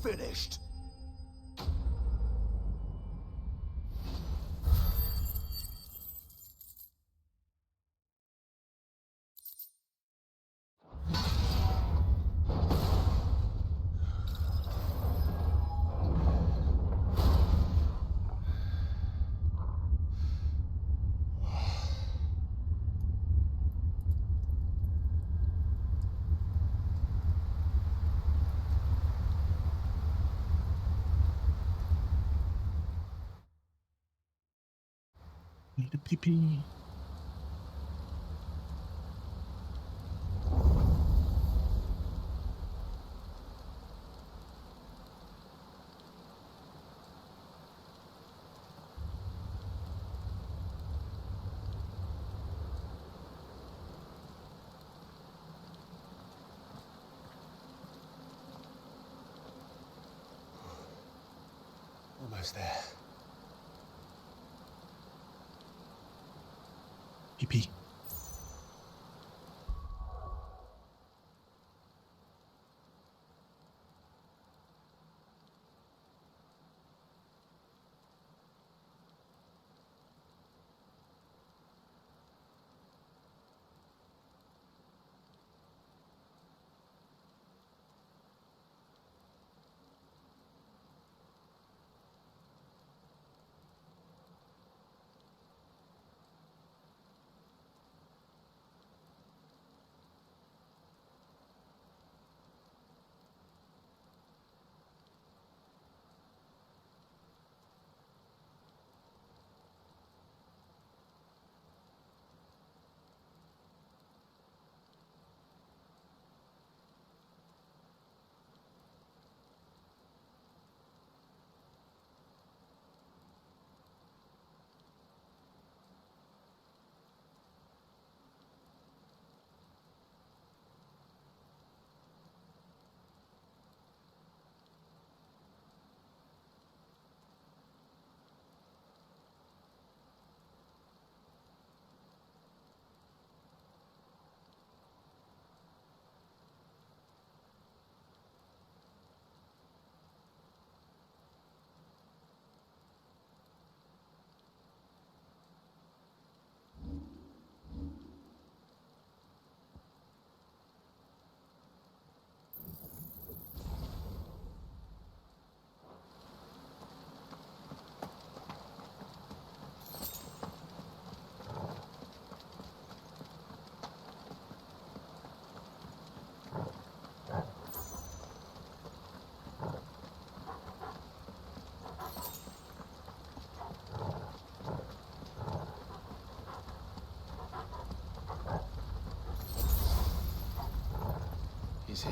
Finished. Need a pee-pee. Almost there. Pee-pee.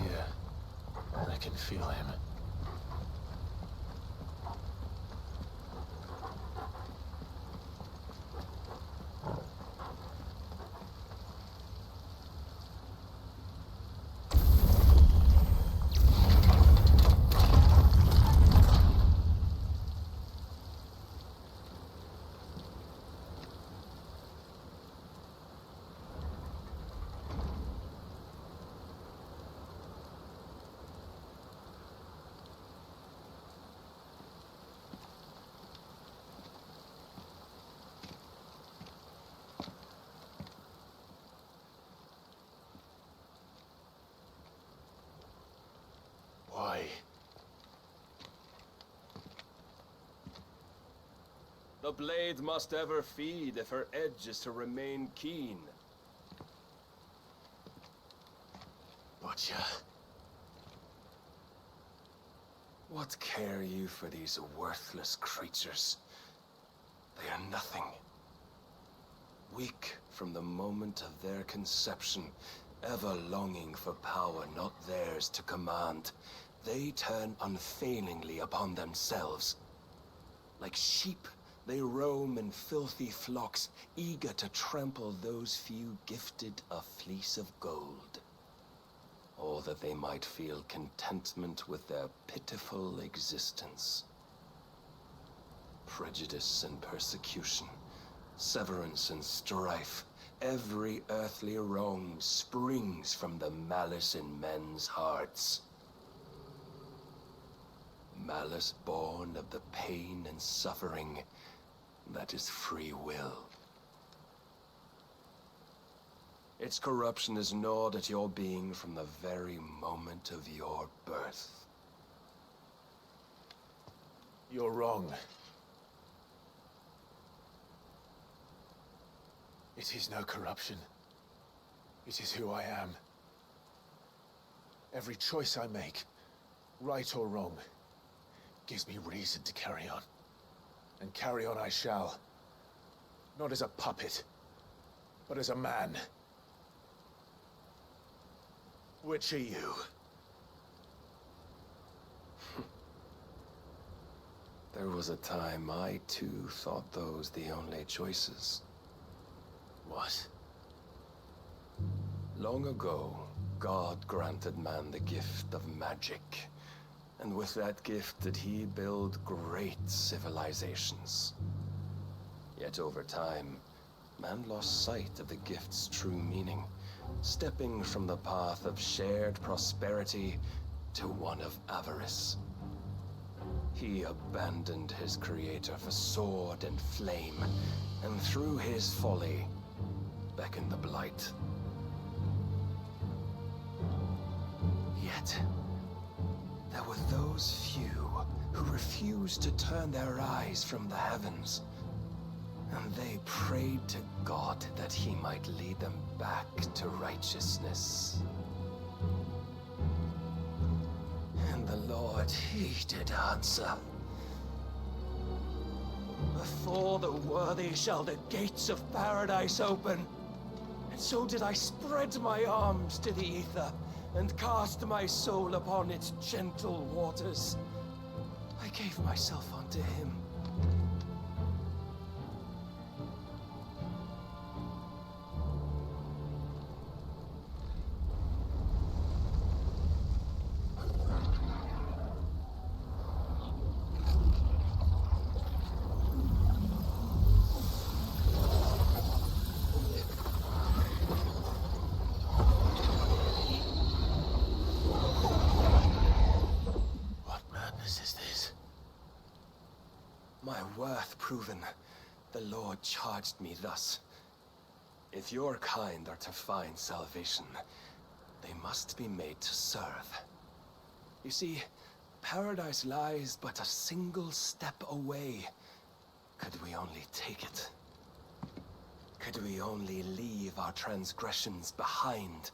here. I can feel him. Why? The blade must ever feed if her edge is to remain keen. Butcher. What care you for these worthless creatures? They are nothing. Weak from the moment of their conception, ever longing for power not theirs to command, they turn unfailingly upon themselves. Like sheep, they roam in filthy flocks, eager to trample those few gifted a fleece of gold. Or that they might feel contentment with their pitiful existence. Prejudice and persecution, severance and strife, every earthly wrong springs from the malice in men's hearts. Malice born of the pain and suffering that is free will. Its corruption is gnawed at your being from the very moment of your birth. You're wrong. It is no corruption. It is who I am. Every choice I make, right or wrong, gives me reason to carry on. And carry on I shall. Not as a puppet, but as a man. Which are you? There was a time I too thought those the only choices. What? Long ago, God granted man the gift of magic. And with that gift did he build great civilizations. Yet over time, man lost sight of the gift's true meaning, stepping from the path of shared prosperity to one of avarice. He abandoned his creator for sword and flame, and through his folly, beckoned the blight. Yet, there were those few who refused to turn their eyes from the heavens, and they prayed to God that he might lead them back to righteousness. And the Lord, he did answer. Before the worthy shall the gates of paradise open. And so did I spread my arms to the ether, and cast my soul upon its gentle waters. I gave myself unto him. My worth proven, the Lord charged me thus. If your kind are to find salvation, they must be made to serve. You see, paradise lies but a single step away. Could we only take it? Could we only leave our transgressions behind?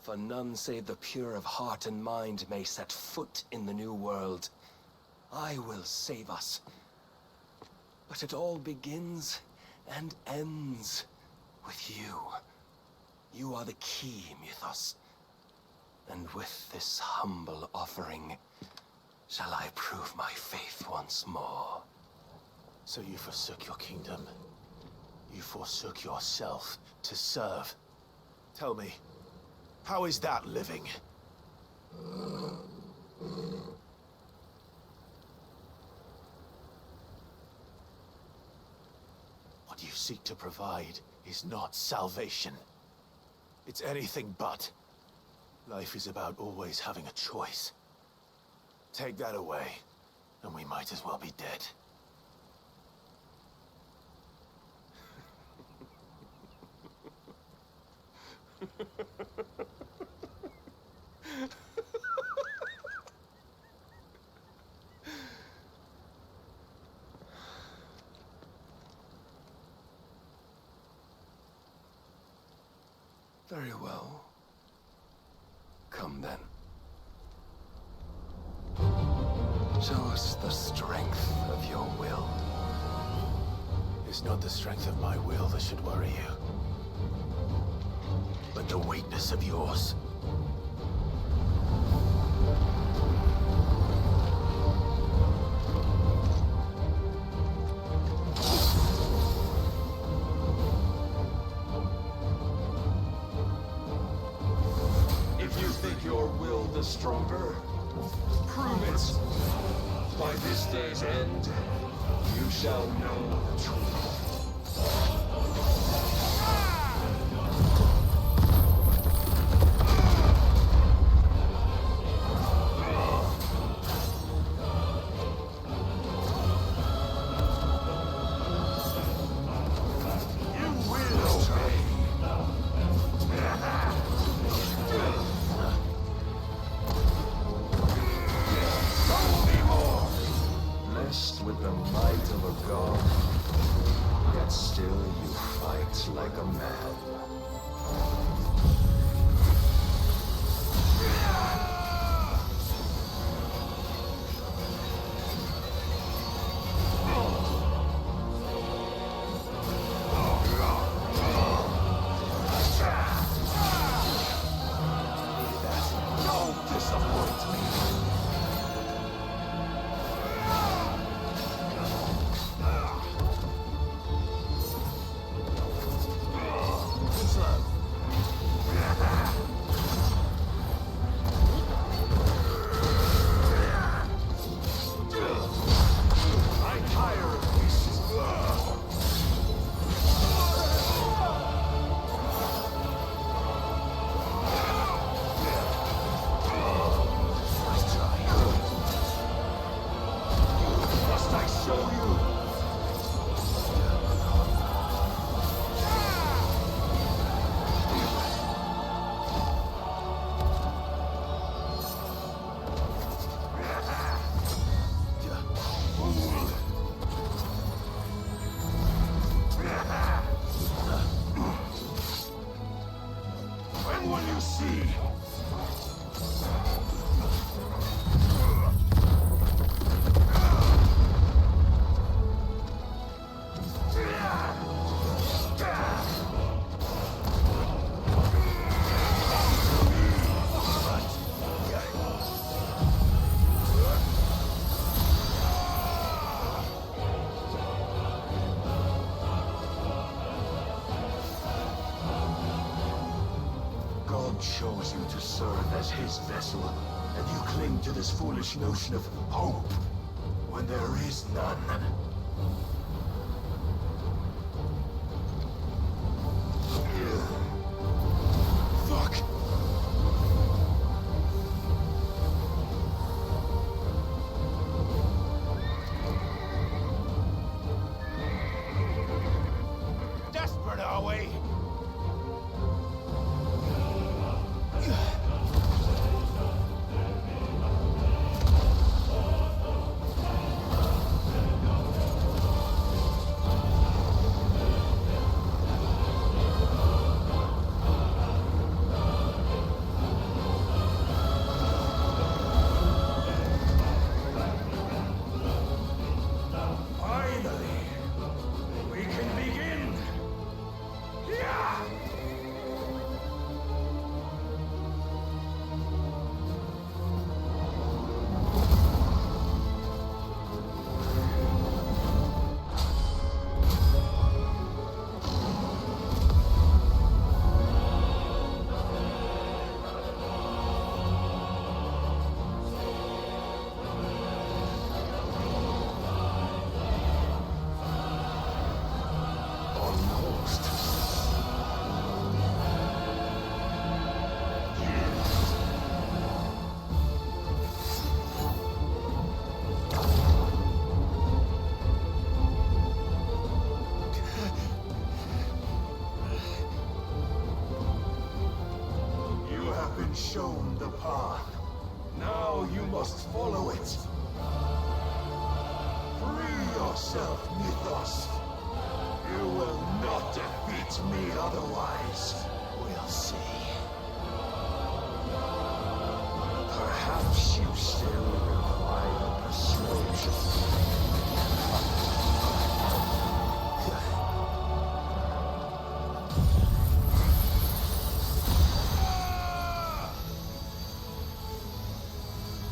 For none save the pure of heart and mind may set foot in the new world. I will save us. But it all begins and ends with you. You are the key, Mythos. And with this humble offering, shall I prove my faith once more. So you forsook your kingdom. You forsook yourself to serve. Tell me, how is that living? What you seek to provide is not salvation. It's anything but. Life is about always having a choice. Take that away, and we might as well be dead. Very well. Come then. Show us the strength of your will. It's not the strength of my will that should worry you, but the weakness of yours. If you think your will the stronger, prove it. By this day's end, you shall know the truth. With the might of a god, yet still you fight like a man. Don't disappoint me. When will you see? God chose you to serve as his vessel, and you cling to this foolish notion of hope when there is none. Fuck! Desperate, are we? path. Now you must follow it. Free yourself, Mythos. You will not defeat me otherwise. We'll see. Perhaps you still require persuasion.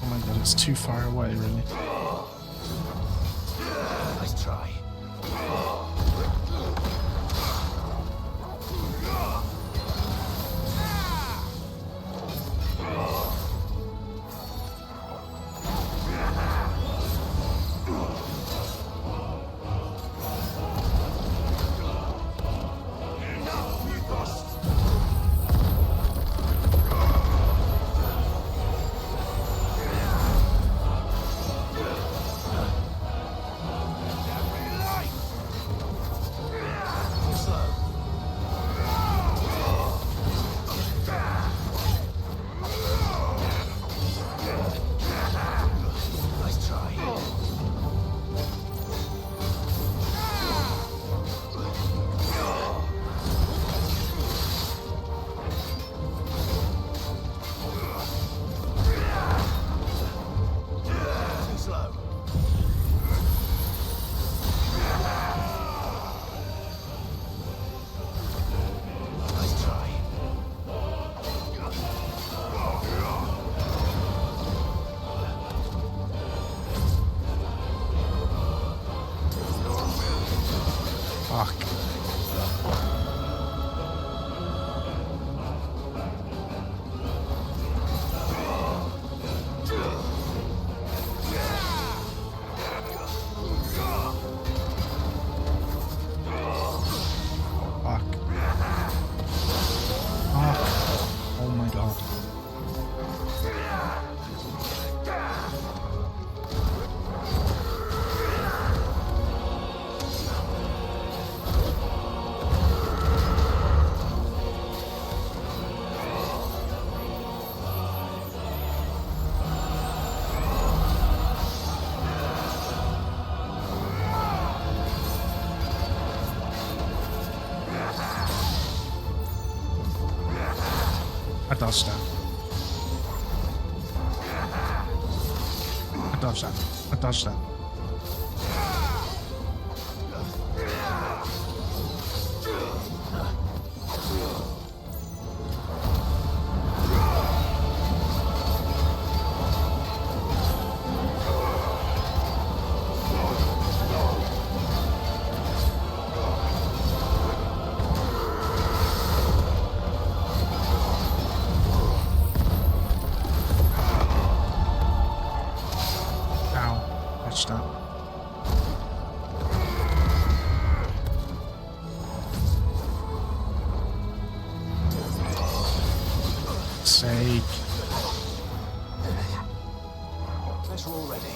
Oh my god, it's too far away, really. Nice try. I dodged that. I dodged that. I dodged that. Guess we're all ready.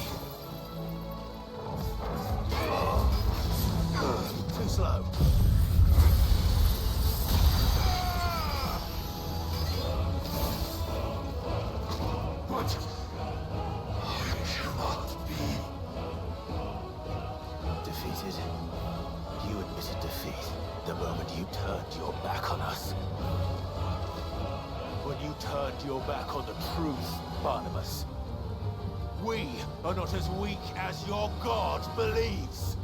Too slow. What? I cannot be. Defeated? You admitted defeat the moment you turned your back on us. When you turned your back on the truth, Barnabas. We are not as weak as your god believes.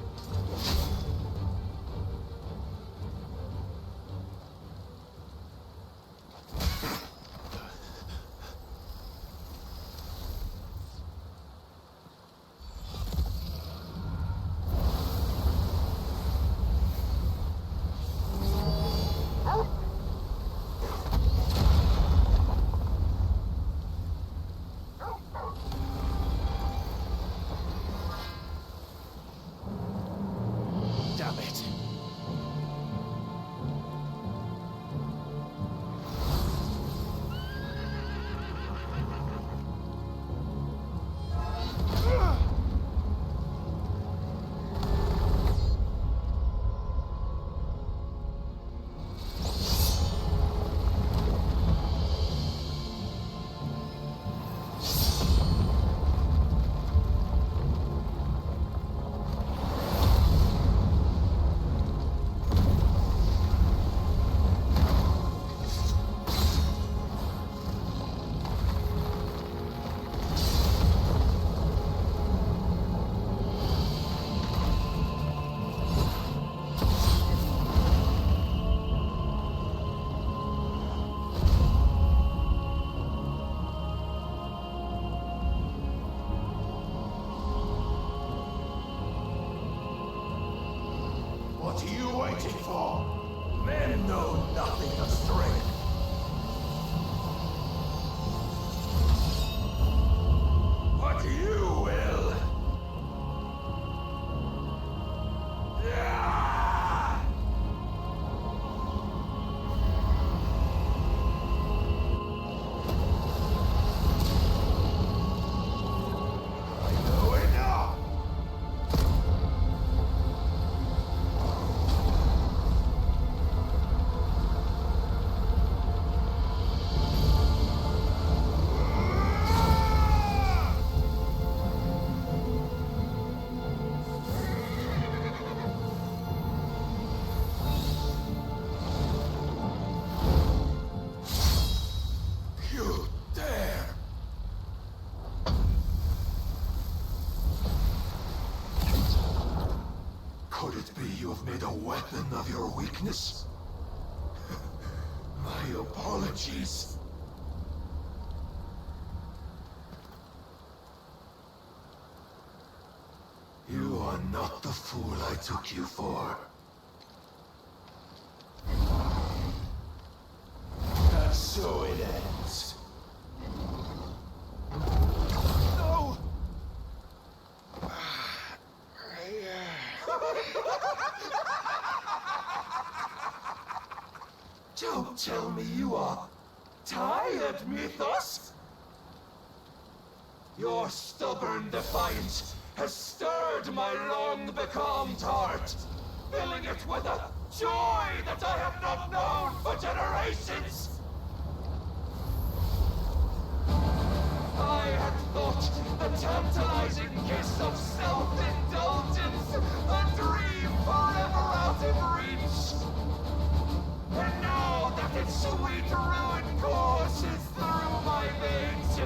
What are you waiting for? Men know nothing of strength. But you will. Could it be you have made a weapon of your weakness? My apologies. You are not the fool I took you for. And so it ends. No! Don't tell me you are tired, Mythos! Your stubborn defiance has stirred my long-becalmed heart, filling it with a joy that I have not known for generations! I had thought the tantalizing kiss of self-indulgence a dream forever out of reach. And now that its sweet ruin courses through my veins,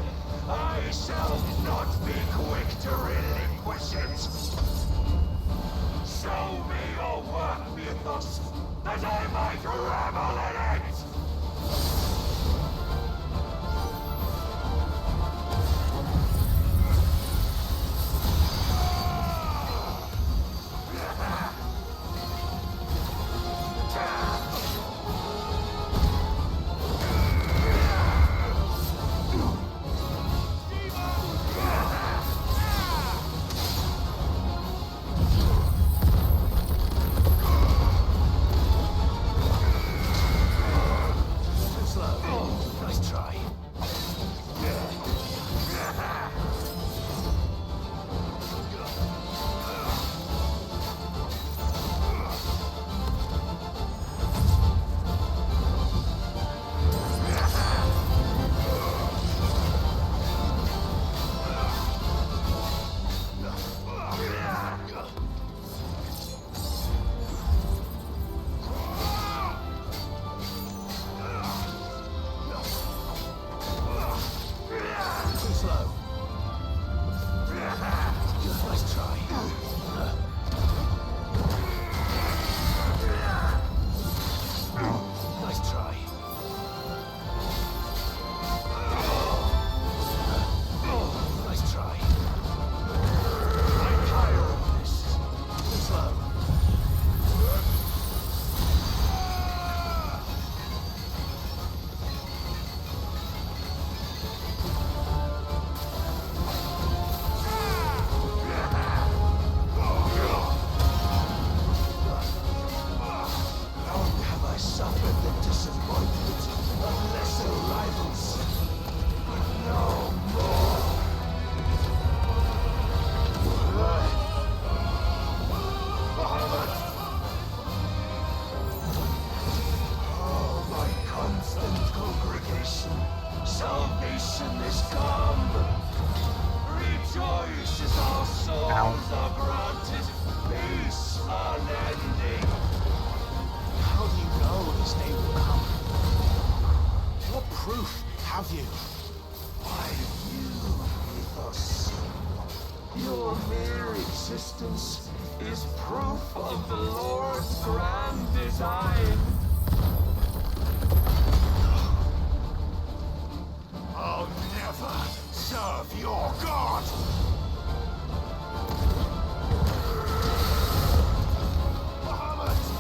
I shall not be quick to relinquish it. Show me your work, Mythos, that I might revel in it! Nice try. Too slow. Nice try. Nice try. Nice try. I'm tired of this. Too slow. Long have I suffered the disappointment of lesser rivals, but no more. Oh, my constant congregation, salvation is come. Rejoice as our souls are granted peace unending. How do you know this day will come? What proof have you? Why, you, Mythos. Your mere existence is proof of the Lord's grand design. I'll never serve your God! Bahamut!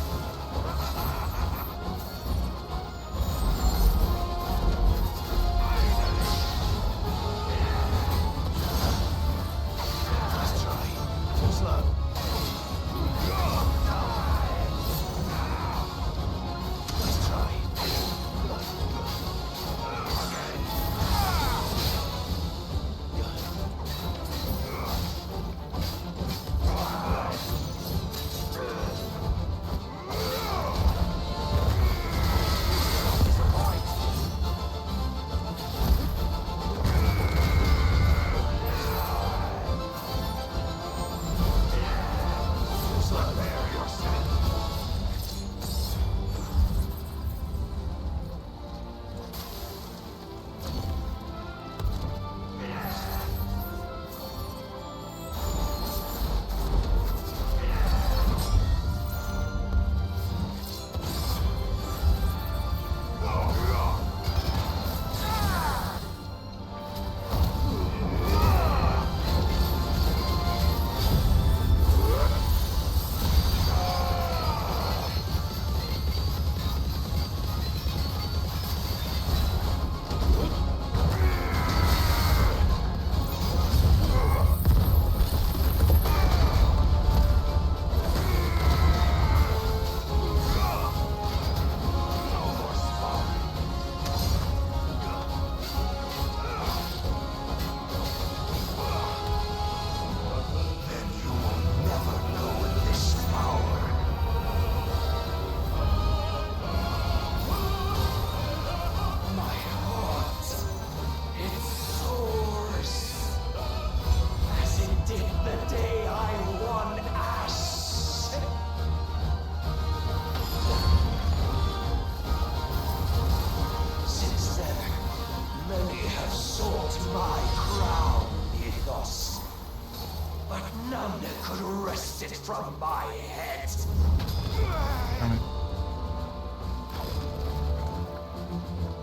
From my head.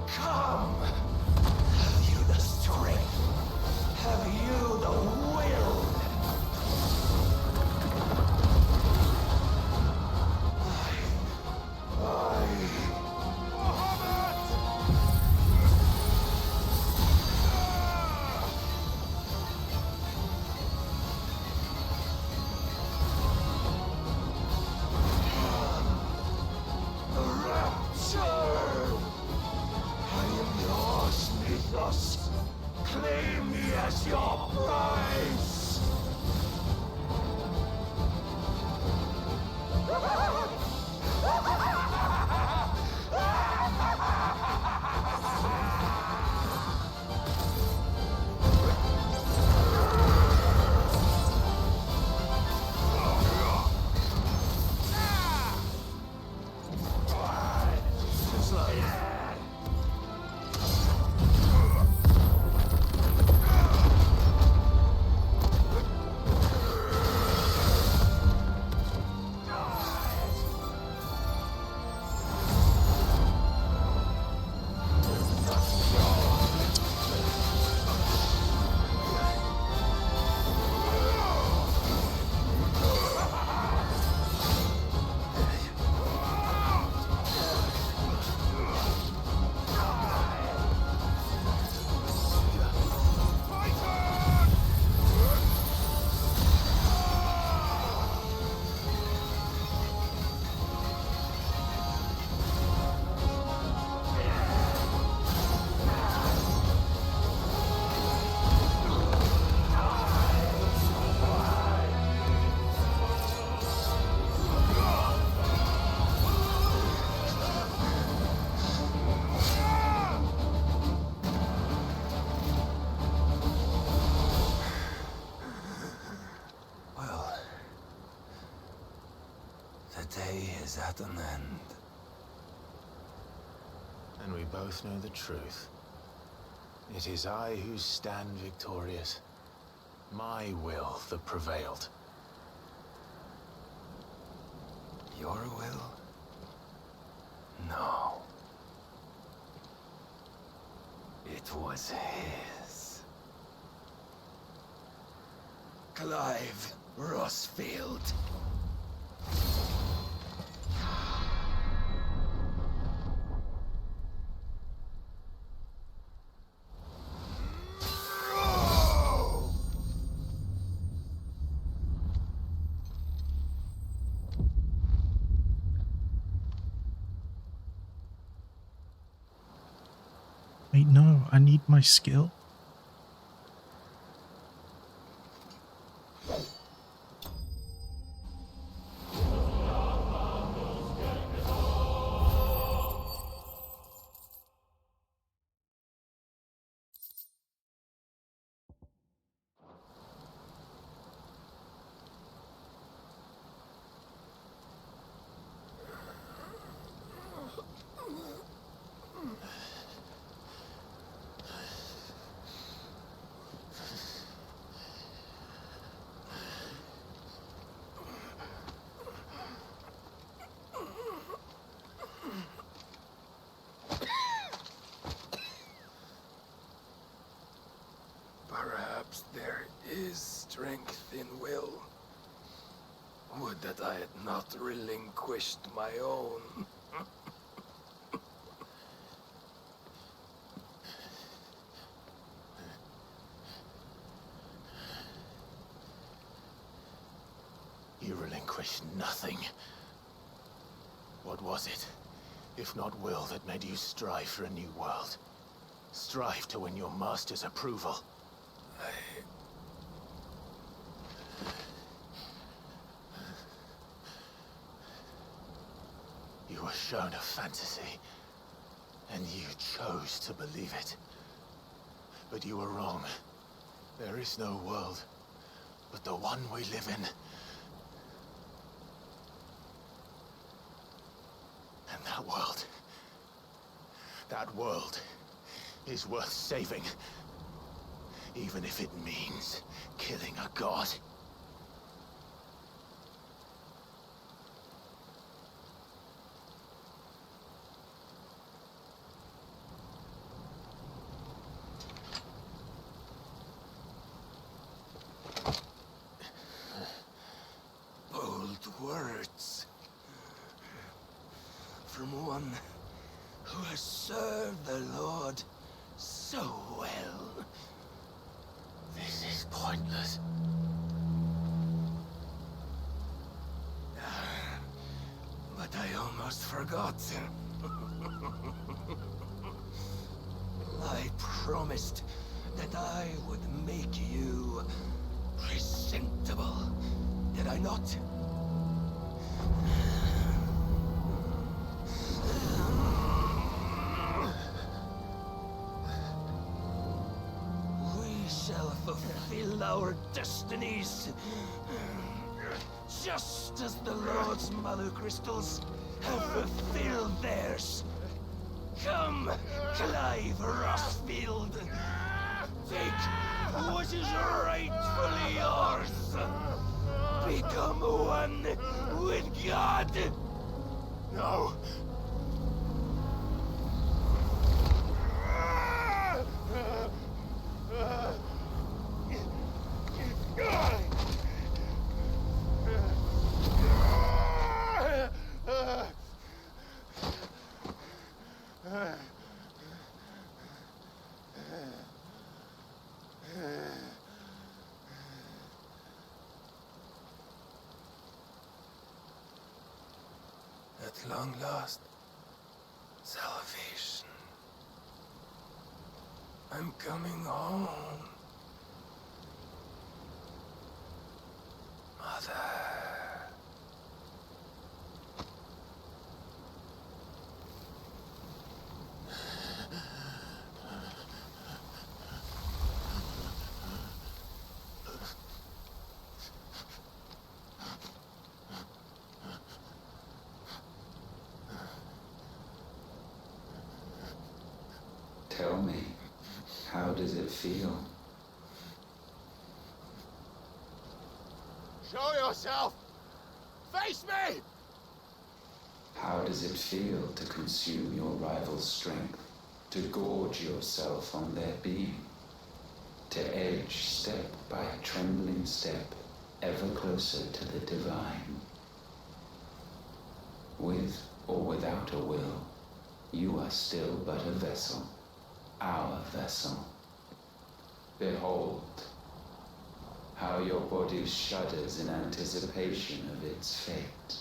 Come. Have you the strength? Have you the will? Claim me as your prize! day is at an end. And we both know the truth. It is I who stand victorious. My will that prevailed. Your will? No. It was his. Clive Rossfield. Wait, no, I need my skill. Perhaps there is strength in will. Would that I had not relinquished my own. You relinquished nothing. What was it, if not will, that made you strive for a new world? Strive to win your master's approval? You were shown a fantasy, and you chose to believe it. But you were wrong. There is no world but the one we live in. And that world is worth saving. Even if it means killing a god. Bold words. From one who has served the Lord so well. This is pointless. But I almost forgot. I promised that I would make you presentable. Did I not? We shall fulfill our destinies, just as the Lord's Mother Crystals have fulfilled theirs. Come, Clive Rossfield. Take what is rightfully yours. Become one with God. No. At long last, salvation. I'm coming home. Mother. Tell me, how does it feel? Show yourself! Face me! How does it feel to consume your rival's strength, to gorge yourself on their being, to edge step by trembling step ever closer to the divine? With or without a will, you are still but a vessel, our vessel. Behold, how your body shudders in anticipation of its fate.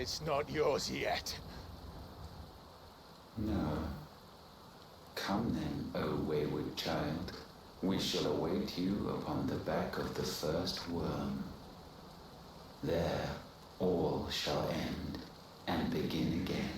It's not yours yet. No. Come then, O wayward child. We shall await you upon the back of the first worm. There, all shall end and begin again.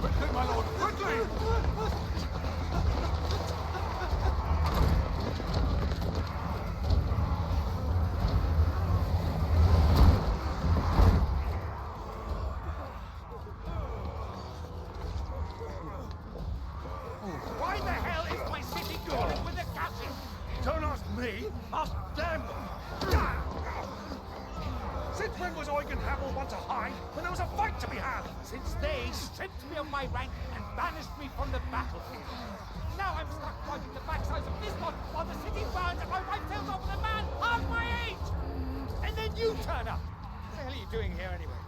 Quickly, my lord, quickly! Why the hell is my city going with the gases? Don't ask me, ask them! Since when was Eugen Havel one to hide when there was a fight to be had? Since they stripped me of my rank and banished me from the battlefield. Now I'm stuck fighting the backsides of this one while the city burns and my wife tells off with a man half my age! And then you turn up! What the hell are you doing here anyway?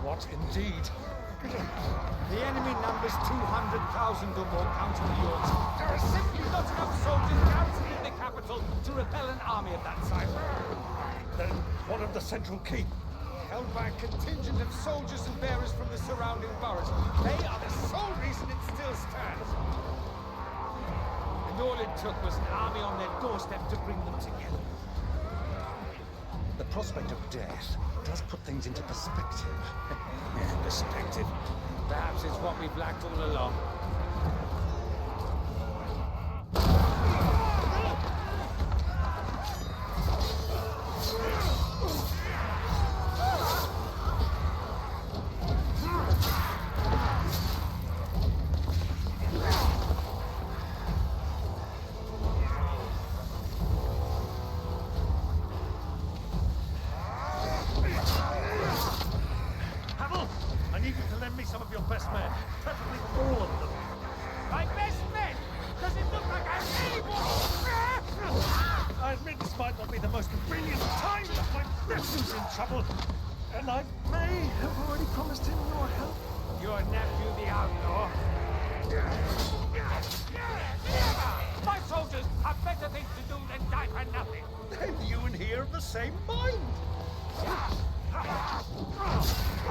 What indeed? The enemy numbers 200,000 or more counting the Yorks. There are simply not enough soldiers garrisoned in the capital to repel an army of that size. Then what of the central keep? Held by a contingent of soldiers and bearers from the surrounding boroughs. They are the sole reason it still stands. And all it took was an army on their doorstep to bring them together. The prospect of death does put things into perspective. Perspective. Perhaps it's what we've lacked all along. I need you to lend me some of your best men, preferably all of them. My best men? Does it look like I'm able? I admit this might not be the most convenient time, but my nephew's in trouble, and I may have already promised him your help. Your nephew, the outlaw? My soldiers have better things to do than die for nothing. Then you and he are of the same mind.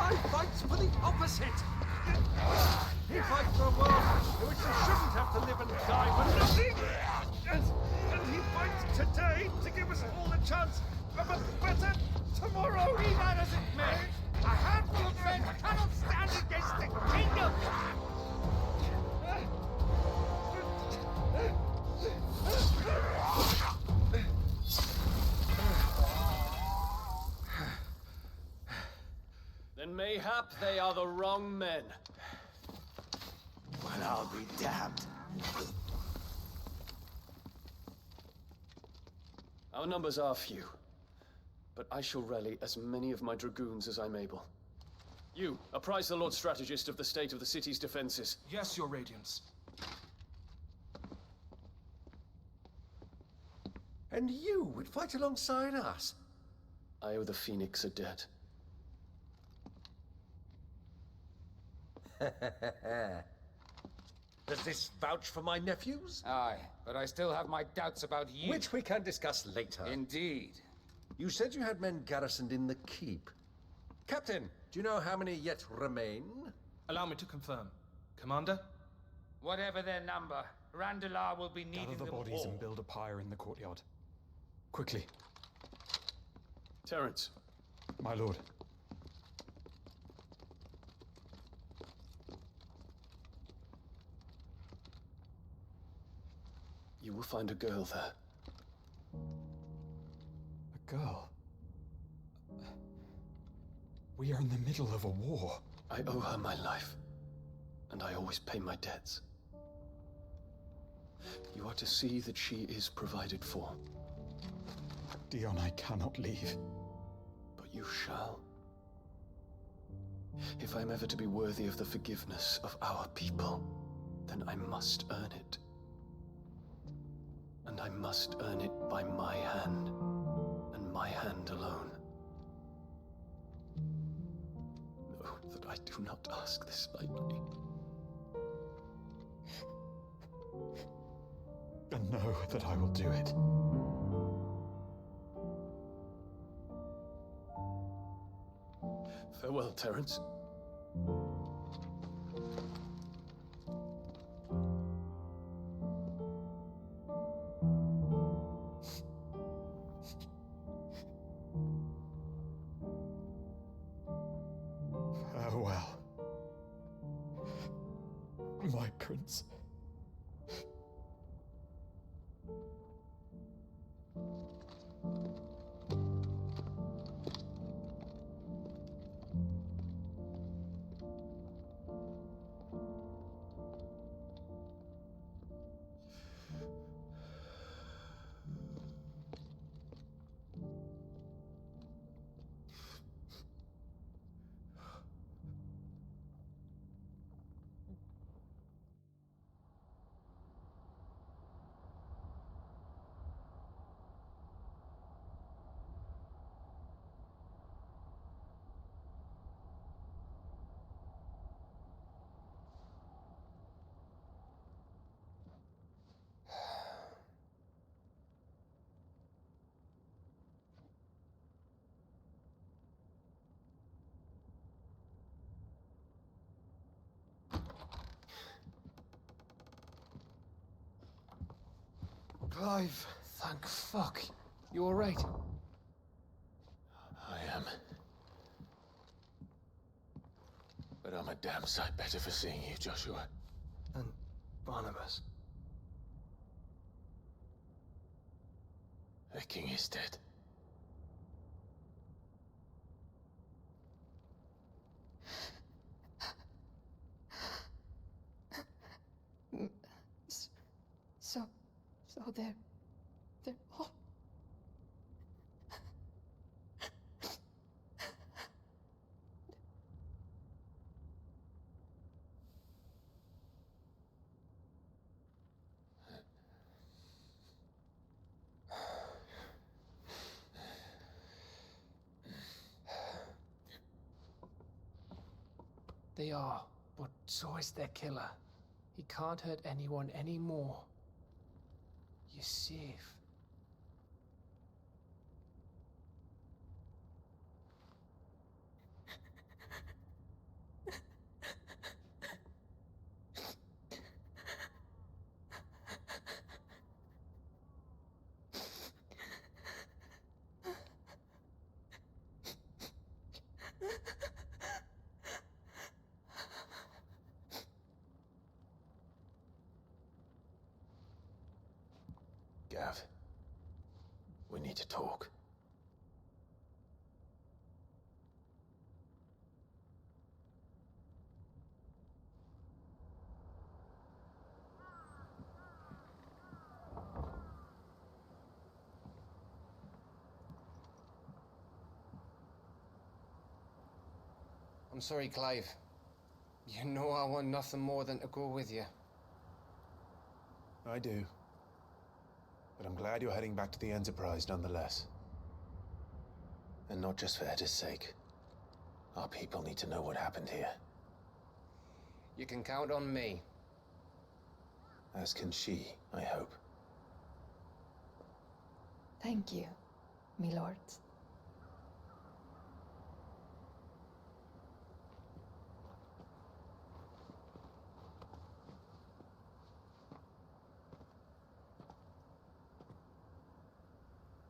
I fight for the opposite. He fights for a world in which they shouldn't have to live and die for nothing. And he fights today to give us all the chance of a better tomorrow. Be that as it may, a handful of men cannot stand against the kingdom. Then mayhap they are the wrong men. Well, I'll be damned. Our numbers are few, but I shall rally as many of my dragoons as I'm able. You, apprise the Lord Strategist of the state of the city's defenses. Yes, Your Radiance. And you would fight alongside us? I owe the Phoenix a debt. Does this vouch for my nephews? Aye, but I still have my doubts about you. Which we can discuss later. Indeed. You said you had men garrisoned in the keep. Captain, do you know how many yet remain? Allow me to confirm. Commander? Whatever their number, Randalar will be needing Gather the them bodies all. and build a pyre in the courtyard. Quickly. Terence. My lord. You will find a girl there. A girl? We are in the middle of a war. I owe her my life, and I always pay my debts. You are to see that she is provided for. Dion, I cannot leave. But you shall. If I am ever to be worthy of the forgiveness of our people, then I must earn it. And I must earn it by my hand, and my hand alone. Know that I do not ask this lightly. And know that I will do it. Farewell, Terence. Farewell, my prince. Clive! Thank fuck. You alright? I am. But I'm a damn sight better for seeing you, Joshua. And Barnabas. The king is dead. So they're all... They are, but so is their killer. He can't hurt anyone anymore. You're safe. Gav, we need to talk. I'm sorry, Clive. You know I want nothing more than to go with you. I do. But I'm glad you're heading back to the Enterprise nonetheless. And not just for Edda's sake. Our people need to know what happened here. You can count on me. As can she, I hope. Thank you, my lords.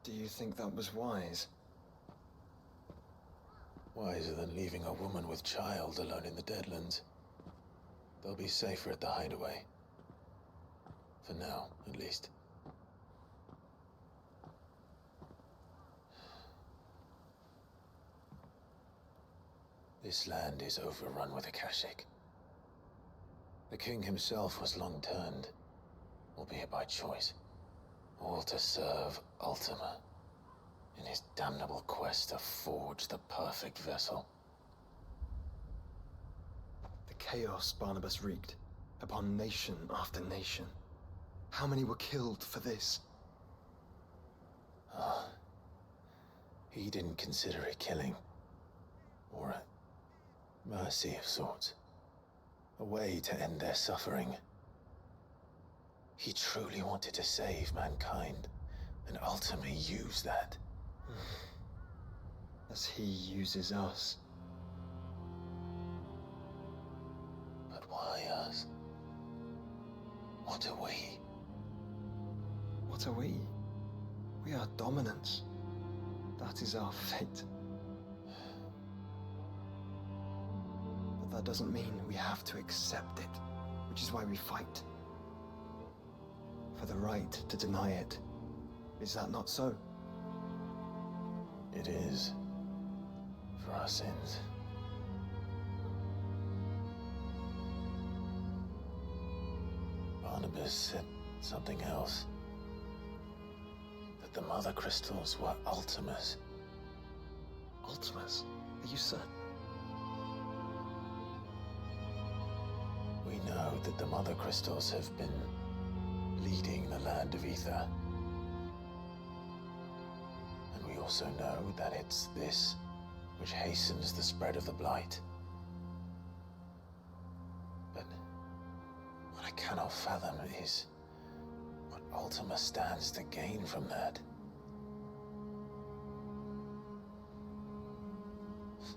Do you think that was wise? Wiser than leaving a woman with child alone in the Deadlands. They'll be safer at the hideaway. For now, at least. This land is overrun with Akashic. The king himself was long turned, albeit by choice, all to serve Ultima in his damnable quest to forge the perfect vessel. The chaos Barnabas wreaked upon nation after nation. How many were killed for this? He didn't consider it killing, or a mercy of sorts. A way to end their suffering. He truly wanted to save mankind, and ultimately used that. As he uses us. But why us? What are we? What are we? We are dominance. That is our fate. But that doesn't mean we have to accept it, which is why we fight. For the right to deny it. Is that not so? It is. For our sins. Barnabas said something else. That the Mother Crystals were Ultimas. Ultimas? Are you certain? We know that the Mother Crystals have been leading the land of Ether. And we also know that it's this which hastens the spread of the Blight. But what I cannot fathom is what Ultima stands to gain from that.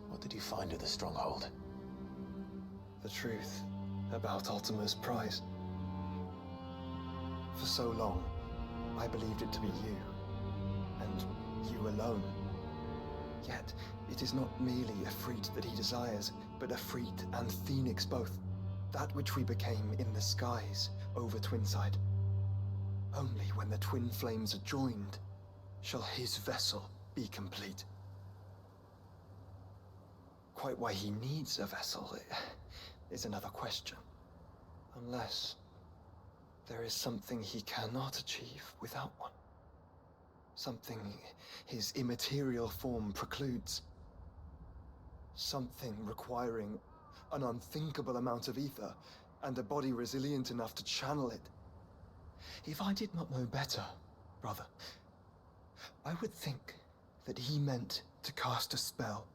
What did you find at the Stronghold? The truth about Ultima's prize. For so long, I believed it to be you, and you alone. Yet, it is not merely Efreet that he desires, but Efreet and Phoenix both. That which we became in the skies over Twinside. Only when the twin flames are joined shall his vessel be complete. Quite why he needs a vessel is another question. Unless there is something he cannot achieve without one. Something his immaterial form precludes. Something requiring an unthinkable amount of ether and a body resilient enough to channel it. If I did not know better, brother, I would think that he meant to cast a spell.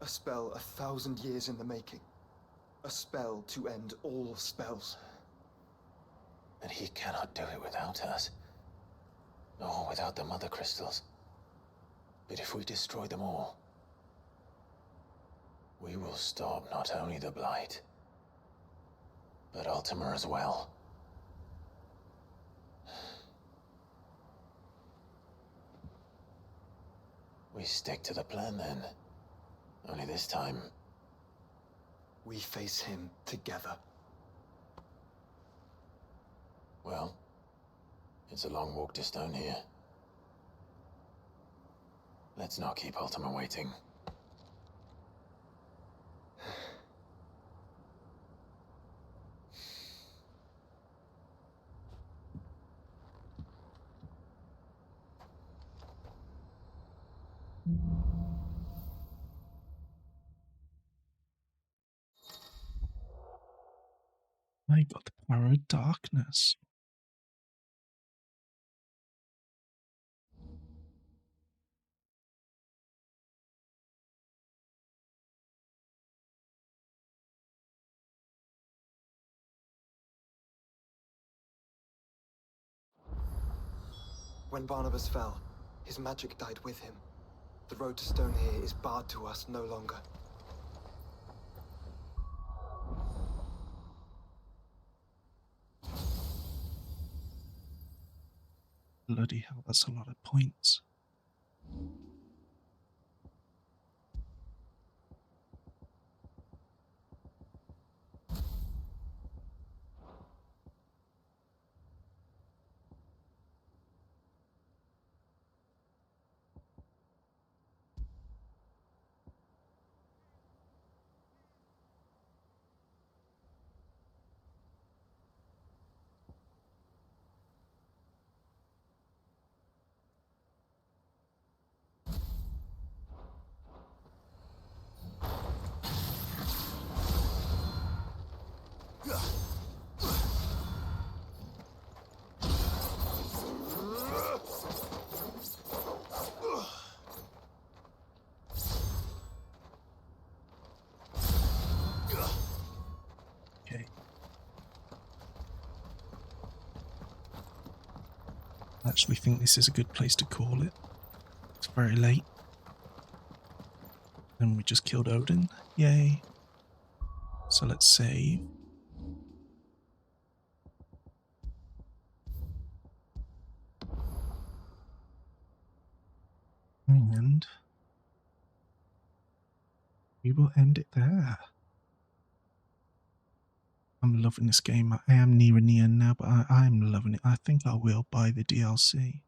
A spell 1,000 years in the making. A spell to end all spells. And he cannot do it without us. Nor without the Mother Crystals. But if we destroy them all, we will stop not only the Blight, but Ultima as well. We stick to the plan then. Only this time, we face him together. Well, it's a long walk to Stone here. Let's not keep Ultima waiting. I got the power of darkness. When Barnabas fell, his magic died with him. The road to Stone here is barred to us no longer. Bloody hell, that's a lot of points. Okay. I actually think this is a good place to call it. It's very late. And we just killed Odin. Yay. So let's save. And we will end it there. I'm loving this game. I am near now, but I'm loving it. I think I will buy the DLC.